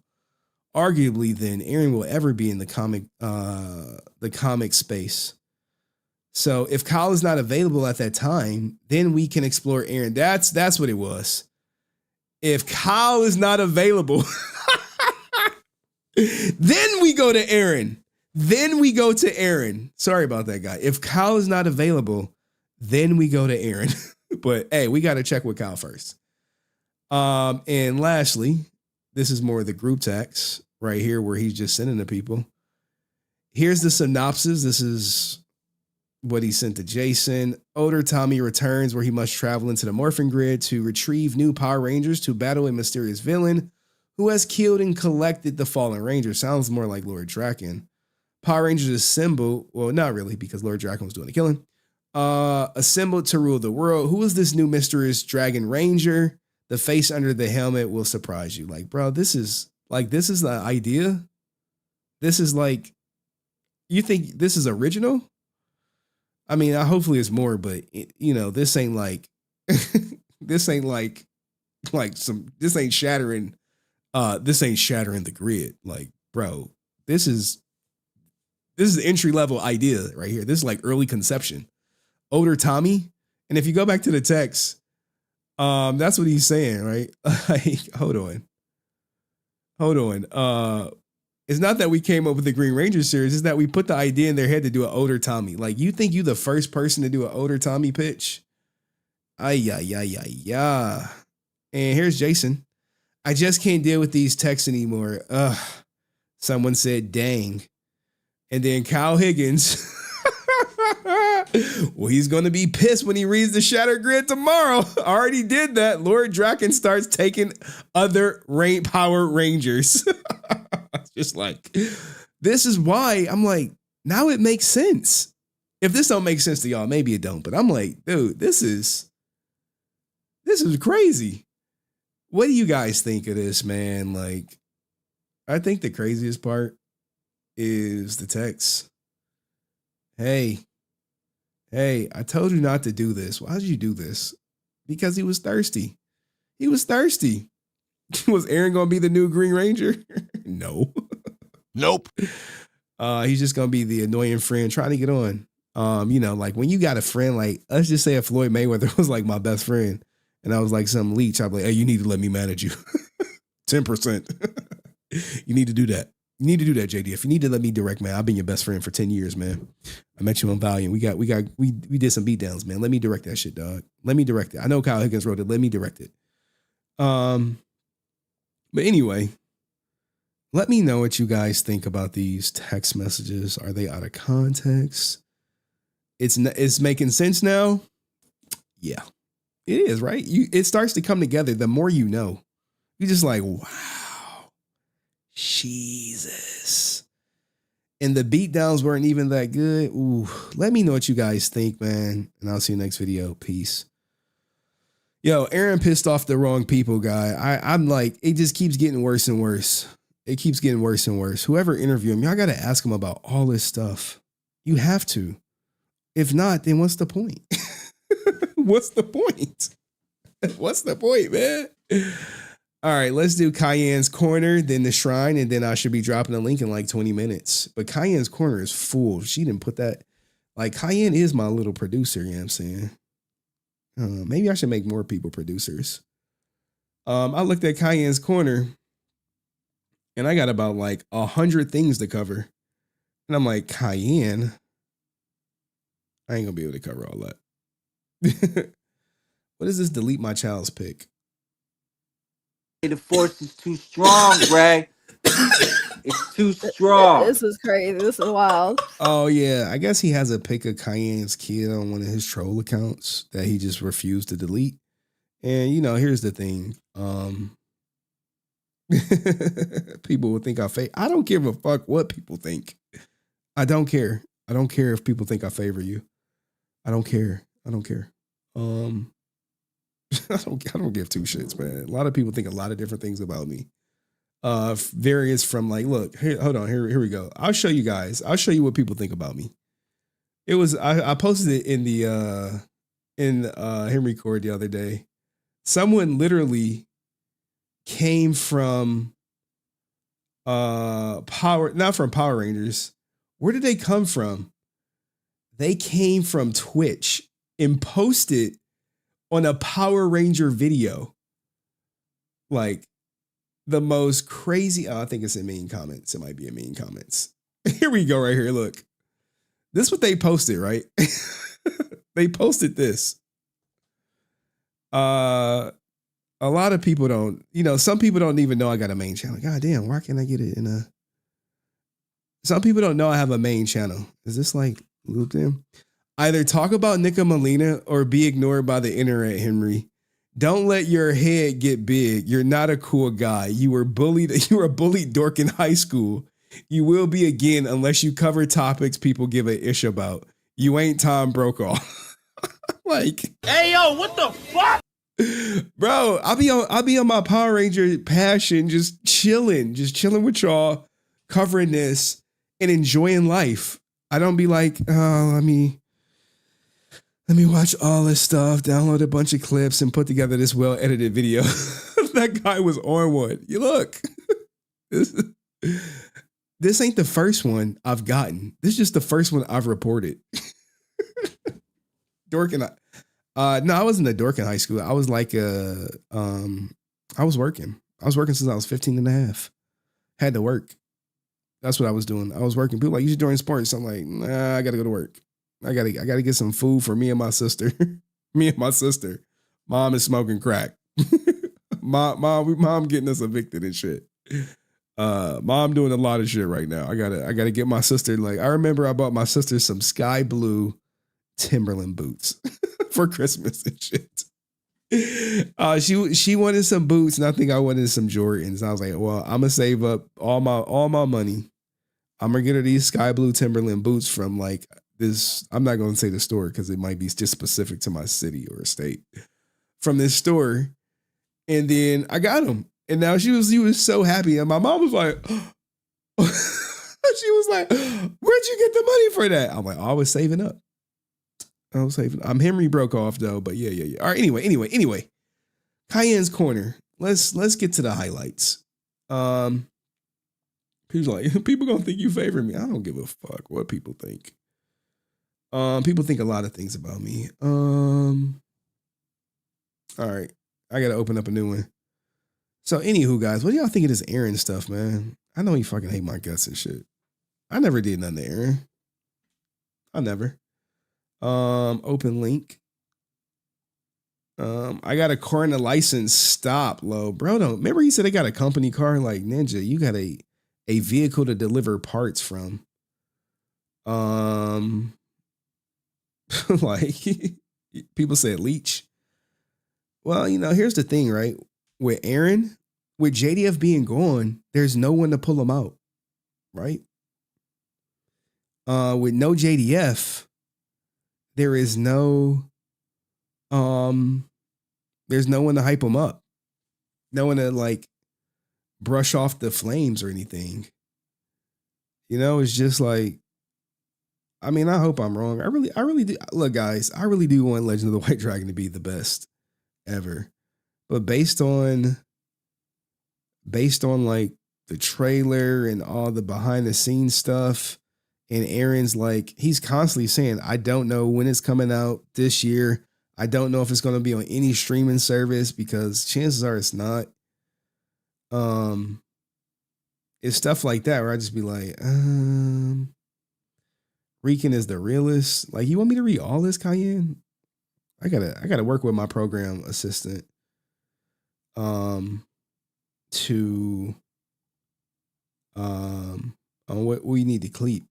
arguably, than Aaron will ever be in the comic space. So if Kyle is not available at that time, then we can explore Aaron. That's what it was. If Kyle is not available, then we go to Aaron. Then we go to Aaron. Sorry about that, guy. If Kyle is not available, then we go to Aaron. But hey, we got to check with Kyle first. And lastly, this is more of the group text right here where he's just sending to people. Here's the synopsis. This is what he sent to Jason. Older Tommy returns where he must travel into the Morphin Grid to retrieve new Power Rangers to battle a mysterious villain who has killed and collected the fallen Rangers. Sounds more like Lord Draken. Power Rangers assemble. Well, not really, because Lord Draken was doing the killing. Assembled to rule the world. Who is this new mysterious Dragon Ranger? The face under the helmet will surprise you. Like, bro, this is the idea. This is like, you think this is original? I mean, hopefully it's more, but this ain't like, this ain't shattering the grid. Like, bro, this is the entry level idea right here. This is like early conception. Older Tommy. And if you go back to the text, that's what he's saying, right? Like, hold on. It's not that we came up with the Green Ranger series. It's that we put the idea in their head to do an older Tommy. Like, you think you the first person to do an older Tommy pitch? Yeah. And here's Jason. I just can't deal with these texts anymore. Someone said, dang. And then Kyle Higgins. Well, he's going to be pissed when he reads the Shattered Grid tomorrow. Already did that. Lord Draken starts taking other Power Rangers. Just like, this is why I'm like, now it makes sense. If this don't make sense to y'all, maybe it don't. But I'm like, dude, this is crazy. What do you guys think of this, man? Like, I think the craziest part is the text. Hey, I told you not to do this. Why did you do this? Because he was thirsty. Was Aaron going to be the new Green Ranger? No. Nope. He's just going to be the annoying friend trying to get on. Like when you got a friend, like, let's just say if Floyd Mayweather was like my best friend and I was like some leech, I'd be like, hey, you need to let me manage you. 10%. You need to do that. You need to do that, JD. If you need to let me direct, man, I've been your best friend for 10 years, man. I met you on Valiant. We did some beatdowns, man. Let me direct that shit, dog. Let me direct it. I know Kyle Higgins wrote it. Let me direct it. But anyway, let me know what you guys think about these text messages. Are they out of context? It's making sense now. Yeah, it is, right? It starts to come together. The more you know, you're just like, wow, Jesus. And the beatdowns weren't even that good. Ooh, let me know what you guys think, man. And I'll see you next video. Peace. Yo, Aaron pissed off the wrong people, guy. I'm like, it just keeps getting worse and worse. It keeps getting worse and worse. Whoever interviewed him, y'all got to ask him about all this stuff. You have to. If not, then what's the point? What's the point? What's the point, man? All right, let's do Cayenne's Corner, then the Shrine, and then I should be dropping a link in like 20 minutes. But Cayenne's Corner is full. She didn't put that. Like, Cayenne is my little producer, you know what I'm saying? Maybe I should make more people producers. I looked at Cayenne's Corner, and I got about like 100 things to cover. And I'm like, Cayenne? I ain't gonna be able to cover all that. What is this? Delete my child's pick. The force is too strong, Greg. It's too strong. This is crazy. This is wild. Oh yeah, I guess he has a pic of Cayenne's kid on one of his troll accounts that he just refused to delete. And you know, here's the thing. People will think I fake. I don't give a fuck what people think. I don't care. I don't care if people think I favor you. I don't care. I don't care. I don't give two shits, man. A lot of people think a lot of different things about me. Various from like, look, here, hold on, here we go. I'll show you guys. I'll show you what people think about me. It was I posted it in the Henry Cord the other day. Someone literally came from not from Power Rangers. Where did they come from? They came from Twitch and posted on a Power Ranger video. Like the most crazy. Oh, I think it's in mean comments. It might be in mean comments. Here we go, right here. Look. This is what they posted, right? They posted this. A lot of people don't, some people don't even know I got a main channel. God damn, why can't I get it in a... Some people don't know I have a main channel. Is this like looped in? Either talk about Nika Molina or be ignored by the internet, Henry. Don't let your head get big. You're not a cool guy. You were bullied. You were a bullied dork in high school. You will be again unless you cover topics people give a ish about. You ain't Tom Brokaw. Like, Hey, yo, what the fuck? bro, I'll be on my Power Ranger passion, just chilling with y'all, covering this and enjoying life. I don't be like, oh, let me watch all this stuff, download a bunch of clips, and put together this well-edited video. That guy was on one. You look. This ain't the first one I've gotten. This is just the first one I've reported. Dork and no, I wasn't a dork in high school. I was like I was working. I was working since I was 15 and a half. Had to work. That's what I was doing. I was working. People like, you should join sports. I'm like, nah, I gotta go to work. I gotta get some food for me and my sister. Me and my sister. Mom is smoking crack. Mom getting us evicted and shit. Mom doing a lot of shit right now. I gotta get my sister, like, I remember I bought my sister some sky blue Timberland boots for Christmas and shit. She wanted some boots and I think I wanted some Jordans. I was like, well, I'm gonna save up all my money. I'm gonna get her these sky blue Timberland boots from like this. I'm not gonna say the store because it might be just specific to my city or state. From this store, and then I got them. And now she was so happy. And my mom was like, she was like, where'd you get the money for that? I'm like, I was saving up. I'm Henry broke off though, but yeah. All right, anyway. Cayenne's Corner. Let's get to the highlights. People like, people gonna think you favor me. I don't give a fuck what people think. People think a lot of things about me. All right. I gotta open up a new one. So, anywho, guys, what do y'all think of this Aaron stuff, man? I know you fucking hate my guts and shit. I never did nothing to Aaron. I never. Open link. I got a car and a license. Stop, low. Bro, don't. Remember he said they got a company car? Like, Ninja, you got a vehicle to deliver parts from. Like, people said leech. Well, here's the thing, right? With Aaron, with JDF being gone, there's no one to pull him out, right? With no JDF, there's no one to hype him up. No one to like brush off the flames or anything. It's just like, I mean, I hope I'm wrong. I really do. Look, guys, I really do want Legend of the White Dragon to be the best ever. But based on like the trailer and all the behind the scenes stuff, and Aaron's like, he's constantly saying, I don't know when it's coming out this year. I don't know if it's going to be on any streaming service because chances are it's not. It's stuff like that where I just be like, Rican is the realist. Like, you want me to read all this, Cayenne? I gotta work with my program assistant to on what we need to keep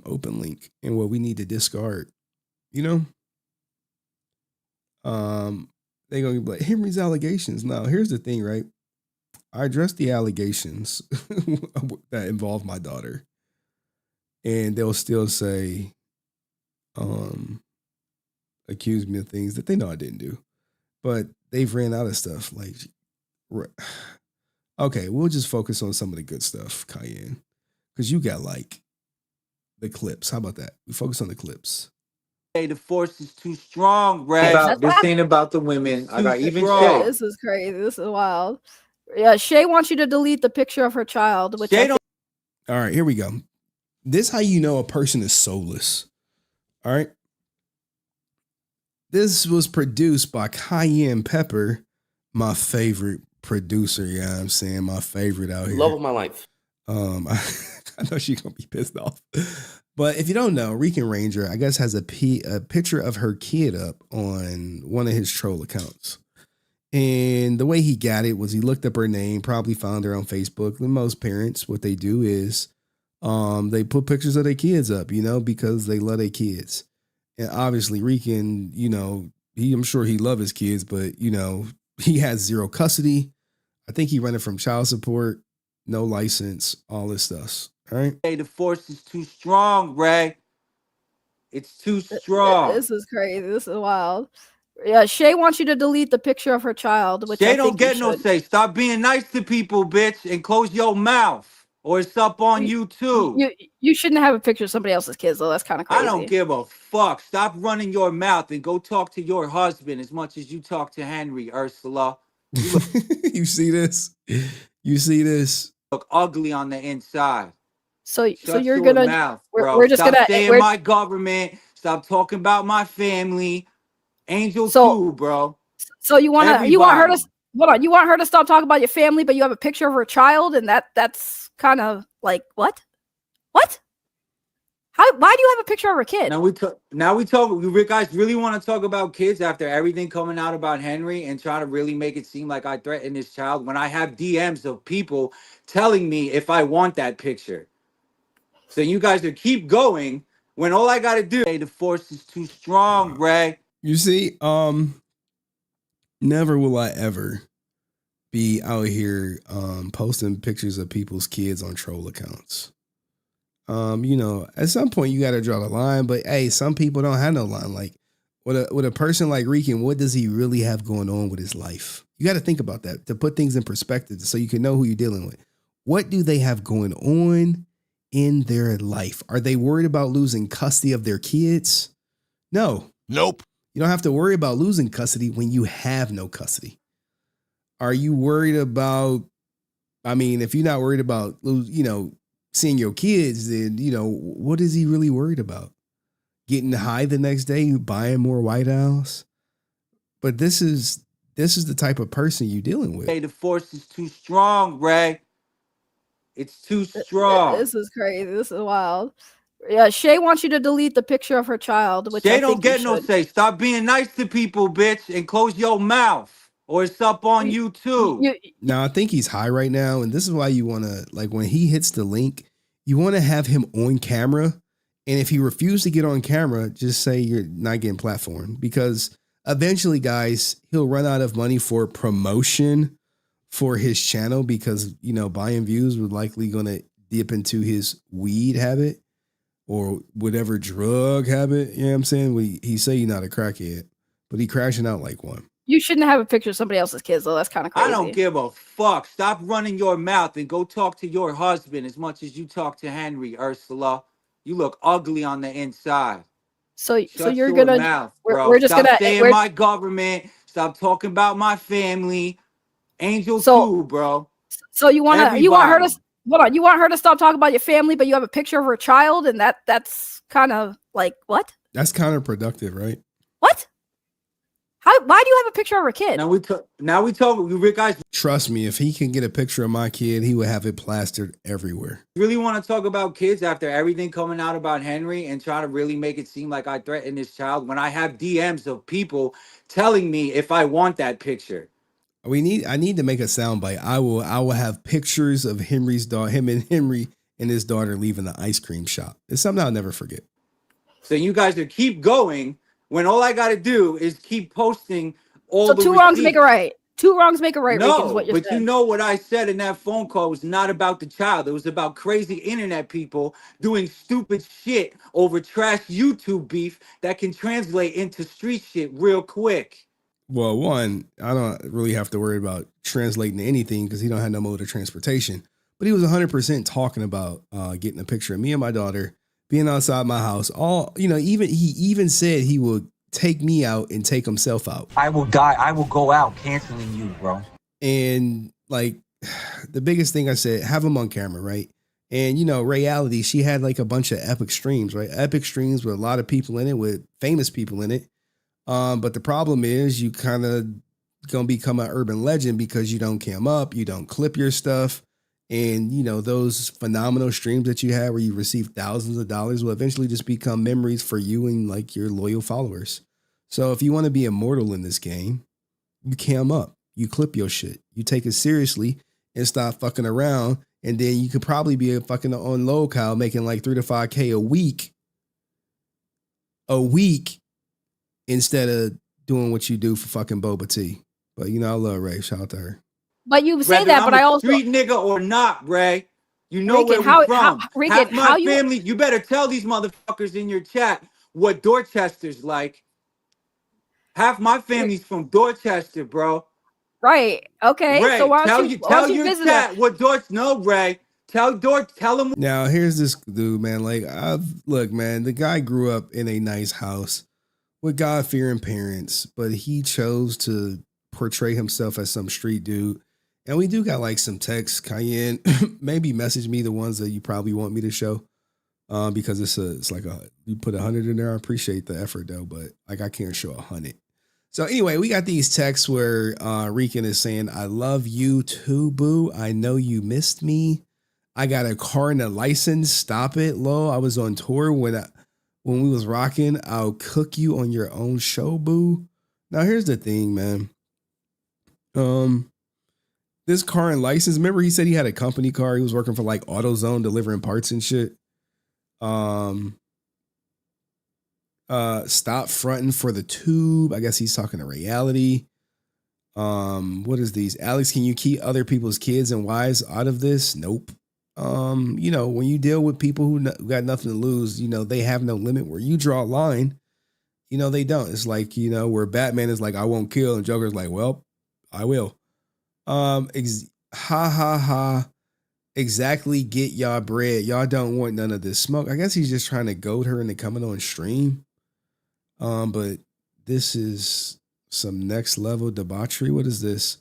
open link and what we need to discard, you know. They gonna be like, Henry's allegations. Now here's the thing, right? I addressed the allegations that involve my daughter, and they'll still say accuse me of things that they know I didn't do, but they've ran out of stuff. Like, okay, we'll just focus on some of the good stuff, Cayenne, because you got like the clips. How about that? We focus on the clips. Hey, the force is too strong, Ray. This ain't about the women. I got even Shay. This is crazy. This is wild. Yeah, Shay wants you to delete the picture of her child. Which All right, here we go. This is how you know a person is soulless. All right. This was produced by Cayenne Pepper, my favorite producer. Yeah, you know what I'm saying, my favorite out here. Love of my life. I know she's gonna be pissed off. But if you don't know, Rican Ranger, I guess, has a picture of her kid up on one of his troll accounts. And the way he got it was he looked up her name, probably found her on Facebook. And most parents, what they do is they put pictures of their kids up, you know, because they love their kids. And obviously Rican, you know, I'm sure he loves his kids, but, you know, he has zero custody. I think he running from child support, no license, all this stuff. All right. Hey, the force is too strong, Ray. It's too strong. This is crazy. This is wild. Yeah, Shay wants you to delete the picture of her child. Which Shay I don't think get you no should. say. Stop being nice to people, bitch, and close your mouth, or it's up on you too. You shouldn't have a picture of somebody else's kids, though. That's kind of crazy. I don't give a fuck. Stop running your mouth and go talk to your husband as much as you talk to Henry, Ursula. You see this? You see this? Look ugly on the inside. So Shut you're your gonna mouth, bro. we're just Stop gonna saying my government. Stop talking about my family. Angel too, bro. So you want her to Everybody. hold on, you want her to stop talking about your family, but you have a picture of her child, and that's kind of like what? Why do you have a picture of her kid? Now we talk. We guys really want to talk about kids after everything coming out about Henry and try to really make it seem like I threatened this child when I have DMs of people telling me if I want that picture. So you guys are keep going when all I got to do. Hey, the force is too strong, Ray. You see, never will I ever be out here posting pictures of people's kids on troll accounts. You know, at some point you got to draw the line, but hey, some people don't have no line. Like with a person like Rican, what does he really have going on with his life? You got to think about that to put things in perspective so you can know who you're dealing with. What do they have going on in their life? Are they worried about losing custody of their kids? No. Nope. You don't have to worry about losing custody when you have no custody. Are you worried about, I mean, if you're not worried about, you know, seeing your kids, then, you know, what is he really worried about? Getting high the next day, buying more White House? But this is the type of person you're dealing with. Hey, the force is too strong, Ray. It's too strong. This is crazy. This is wild. Yeah, Shay wants you to delete the picture of her child. Which Shay I don't think get you no should. say. Stop being nice to people, bitch, and close your mouth, or it's up on you too. Now, I think he's high right now, and this is why you want to, like, when he hits the link, you want to have him on camera, and if he refuses to get on camera, just say you're not getting platformed, because eventually, guys, he'll run out of money for promotion for his channel, because, you know, buying views would likely going to dip into his weed habit or whatever drug habit, you know what I'm saying? He say you're not a crackhead, but he crashing out like one. You shouldn't have a picture of somebody else's kids, though. That's kind of crazy. I don't give a fuck. Stop running your mouth and go talk to your husband as much as you talk to Henry, Ursula. You look ugly on the inside. So Shut you're your gonna mouth, bro. we're just Stop gonna saying we're my government. Stop talking about my family. Angel so too, bro. so you want her to Everybody. hold on, you want her to stop talking about your family, but you have a picture of her child, and that's kind of like what? That's counterproductive, right? What? Why do you have a picture of her kid? Now we talk. We guys Trust me, if he can get a picture of my kid, he would have it plastered everywhere. really want to talk about kids after everything coming out about Henry and try to really make it seem like I threatened this child when I have DMs of people telling me if I want that picture. I need to make a soundbite. I will have pictures of Henry's daughter, him and Henry and his daughter leaving the ice cream shop. It's something I'll never forget. So you guys to keep going when all I got to do is keep posting all So the two wrongs make a receipts. right. Two wrongs make a right, Rican, is No, what you're but you saying. know what I said in that phone call was not about the child. It was about crazy internet people doing stupid shit over trash YouTube beef that can translate into street shit real quick. Well, one, I don't really have to worry about translating anything because he don't have no mode of transportation. But he was 100% talking about getting a picture of me and my daughter being outside my house. He even said he would take me out and take himself out. I will die. I will go out canceling you, bro. And like the biggest thing I said, have him on camera, right? And Reiality, she had like a bunch of epic streams, right? Epic streams with a lot of people in it, with famous people in it. But the problem is you kind of gonna become an urban legend because you don't cam up, you don't clip your stuff. And those phenomenal streams that you had where you receive thousands of dollars will eventually just become memories for you and like your loyal followers. So if you want to be immortal in this game, you cam up, you clip your shit, you take it seriously and stop fucking around. And then you could probably be a fucking on locale making like 3 to 5K a week instead of doing what you do for fucking Boba Tea. But I love Ray. Shout out to her. But you say Whether that, I'm but a I also street nigga or not, Ray. You know Rican, where we from. Rican, Half my how you family. You better tell these motherfuckers in your chat what Dorchester's like. Half my family's from Dorchester, bro. right? Okay, so Ray, tell why don't you your visit her? chat what Dorch. No, Ray. Tell them. Now here's this dude, man. Like, look, man, the guy grew up in a nice house with God-fearing parents, but he chose to portray himself as some street dude. And we do got like some texts. Cayenne, maybe message me the ones that you probably want me to show, because it's like you put 100 in there. I appreciate the effort though, but like I can't show 100. So anyway, we got these texts where Rican is saying, "I love you too, boo. I know you missed me. I got a car and a license. Stop it, lol. I was on tour when we was rocking. I'll cook you on your own show, boo." Now here's the thing, man. This car and license. Remember, he said he had a company car. He was working for like AutoZone, delivering parts and shit. Stop fronting for the tube. I guess he's talking to Reiality. What is these? Alex, can you keep other people's kids and wives out of this? Nope. When you deal with people who got nothing to lose, they have no limit. Where you draw a line, they don't. It's like, where Batman is like, I won't kill, and Joker's like, well, I will. Ha ha ha. Exactly. Get y'all bread. Y'all don't want none of this smoke. I guess he's just trying to goad her into coming on stream. But this is some next level debauchery. What is this?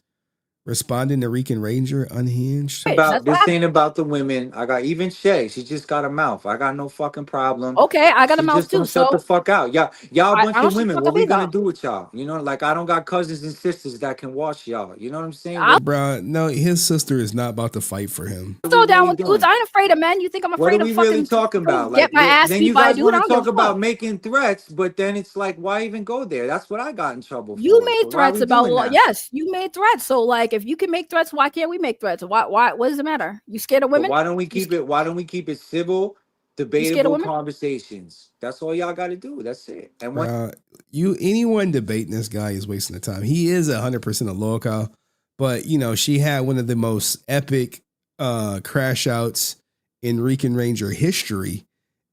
Responding to Rican Ranger unhinged. This ain't about the women. I got even Shay. She just got a mouth. I got no fucking problem. Okay, I got a She mouth just too. don't shut the So fuck out. Y'all a bunch I don't of shut the women. fuck What up we gonna either. do with y'all? Like I don't got cousins and sisters that can watch y'all. You know what I'm saying? Bro, no, his sister is not about to fight for him. Throw down with dudes. I ain't afraid of men. You think I'm What afraid are of we fucking really talking about? get my ass then beat you by a guys dude? want I to don't give talk a about fuck. making threats, but then it's like, why even go there? That's what I got in trouble for. You made So why are threats we about doing that? yes, you made threats. So like, if you can make threats, why can't we make threats? Why? What does it matter? You scared of But women? why don't we keep it? Why don't we keep it civil, You scared of debatable women? conversations? That's all y'all got to do. That's it. And when Anyone debating this guy is wasting the time. He is 100% a local, but she had one of the most epic crash outs in Rican Ranger history,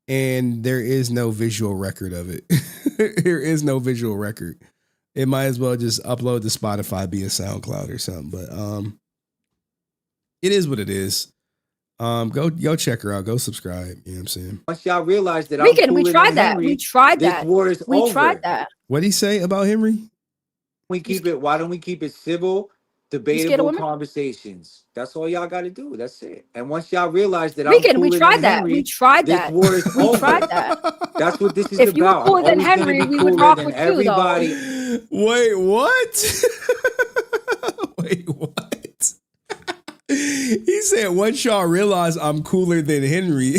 and there is no visual record of it. There is no visual record. It might as well just upload to Spotify, be a SoundCloud or something. But it is what it is. Go check her out. Go subscribe. You know what I'm saying? Once y'all realize that I'm Rican, we cooler tried than that. Henry, We tried this that. war is We over. tried that. What'd he say about Henry? Why don't we keep it civil, scared of debatable women? conversations? That's all y'all got to do. That's it. And once y'all realize that I'm Rican, we cooler tried than that. Henry, We tried this that. war is We over. tried that. That's what this is If you were about. cooler I'm than always gonna Henry, be we would cooler rock than with you, though. everybody. Wait, what? Wait, what? He said, once y'all realize I'm cooler than Henry.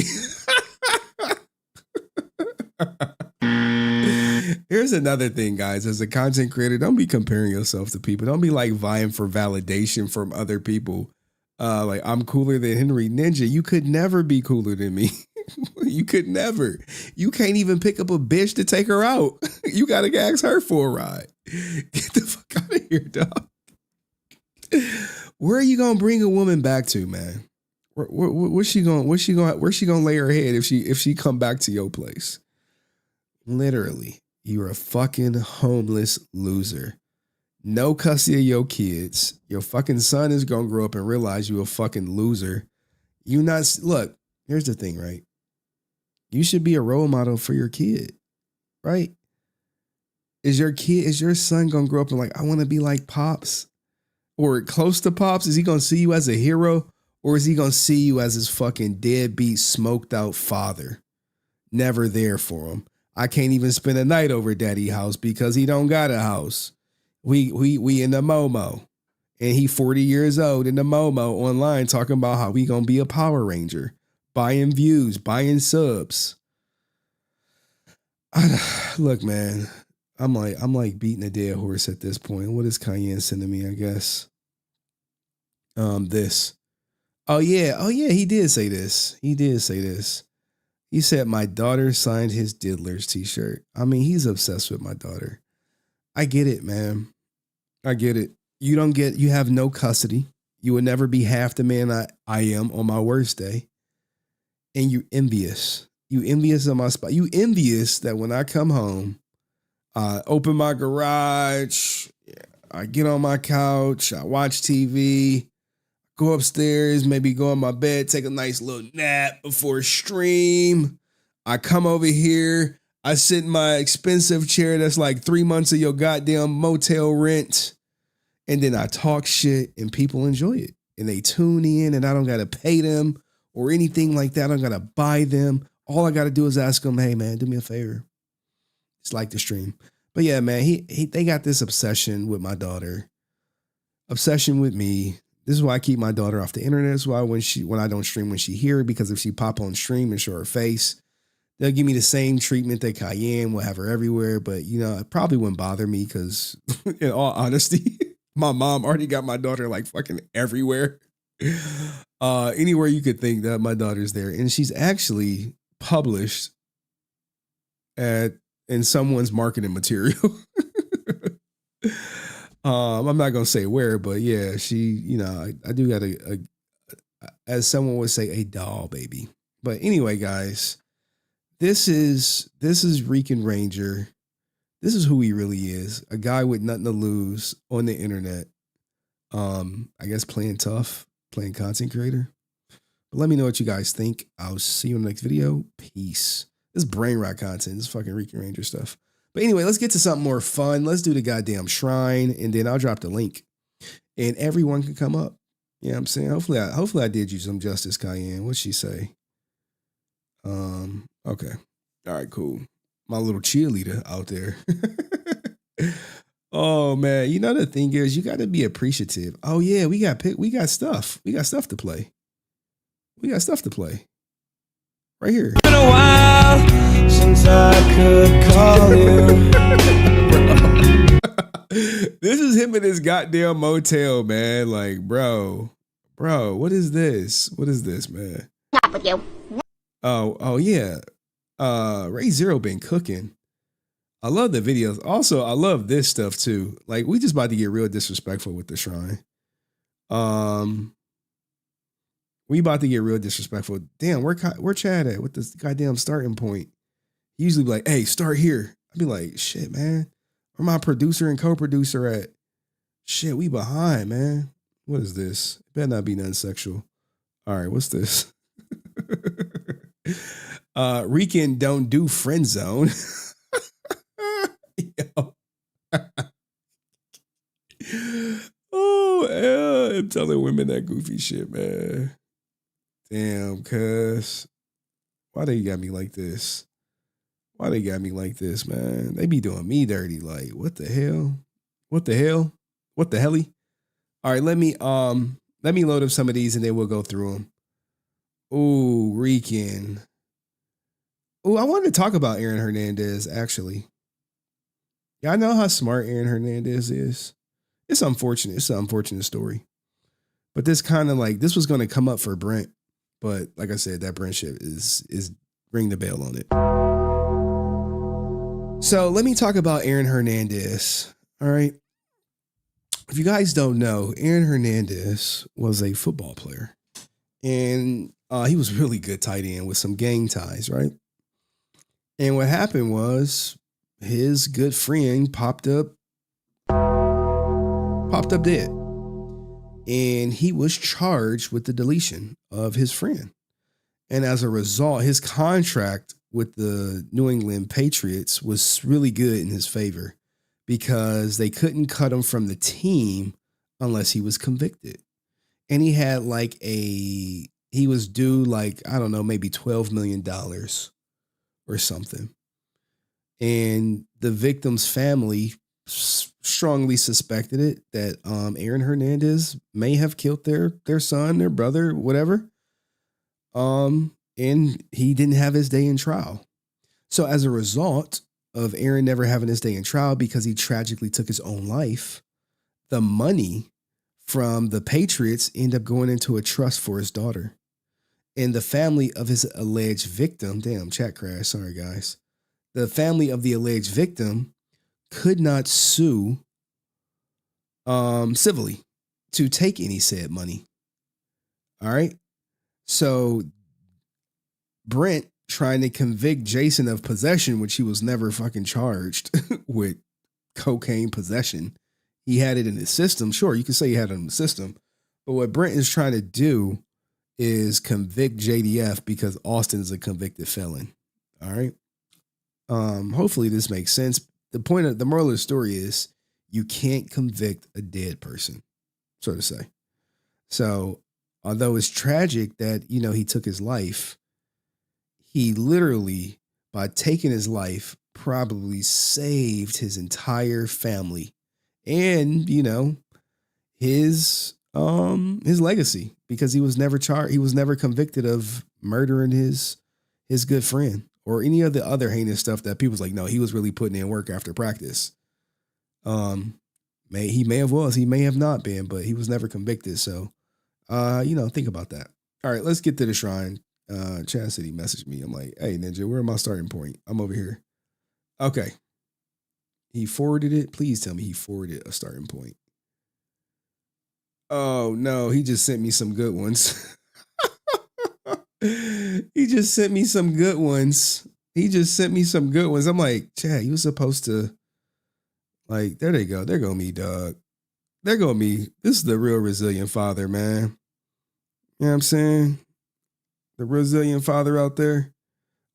Here's another thing, guys. As a content creator, don't be comparing yourself to people. Don't be like vying for validation from other people. Like, I'm cooler than Henry. Ninja, you could never be cooler than me. You could never. You can't even pick up a bitch to take her out. You got to ask her for a ride. Get the fuck out of here, dog. Where are you gonna bring a woman back to, man? Where's she gonna lay her head if she come back to your place? Literally, you're a fucking homeless loser. No custody of your kids. Your fucking son is gonna grow up and realize you a fucking loser. Look, here's the thing, right? You should be a role model for your kid, right? Is your son gonna grow up and like, I want to be like Pops? Or close to Pops? Is he gonna see you as a hero? Or is he gonna see you as his fucking deadbeat, smoked out father? Never there for him. I can't even spend a night over daddy house because he don't got a house. We in the Momo. And he 40 years old in the Momo online talking about how we gonna be a Power Ranger. Buying views, buying subs. Look, man. I'm like beating a dead horse at this point. What is Cayenne sending me? I guess. This. Oh yeah, he did say this. He said my daughter signed his Diddlers t-shirt. I mean, he's obsessed with my daughter. I get it, man. I get it. You have no custody. You would never be half the man I am on my worst day. And you envious. You envious of my spot. You envious that when I come home, I open my garage, I get on my couch, I watch TV, go upstairs, maybe go in my bed, take a nice little nap before stream. I come over here, I sit in my expensive chair that's like 3 months of your goddamn motel rent, and then I talk shit and people enjoy it. And they tune in and I don't got to pay them or anything like that. I don't got to buy them. All I got to do is ask them, hey man, do me a favor. It's like the stream. But yeah, man, they got this obsession with my daughter. Obsession with me. This is why I keep my daughter off the internet. This is why when I don't stream, when she here, because if she pop on stream and show her face, they'll give me the same treatment that Cayenne will have her everywhere. But it probably wouldn't bother me because in all honesty, my mom already got my daughter like fucking everywhere. Anywhere you could think that my daughter's there. And she's actually published in someone's marketing material. I'm not gonna say where, but yeah, she, I do got as someone would say, a doll baby. But anyway, guys, this is Rican Ranger. This is who he really is. A guy with nothing to lose on the internet. I guess playing tough, playing content creator. But let me know what you guys think. I'll see you in the next video. Peace. This is brain rot content. This is fucking Rican Ranger stuff. But anyway, let's get to something more fun. Let's do the goddamn shrine, and then I'll drop the link, and everyone can come up. You know what I'm saying? Hopefully I did you some justice, Cayenne. What'd she say? Okay. All right, cool. My little cheerleader out there. Oh man, the thing is, you got to be appreciative. Oh yeah, we got stuff. We got stuff to play. Right here. Been a while since I could call you. This is him in his goddamn motel, man. Like, bro, what is this? What is this, man? Top with you. Oh yeah. Ray Zero been cooking. I love the videos. Also, I love this stuff too. Like, we just about to get real disrespectful with the shrine. We about to get real disrespectful. Damn, where Chad at with this goddamn starting point? He usually be like, hey, start here. I'd be like, shit, man. Where my producer and co-producer at? Shit, we behind, man. What is this? It better not be nothing sexual. All right, what's this? Rican don't do friend zone. Yo. Oh, yeah, I'm telling women that goofy shit, man. Damn, cuz. Why they got me like this? Why they got me like this, man? They be doing me dirty. Like, what the hell? What the hell? What the helly? All right, let me load up some of these and then we'll go through them. Ooh, Rican. Ooh, I wanted to talk about Aaron Hernandez, actually. Yeah, I know how smart Aaron Hernandez is. It's unfortunate. It's an unfortunate story. But this kind of like, this was going to come up for Brent. But like I said, that Brent shit is ring the bell on it. So let me talk about Aaron Hernandez. All right. If you guys don't know, Aaron Hernandez was a football player. And he was really good tight end with some gang ties, right? And what happened was his good friend popped up dead. And he was charged with the deletion of his friend. And as a result, his contract with the New England Patriots was really good in his favor because they couldn't cut him from the team unless he was convicted. And he had he was due I don't know, maybe $12 million or something. And the victim's family strongly suspected it that Aaron Hernandez may have killed their son, their brother, whatever. And he didn't have his day in trial. So as a result of Aaron never having his day in trial because he tragically took his own life, the money from the Patriots ended up going into a trust for his daughter. And the family of his alleged victim, damn, chat crash, sorry guys. The family of the alleged victim could not sue civilly to take any said money. All right. So Brent trying to convict Jason of possession, which he was never fucking charged with cocaine possession. He had it in his system. Sure, you can say he had it in the system. But what Brent is trying to do is convict JDF because Austin is a convicted felon. All right. Hopefully this makes sense. The moral of the story is you can't convict a dead person, so to say. So although it's tragic that, he took his life, he literally, by taking his life, probably saved his entire family and, his legacy because he was never charged. He was never convicted of murdering his good friend or any of the other heinous stuff that people's like, no, he was really putting in work after practice. He may have not been, but he was never convicted. So, think about that. All right, let's get to the shrine. Chastity messaged me. I'm like, hey, Ninja, where am I starting point? I'm over here. Okay. He forwarded it. Please tell me he forwarded a starting point. Oh, no, he just sent me some good ones. He just sent me some good ones. I'm like, Chad, you were supposed to, there they go. There go me, dog. There go me. This is the real resilient father, man. You know what I'm saying? The resilient father out there.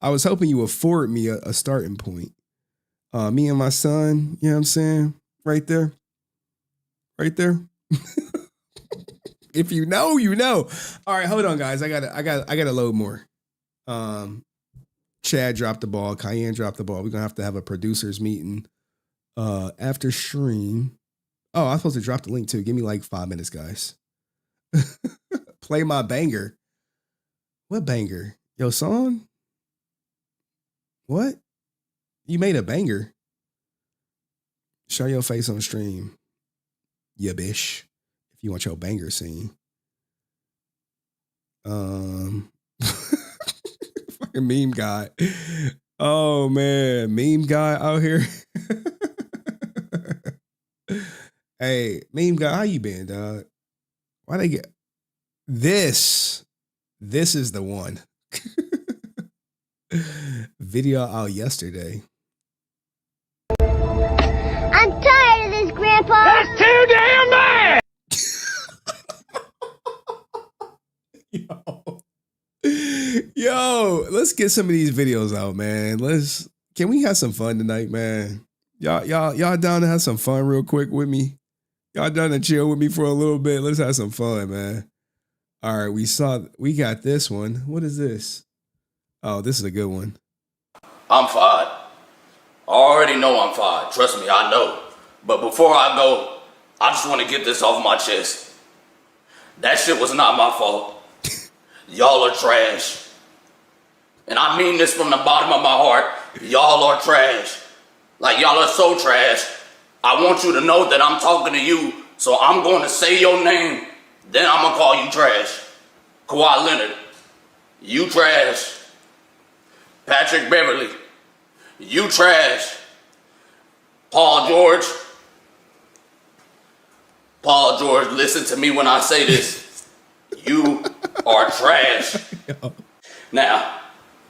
I was hoping you would forward me a starting point. Me and my son, you know what I'm saying? Right there. Right there. If you know, you know. All right, hold on, guys. I gotta load more. Chad dropped the ball. Cayenne dropped the ball. We're gonna have to have a producers meeting after stream. Oh, I'm supposed to drop the link too. Give me 5 minutes, guys. Play my banger. What banger? Yo, song? What? You made a banger. Show your face on stream. Yeah, bish. If you want your banger seen. Fucking meme guy. Oh man, meme guy out here. Hey, meme guy, how you been, dog? Why they get this? This is the one. Video out yesterday. I'm tired of this, Grandpa. That's too damn bad. Yo, let's get some of these videos out, man. Can we have some fun tonight, man? Y'all down to have some fun real quick with me? Y'all down to chill with me for a little bit? Let's have some fun, man. All right, we got this one. What is this? Oh, this is a good one. I'm fired. I already know I'm fired. Trust me, I know. But before I go, I just want to get this off my chest. That shit was not my fault. Y'all are trash. And I mean this from the bottom of my heart. Y'all are trash. Like, y'all are so trash. I want you to know that I'm talking to you, so I'm going to say your name, then I'm going to call you trash. Kawhi Leonard, you trash. Patrick Beverly, you trash. Paul George, listen to me when I say this. You are trash. Now,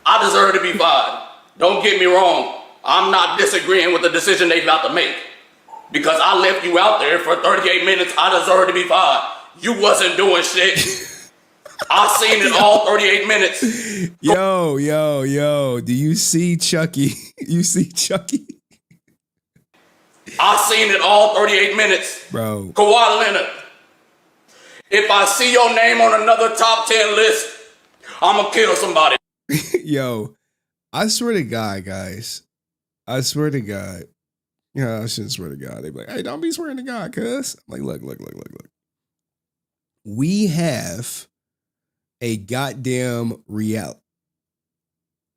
I deserve to be fired. Don't get me wrong. I'm not disagreeing with the decision they about to make. Because I left you out there for 38 minutes, I deserve to be fired. You wasn't doing shit. I seen it all 38 minutes. Yo. Do you see Chucky? You see Chucky? I seen it all 38 minutes. Bro. Kawhi Leonard. If I see your name on another top 10 list, I'm going to kill somebody. Yo, I swear to God, guys. I swear to God. Yeah, I shouldn't swear to God. They be like, hey, don't be swearing to God, cuz. I'm like, look. We have a goddamn reality.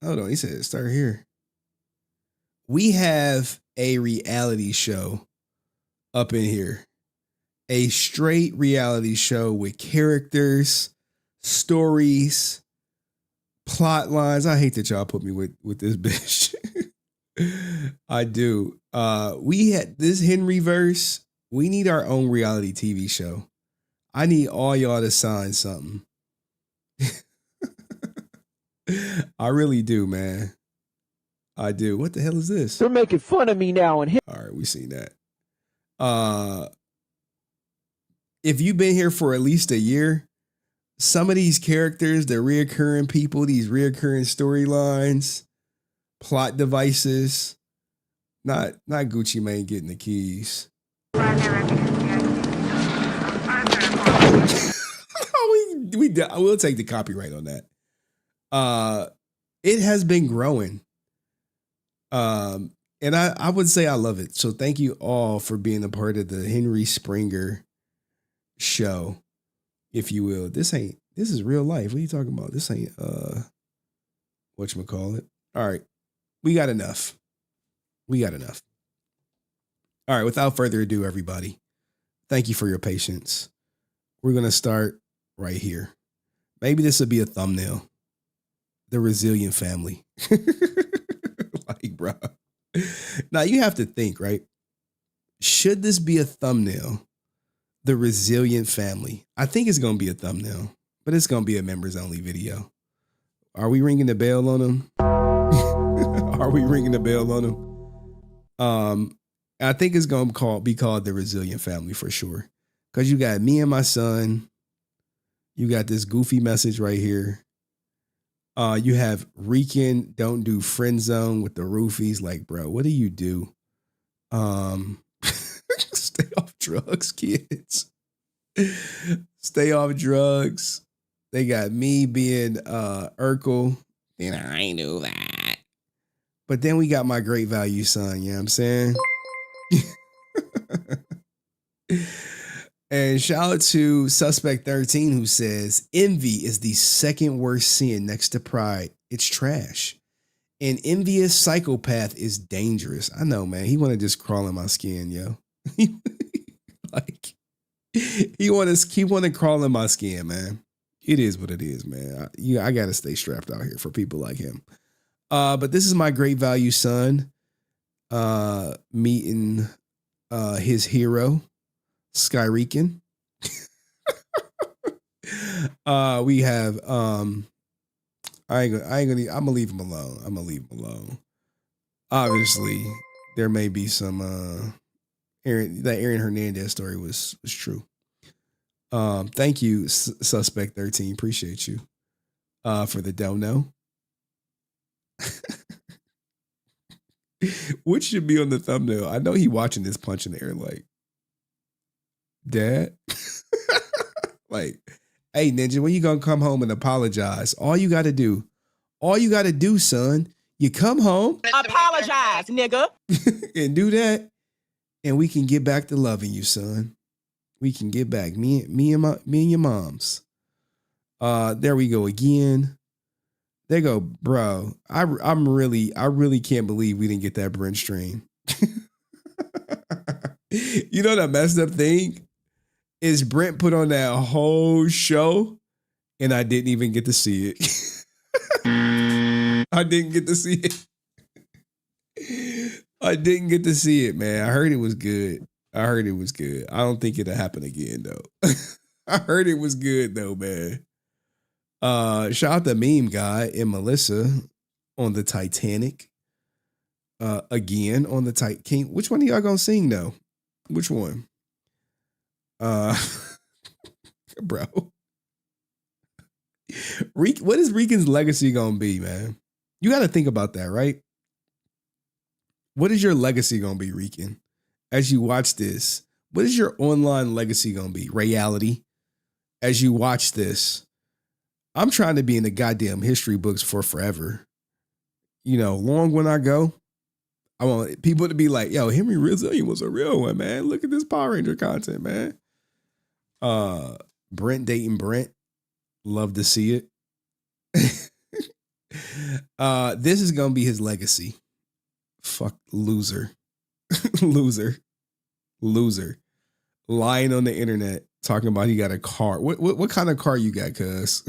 Hold on, he said start here. We have a reality show up in here. A straight reality show with characters, stories, plot lines. I hate that y'all put me with this bitch. I do. We had this Henryverse. We need our own reality TV show. I need all y'all to sign something. I really do, man. I do. What the hell is this? They're making fun of me now. And all right, we seen that. If you've been here for at least a year, some of these characters, the reoccurring people, these reoccurring storylines, plot devices, not Gucci Mane getting the keys. We'll take the copyright on that. It has been growing. And I would say I love it. So thank you all for being a part of the Henry Springer show, if you will. This is real life. What are you talking about? This ain't whatchamacallit. All right. We got enough. All right, without further ado, everybody, thank you for your patience. We're gonna start right here. Maybe this will be a thumbnail. The Resilient family. Like, bro. Now you have to think, right? Should this be a thumbnail? The Resilient family. I think it's gonna be a thumbnail, but it's gonna be a members only video. Are we ringing the bell on them? Are we ringing the bell on them? I think it's gonna be called the Resilient family for sure. Cause you got me and my son. You got this goofy message right here. You have Rican, don't do friend zone with the roofies. Like, bro, what do you do? Stay off drugs, kids. Stay off drugs. They got me being Urkel. And I knew that. But then we got my great value son, you know what I'm saying? And shout out to Suspect 13 who says, envy is the second worst sin next to pride. It's trash. An envious psychopath is dangerous. I know, man. He want to just crawl in my skin, yo. Like, he want to crawl in my skin, man. It is what it is, man. I got to stay strapped out here for people like him. But this is my great value son meeting his hero, Sky Rican. We have I'm gonna leave him alone. Obviously, there may be some Aaron Hernandez story was true. Thank you, Suspect 13. Appreciate you. For the don't know. Which should be on the thumbnail. I know he watching this punch in the air like, Dad? Like, hey, Ninja, when you gonna come home and apologize? All you gotta do, son, you come home. Apologize, nigga. And do that, and we can get back to loving you, son. We can get back. Me and your moms. There we go again. There you go, bro. I really can't believe we didn't get that Brent stream. You know the messed up thing is Brent put on that whole show, and I didn't even get to see it. I didn't get to see it. I didn't get to see it, man. I heard it was good. I don't think it'll happen again, though. I heard it was good, though, man. Shout out to Meme Guy and Melissa on the Titanic. Again on the Titanic. Which one of y'all gonna sing, though? Which one? Bro. What is Rican's legacy gonna be, man? You got to think about that, right? What is your legacy gonna be, Rican? As you watch this, what is your online legacy gonna be? Reiality. As you watch this, I'm trying to be in the goddamn history books for forever. You know, long when I go, I want people to be like, yo, HenryResilient was a real one, man. Look at this Power Ranger content, man. Brent dating Brent. Love to see it. This is gonna be his legacy. Fuck loser. Loser. Lying on the internet, talking about he got a car. What kind of car you got, cuz?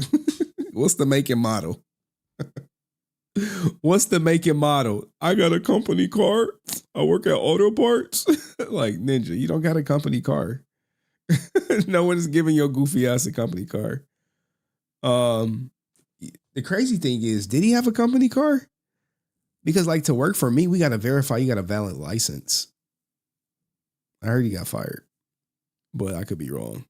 What's the make and model? What's the make and model? I got a company car. I work at auto parts. Like, Ninja, you don't got a company car. No one is giving your goofy ass a company car. The crazy thing is, did he have a company car? Because like to work for me, we got to verify you got a valid license. I heard he got fired, but I could be wrong.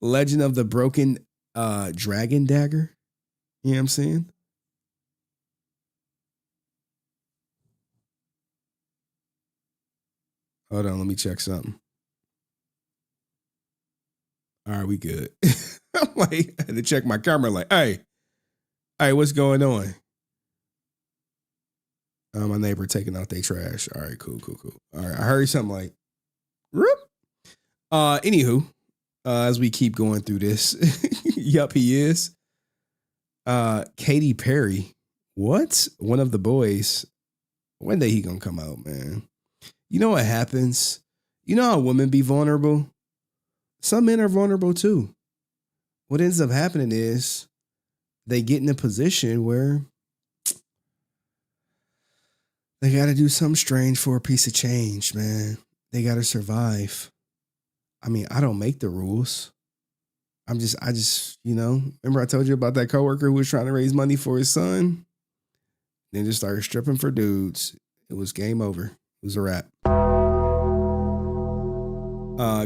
Legend of the Broken Dragon Dagger. You know what I'm saying? Hold on, let me check something. All right, we good. I'm like, I had to check my camera like, hey, what's going on? My neighbor taking out their trash. All right, cool. All right, I heard something like, whoop. Anywho, as we keep going through this, yup, he is. Katy Perry. What? One of the boys. When day he gonna come out, man? You know what happens? You know how women be vulnerable? Some men are vulnerable too. What ends up happening is they get in a position where they got to do something strange for a piece of change, man. They got to survive. I mean, I don't make the rules. I just, you know, remember I told you about that coworker who was trying to raise money for his son? Then just started stripping for dudes. It was game over. It was a wrap.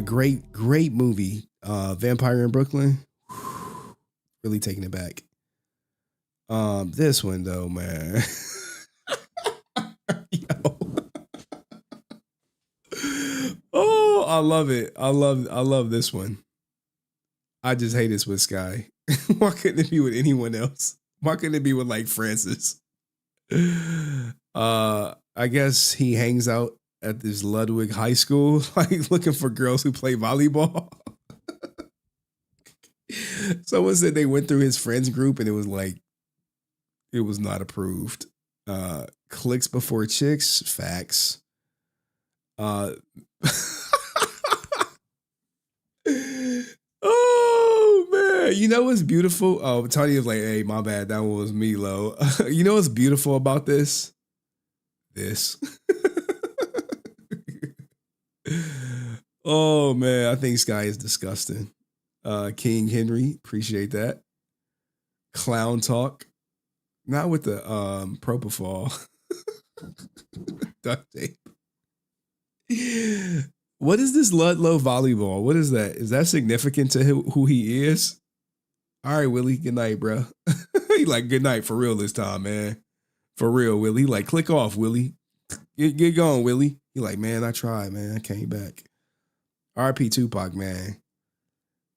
Great movie. Vampire in Brooklyn. Really taking it back. This one though, man. Yo. Oh, I love it. I love this one. I just hate this with Sky. Why couldn't it be with anyone else? Why couldn't it be with like Francis? I guess he hangs out at this Ludwig High School, like looking for girls who play volleyball. Someone said they went through his friends group and it was like, it was not approved. Clicks before chicks, facts. Oh man, you know what's beautiful? Oh, Tony was like, "Hey, my bad, that one was me, Lo." You know what's beautiful about this? Oh man, I think Sky is disgusting. King Henry, appreciate that. Clown talk, not with the propofol. Duct tape. What is this Ludlow volleyball? What is that? Is that significant to who he is? All right, Willie. Good night, bro. He like, good night for real this time, man. For real, Willie. He like, click off, Willie. Get going, Willie. He like, man, I tried, man. I came back. R.I.P. Tupac, man.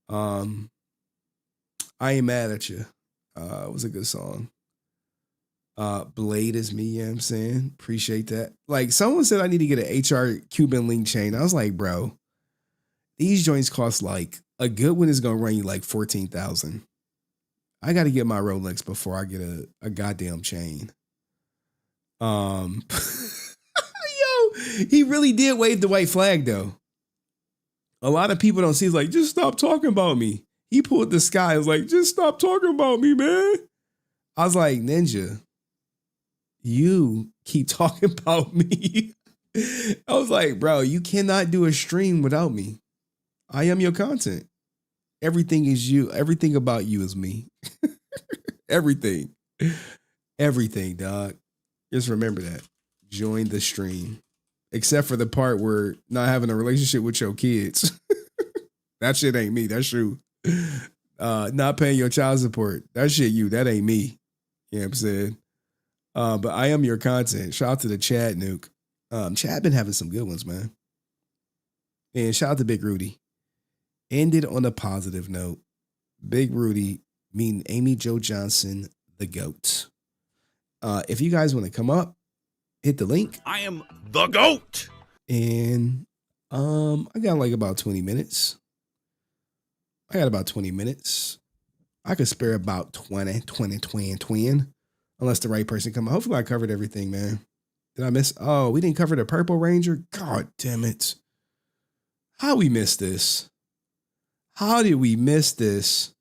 I ain't mad at you. It was a good song. Blade is me, you know what I'm saying? Appreciate that. Like, someone said I need to get an HR Cuban link chain. I was like, bro, these joints cost like, a good one is gonna run you like $14,000. I gotta get my Rolex before I get a goddamn chain. Yo, he really did wave the white flag though. A lot of people don't see. It's like, just stop talking about me. He pulled the sky. It was like, just stop talking about me, man. I was like, Ninja, you keep talking about me. I was like, bro, you cannot do a stream without me. I am your content. Everything is you. Everything about you is me. Everything. Everything, dog. Just remember that. Join the stream. Except for the part where not having a relationship with your kids. That shit ain't me. That's you. Not paying your child support. That shit you. That ain't me. You know what I'm saying? But I am your content. Shout out to the Chad Nuke. Chad been having some good ones, man. And shout out to Big Rudy. Ended on a positive note. Big Rudy, meaning Amy Jo Johnson, the GOAT. If you guys want to come up, hit the link. I am the GOAT. And I got like about 20 minutes. I could spare about 20, unless the right person come. Hopefully I covered everything, man. Did I miss? Oh, we didn't cover the Purple Ranger. God damn it. How we missed this? How did we miss this?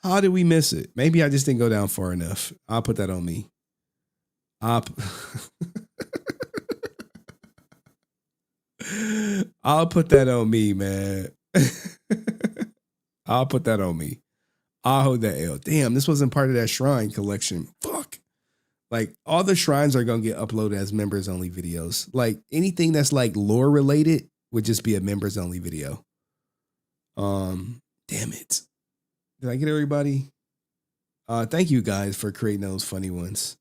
How did we miss it? Maybe I just didn't go down far enough. I'll put that on me. I'll put that on me, man. I'll put that on me. I'll hold that L. Damn, this wasn't part of that shrine collection. Fuck. Like, all the shrines are going to get uploaded as members only videos. Like, anything that's like lore related would just be a members only video. Damn it. Did I get everybody? Thank you guys for creating those funny ones.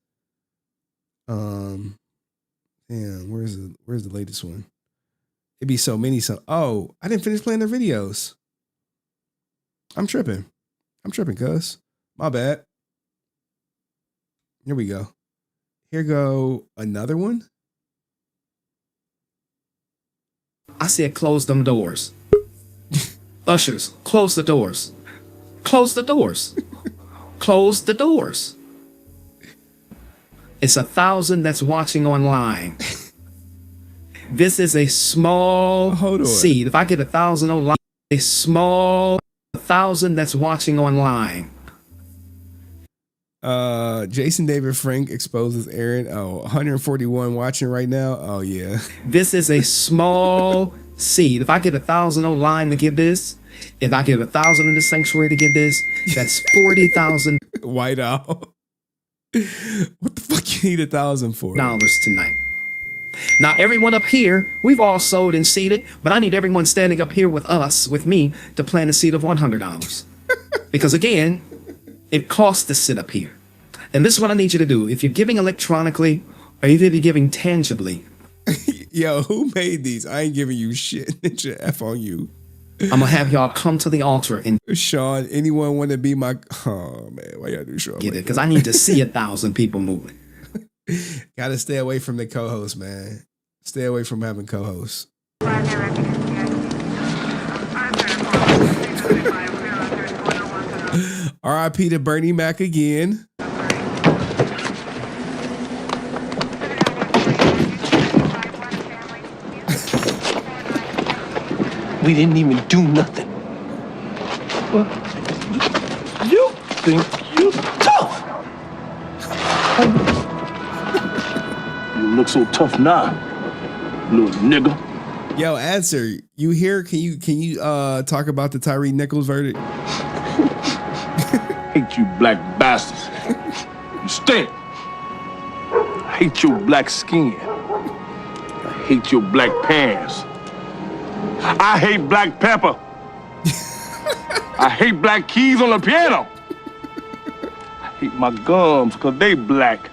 Damn, where's the latest one? It'd be so many. Oh, I didn't finish playing their videos. I'm tripping, cuz. My bad. Here we go. Here go another one. I said close them doors. Ushers, close the doors. Close the doors. Close the doors. It's 1,000 that's watching online. This is a small seed. If I get 1,000 online, a small 1,000 that's watching online. Jason David Frank exposes Aaron. Oh, 141 watching right now. Oh yeah. This is a small seed. If I get 1,000 online to get this, if I get 1,000 in the sanctuary to get this, that's 40,000 white out. What the fuck you need 1,000 for? dollars tonight. Now, everyone up here, we've all sold and seeded, but I need everyone standing up here with us, with me, to plant a seed of $100. Because again, it costs to sit up here. And this is what I need you to do. If you're giving electronically, or if you're giving tangibly. Yo, who made these? I ain't giving you shit. Ninja F on you. I'm gonna have y'all come to the altar and Sean, anyone want to be my? Oh man, why y'all do Sean? Get it? Because I need to see 1,000 people moving. Gotta stay away from the co-host, man. Stay away from having co-hosts. R.I.P. to Bernie Mac again. We didn't even do nothing. Well, you think you tough. You look so tough now, little nigga. Yo, answer. You here? Can you talk about the Tyree Nichols verdict? Hate you black bastards. You stink. I hate your black skin. I hate your black pants. I hate black pepper. I hate black keys on the piano. I hate my gums because they black.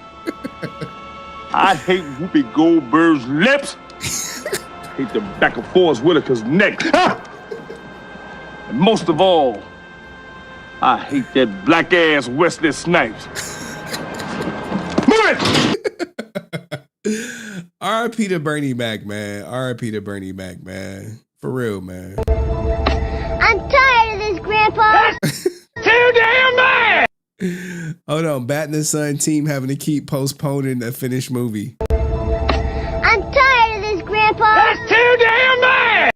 I hate Whoopi Goldberg's lips. I hate the back of Forrest Whitaker's neck. And most of all, I hate that black ass Wesley Snipes. Move it! R.I.P. to Bernie Mac, man. R.I.P. to Bernie Mac, man. For real, man. I'm tired of this, Grandpa. Too damn bad! Hold on, Bat and the Son team having to keep postponing the finished movie. I'm tired of this, Grandpa. That's too damn bad!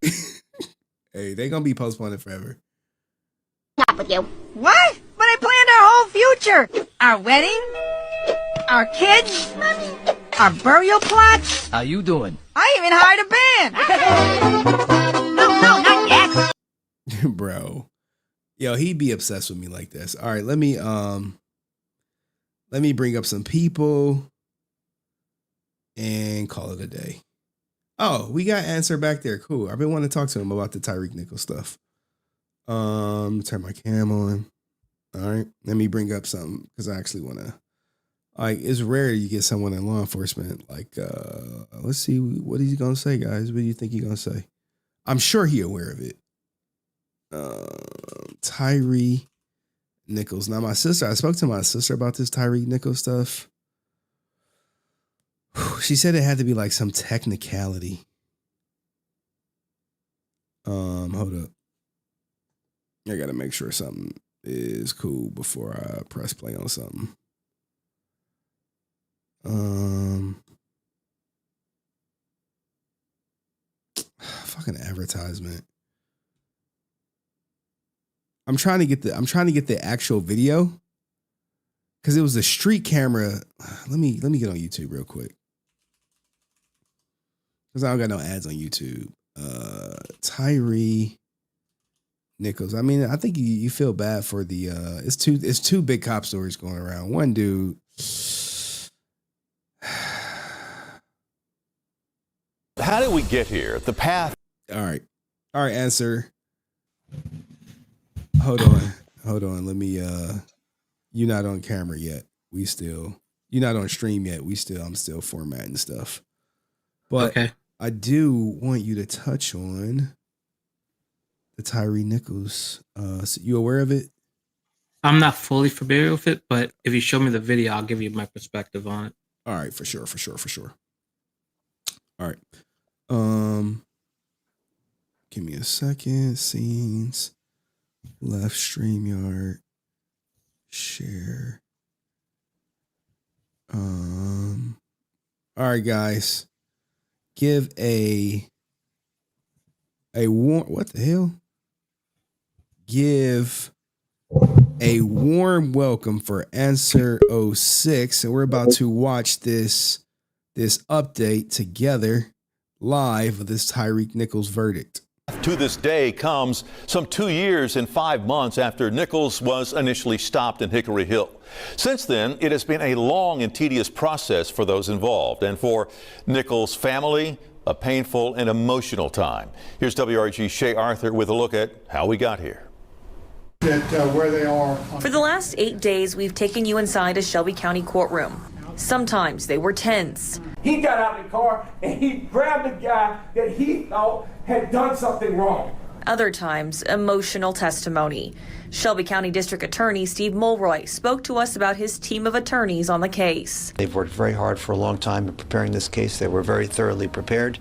Hey, they gonna be postponing forever. Stop with you. What? But I planned our whole future. Our wedding, our kids, our burial plots. How you doing? I even hired a band. No, not yet. Bro. Yo, he'd be obsessed with me like this. All right, let me bring up some people and call it a day. Oh, we got Answer back there. Cool. I've been wanting to talk to him about the Tyreek Nichols stuff. Turn my cam on. All right. Let me bring up something because I actually want to. Like, it's rare you get someone in law enforcement. Like, let's see, what is he gonna say, guys? What do you think he's gonna say? I'm sure he's aware of it. Tyreek Nichols. Now, I spoke to my sister about this Tyreek Nichols stuff. She said it had to be like some technicality. Hold up. I gotta make sure something is cool before I press play on something. Fucking advertisement. I'm trying to get the actual video because it was a street camera. Let me get on YouTube real quick because I don't got no ads on YouTube. Tyreek Nichols. I mean, I think you feel bad for the it's two big cop stories going around. One dude. How did we get here? The path. All right, Answer. Hold on. Let me. You're not on camera yet. You're not on stream yet. I'm still formatting stuff. But okay. I do want you to touch on the Tyreek Nichols. So you aware of it? I'm not fully familiar with it, but if you show me the video, I'll give you my perspective on it. All right, for sure. All right. Give me a second. Scenes. Left StreamYard. Share. All right, guys. Give a warm. What the hell? Give a warm welcome for Answer 06, and we're about to watch this update together live of this Tyreek Nichols verdict. To this day comes some 2 years and 5 months after Nichols was initially stopped in Hickory Hill. Since then, it has been a long and tedious process for those involved, and for Nichols' family, a painful and emotional time. Here's WRG's Shay Arthur with a look at how we got here. Where they are. For the last 8 days, we've taken you inside a Shelby County courtroom. Sometimes they were tense. He got out of the car and he grabbed a guy that he thought had done something wrong. Other times, emotional testimony. Shelby County District Attorney Steve Mulroy spoke to us about his team of attorneys on the case. They've worked very hard for a long time in preparing this case. They were very thoroughly prepared,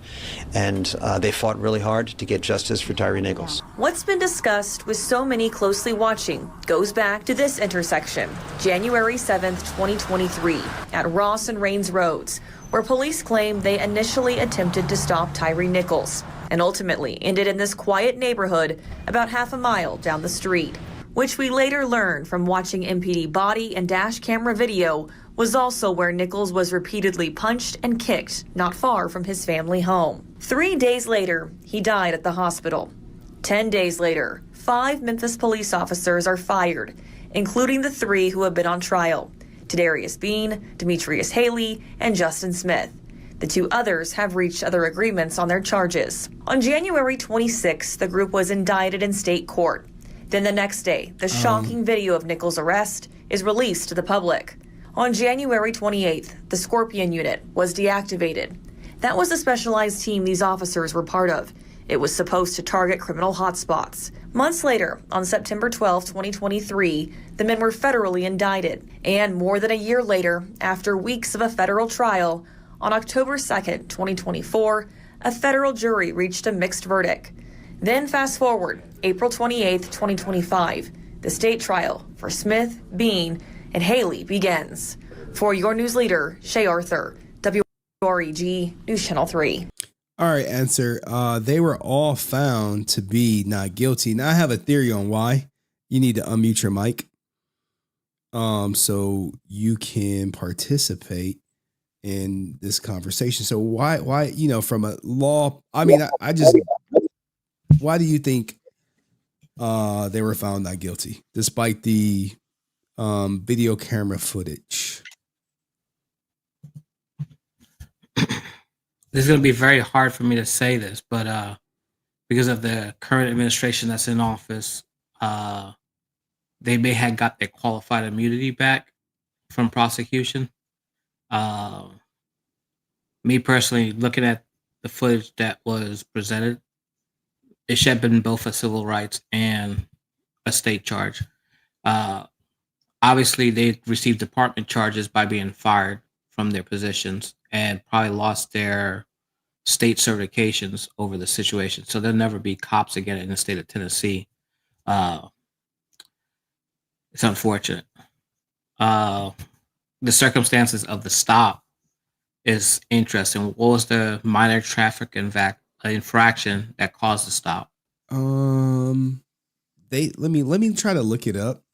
and they fought really hard to get justice for Tyreek Nichols. What's been discussed with so many closely watching goes back to this intersection, January 7th, 2023, at Ross and Rains Roads, where police claim they initially attempted to stop Tyreek Nichols and ultimately ended in this quiet neighborhood about half a mile down the street, which we later learned from watching MPD body and dash camera video was also where Nichols was repeatedly punched and kicked not far from his family home. 3 days later, he died at the hospital. 10 days later, 5 Memphis police officers are fired, including the 3 who have been on trial: Tadarius Bean, Demetrius Haley, and Justin Smith. The two others have reached other agreements on their charges. On January 26th, the group was indicted in state court. Then the next day, the shocking video of Nichols' arrest is released to the public. On January 28th, the Scorpion unit was deactivated. That was the specialized team these officers were part of. It was supposed to target criminal hotspots. Months later, on September 12, 2023, the men were federally indicted. And more than a year later, after weeks of a federal trial, on October 2nd, 2024, a federal jury reached a mixed verdict. Then fast forward, April 28th, 2025, the state trial for Smith, Bean, and Haley begins. For your news leader, Shay Arthur, WREG News Channel 3. All right, answer. They were all found to be not guilty. Now I have a theory on why. You need to unmute your mic, so you can participate in this conversation. So why, from a law, why do you think they were found not guilty despite the video camera footage? This is going to be very hard for me to say this, but because of the current administration that's in office, they may have got their qualified immunity back from prosecution. Me personally, looking at the footage that was presented, it should have been both a civil rights and a state charge. Obviously, they received department charges by being fired from their positions and probably lost their state certifications over the situation. So they'll never be cops again in the state of Tennessee. It's unfortunate. The circumstances of the stop is interesting. What was the minor traffic infraction that caused the stop? Let me try to look it up.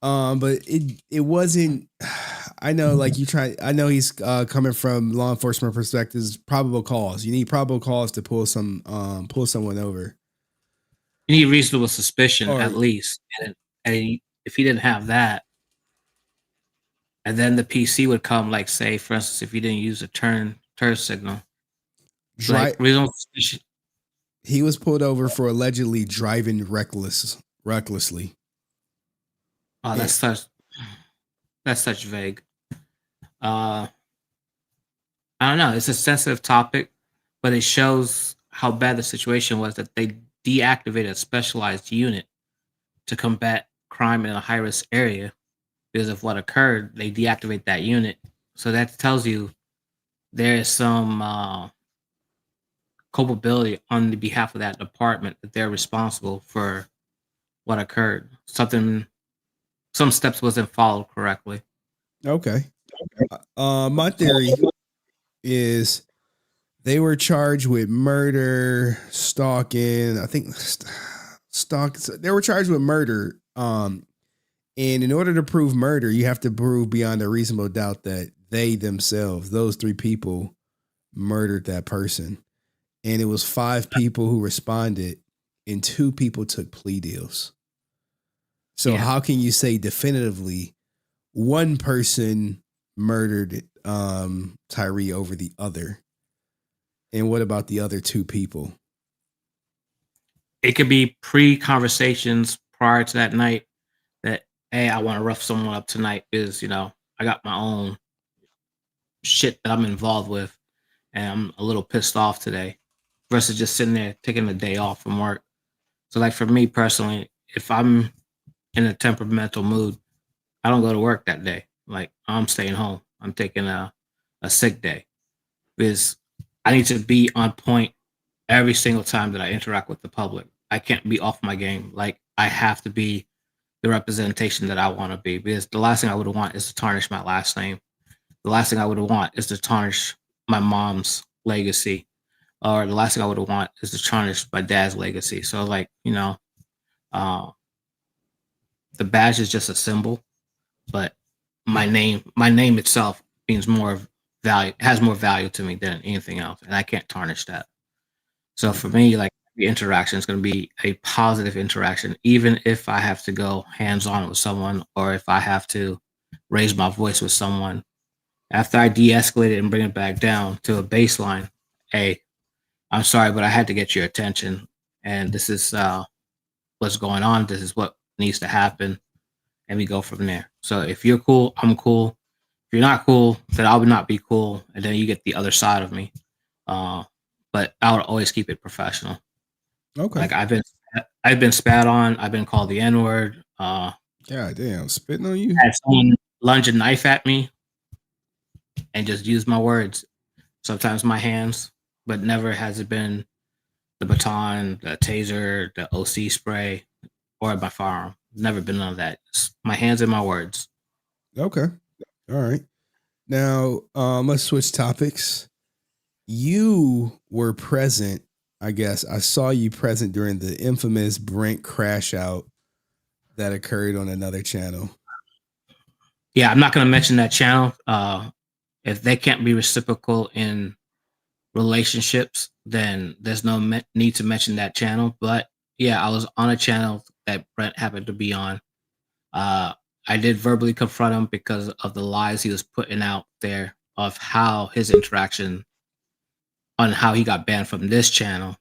But it wasn't. I know, I know he's coming from law enforcement perspectives. Probable cause. You need probable cause to pull someone over. You need reasonable suspicion at least, and if he didn't have that, and then the PC would come, like, say, for instance, if you didn't use a turn signal, reasonable suspicion. He was pulled over for allegedly driving recklessly. Oh, that's such vague. I don't know. It's a sensitive topic, but it shows how bad the situation was that they deactivated a specialized unit to combat crime in a high-risk area. Because of what occurred, they deactivate that unit. So that tells you there is some culpability on the behalf of that department, that they're responsible for what occurred. Some steps wasn't followed correctly. Okay. My theory is they were charged with murder, stalking. I think they were charged with murder. And in order to prove murder, you have to prove beyond a reasonable doubt that they themselves, those three people, murdered that person. And it was 5 people who responded and 2 people took plea deals. So how can you say definitively one person murdered Tyree over the other? And what about the other 2 people? It could be pre-conversations prior to that night that, hey, I want to rough someone up tonight because, I got my own shit that I'm involved with and I'm a little pissed off today, versus just sitting there taking a day off from work. So, like, for me personally, if I'm in a temperamental mood, I don't go to work that day. Like, I'm staying home. I'm taking a sick day because I need to be on point every single time that I interact with the public. I can't be off my game. Like, I have to be the representation that I want to be, because the last thing I would want is to tarnish my last name. The last thing I would want is to tarnish my mom's legacy, or the last thing I would want is to tarnish my dad's legacy. So, like, the badge is just a symbol, but my name itself means more value, has more value to me than anything else, and I can't tarnish that. So for me, like, the interaction is going to be a positive interaction, even if I have to go hands-on with someone, or if I have to raise my voice with someone. After I de-escalated and bring it back down to a baseline, hey, I'm sorry, but I had to get your attention, and this is what's going on. This is what needs to happen, and we go from there. So if you're cool, I'm cool. If you're not cool, then I would not be cool, and then you get the other side of me. But I would always keep it professional. Okay. Like I've been spat on. I've been called the N word. God damn, spitting on you. Had someone lunge a knife at me and just use my words. Sometimes my hands, but never has it been the baton, the taser, the OC spray, or my firearm. Never been none of that. It's my hands and my words. Okay. All right. Now, let's switch topics. You were present, I guess. I saw you present during the infamous Brent crash out that occurred on another channel. Yeah, I'm not going to mention that channel. If they can't be reciprocal in relationships, then there's no need to mention that channel. But yeah, I was on a channel that Brent happened to be on. I did verbally confront him because of the lies he was putting out there of how his interaction on how he got banned from this channel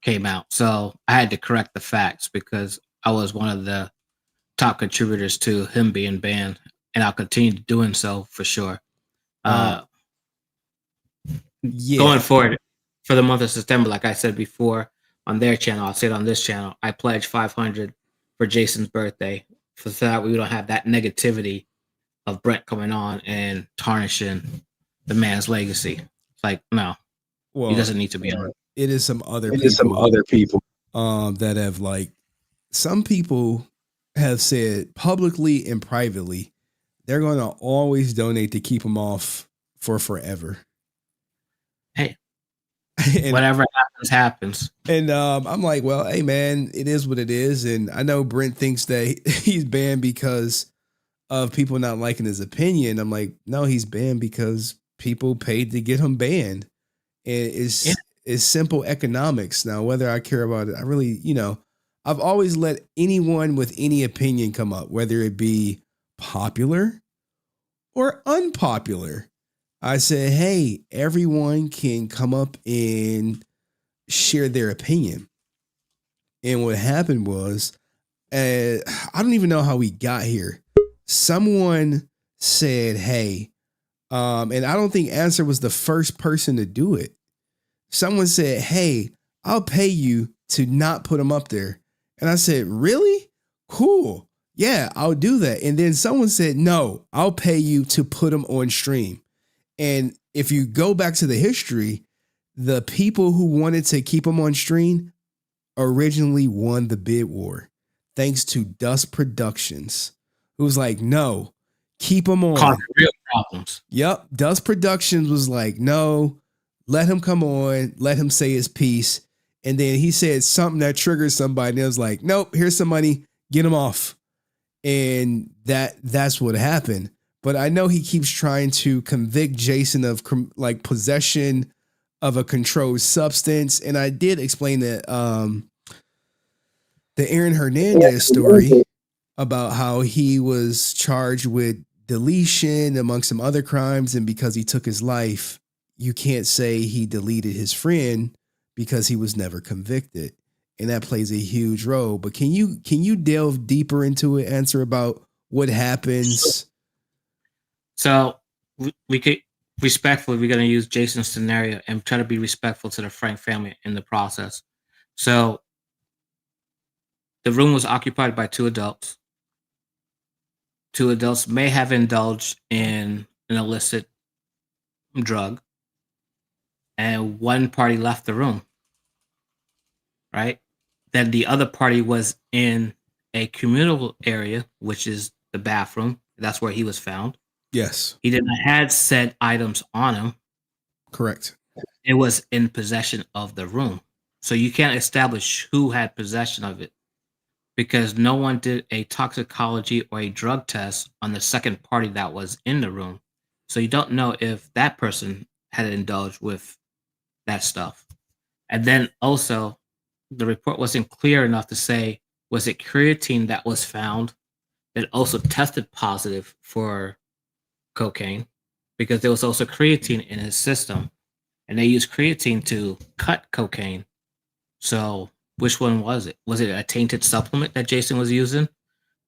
came out. So I had to correct the facts because I was one of the top contributors to him being banned, and I'll continue doing so for sure. Going forward for the month of September, like I said before on their channel, I'll say it on this channel, I pledge 500 for Jason's birthday so that we don't have that negativity of Brent coming on and tarnishing the man's legacy. It's like, no, he doesn't need to be on. It is some other people that have, like, some people have said publicly and privately they're going to always donate to keep him off for forever. Hey, whatever happens. And I'm like, well, hey man, it is what it is. And I know Brent thinks that he's banned because of people not liking his opinion. I'm like, no, he's banned because people paid to get him banned. And it's simple economics. Now, whether I care about it, I really, I've always let anyone with any opinion come up, whether it be popular or unpopular. I said, hey, everyone can come up and share their opinion. And what happened was, I don't even know how we got here. Someone said, hey, and I don't think Answer was the first person to do it. Someone said, hey, I'll pay you to not put him up there. And I said, really? Cool. Yeah, I'll do that. And then someone said, no, I'll pay you to put him on stream. And if you go back to the history, the people who wanted to keep him on stream originally won the bid war, thanks to Dust Productions, who was like, no, keep him on. Causing real problems. Yep. Dust Productions was like, no, let him come on, let him say his piece. And then he said something that triggered somebody. And it was like, nope, here's some money, get him off. And that's what happened. But I know he keeps trying to convict Jason of like possession of a controlled substance. And I did explain that the Aaron Hernandez story about how he was charged with deletion among some other crimes. And because he took his life, you can't say he deleted his friend because he was never convicted. And that plays a huge role. But can you delve deeper into it, Answer about what happens? So we could respectfully, we're going to use Jason's scenario and try to be respectful to the Frank family in the process. So the room was occupied by two adults. Two adults may have indulged in an illicit drug, and one party left the room, right? Then the other party was in a communal area, which is the bathroom. That's where he was found. Yes. He did not have said items on him. Correct. It was in possession of the room. So you can't establish who had possession of it because no one did a toxicology or a drug test on the second party that was in the room. So you don't know if that person had indulged with that stuff. And then also, the report wasn't clear enough to say, was it creatine that was found that also tested positive for cocaine because there was also creatine in his system, and they used creatine to cut cocaine. So, which one was it? Was it a tainted supplement that Jason was using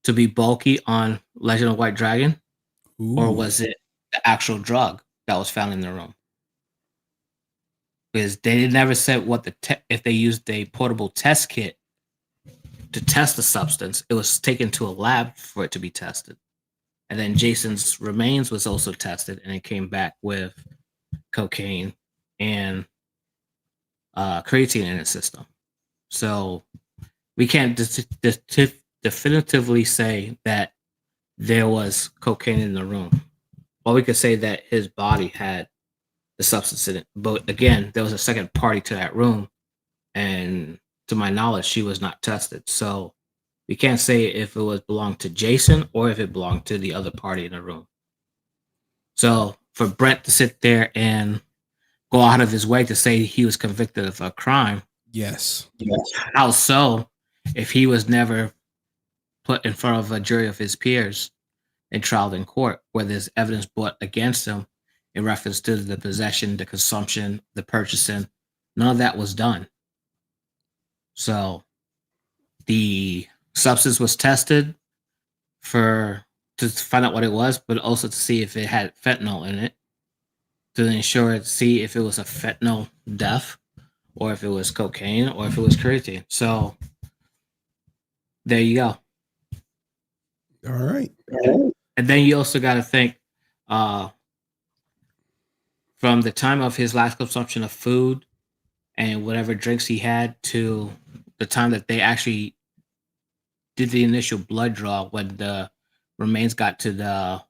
to be bulky on Legend of White Dragon, or Ooh. was it the actual drug that was found in the room? Because they never said what if they used a portable test kit to test the substance. It was taken to a lab for it to be tested, and then Jason's remains was also tested, and it came back with cocaine and creatine in its system. So we can't definitively say that there was cocaine in the room. Well, we could say that his body had the substance in it. But again, there was a second party to that room, and to my knowledge, she was not tested. So we can't say if it was belonged to Jason or if it belonged to the other party in the room. So for Brent to sit there and go out of his way to say he was convicted of a crime, Yes. how so? If he was never put in front of a jury of his peers and trialed in court, where there's evidence brought against him in reference to the possession, the consumption, the purchasing, none of that was done. So the substance was tested to find out what it was, but also to see if it had fentanyl in it, to see if it was a fentanyl death, or if it was cocaine, or if it was creatine. So there you go. All right. And then you also got to think from the time of his last consumption of food and whatever drinks he had to the time that they actually did the initial blood draw when the remains got to the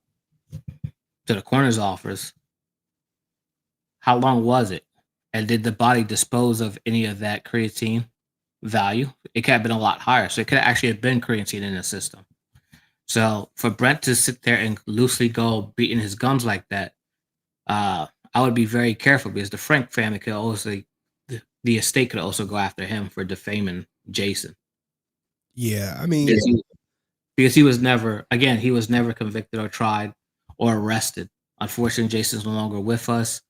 coroner's office. How long was it? And did the body dispose of any of that creatine value? It could have been a lot higher. So it could actually have been creatine in the system. So for Brent to sit there and loosely go beating his gums like that, I would be very careful because the Frank family could also, the estate could also go after him for defaming Jason. Yeah, I mean, because he was never convicted or tried or arrested. Unfortunately, Jason's no longer with us.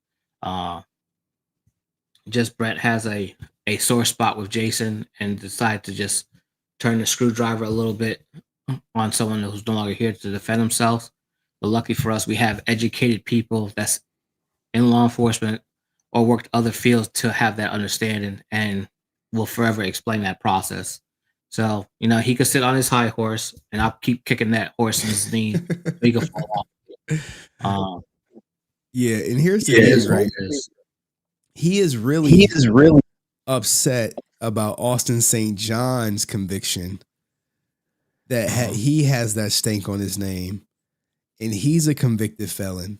Just Brent has a sore spot with Jason and decided to just turn the screwdriver a little bit on someone who's no longer here to defend themselves. But lucky for us, we have educated people that's in law enforcement or worked other fields to have that understanding and will forever explain that process. So, he could sit on his high horse and I'll keep kicking that horse in his knee. He could fall off. Yeah, and here's the thing, right? He is really upset about Austin St. John's conviction that he has that stank on his name, and he's a convicted felon,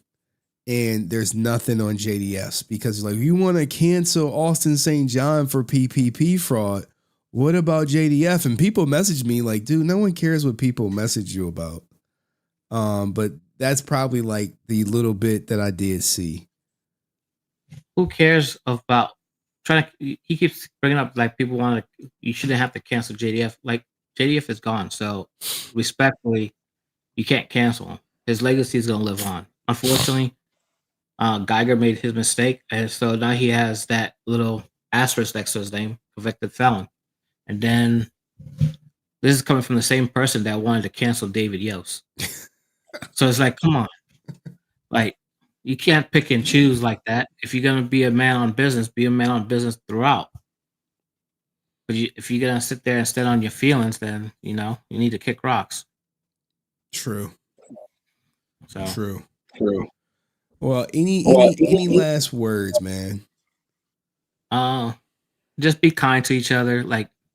and there's nothing on JDS because you want to cancel Austin St. John for PPP fraud. What about JDF? And people message me like, dude, no one cares what people message you about. But that's probably the little bit that I did see. Who cares about he keeps bringing up people you shouldn't have to cancel JDF. JDF is gone. So respectfully, you can't cancel him. His legacy is going to live on. Unfortunately, Geiger made his mistake. And so now he has that little asterisk next to his name, convicted felon. And then this is coming from the same person that wanted to cancel David Yost. So it's come on. You can't pick and choose like that. If you're going to be a man on business, be a man on business throughout. But if you're going to sit there and stand on your feelings, then, you need to kick rocks. True. So True. Well, any last words, man? Just be kind to each other.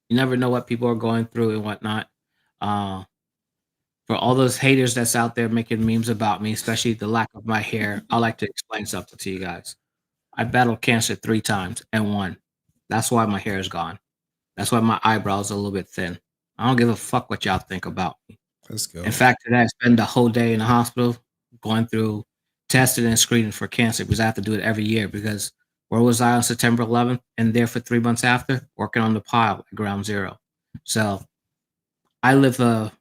You never know what people are going through and whatnot. For all those haters that's out there making memes about me, especially the lack of my hair, I like to explain something to you guys. I battled cancer 3 times and won. That's why my hair is gone. That's why my eyebrows are a little bit thin. I don't give a fuck what y'all think about me. Let's go. In fact, today I spend the whole day in the hospital going through testing and screening for cancer because I have to do it every year because where was I on September 11th and there for 3 months after? Working on the pile at ground zero. So I live a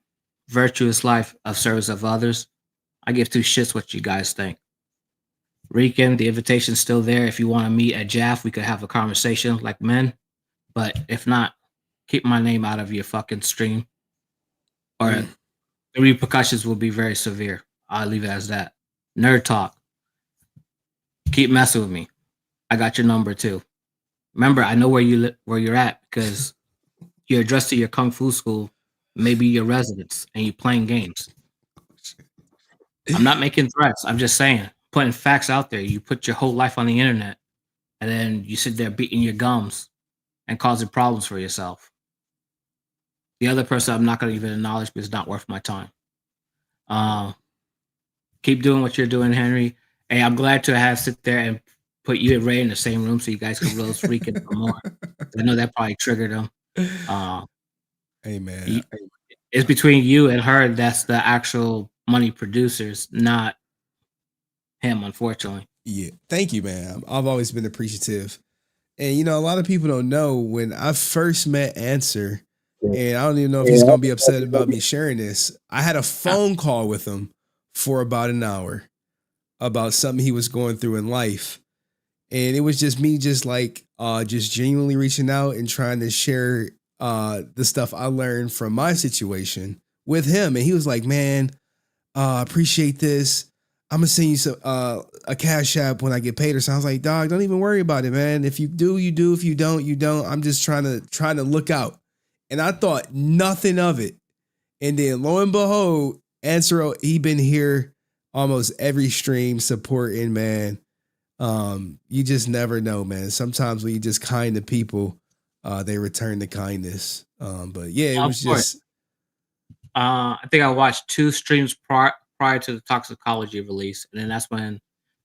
virtuous life of service of others. I give two shits what you guys think. Rican, the invitation's still there. If you want to meet at Jaff, we could have a conversation like men. But if not, keep my name out of your fucking stream, or the repercussions will be very severe. I'll leave it as that. Nerd talk. Keep messing with me. I got your number too. Remember, I know where you're at because you're addressed to your kung fu school, maybe your residence, and you're playing games. I'm not making threats. I'm just saying, putting facts out there. You put your whole life on the internet, and then you sit there beating your gums and causing problems for yourself. The other person I'm not going to even acknowledge because it's not worth my time. Keep doing what you're doing, Henry. Hey, I'm glad to have sit there and put you and Ray in the same room so you guys could roast Rican for more. I know that probably triggered him. Hey, man. It's between you and her that's the actual money producers, not him, unfortunately. Yeah. Thank you, man. I've always been appreciative. And, you know, a lot of people don't know when I first met Answer, and I don't even know if he's going to be upset about me sharing this. I had a phone call with him for about an hour about something he was going through in life. And it was just me just genuinely reaching out and trying to share the stuff I learned from my situation with him. And he was like, man, appreciate this. I'm gonna send you some a cash app when I get paid or something. I was like, dog, don't even worry about it, man. If you do, you do. If you don't, you don't. I'm just trying to look out. And I thought nothing of it. And then lo and behold, Answer, he been here almost every stream supporting, man. You just never know, man. Sometimes when you just kind to people, they return the kindness. But yeah, it was just. I think I watched 2 streams prior to the toxicology release, and then that's when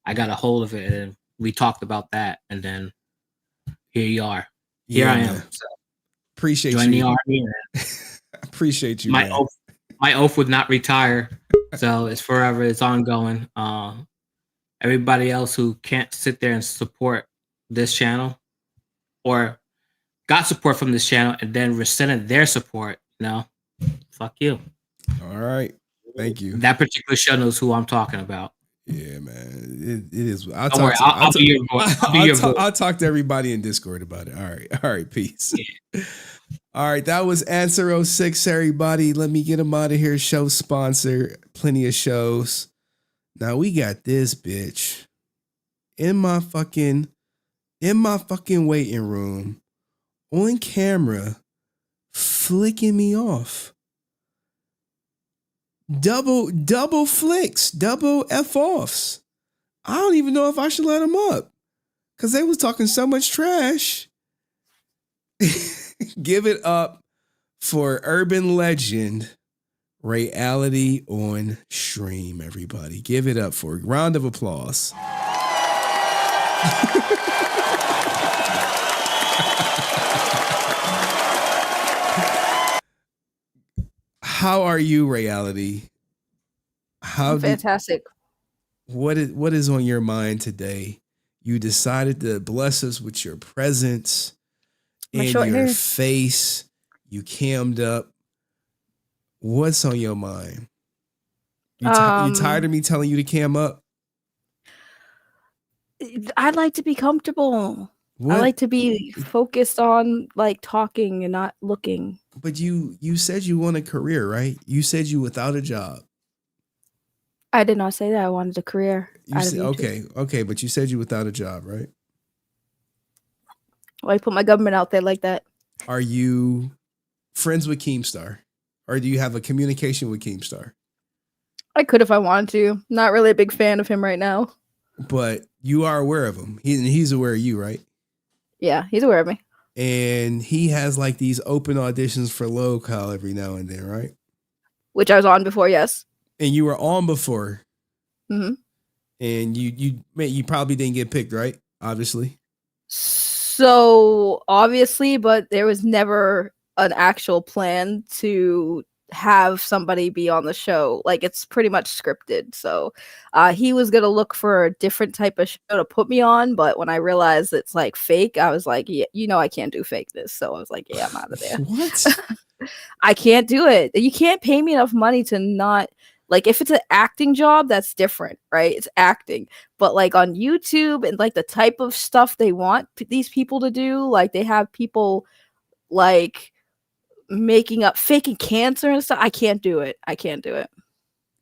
I got a hold of it, and we talked about that, and then here you are. Here I am. So appreciate join you. the army. Appreciate you. My oath would not retire, so it's forever. It's ongoing. Everybody else who can't sit there and support this channel, or got support from this channel and then rescinded their support, fuck you. All right. Thank you. That particular show knows who I'm talking about. Yeah, man. It is. I'll be your voice. I'll talk to everybody in Discord about it. All right. Peace. Yeah. All right. That was Answer 06, everybody. Let me get them out of here. Show sponsor. Plenty of shows. Now we got this bitch in my fucking waiting room on camera flicking me off. Double flicks, double F-offs. I don't even know if I should let them up because they was talking so much trash. Give it up for urban legend Reiality on stream, everybody. Give it up for a round of applause. How are you, Reiality? Fantastic. What is on your mind today? You decided to bless us with your presence and your face. You cammed up. What's on your mind? You tired of me telling you to cam up? I like to be comfortable. What? I like to be focused on talking and not looking. But you said you want a career, right? You said you without a job. I did not say that. I wanted a career. You said, okay, but you said you without a job, right? Why put my government out there like that? Are you friends with Keemstar? Or do you have a communication with Keemstar? I could if I wanted to. Not really a big fan of him right now. But you are aware of him. He's aware of you, right? Yeah, he's aware of me. And he has these open auditions for local every now and then, right? Which I was on before, yes. And you were on before. Mm-hmm. And you probably didn't get picked, right? Obviously. So obviously, but there was never an actual plan to have somebody be on the show. It's pretty much scripted. So he was gonna look for a different type of show to put me on, but when I realized it's fake, I was like, yeah, I can't do fake this. So I was like, yeah, I'm out of there. What? I can't do it. You can't pay me enough money to not Like if it's an acting job, that's different, right? It's acting. But like on YouTube and like the type of stuff they want these people to do, like they have people like making up faking cancer and stuff. I can't do it. I can't do it.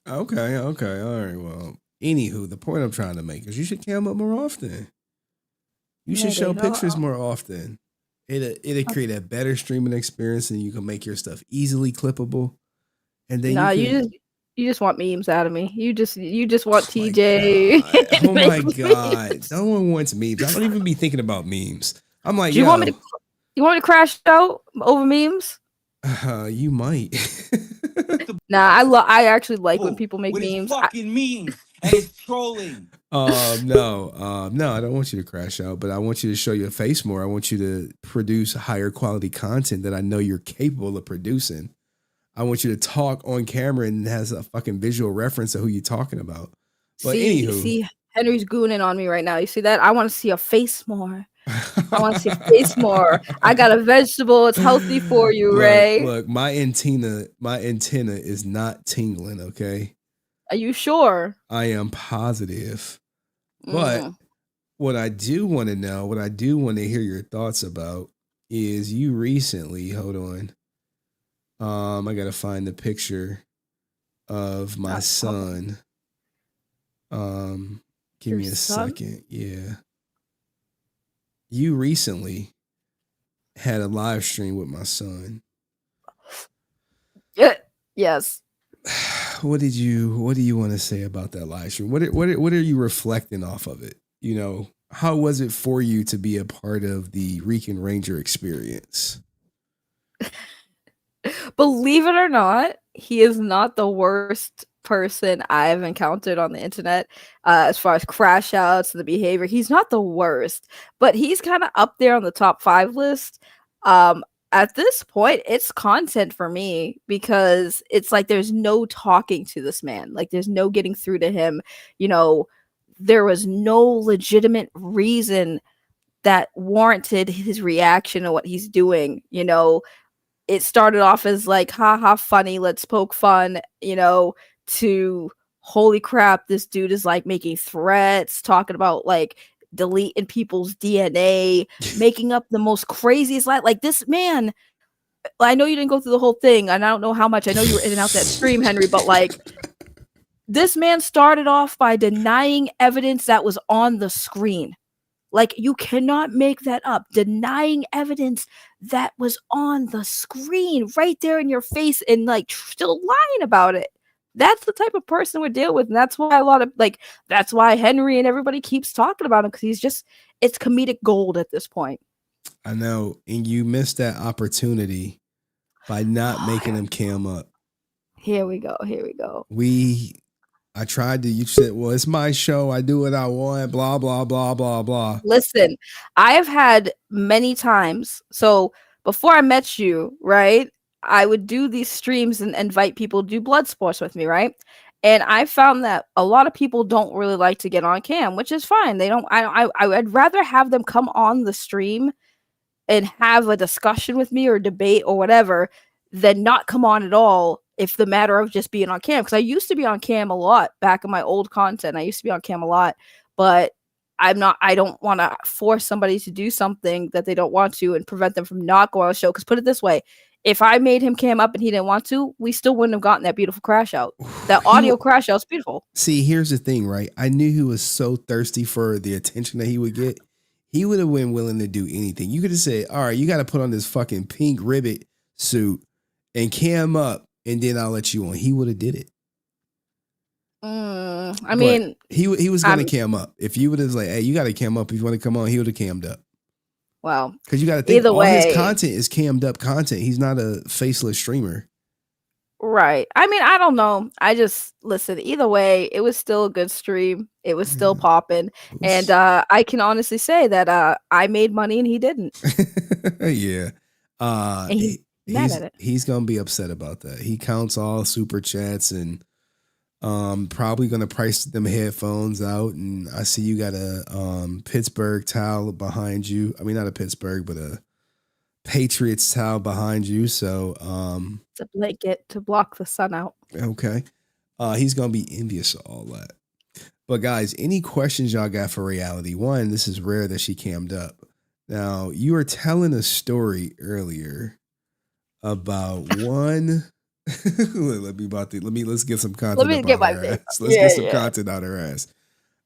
Okay, all right. Well, anywho, the point I'm trying to make is you should cam up more often. You should show Maybe. pictures more often. It'll create a better streaming experience, and you can make your stuff easily clippable. And then Nah, you can. you just want memes out of me. You just want TJ. Oh my god! No one wants memes. I don't even be thinking about memes. I'm like, Do you want me to crash out over memes? You might. Nah, I actually like when people make memes. Fucking memes and it's trolling. No, I don't want you to crash out, but I want you to show your face more. I want you to produce higher quality content that I know you're capable of producing. I want you to talk on camera and has a fucking visual reference of who you're talking about. But anywho, see, Henry's gooning on me right now. You see that? I want to see a face more. I want to see a face more. I got a vegetable. It's healthy for you, Ray. Look, my antenna is not tingling, okay? Are you sure? I am positive. But what I do want to know, what I do want to hear your thoughts about is you recently, hold on. I gotta find the picture of my son. Give me a second. Yeah. You recently had a live stream with my son. Yes. What do you want to say about that live stream? What are you reflecting off of it? You know, how was it for you to be a part of the Rican Ranger experience? Believe it or not, he is not the worst person I've encountered on the internet as far as crash outs and the behavior. He's not the worst, but he's kind of up there on the top 5 list. At this point, it's content for me because it's like there's no talking to this man. Like there's no getting through to him. You know, there was no legitimate reason that warranted his reaction to what he's doing. You know, it started off as like, haha, funny, let's poke fun, you know, to holy crap, this dude is like making threats, talking about like deleting people's DNA, making up the most craziest like this man. I know you didn't go through the whole thing, and I don't know how much. I know you were in and out that stream, Henry, but like this man started off by denying evidence that was on the screen. Like, you cannot make that up. Denying evidence that was on the screen right there in your face and like still lying about it. That's the type of person we deal with. And that's why that's why Henry and everybody keeps talking about him, because it's comedic gold at this point. I know. And you missed that opportunity by not making him cam up. Here we go. I tried to, you said, well, it's my show. I do what I want, blah, blah, blah, blah, blah. Listen, I have had many times. So before I met you, right, I would do these streams and invite people to do blood sports with me, right? And I found that a lot of people don't really like to get on cam, which is fine. They don't, I'd rather have them come on the stream and have a discussion with me or debate or whatever than not come on at all if the matter of just being on cam. Because I used to be on cam a lot back in my old content. I used to be on cam a lot, but I don't want to force somebody to do something that they don't want to and prevent them from not going on the show. Because put it this way, if I made him cam up and he didn't want to, we still wouldn't have gotten that beautiful crash out. That audio crash out's beautiful. See, here's the thing, right? I knew he was so thirsty for the attention that he would get. He would have been willing to do anything. You could have said, all right, you got to put on this fucking pink ribbit suit and cam up, and then I'll let you on. He would have did it. I mean, he was going to cam up. If you would have like, hey, you got to cam up. If you want to come on, he would have cammed up. Wow. Because you got to think all his content is cammed up content. He's not a faceless streamer. Right. I mean, I don't know. I just listen. Either way, it was still a good stream. It was still popping, and I can honestly say that I made money and he didn't. Yeah. And he's mad at it. He's gonna be upset about that. He counts all super chats and probably gonna price them headphones out. And I see you got a Pittsburgh towel behind you. I mean, not a Pittsburgh, but a Patriots towel behind you. So it's a blanket to block the sun out. Okay. He's gonna be envious of all that. But guys, any questions y'all got for Reality? One, this is rare that she cammed up. Now, you were telling a story earlier about one. Let's get some Let content me up get out my her video. ass. Let's get Yeah, some yeah. content out her ass.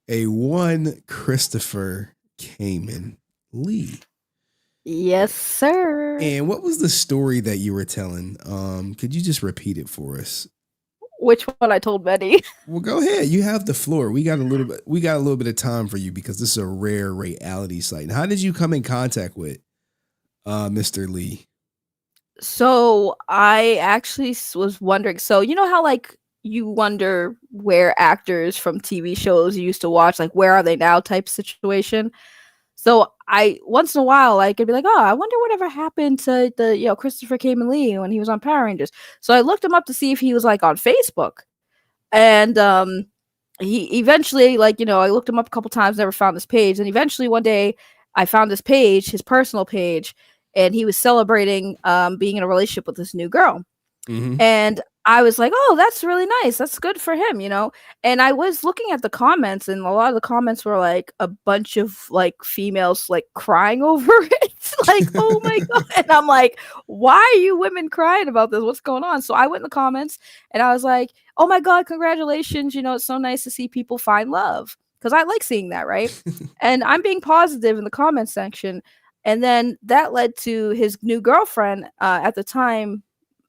A one Christopher Kaymen Lee. Yes, sir. And what was the story that you were telling? Could you just repeat it for us? Which one I told Betty? Well, go ahead. You have the floor. We got a little bit of time for you because this is a rare reality site. And how did you come in contact with Mr. Lee? So I actually was wondering. So you know how like you wonder where actors from TV shows you used to watch, like where are they now type situation. So I once in a while I could be like, oh, I wonder whatever happened to the Christopher Kaymen Lee when he was on Power Rangers. So I looked him up to see if he was like on Facebook, and he eventually I looked him up a couple times, never found this page, and eventually one day I found this page, his personal page, and he was celebrating being in a relationship with this new girl. And I was like, "Oh, that's really nice. That's good for him," you know? And I was looking at the comments, and a lot of the comments were like a bunch of like females like crying over it. Like, "Oh my god." And I'm like, "Why are you women crying about this? What's going on?" So I went in the comments and I was like, "Oh my god, congratulations. You know, it's so nice to see people find love." Cuz I like seeing that, right? And I'm being positive in the comment section. And then that led to his new girlfriend at the time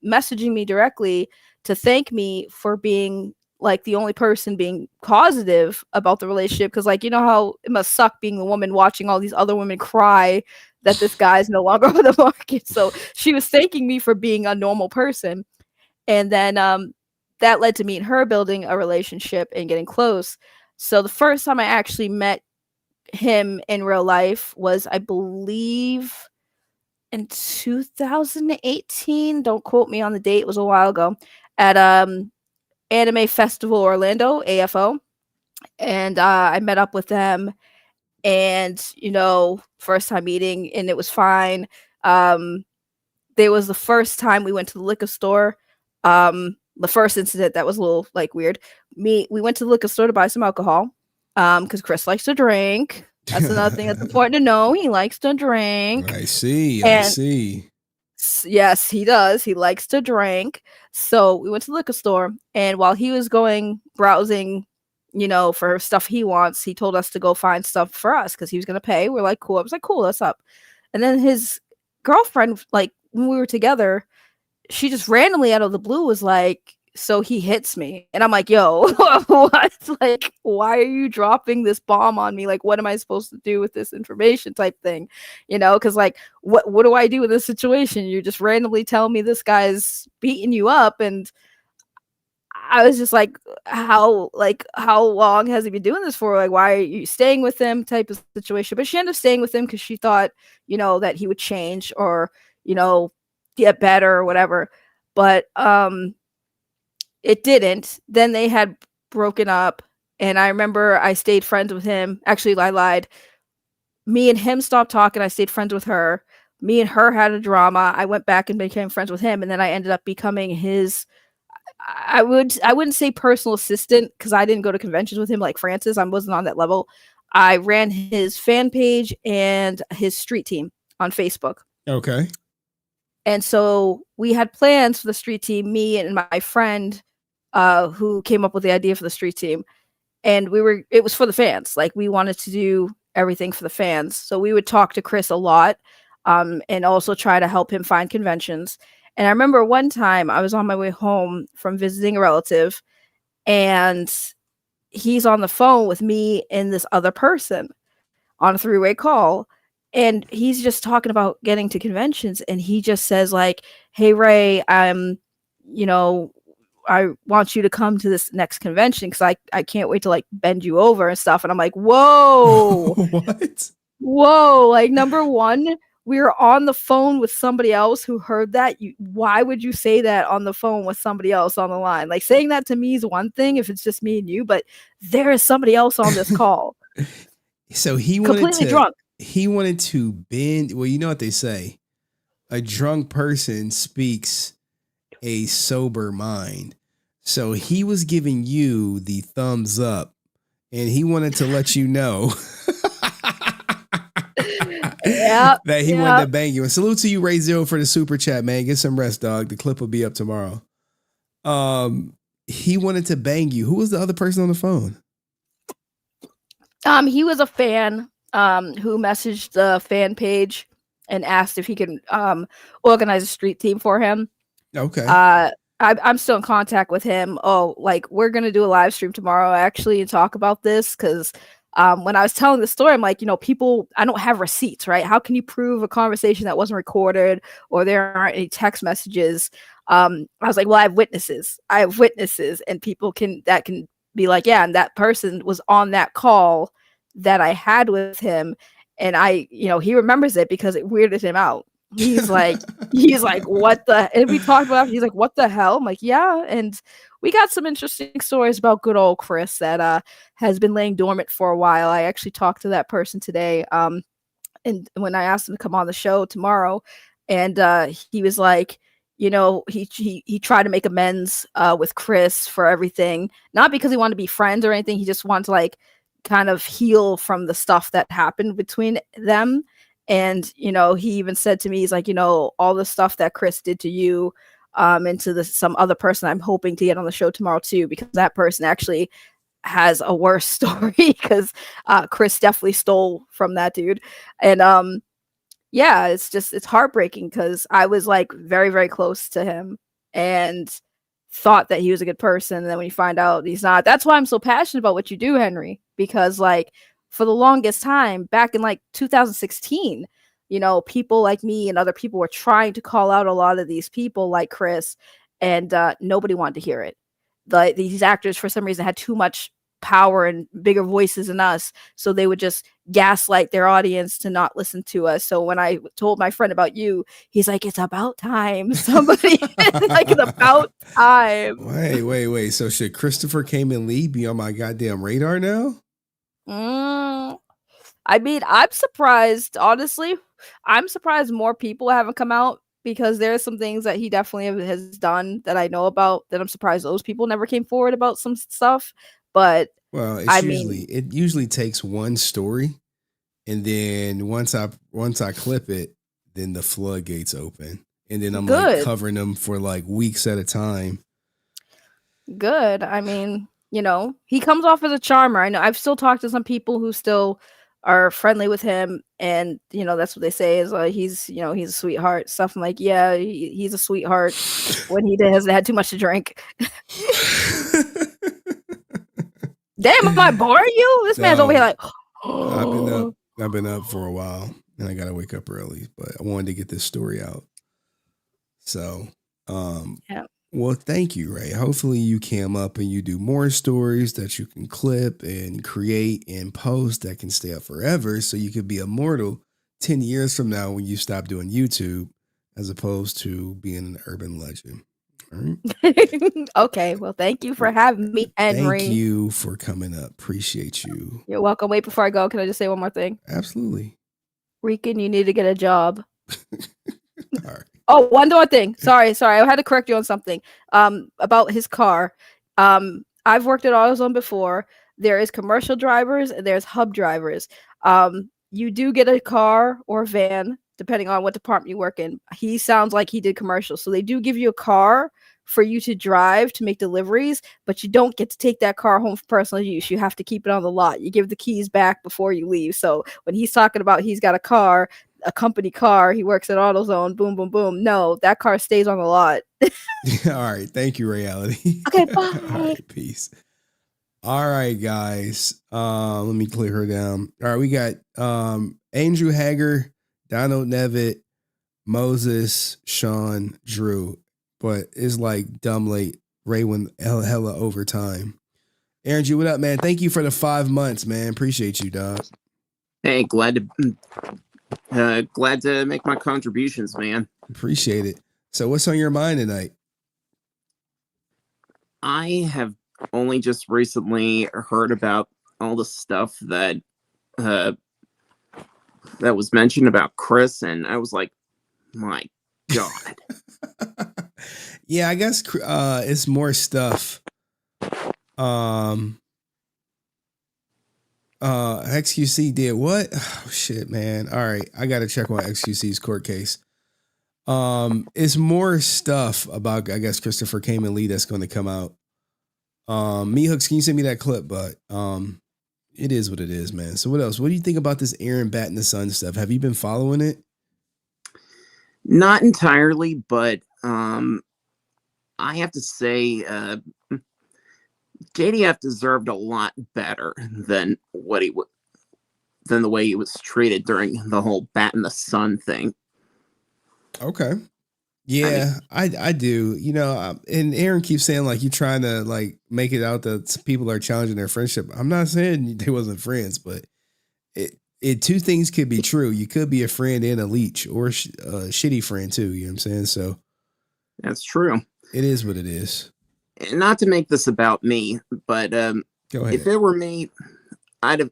messaging me directly to thank me for being like the only person being positive about the relationship, because like you know how it must suck being a woman watching all these other women cry that this guy's no longer on the market. So she was thanking me for being a normal person. And then that led to me and her building a relationship and getting close. So the first time I actually met him in real life was, I believe, in 2018. Don't quote me on the date, it was a while ago, at Anime Festival Orlando, AFO. And I met up with them, and first time meeting, and it was fine. There was the first time we went to the liquor store. The first incident that was a little like weird. We went to the liquor store to buy some alcohol. Because Chris likes to drink. That's another thing that's important to know. He likes to drink. I see. Yes, he does. He likes to drink. So we went to the liquor store, and while he was going browsing, for stuff he wants, he told us to go find stuff for us because he was gonna pay. We're like, cool. I was like, cool, that's up. And then his girlfriend, like when we were together, she just randomly out of the blue was like, so he hits me. And I'm like, yo, what? Like, why are you dropping this bomb on me? Like, what am I supposed to do with this information type thing? Because like, what do I do with this situation? You just randomly tell me this guy's beating you up. And I was just like, how long has he been doing this for? Like, why are you staying with him type of situation? But she ended up staying with him because she thought, that he would change or, get better or whatever. But it didn't. Then they had broken up, and I remember I stayed friends with him. Actually, I lied. Me and him stopped talking. I stayed friends with her. Me and her had a drama. I went back and became friends with him, and then I ended up becoming his. I wouldn't say personal assistant because I didn't go to conventions with him like Francis. I wasn't on that level. I ran his fan page and his street team on Facebook. Okay. And so we had plans for the street team, me and my friend who came up with the idea for the street team. And it was for the fans. Like, we wanted to do everything for the fans. So we would talk to Chris a lot, and also try to help him find conventions. And I remember one time I was on my way home from visiting a relative, and he's on the phone with me and this other person on a three-way call. And he's just talking about getting to conventions. And he just says like, hey, Ray, I want you to come to this next convention because I can't wait to like bend you over and stuff. And I'm like, whoa. What? Whoa. Like, number one, we were on the phone with somebody else who heard that. Why would you say that on the phone with somebody else on the line? Like, saying that to me is one thing if it's just me and you, but there is somebody else on this call. So he completely drunk. He wanted to bend. Well, you know what they say: a drunk person speaks a sober mind. So he was giving you the thumbs up, and he wanted to let you know that he wanted to bang you. And salute to you, Ray Zero, for the super chat, man. Get some rest, dog. The clip will be up tomorrow. He wanted to bang you. Who was the other person on the phone? He was a fan who messaged the fan page and asked if he could organize a street team for him. Okay. I'm still in contact with him. Oh, like we're gonna do a live stream tomorrow actually and talk about this because when I was telling the story, I'm like, people, I don't have receipts, right? How can you prove a conversation that wasn't recorded or there aren't any text messages? I was like, well, I have witnesses, and people can be like, yeah, and that person was on that call that I had with him, and he remembers it because it weirded him out. He's like, what the? And we talked about it. He's like, what the hell? I'm like, yeah. And we got some interesting stories about good old Chris that has been laying dormant for a while. I actually talked to that person today. And when I asked him to come on the show tomorrow, and he was like, he tried to make amends with Chris for everything, not because he wanted to be friends or anything. He just wanted to like kind of heal from the stuff that happened between them. And he even said to me, he's like, all the stuff that Chris did to you and to some other person, I'm hoping to get on the show tomorrow too, because that person actually has a worse story because Chris definitely stole from that dude. And yeah, it's heartbreaking because I was like very, very close to him and thought that he was a good person. And then when you find out he's not, that's why I'm so passionate about what you do, Henry, because like for the longest time back in like 2016, people like me and other people were trying to call out a lot of these people like Chris, and nobody wanted to hear it. Like these actors, for some reason, had too much power and bigger voices than us, so they would just gaslight their audience to not listen to us. So when I told my friend about you, he's like, it's about time somebody like it's about time. Wait. So should Christopher Kaymen Lee be on my goddamn radar now? I mean, I'm surprised, honestly. I'm surprised more people haven't come out, because there are some things that he definitely has done that I know about that I'm surprised those people never came forward about some stuff. But well, it usually takes one story, and then once I clip it, then the floodgates open, and then I'm like covering them for like weeks at a time. Good. I mean, he comes off as a charmer. I know I've still talked to some people who still are friendly with him, and that's what they say is he's he's a sweetheart stuff. I'm like, yeah, he's a sweetheart when he hasn't had too much to drink. Damn, am I boring you? This man's over here like I've been up for a while, and I gotta wake up early, but I wanted to get this story out. So yeah. Well, thank you, Ray. Hopefully you came up and you do more stories that you can clip and create and post that can stay up forever, so you could be immortal 10 years from now when you stop doing YouTube, as opposed to being an urban legend. All right. Okay. Well, thank you for having me, Henry. Thank you for coming up. Appreciate you. You're welcome. Wait, before I go, can I just say one more thing? Absolutely. Rican, you need to get a job. All right. Oh, one more thing. Sorry. I had to correct you on something. About his car. I've worked at AutoZone before. There is commercial drivers and there's hub drivers. You do get a car or a van, depending on what department you work in. He sounds like he did commercial. So they do give you a car for you to drive to make deliveries, but you don't get to take that car home for personal use. You have to keep it on the lot. You give the keys back before you leave. So when he's talking about he's got a car, a company car, he works at AutoZone, boom, boom, boom. No, that car stays on the lot. All right. Thank you, Reiality. Okay, bye. All right, peace. All right, guys. Let me clear her down. All right, we got Andrew Hager, Donald Nevitt, Moses, Sean, Drew. But it's like dumb late. Ray went hella overtime. Andrew, what up, man? Thank you for the 5 months, man. Appreciate you, dog. Hey, glad to make my contributions, man. Appreciate it. So what's on your mind tonight? I have only just recently heard about all the stuff that was mentioned about Chris, and I was like, my God. Yeah, I guess it's more stuff. XQC did what? Oh shit, man. All right, I gotta check on XQC's court case. It's more stuff about, I guess, Christopher Kaymen Lee that's going to come out. Me Hooks, can you send me that clip? But it is what it is, man. So what else? What do you think about this Aaron batting the sun stuff? Have you been following it? Not entirely, but I have to say, JDF deserved a lot better than than the way he was treated during the whole bat in the sun thing. Okay. Yeah, I do. You know, and Aaron keeps saying like you're trying to like make it out that people are challenging their friendship. I'm not saying they wasn't friends, but it two things could be true. You could be a friend and a leech, or a shitty friend too. You know what I'm saying? So that's true. It is what it is. Not to make this about me, but Go ahead. if it were me, I'd have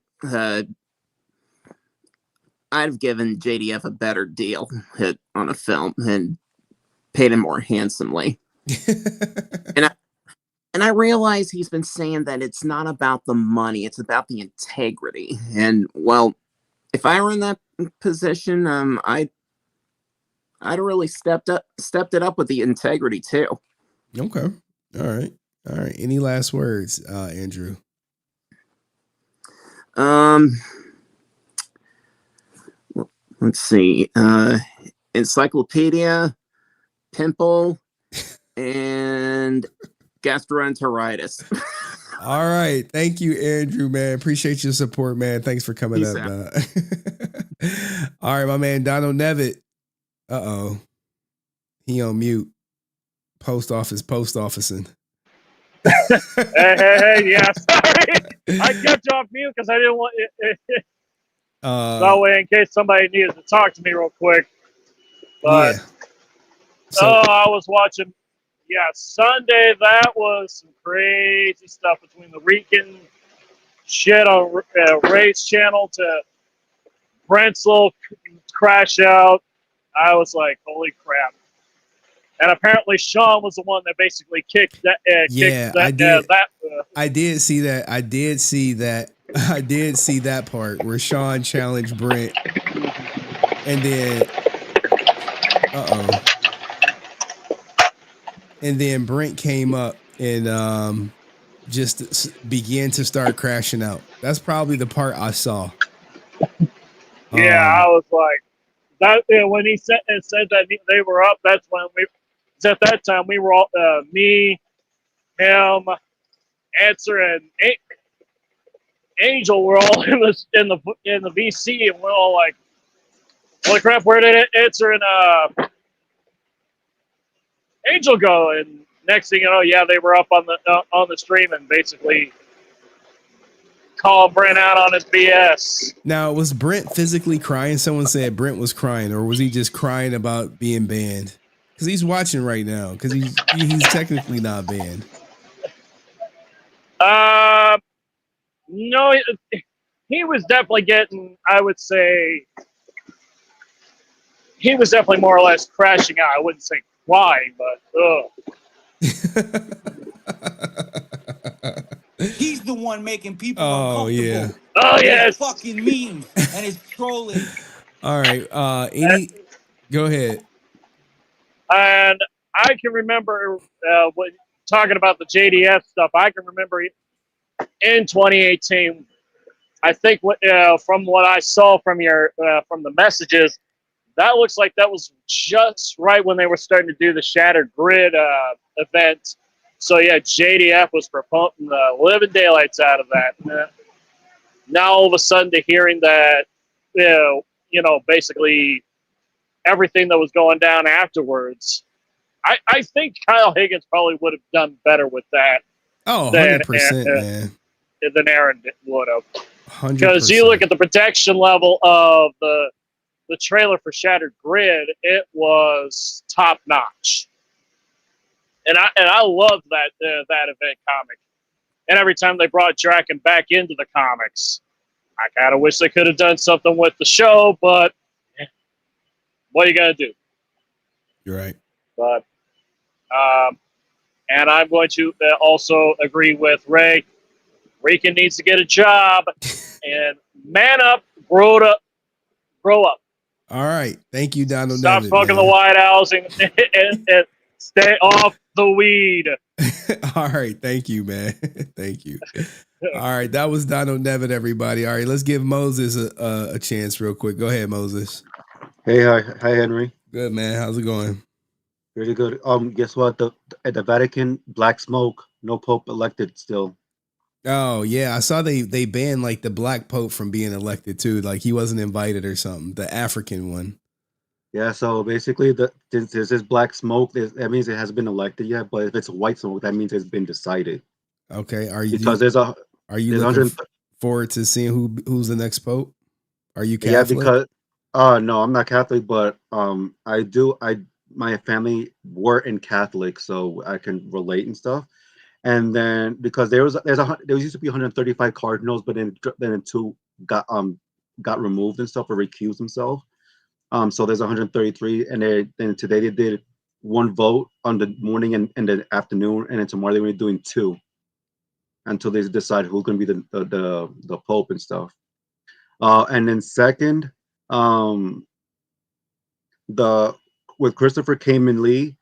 given JDF a better deal on a film and paid him more handsomely. and I realize he's been saying that it's not about the money, it's about the integrity. And well, if I were in that position, I'd really stepped it up with the integrity too. Okay. All right. Any last words, Andrew? Let's see. Encyclopedia, pimple, and gastroenteritis. All right. Thank you, Andrew, man. Appreciate your support, man. Thanks for coming Peace up. out. All right, my man, Donald Nevitt. Uh-oh. He on mute. Post officing. hey, yeah, sorry. I kept you off mute because I didn't want it. That way, in case somebody needed to talk to me real quick. But, yeah. I was watching, Sunday, that was some crazy stuff between the Rican shit on Ray's channel to Brent's little crash out. I was like, holy crap. And apparently Sean was the one that basically kicked that. I did see that. I did see that part where Sean challenged Brent, and then, and then Brent came up and just began to start crashing out. That's probably the part I saw. I was like, that when he said that they were up. That's when at that time we were all me, him, Answer, and Angel were all in the VC, and we're all like, holy crap, where did Answer and Angel go? And next thing you know, they were up on the stream and basically calling Brent out on his BS. Now, was Brent physically crying? Someone said Brent was crying, or was he just crying about being banned? Because he's watching right now. Because he's technically not banned. No, he was definitely getting. I would say he was definitely more or less crashing out. I wouldn't say crying, but He's the one making people uncomfortable. Yeah. Oh yes. Fucking memes and his trolling. All right. Go ahead. And I can remember when talking about the JDF stuff. I can remember in 2018. I think from what I saw from from the messages, that looks like that was just right when they were starting to do the Shattered Grid event. So JDF was promoting the living daylights out of that. Now all of a sudden, to hearing that, basically everything that was going down afterwards, I think Kyle Higgins probably would have done better with that. Oh, 100%, man. Than Aaron would have. 100%. Because you look at the protection level of the trailer for Shattered Grid, it was top notch. And I loved that event comic. And every time they brought Draken back into the comics, I kind of wish they could have done something with the show, but what are you gonna do? You're right. But And I'm going to also agree with Ray. Rican needs to get a job and man up, grow up. All right. Thank you, Donald Stop Neville, smoking the man. White House and stay off the weed. All right. Thank you, man. Thank you. All right. That was Donald Neville, everybody. All right. Let's give Moses a chance real quick. Go ahead, Moses. Hey, hi, Henry. Good, man. How's it going? Really good. Guess what? At the Vatican, black smoke, no Pope elected still. Oh, yeah. I saw they banned like the black Pope from being elected too. Like he wasn't invited or something. The African one. Yeah, so basically, since there's this black smoke, that means it hasn't been elected yet. But if it's white smoke, that means it's been decided. Okay. Are you looking forward to seeing who's the next Pope? Are you Catholic? Yeah, because no, I'm not Catholic, but my family were in Catholic, so I can relate and stuff. And then because there used to be 135 cardinals, but then two got removed and stuff or recused themselves. So there's 133, and then today they did one vote on the morning and the afternoon, and then tomorrow they're doing two until they decide who's going to be the Pope and stuff. And then second, with Christopher Kaymen Lee,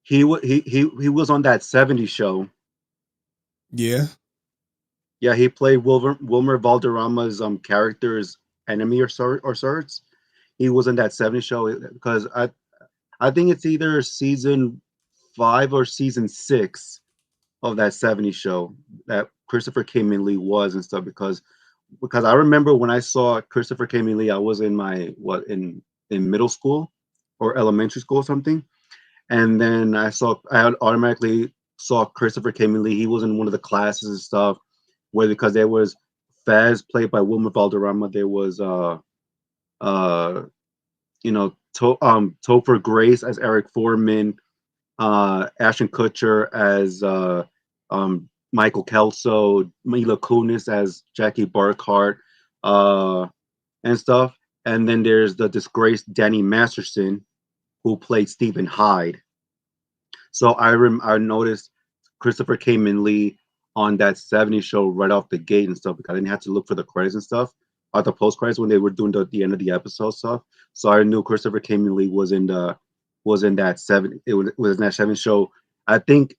he was on that 70s show. Yeah. Yeah, he played Wilmer Valderrama's character's enemy or sorts. He was in that 70s show because I think it's either season 5 or season 6 of that 70s show that Christopher Kaymen Lee was and stuff because I remember when I saw Christopher Kaymen Lee, I was in in middle school or elementary school or something, and then I automatically saw Christopher Kaymen Lee. He was in one of the classes and stuff because there was Faz played by Wilmer Valderrama. There was Topher Grace as Eric Foreman, Ashton Kutcher as Michael Kelso, Mila Kunis as Jackie Burkhart, and stuff. And then there's the disgraced Danny Masterson, who played Stephen Hyde. So I noticed Christopher Kaymen Lee on that 70s show right off the gate and stuff because I didn't have to look for the credits and stuff at the post credits when they were doing the end of the episode stuff. So I knew Christopher Kaymen Lee was in that 70s. It was in that 70s show. I think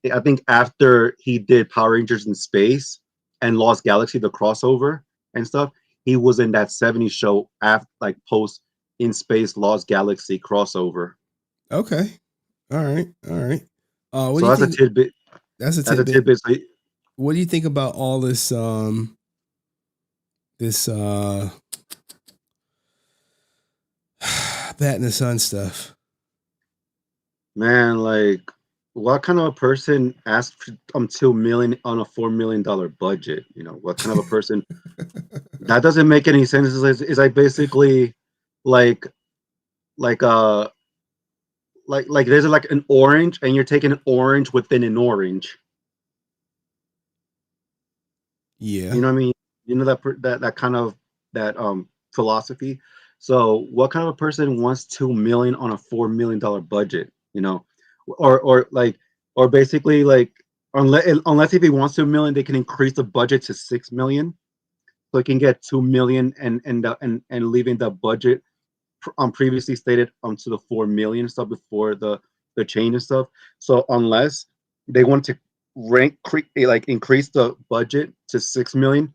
after he did Power Rangers in Space and Lost Galaxy, the crossover and stuff, he was in that 70s show after post In Space Lost Galaxy crossover. Okay. All right. What So do you that's think? a tidbit. That's a tidbit. So, what do you think about all this Bat in the Sun stuff? Man, what kind of a person asked for $2 million on a $4 million budget? What kind of a person? That doesn't make any sense. It's like basically like there's an orange and you're taking an orange within an orange. Yeah. You know what I mean? That kind of philosophy. So what kind of a person wants $2 million on a $4 million budget? Or basically unless if he wants $2 million, they can increase the budget to $6 million, so he can get $2 million and leaving the budget previously stated to the $4 million stuff before the change and stuff. So unless they want to increase the budget to $6 million,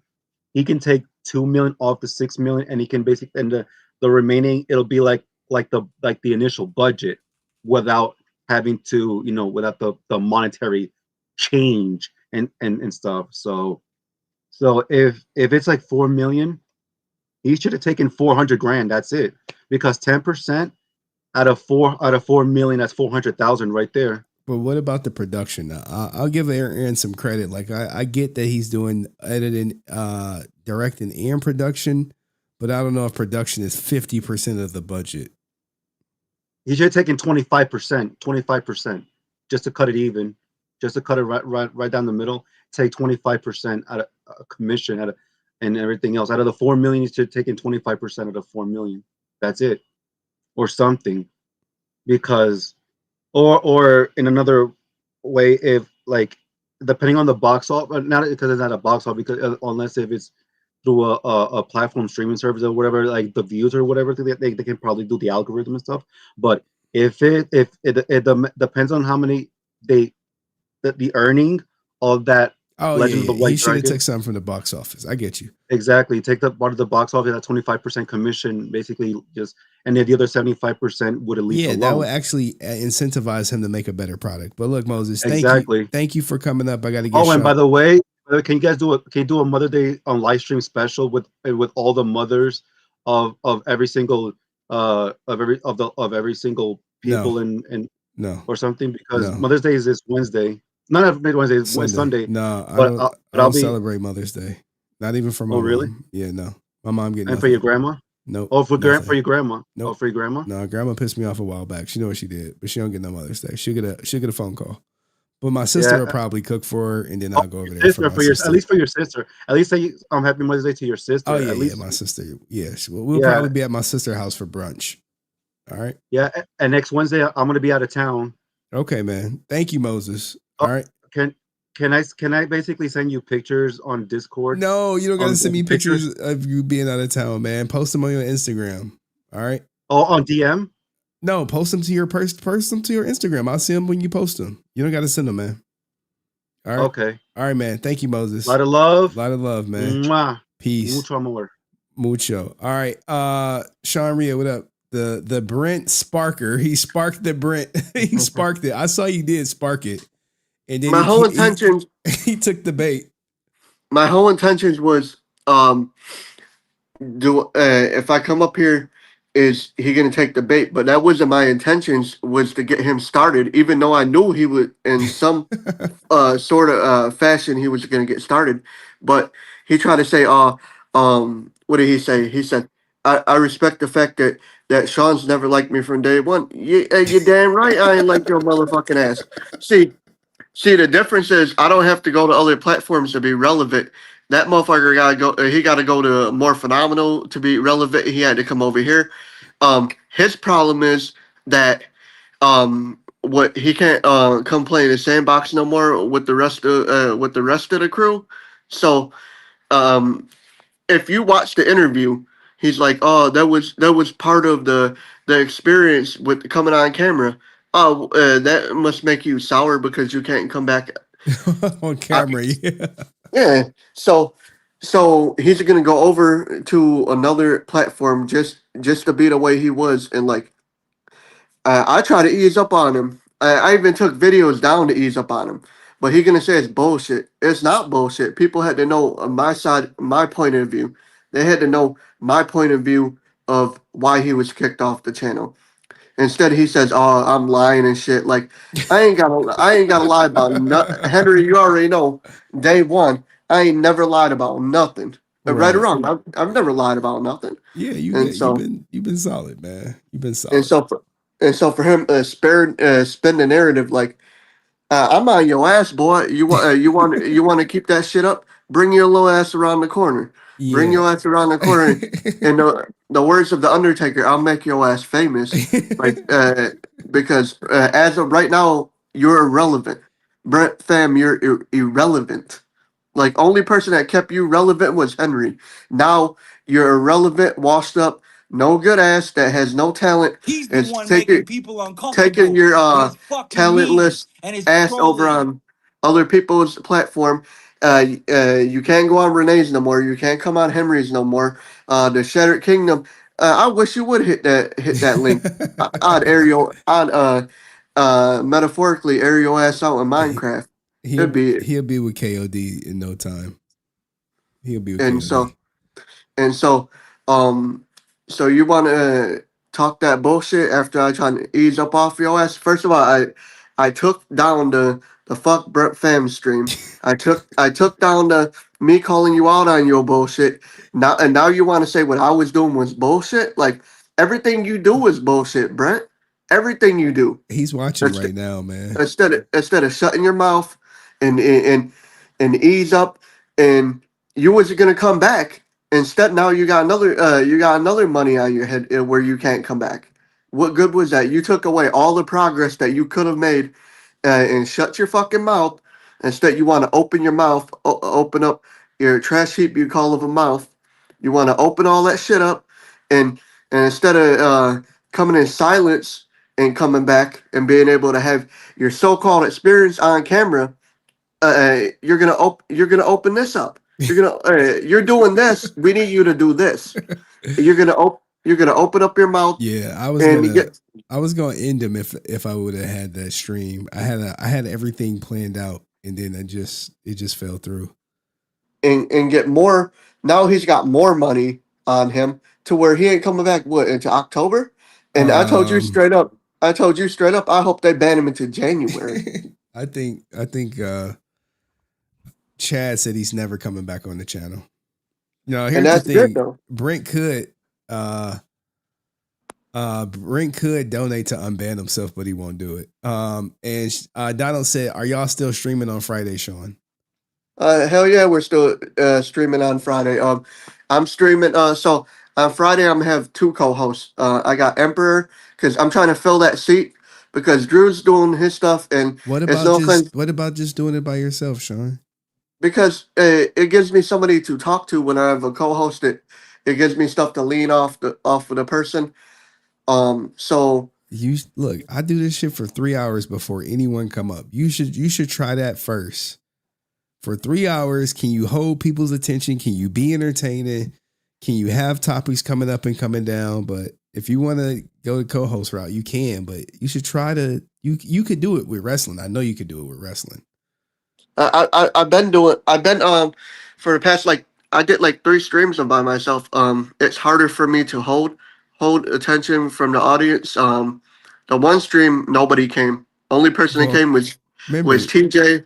he can take $2 million off the $6 million, and he can basically and the remaining it'll be like the initial budget without having to without the monetary change and stuff. So if it's like $4 million, he should have taken $400,000. That's it, because 10% out of 4 million, that's 400,000 right there. But what about the production? Now, I'll give Aaron some credit. Like I get that he's doing editing, directing, and production, but I don't know if production is 50% of the budget. He should have taken 25%, just to cut it even, just to cut it right down the middle. Take 25% out of commission and everything else. Out of the 4 million, he should have taken 25% of the 4 million. That's it, or something, because or in another way if like depending on the box office, not because it's not a box office, because unless if it's through a platform streaming service or whatever, like the views or whatever, they can probably do the algorithm and stuff. But if it depends on how many they the earning of that Oh Legend of yeah, the yeah. He White should have Dragon. took something from the box office. I get you. Exactly. Take the part of the box office at 25% commission, basically just, and then the other 75% would at least Yeah, that alone. would actually incentivize him to make a better product. But look, Moses, Exactly. thank you for coming up. I got to get. Oh, and by shot. the way, can you guys do a Mother Day on live stream special with all the mothers of every single of every single No, people in no, or something, because no. Mother's Day is this Wednesday. Not every Wednesday, it's Sunday. Sunday. No, But I I'll don't be. celebrate Mother's Day. Not even for my Oh, really? mom. Yeah, no. My mom get And for your nothing. grandma? Nope. Oh, for nothing. your grandma. Nope. Oh, for your grandma? No, grandma pissed me off a while back. She know what she did, but she don't get no Mother's Day. She'll get a phone call. But my sister will Yeah. probably cook for her, and then Oh, I'll go over your there for sister, my for your, sister. at least for your sister. At least say Happy Mother's Day to your sister. Oh yeah, At least, my sister. Yeah, we'll yeah, probably be at my sister's house for brunch. All right. yeah. And next Wednesday I'm gonna be out of town. Okay, man. Thank you, Moses. Oh, All right. can I basically send you pictures on Discord? No, you don't gotta On send me pictures of you being out of town, man. Post them on your Instagram. All right. Oh, on DM? No, post them to your post them to your Instagram. I'll see them when you post them. You don't gotta send them, man. All right. Okay. All right, man. Thank you, Moses. Lot of love. Lot of love, man. Mwah. Peace. Mucho amor. Mucho. All right. Sean Rhea, what up? The Brent Sparker. He sparked the Brent. He sparked it. I saw you did spark it. And then my whole intentions he took the bait. My whole intentions was if I come up here, is he gonna take the bait? But that wasn't my intentions. Was to get him started, even though I knew he would in some sort of fashion he was gonna get started. But he tried to say, what did he say? He said, I respect the fact that Sean's never liked me from day one. You damn right I ain't like your motherfucking ass. See, the difference is I don't have to go to other platforms to be relevant. That motherfucker gotta go. He gotta go to More Phenomenal to be relevant. He had to come over here. His problem is that what he can't come play in the sandbox no more with the rest of the crew. So if you watch the interview, he's like, "Oh, that was part of the experience with coming on camera." Oh, that must make you sour because you can't come back on camera. Yeah. Yeah. So he's gonna go over to another platform just to be the way he was, and like I try to ease up on him. I even took videos down to ease up on him, but he gonna say it's bullshit. It's not bullshit. People had to know my side, my point of view. They had to know my point of view of why he was kicked off the channel. Instead, he says, "Oh, I'm lying and shit." Like, I ain't gotta lie about nothing. Henry, you already know. Day one, I ain't never lied about nothing. Right or Right. wrong, I've never lied about nothing. Yeah, And so, you've been solid, man. You've been and solid. so for for him, spin the narrative like, I'm on your ass, boy. You want to keep that shit up? Bring your little ass around the corner. Bring Yeah. your ass around the corner. And the words of the Undertaker, I'll make your ass famous. Like because as of right now, you're irrelevant. Brent Pham, you're irrelevant. Like only person that kept you relevant was Henry. Now you're irrelevant, washed up, no good ass that has no talent. He's the Is one taking making people uncomfortable taking your with his fucking talentless memes and his ass over trolling. on other people's platform. You can't go on Renee's no more. You can't come on Henry's no more. The Shattered Kingdom. I wish you would hit that link. I'd metaphorically air your ass out in Minecraft. It'd be He'll be with KOD in no time. He'll be with and KOD. so so you want to talk that bullshit after I try to ease up off your ass? First of all, I took down the fuck Brent Pham stream. I took down the me calling you out on your bullshit. Now you want to say what I was doing was bullshit? Like everything you do is bullshit, Brent. Everything you do. He's watching right now, man. Instead of shutting your mouth and ease up, and you was gonna come back. Instead, now you got another money on your head where you can't come back. What good was that? You took away all the progress that you could have made and shut your fucking mouth. Instead, you want to open your mouth, open up your trash heap you call of a mouth. You want to open all that shit up, and instead of coming in silence and coming back and being able to have your so-called experience on camera, you're gonna open this up. You're doing this. We need you to do this. You're gonna open up your mouth. Yeah, and you get I was gonna end him if I would have had that stream. I had everything planned out, and then it just fell through. and get more. Now he's got more money on him to where he ain't coming back into October. And I told you straight up. I hope they ban him into January. I think Chad said he's never coming back on the channel. No, here's that's the good, thing. though. Brent could donate to unban himself, but he won't do it. And Donald said, "Are y'all still streaming on Friday, Sean?" Hell yeah, we're still streaming on Friday. I'm streaming. So on Friday, I'm gonna have two co-hosts. I got Emperor because I'm trying to fill that seat because Drew's doing his stuff, and What it's about no offense what about just doing it by yourself, Sean? because it gives me somebody to talk to when I have a co-host. It gives me stuff to lean off of the person. So You look, I do this shit for 3 hours before anyone come up. You should try that first. For 3 hours, can you hold people's attention? Can you be entertaining? Can you have topics coming up and coming down? But if you want to go the co-host route, you can. But you should try to. You could do it with wrestling. I know you could do it with wrestling. I've been for the past I did 3 streams by myself. It's harder for me to hold attention from the audience. The one stream nobody came. Only person that came was TJ,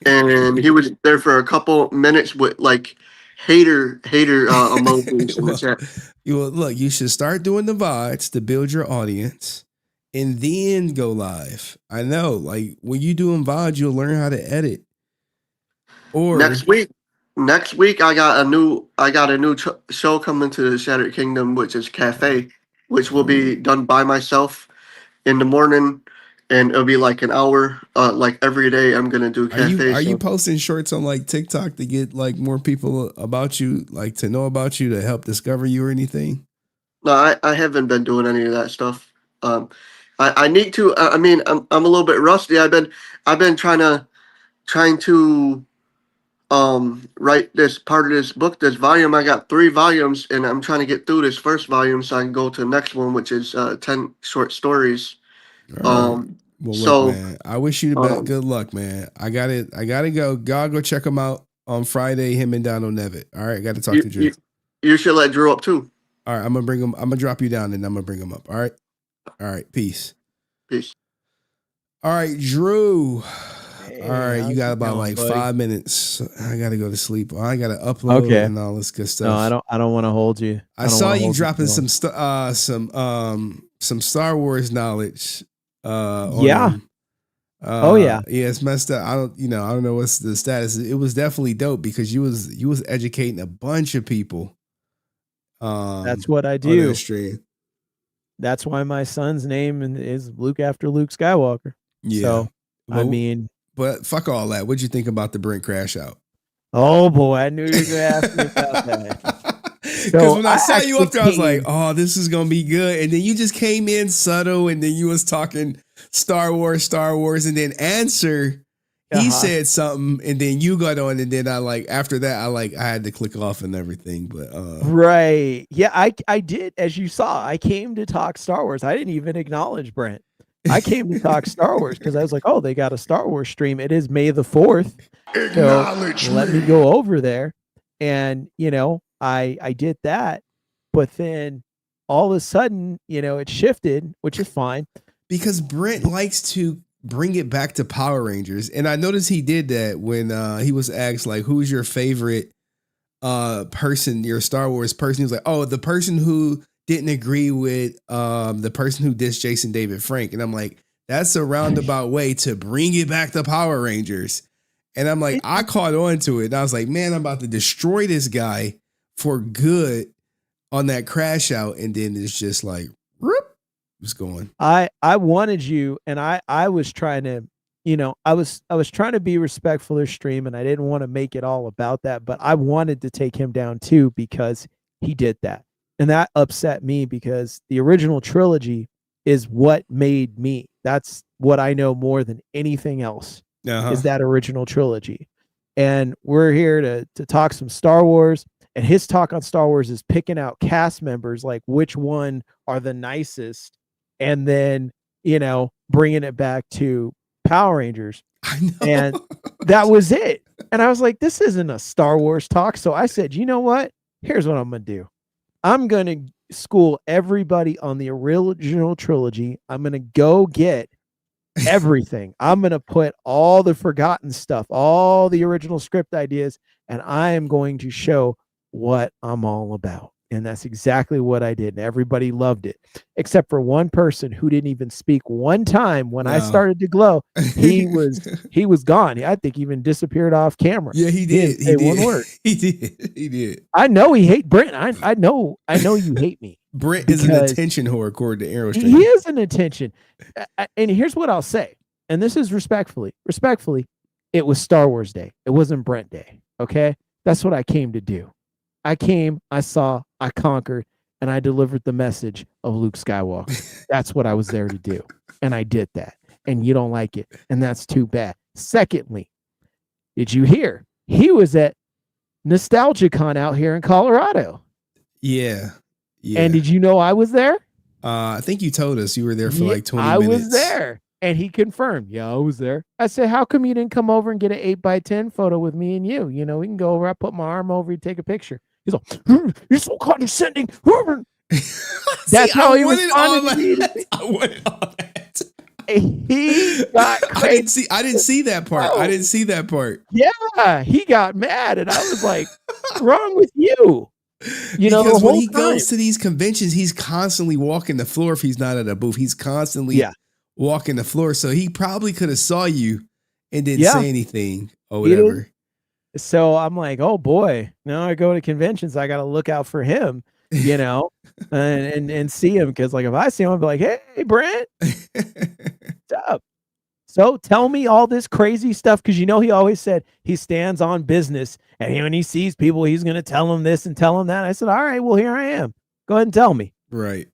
and he was there for a couple minutes with hater emojis in the chat. Look, you should start doing the VODs to build your audience, and then go live. I know, like when you doing VODs, you'll learn how to edit. Or Next week, I got a new show coming to the Shattered Kingdom, which is Cafe, which will be done by myself in the morning, and it'll be like an hour. Every day, I'm gonna do Cafe. Are you posting shorts on TikTok to get more people about you, to know about you, to help discover you or anything? No, I haven't been doing any of that stuff. I need to. I mean, I'm a little bit rusty. I've been trying to write this part of this book, this volume. I got 3 volumes, and I'm trying to get through this first volume so I can go to the next one, which is 10 short stories. Well, look, man, I wish you the best. Good luck, man. I gotta go. Gotta go check him out on Friday. Him and Donald Nevitt. All right, I got to talk to Drew. You should let Drew up too. All right, I'm gonna bring him. I'm gonna drop you down, and I'm gonna bring him up. All right, peace. All right, Drew. All right, you got about 5 minutes. I gotta go to sleep. I gotta upload and all this good stuff. No, I don't want to hold you. I saw you dropping some Star Wars knowledge. Yeah. Yeah, it's messed up. I don't know what's the status. It was definitely dope because you was educating a bunch of people. That's what I do. That's why my son's name is Luke after Luke Skywalker. Yeah. So, but fuck all that. What'd you think about the Brent crash out? Oh boy, I knew you were going to ask me about that. Because when I saw you up there, I was like, "Oh, this is gonna be good." And then you just came in subtle, and then you was talking Star Wars, and then Answer. He said something, and then you got on, and then after that, I had to click off and everything. But right, yeah, I did, as you saw. I came to talk Star Wars. I didn't even acknowledge Brent. I came to talk Star Wars because I was like, "Oh, they got a Star Wars stream. It is May the 4th. So let me go over there." And I did that, but then all of a sudden, it shifted, which is fine because Brent likes to bring it back to Power Rangers, and I noticed he did that when he was asked who's your favorite person, your Star Wars person. He was like, "Oh, the person who didn't agree with the person who dissed Jason David Frank," and I'm like, "That's a roundabout way to bring it back to Power Rangers." And I'm like, I caught on to it, and I was like, "Man, I'm about to destroy this guy for good on that crash out," and then it's just whoop, it's going. I wanted you, and I was trying to, I was trying to be respectful of stream, and I didn't want to make it all about that, but I wanted to take him down too because he did that. And that upset me because the original trilogy is what made me. That's what I know more than anything else is that original trilogy. And we're here to talk some Star Wars, and his talk on Star Wars is picking out cast members, like which one are the nicest, and then, bringing it back to Power Rangers. And that was it. And I was like, this isn't a Star Wars talk. So I said, you know what? Here's what I'm going to do. I'm going to school everybody on the original trilogy. I'm going to go get everything. I'm going to put all the forgotten stuff, all the original script ideas, and I am going to show what I'm all about. And that's exactly what I did. And everybody loved it, except for one person who didn't even speak one time when I started to glow. He was gone. I think he even disappeared off camera. Yeah, he did. He did. One word. He did. I know he hate Brent. I know you hate me. Brent is an attention whore, according to Aerostream. He is an attention. And here's what I'll say. And this is respectfully, it was Star Wars Day. It wasn't Brent Day. Okay. That's what I came to do. I came, I saw, I conquered, and I delivered the message of Luke Skywalker. That's what I was there to do. And I did that. And you don't like it. And that's too bad. Secondly, did you hear? He was at NostalgiaCon out here in Colorado. Yeah. And did you know I was there? I think you told us you were there for like 20 minutes. I was there. And he confirmed, yeah, I was there. I said, how come you didn't come over and get an 8x10 photo with me and you? We can go over. I put my arm over you, take a picture. He's like, you're so condescending. That's how he responded. I wanted all that. He got crazy. I didn't see that part. I didn't see that part. Yeah, he got mad, and I was like, what's wrong with you? Because when he goes to these conventions, he's constantly walking the floor. If he's not at a booth, he's constantly walking the floor. So he probably could have saw you and didn't say anything or whatever. So I'm like, oh boy, now I go to conventions, I got to look out for him, and see him. Because like, if I see him, I'll be like, hey, Brent, what's up? So tell me all this crazy stuff. Because he always said he stands on business, and when he sees people, he's going to tell them this and tell them that. I said, all right, well, here I am. Go ahead and tell me. Right.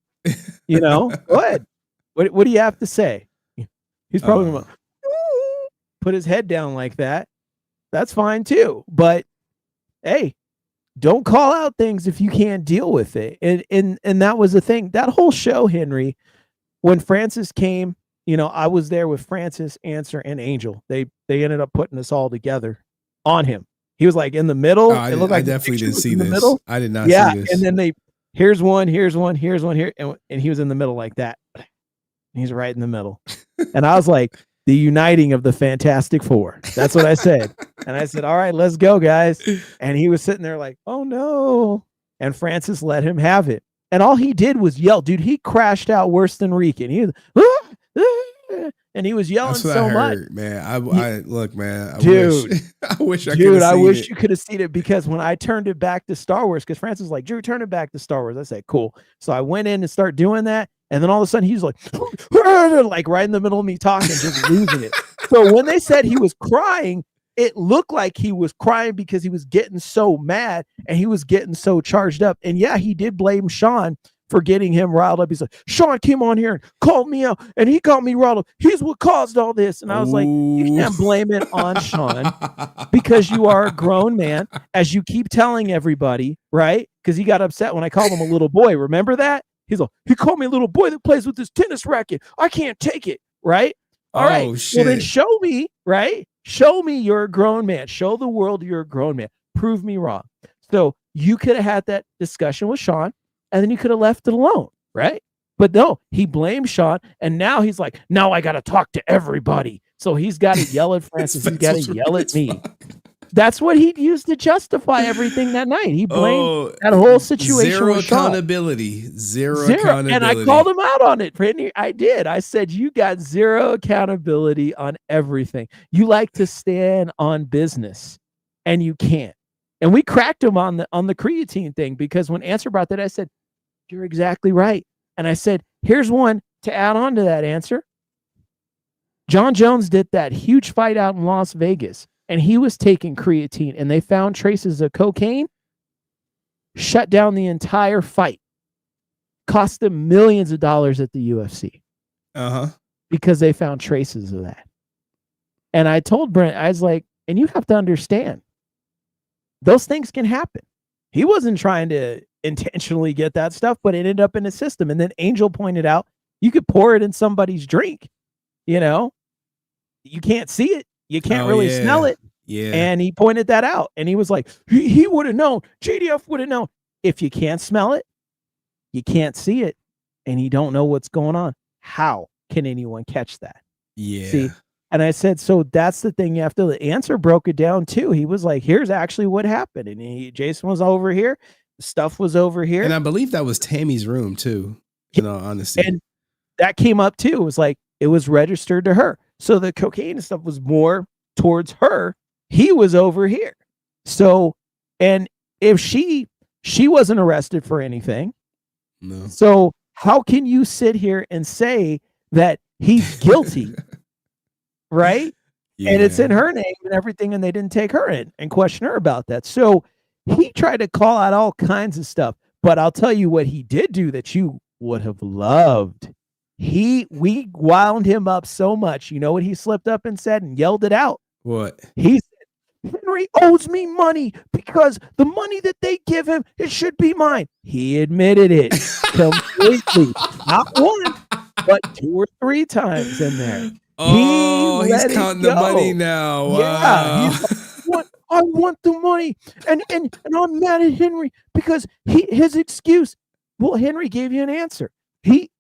Go ahead. What do you have to say? He's probably going to put his head down like that. That's fine too. But hey, don't call out things if you can't deal with it. And that was the thing. That whole show, Henry, when Francis came, I was there with Francis, Answer, and Angel. They ended up putting us all together on him. He was like in the middle. I definitely didn't see this. Middle. I did not see this. And then here's one here, and he was in the middle like that. He's right in the middle. And I was like, the uniting of the Fantastic Four. That's what I said. And I said, all right, let's go, guys. And he was sitting there like, oh no. And Francis let him have it. And all he did was yell. Dude, he crashed out worse than Rican. He was, and he was yelling so much. Man, I look, man. I wish you could have seen it, because when I turned it back to Star Wars, because Francis was like, Drew, turn it back to Star Wars. I said, cool. So I went in and started doing that. And then all of a sudden he's like right in the middle of me talking, just losing it. So when they said he was crying, it looked like he was crying because he was getting so mad and he was getting so charged up. And yeah, he did blame Sean for getting him riled up. He's like, Sean came on here and called me out and he got me riled up. He's what caused all this. And I was like, you can't blame it on Sean, because you are a grown man, as you keep telling everybody, right? Because he got upset when I called him a little boy. Remember that? He's like, he called me a little boy that plays with this tennis racket. I can't take it. Right? All right. Shit. Well, then show me, right? Show me you're a grown man. Show the world you're a grown man. Prove me wrong. So you could have had that discussion with Sean, and then you could have left it alone, right? But no, he blamed Sean, and now he's like, now I got to talk to everybody. So he's got to yell at Francis. He's got to yell at me. That's what he used to justify everything that night. He blamed that whole situation. Zero accountability. Zero accountability. And I called him out on it. I did. I said, you got zero accountability on everything. You like to stand on business, and you can't. And we cracked him on the creatine thing, because when Answer brought that, I said, you're exactly right. And I said, here's one to add on to that, Answer. John Jones did that huge fight out in Las Vegas, and he was taking creatine, and they found traces of cocaine. Shut down the entire fight. Cost them millions of dollars at the UFC. Because they found traces of that. And I told Brent, I was like, and you have to understand, those things can happen. He wasn't trying to intentionally get that stuff, but it ended up in the system. And then Angel pointed out, you could pour it in somebody's drink. You know, you can't see it. You can't really smell it. Yeah. And he pointed that out. And he was like, he would have known. JDF would have known. If you can't smell it, you can't see it, and you don't know what's going on, how can anyone catch that? Yeah. See? And I said, so that's the thing. You have to, the answer broke it down too. He was like, here's actually what happened. And Jason was over here. Stuff was over here. And I believe that was Tammy's room too, in all honesty. And that came up too. It was like, it was registered to her. So the cocaine and stuff was more towards her. He was over here. So, and if she wasn't arrested for anything. No. So how can you sit here and say that he's guilty? Right? Yeah. And it's in her name and everything, and they didn't take her in and question her about that. So he tried to call out all kinds of stuff. But I'll tell you what he did do that you would have loved. We wound him up so much. You know what he slipped up and said and yelled it out? What? He said, Henry owes me money because the money that they give him, it should be mine. He admitted it completely. Not one, but 2 or 3 times in there. Oh, he's counting the money now. Wow. Yeah, he's like, I want the money, and I'm mad at Henry because his excuse. Well, Henry gave you an answer.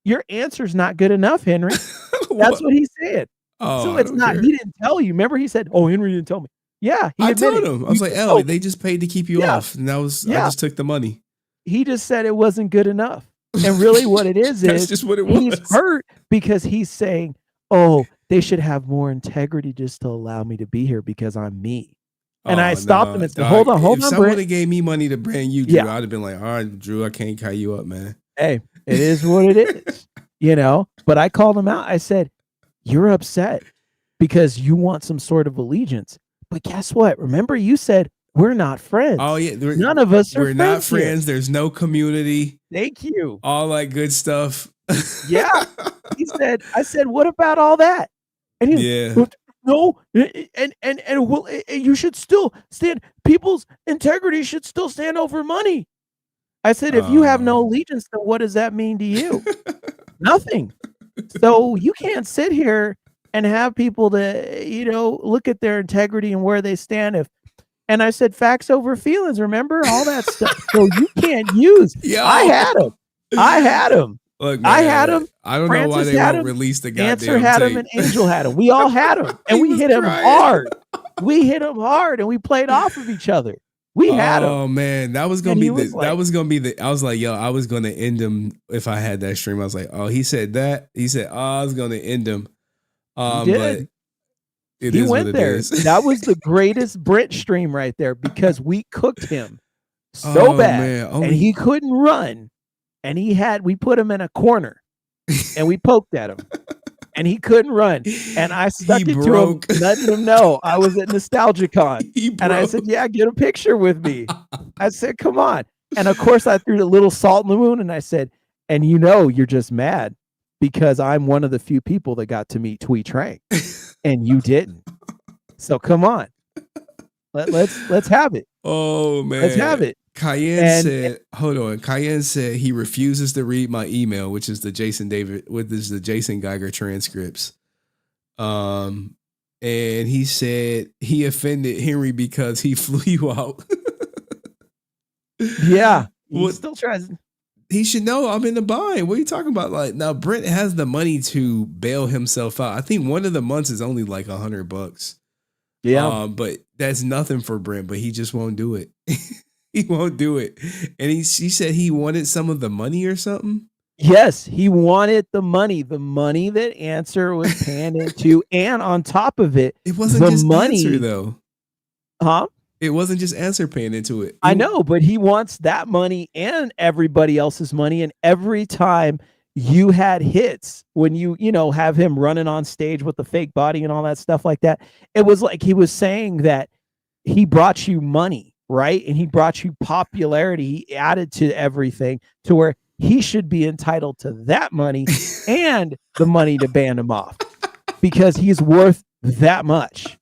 Your answer's not good enough, Henry. That's what he said. Oh, so it's not. He didn't tell you. Remember, he said, "Oh, Henry didn't tell me." Yeah, I told him. I was like, "Oh, they just paid to keep you off," and I just took the money. He just said it wasn't good enough, and really, what it is That's just what it was. He's hurt because he's saying, "Oh, they should have more integrity just to allow me to be here because I'm me." And I stopped him and said, hold on, If someone Brent. had gave me money to brand you, Drew, I'd have been like, all right, Drew, I can't call you up, man. Hey, it is what it is, you know? But I called him out. I said, you're upset because you want some sort of allegiance. But guess what? Remember, you said, we're not friends. Oh, yeah. None of us are We're not friends. There's no community. Thank you. All that good stuff. Yeah. I said, what about all that? And he was, no, and well, you should still stand. People's integrity should still stand over money. I said, if you have no allegiance, then what does that mean to you? Nothing. So you can't sit here and have people to, look at their integrity and where they stand. And I said, facts over feelings. Remember all that stuff. So you can't use. I had him. Look, man, I had him. I don't Francis know why they had won't him, release the goddamn Answer had tape. him and Angel had him. We all had him. And we hit him hard. We hit him hard and we played off of each other. We had him. Oh man, that was gonna be the I was like, yo, I was gonna end him if I had that stream. I was like, oh, he said that. He said, oh, I was gonna end him. But he went there. That was the greatest Brent stream right there because we cooked him so bad man. and he couldn't run. And we put him in a corner and we poked at him and he couldn't run. And I stuck it to him, letting him know I was at NostalgiaCon. And I said, yeah, get a picture with me. I said, come on. And of course I threw the little salt in the wound and I said, and you're just mad because I'm one of the few people that got to meet Twee Trang and you didn't. So come on. Let's have it. Oh man. Let's have it. Cayenne said, hold on. Cayenne said he refuses to read my email, which is the Jason Geiger transcripts. And he said he offended Henry because he flew you out. Yeah. He still tries. He should know I'm in the bind. What are you talking about? Like now Brent has the money to bail himself out. I think one of the months is only like $100. Yeah. But that's nothing for Brent, but he just won't do it. He won't do it. And he said he wanted some of the money or something. Yes, he wanted the money that Answer was panned into. And on top of it, it wasn't just money, Answer though. Huh? It wasn't just Answer paying into it. I know, but he wants that money and everybody else's money. And every time you had hits when you have him running on stage with the fake body and all that stuff like that. It was like he was saying that he brought you money, right? And he brought you popularity. He added to everything to where he should be entitled to that money and the money to ban him off because he's worth that much.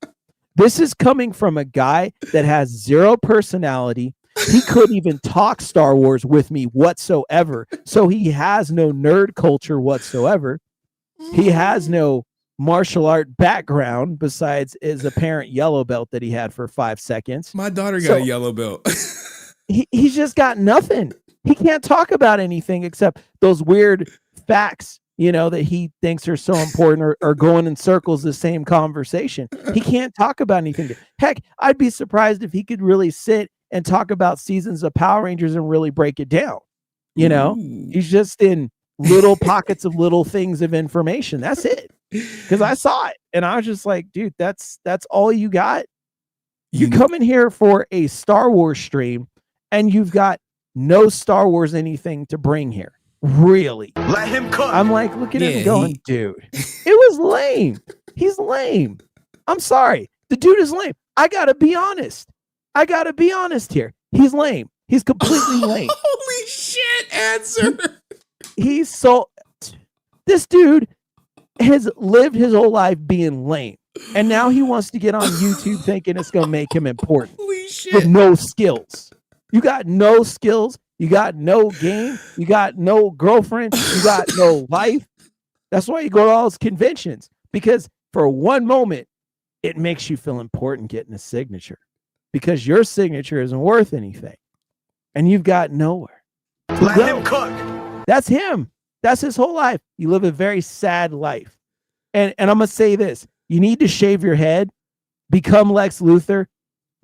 This is coming from a guy that has zero personality. He couldn't even talk Star Wars with me whatsoever. So he has no nerd culture whatsoever. He has no martial art background besides his apparent yellow belt that he had for 5 seconds. My daughter got a yellow belt. He's just got nothing. He can't talk about anything except those weird facts, that he thinks are so important or going in circles the same conversation. He can't talk about anything. Heck, I'd be surprised if he could really sit and talk about seasons of Power Rangers and really break it down. He's just in little pockets of little things of information. That's it. Because I saw it and I was just like, dude, that's all you got. You come in here for a Star Wars stream and you've got no Star Wars anything to bring here. Really? Let him cook. I'm like, look at him going, dude. It was lame. He's lame. I'm sorry. The dude is lame. I gotta be honest here. He's lame. He's completely lame. Holy shit, answer. This dude has lived his whole life being lame. And now he wants to get on YouTube thinking it's gonna make him important. Holy shit. With no skills. You got no skills. You got no game. You got no girlfriend. You got no life. That's why you go to all those conventions. Because for one moment, it makes you feel important getting a signature. Because your signature isn't worth anything. And you've got nowhere. Let him cook. That's him. That's his whole life. You live a very sad life. And I'm going to say this. You need to shave your head, become Lex Luthor,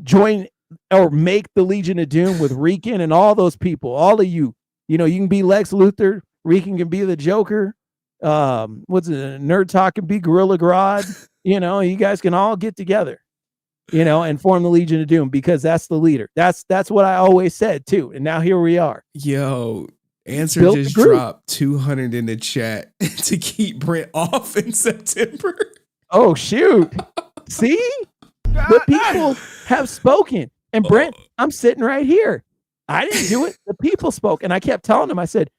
join or make the Legion of Doom with Rican and all those people, all of you. You can be Lex Luthor, Rican can be the Joker. Nerd Talk can be Gorilla Grodd. You guys can all get together, and form the Legion of Doom because that's the leader. That's what I always said too. And now here we are. Yo, Answer just dropped 200 in the chat to keep Brent off in September. Oh, shoot. See? The people have spoken. And Brent, I'm sitting right here. I didn't do it. The people spoke. And I kept telling them, I said,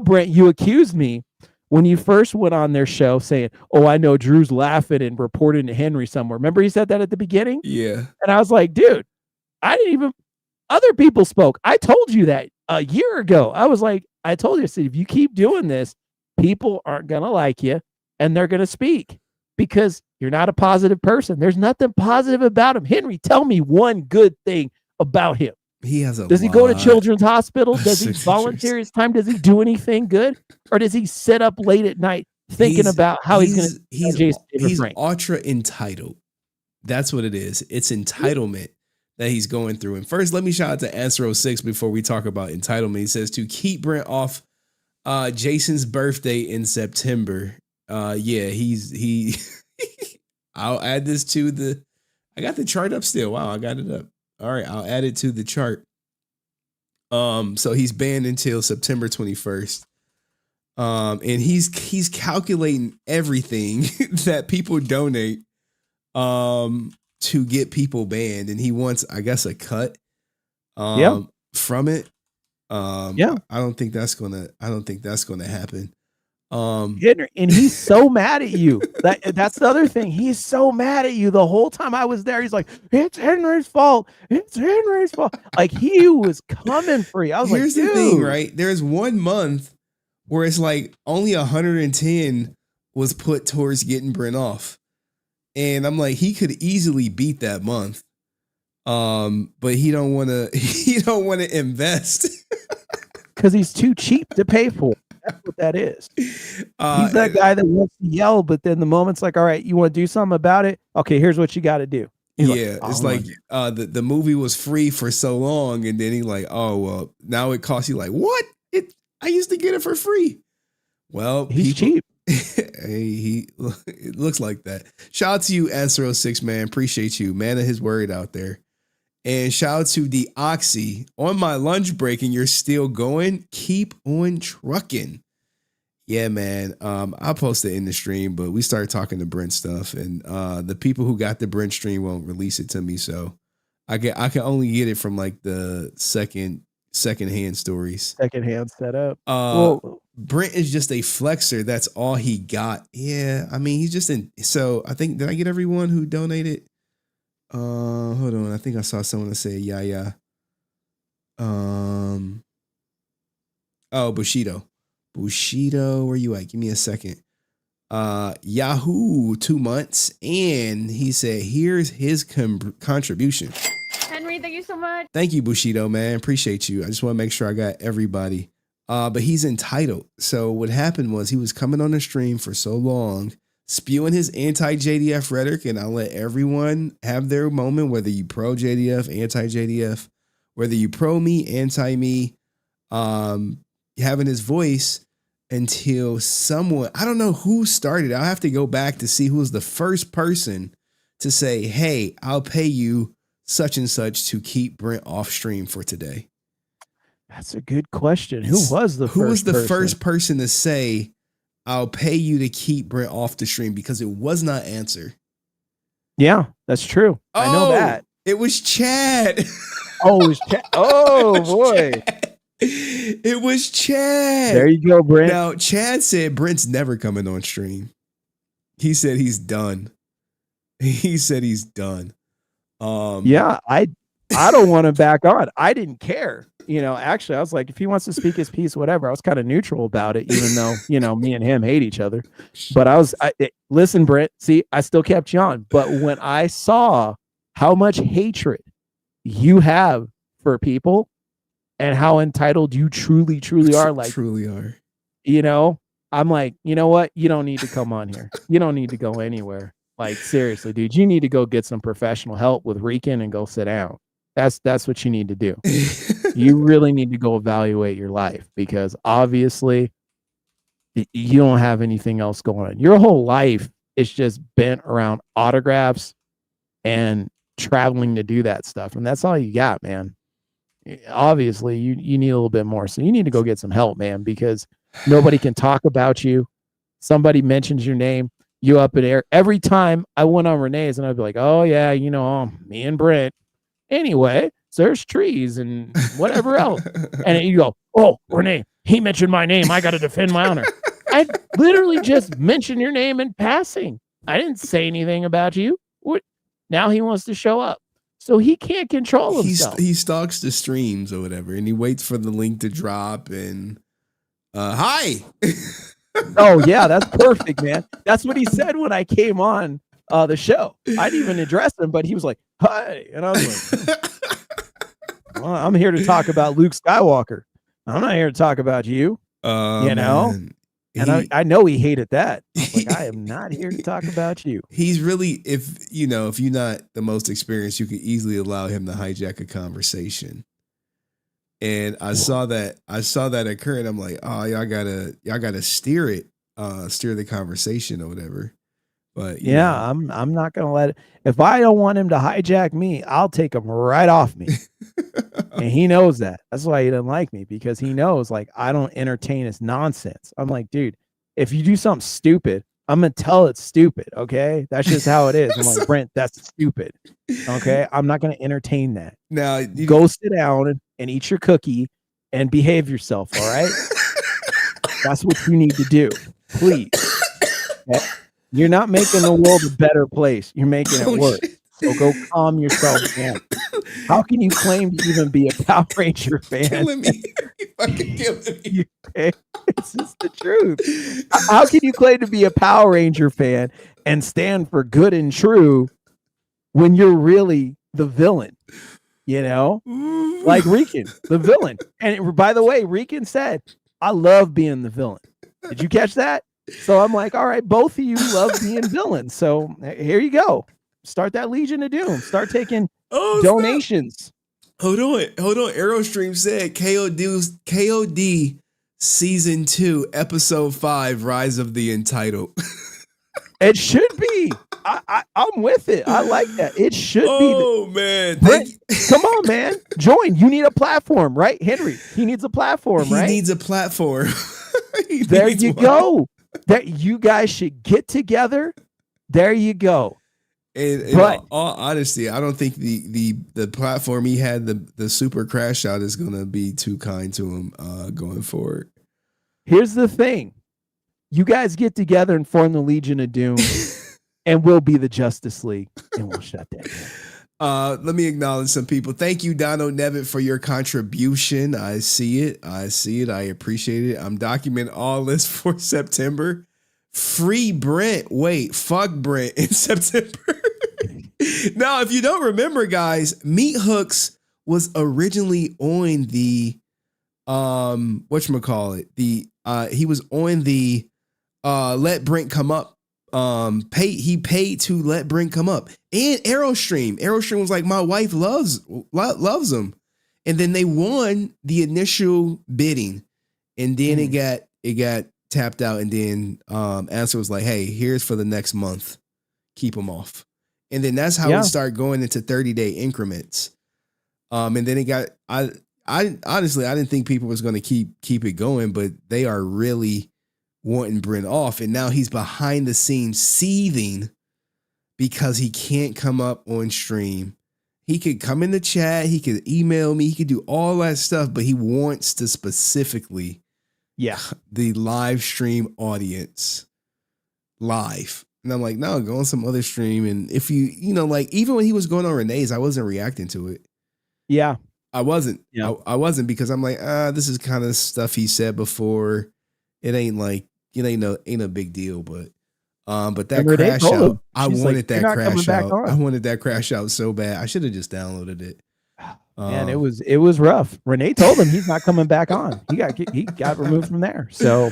Brent, you accused me when you first went on their show saying, oh, I know Drew's laughing and reporting to Henry somewhere. Remember he said that at the beginning? Yeah. And I was like, dude, other people spoke. I told you that a year ago. I told you, I said, if you keep doing this, people aren't going to like you and they're going to speak because you're not a positive person. There's nothing positive about him. Henry, tell me one good thing about him. Does he go to Children's Hospital? Does he volunteer his time? Does he do anything good? Or does he sit up late at night thinking about how he's going to He's ultra entitled. That's what it is. It's entitlement that he's going through. And first, let me shout out to Answer06 before we talk about entitlement. He says to keep Brent off Jason's birthday in September. He I'll add this to I got the chart up still. Wow, I got it up. All right, I'll add it to the chart. So he's banned until September 21st. And he's calculating everything that people donate to get people banned, and he wants, I guess, a cut from it. I don't think that's gonna happen. Henry, and he's so mad at you. That's the other thing. He's so mad at you the whole time I was there. He's like, it's Henry's fault. It's Henry's fault. Like he was coming for you. I was Here's like, the thing, right? There's 1 month where it's like only 110 was put towards getting Brent off. And I'm like, he could easily beat that month. But he don't want to invest. Because he's too cheap to pay for. That's what that is. He's that guy that wants to yell, but then the moment's like, all right, you want to do something about it? Okay, here's what you got to do. It's like the movie was free for so long, and then he like, oh well, now it costs you like what? I used to get it for free. Well, he's cheap. It looks like that. Shout out to you, Answer06, man. Appreciate you, man. Of his word out there. And shout out to Deoxy on my lunch break, and you're still going. Keep on trucking. Yeah, man. I'll post it in the stream, but we started talking to Brent stuff, and the people who got the Brent stream won't release it to me, so I can only get it from like the secondhand stories. Secondhand setup. Well, Brent is just a flexer. That's all he got. Yeah, I mean, he's just in. So I think, did I get everyone who donated? Hold on. I think I saw someone that said, yeah. Oh, Bushido, where you at? Give me a second. Yahoo, 2 months, and he said, here's his contribution. Henry, thank you so much. Thank you, Bushido, man. Appreciate you. I just want to make sure I got everybody. But he's entitled. So what happened was he was coming on the stream for so long, spewing his anti-JDF rhetoric, and I'll let everyone have their moment, whether you pro JDF, anti-JDF, whether you pro me, anti me, having his voice until someone, I don't know who started. I'll have to go back to see who was the first person to say, hey, I'll pay you such and such to keep Brent off stream for today. That's a good question. Who was the first person to say, I'll pay you to keep Brent off the stream? Because it was not Answer. Yeah, that's true. I know that. It was Chad. Oh, it was Chad. Oh, boy. It was Chad. There you go, Brent. Now, Chad said Brent's never coming on stream. He said he's done. Yeah, I don't want to back on. I didn't care. Actually, I was like, if he wants to speak his piece, whatever. I was kind of neutral about it, even though, me and him hate each other. But listen, Brent, see, I still kept you on. But when I saw how much hatred you have for people and how entitled you truly are, I'm like, you know what? You don't need to come on here. You don't need to go anywhere. Like, seriously, dude, you need to go get some professional help with Rican and go sit down. That's what you need to do. You really need to go evaluate your life, because obviously you don't have anything else going on. Your whole life is just bent around autographs and traveling to do that stuff. And that's all you got, man. Obviously you need a little bit more. So you need to go get some help, man, because nobody can talk about you. Somebody mentions your name, you up in air. Every time I went on Renee's and I'd be like, oh yeah, me and Brent. Anyway, so there's trees and whatever else. And you go, oh, Renee, he mentioned my name. I got to defend my honor. I literally just mentioned your name in passing. I didn't say anything about you. Now he wants to show up. So he can't control himself. He stalks the streams or whatever, and he waits for the link to drop and hi. Oh, yeah, that's perfect, man. That's what he said when I came on the show. I didn't even address him, but he was like, hi. And I was like, well, I'm here to talk about Luke Skywalker. I'm not here to talk about you. Man. And I know he hated that. I was like, I am not here to talk about you. He's really, if you're not the most experienced, you could easily allow him to hijack a conversation. And I saw that occur, and I'm like, oh, y'all gotta steer the conversation or whatever. But yeah, I'm not gonna let it. If I don't want him to hijack me, I'll take him right off me. And he knows that. That's why he doesn't like me, because he knows, like, I don't entertain his nonsense. I'm like, dude, if you do something stupid, I'm gonna tell it's stupid. Okay, that's just how it is. I'm like, Brent, that's stupid. Okay, I'm not gonna entertain that. Now go sit down and eat your cookie and behave yourself. All right, that's what you need to do, please. Okay? You're not making the world a better place. You're making it worse. So go calm yourself down. How can you claim to even be a Power Ranger fan? Killing me. You fucking killing me. It's just the truth. How can you claim to be a Power Ranger fan and stand for good and true when you're really the villain? Like Rican, the villain. And by the way, Rican said, I love being the villain. Did you catch that? So I'm like, all right, both of you love being villains. So here you go. Start that Legion of Doom. Start taking donations. Hold on. Aerostream said KOD season 2, episode 5, Rise of the Entitled. It should be. I'm with it. I like that. It should be. Oh, man. Come on, man. Join. You need a platform, right? Henry, he needs a platform, right? He needs a platform. There you go. That you guys should get together. There you go. In all honesty, I don't think the platform he had, the super crash out, is gonna be too kind to him going forward. Here's the thing. You guys get together and form the Legion of Doom, and we'll be the Justice League, and we'll shut that down. Let me acknowledge some people. Thank you, Dono Nevitt, for your contribution. I see it. I appreciate it. I'm documenting all this for September. Free Brent. Wait, fuck Brent in September. Now, if you don't remember, guys, Meat Hooks was originally on the whatchamacallit. He was on the Let Brent Come Up. He paid to let Brent come up. And Aerostream. Aerostream was like, my wife loves him. And then they won the initial bidding. And then it got tapped out, and then Answer was like, hey, here's for the next month, keep them off. And then that's how it started going into 30-day increments. And then it got, I honestly, I didn't think people was going to keep it going, but they are really wanting Brent off. And now he's behind the scenes seething because he can't come up on stream. He could come in the chat, he could email me, he could do all that stuff, but he wants to specifically the live stream audience live. And I'm like, no, go on some other stream. And if like, even when he was going on Renee's, I wasn't reacting to it. Yeah. I wasn't. Yeah. I wasn't, because I'm like, this is kind of stuff he said before. It ain't like, ain't a big deal, but that crash out, I wanted that crash out. I wanted that crash out so bad. I should have just downloaded it. Man, it was rough. Renee told him he's not coming back on. He got removed from there. So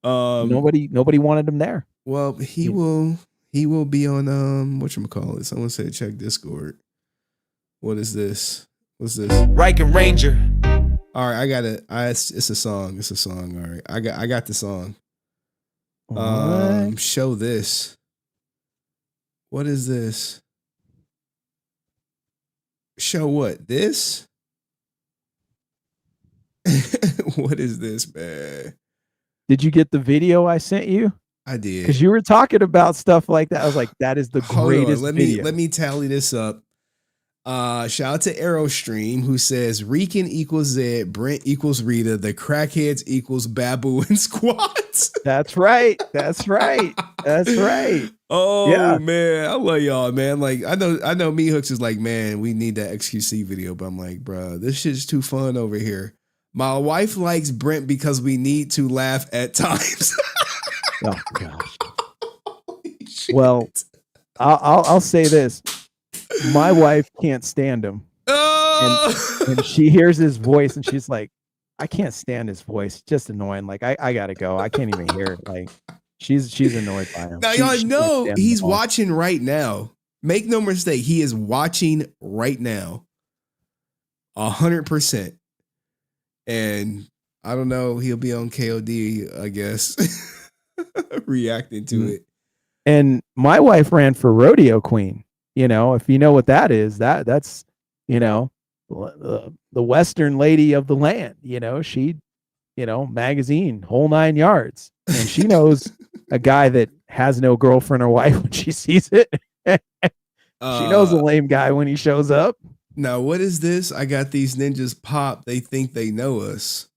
nobody wanted him there. Well, he will be on whatchamacallit. Someone said check Discord. What is this? What's this? Rican Ranger. All right, I got it. It's a song. It's a song. All right. I got the song. Show this. What is this? Show what? This? What is this, man? Did you get the video I sent you? I did. Because you were talking about stuff like that. I was like, that is the greatest video. Let me tally this up. Shout out to Aerostream, who says Rican equals Zed, Brent equals Rita, the crackheads equals Babu and Squats. That's right. That's right. That's right. Oh yeah. Man, I love y'all, man. Like I know Me Hooks is like, man, we need that XQC video, but I'm like, bro, this shit's too fun over here. My wife likes Brent because we need to laugh at times. Oh gosh. Well, I'll say this. My wife can't stand him. And she hears his voice and she's like, I can't stand his voice. Just annoying. Like I gotta go. I can't even hear it. Like she's annoyed by him. Now y'all know he's watching right now. Make no mistake, he is watching right now. 100%. And I don't know, he'll be on KOD, I guess, reacting to it. And my wife ran for rodeo queen. You know, if you know what that is, that's, the Western lady of the land, she, magazine, whole 9 yards. And she knows a guy that has no girlfriend or wife when she sees it. She knows a lame guy when he shows up. Now, what is this? I got these ninjas pop. They think they know us.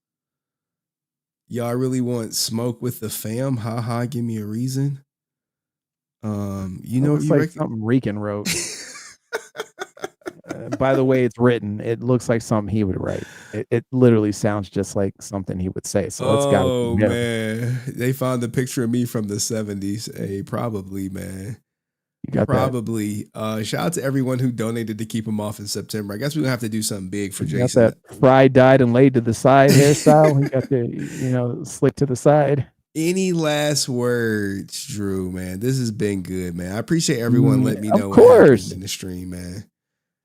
Y'all really want smoke with the Pham? Haha, give me a reason. Looks like something Rican wrote. By the way, it's written. It looks like something he would write. It literally sounds just like something he would say. So it's got to be man, they found a picture of me from the 70s. Hey, probably, man. You got probably. Shout out to everyone who donated to keep him off in September. I guess we're gonna have to do something big for Jason. Got that fried, dyed, and laid to the side hairstyle. He got the slick to the side. Any last words, Drew, man? This has been good, man. I appreciate everyone letting me know what happened in the stream, man.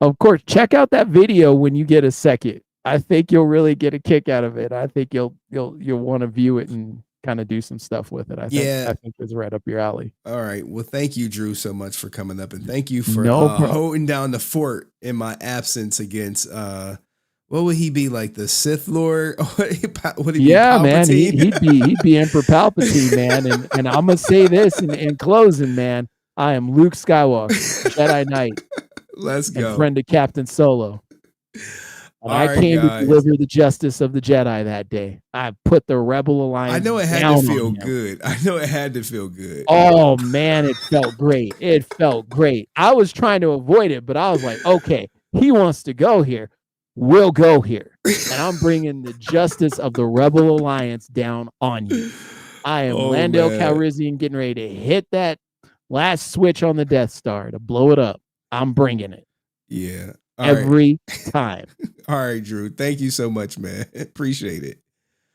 Of course. Check out that video when you get a second. I think you'll really get a kick out of it. I think you'll want to view it and kind of do some stuff with it. I think it's right up your alley. All right. Well, thank you, Drew, so much for coming up, and thank you for holding down the fort in my absence against what what would he be, like the Sith Lord? Would he be Yeah, man, Palpatine? he'd be Emperor Palpatine, man. And I'm gonna say this in closing, man. I am Luke Skywalker, Jedi Knight, Let's and go. friend of Captain Solo. And All I right, came to guys. deliver the justice of the Jedi that day. I put the Rebel Alliance. I know it had down to on feel him. good. I know it had to feel good. Oh man, it felt great. It felt great. I was trying to avoid it, but I was like, okay, he wants to go here. We'll go here. And I'm bringing the justice of the Rebel Alliance down on you. I am Oh, Lando man. Calrissian getting ready to hit that last switch on the Death Star to blow it up. I'm bringing it. Yeah. All right. Every time. All right, Drew. Thank you so much, man. Appreciate it.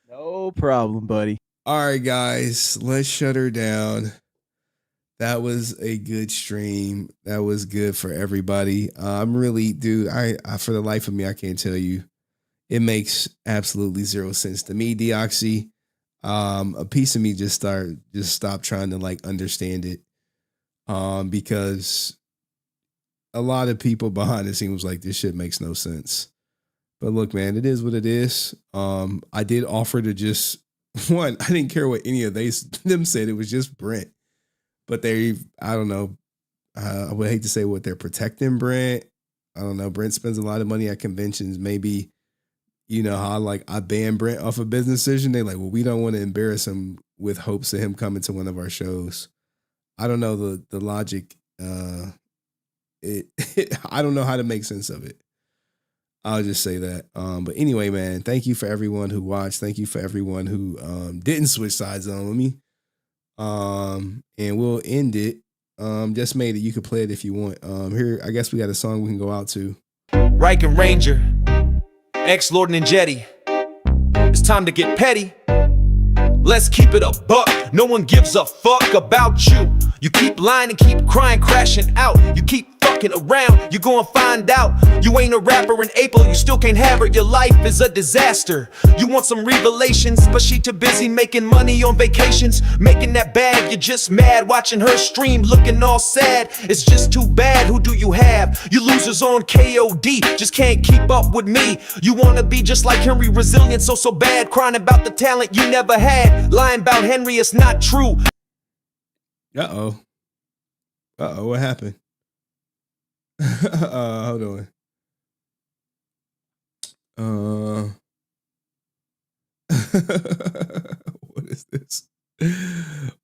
No problem, buddy. All right, guys. Let's shut her down. That was a good stream. That was good for everybody. I'm really, dude, I for the life of me, I can't tell you. It makes absolutely zero sense to me, Deoxy. A piece of me just stopped trying to like understand it. Because a lot of people behind the scenes was like, this shit makes no sense. But look, man, it is what it is. I did offer to just I didn't care what any of them said. It was just Brent. But I don't know. I would hate to say what they're protecting Brent. I don't know. Brent spends a lot of money at conventions. Maybe, you know how I banned Brent off a business decision. They're like, well, we don't want to embarrass him with hopes of him coming to one of our shows. I don't know the logic. I don't know how to make sense of it. I'll just say that. But anyway, man, thank you for everyone who watched. Thank you for everyone who didn't switch sides on me. And we'll end it. Just made it. You could play it if you want. Here, I guess we got a song we can go out to. Rican Ranger, ex-Lord and Jetty. It's time to get petty. Let's keep it a buck. No one gives a fuck about you. You keep lying and keep crying, crashing out. You keep fucking around, you're gonna find out. You ain't a rapper in April, you still can't have her. Your life is a disaster. You want some revelations, but she too busy making money on vacations. Making that bag, you're just mad. Watching her stream, looking all sad. It's just too bad, who do you have? You losers on KOD, just can't keep up with me. You wanna be just like HenryResilient, so bad. Crying about the talent you never had. Lying about Henry, it's not true. Uh-oh, what happened? Hold on. What is this?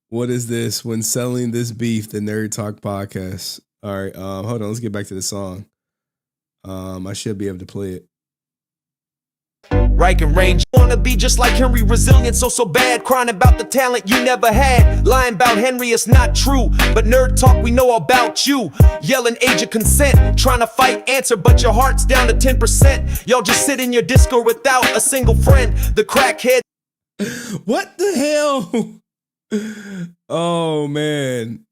What is this? When selling this beef, the Nerd Talk podcast. All right, hold on. Let's get back to the song. I should be able to play it. Rican Range, wanna be just like HenryResilient, so bad. Crying about the talent you never had. Lying about Henry, it's not true. But Nerd Talk, we know about you. Yelling age of consent, trying to fight answer, but your heart's down to 10%. Y'all just sit in your Discord without a single friend. The crackhead. What the hell? Oh man.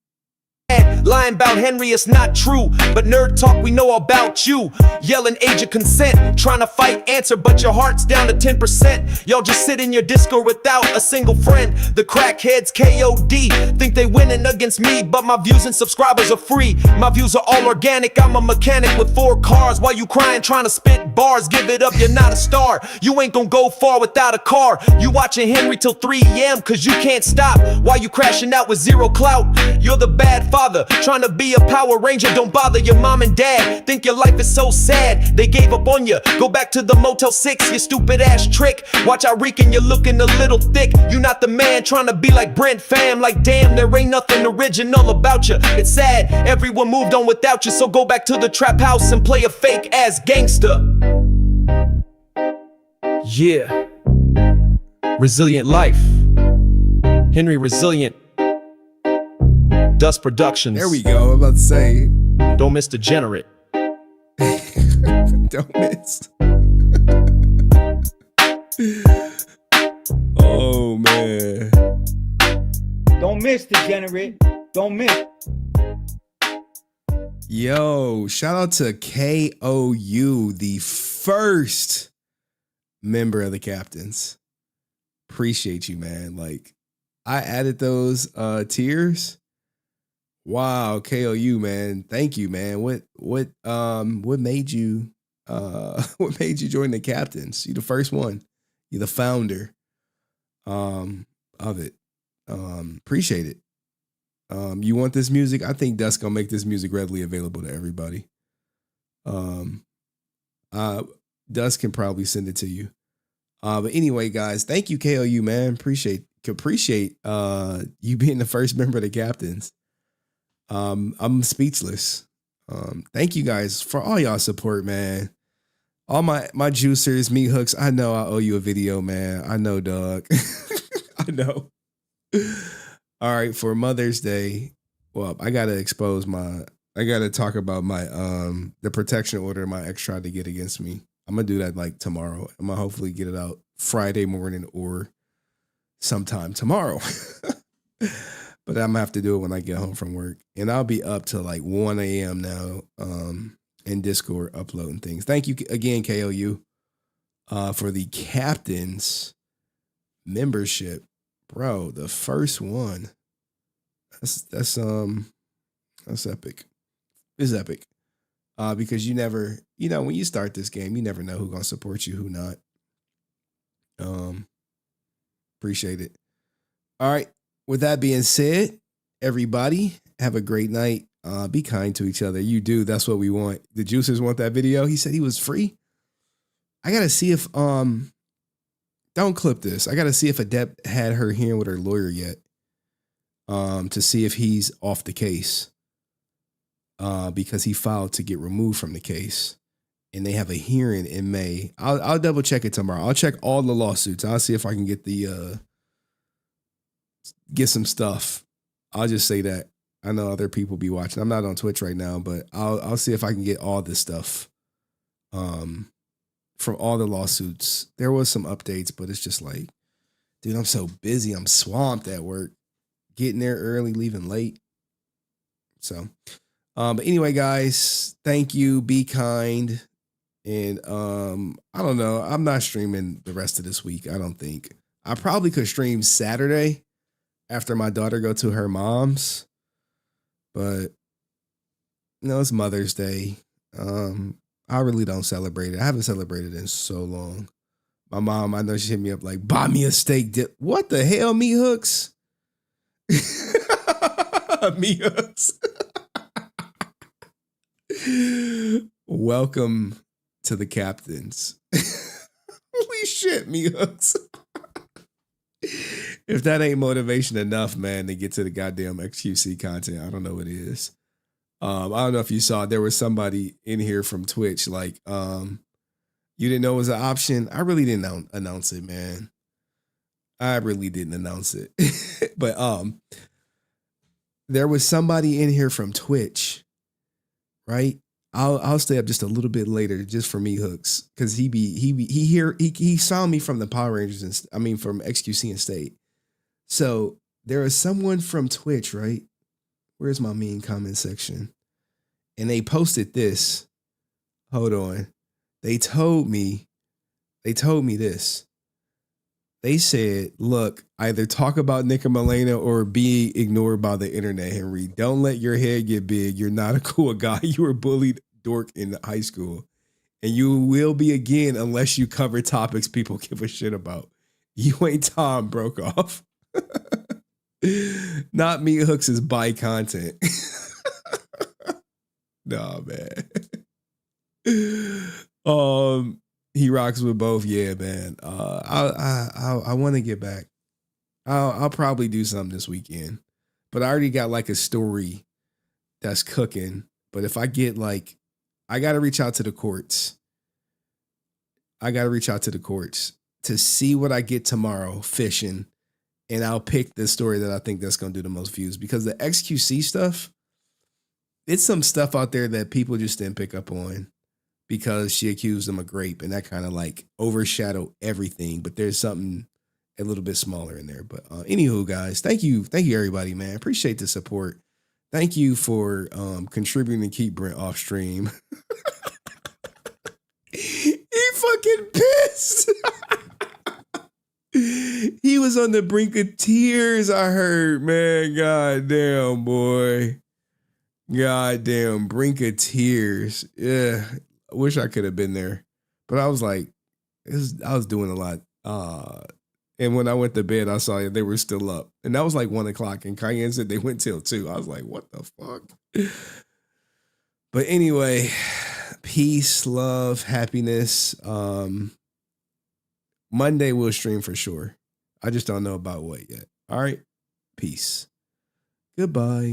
Lying about Henry, it's not true. But Nerd Talk, we know about you. Yelling age of consent, trying to fight answer, but your heart's down to 10%. Y'all just sit in your Discord without a single friend. The crackheads KOD think they winning against me, but my views and subscribers are free. My views are all organic. I'm a mechanic with 4 cars. While you crying trying to spit bars, give it up, you're not a star. You ain't gonna go far without a car. You watching Henry till 3 a.m. cause you can't stop. While you crashing out with 0 clout. You're the bad father, trying to be a Power Ranger. Don't bother your mom and dad. Think your life is so sad, they gave up on you. Go back to the Motel 6, you stupid ass trick. Watch out, Rican, you're looking a little thick. You not the man, trying to be like Brent, Pham. Like damn, there ain't nothing original about you. It's sad, everyone moved on without you. So go back to the trap house and play a fake ass gangster. Yeah, resilient life. HenryResilient. Dust Productions. There we go. I'm about to say. Don't miss Degenerate. Don't miss. Oh man. Don't miss Degenerate. Don't miss. Yo, shout out to KOU, the first member of the Captains. Appreciate you, man. Like, I added those tiers. Wow, KOU, man. Thank you, man. What made you What made you join the captains? You the first one. You the founder of it. Appreciate it. You want this music? I think Dust gonna make this music readily available to everybody. Dust can probably send it to you. But anyway, guys, thank you, KOU, man. Appreciate you being the first member of the captains. I'm speechless. Thank you guys for all y'all support, man. All my juicers, me hooks. I know I owe you a video, man. I know, dog. I know. All right, for Mother's Day, well, I gotta talk about my the protection order my ex tried to get against me. I'm gonna do that like tomorrow. I'm gonna hopefully get it out Friday morning or sometime tomorrow. But I'm gonna have to do it when I get home from work. And I'll be up till like 1 a.m. now in Discord uploading things. Thank you again, KOU, for the captain's membership. Bro, the first one. That's epic. It's epic. Because you never, when you start this game, you never know who's gonna support you, who not. Appreciate it. All right. With that being said, everybody have a great night. Be kind to each other. You do. That's what we want. The juicers want that video. He said he was free. I gotta see if don't clip this. I gotta see if Adept had her hearing with her lawyer yet. To see if he's off the case. Because he filed to get removed from the case. And they have a hearing in May. I'll double check it tomorrow. I'll check all the lawsuits. I'll see if I can get get some stuff. I'll just say that. I know other people be watching. I'm not on Twitch right now, but I'll see if I can get all this stuff from all the lawsuits. There was some updates, but it's just like, dude, I'm so busy. I'm swamped at work. Getting there early, leaving late. So, but anyway, guys, thank you. Be kind. And I don't know. I'm not streaming the rest of this week. I don't think. I probably could stream Saturday after my daughter go to her mom's. But it's Mother's Day. I really don't celebrate it. I haven't celebrated in so long. My mom, I know she hit me up like, buy me a steak dip. What the hell, me hooks? Me hooks. Welcome to the captains. Holy shit, me hooks. If that ain't motivation enough, man, to get to the goddamn XQC content, I don't know what it is. I don't know if you saw, there was somebody in here from Twitch, like, you didn't know it was an option. I really didn't announce it, man. I really didn't announce it. But there was somebody in here from Twitch, right? I'll stay up just a little bit later just for me hooks, because he saw me from the Power Rangers and from XQC and State. So there is someone from Twitch, right? Where's my mean comment section? And they posted this. Hold on. They told me this. They said, look, either talk about Nick and Malena or be ignored by the internet, Henry. Don't let your head get big. You're not a cool guy. You were bullied dork in high school. And you will be again unless you cover topics people give a shit about. You ain't Tom Brokaw. Not me hooks is by content. Nah, man. He rocks with both. Yeah, man. I want to get back. I'll probably do something this weekend, but I already got like a story that's cooking. But if I get like, I got to reach out to the courts. To see what I get tomorrow fishing. And I'll pick the story that I think that's going to do the most views, because the XQC stuff, it's some stuff out there that people just didn't pick up on because she accused him of rape, and that kind of like overshadowed everything. But there's something a little bit smaller in there. But anywho, guys, thank you everybody, man. Appreciate the support. Thank you for contributing to keep Brent off stream. He fucking pissed. He was on the brink of tears, I heard, man. Goddamn, boy. Goddamn, brink of tears. Yeah. wish I could have been there, but I was like, I was doing a lot. And when I went to bed, I saw they were still up, and that was like 1 o'clock. And Cayenne said they went till 2. I was like, what the fuck? But anyway, peace, love, happiness. Monday we'll stream for sure. I just don't know about what yet. All right, peace. Goodbye.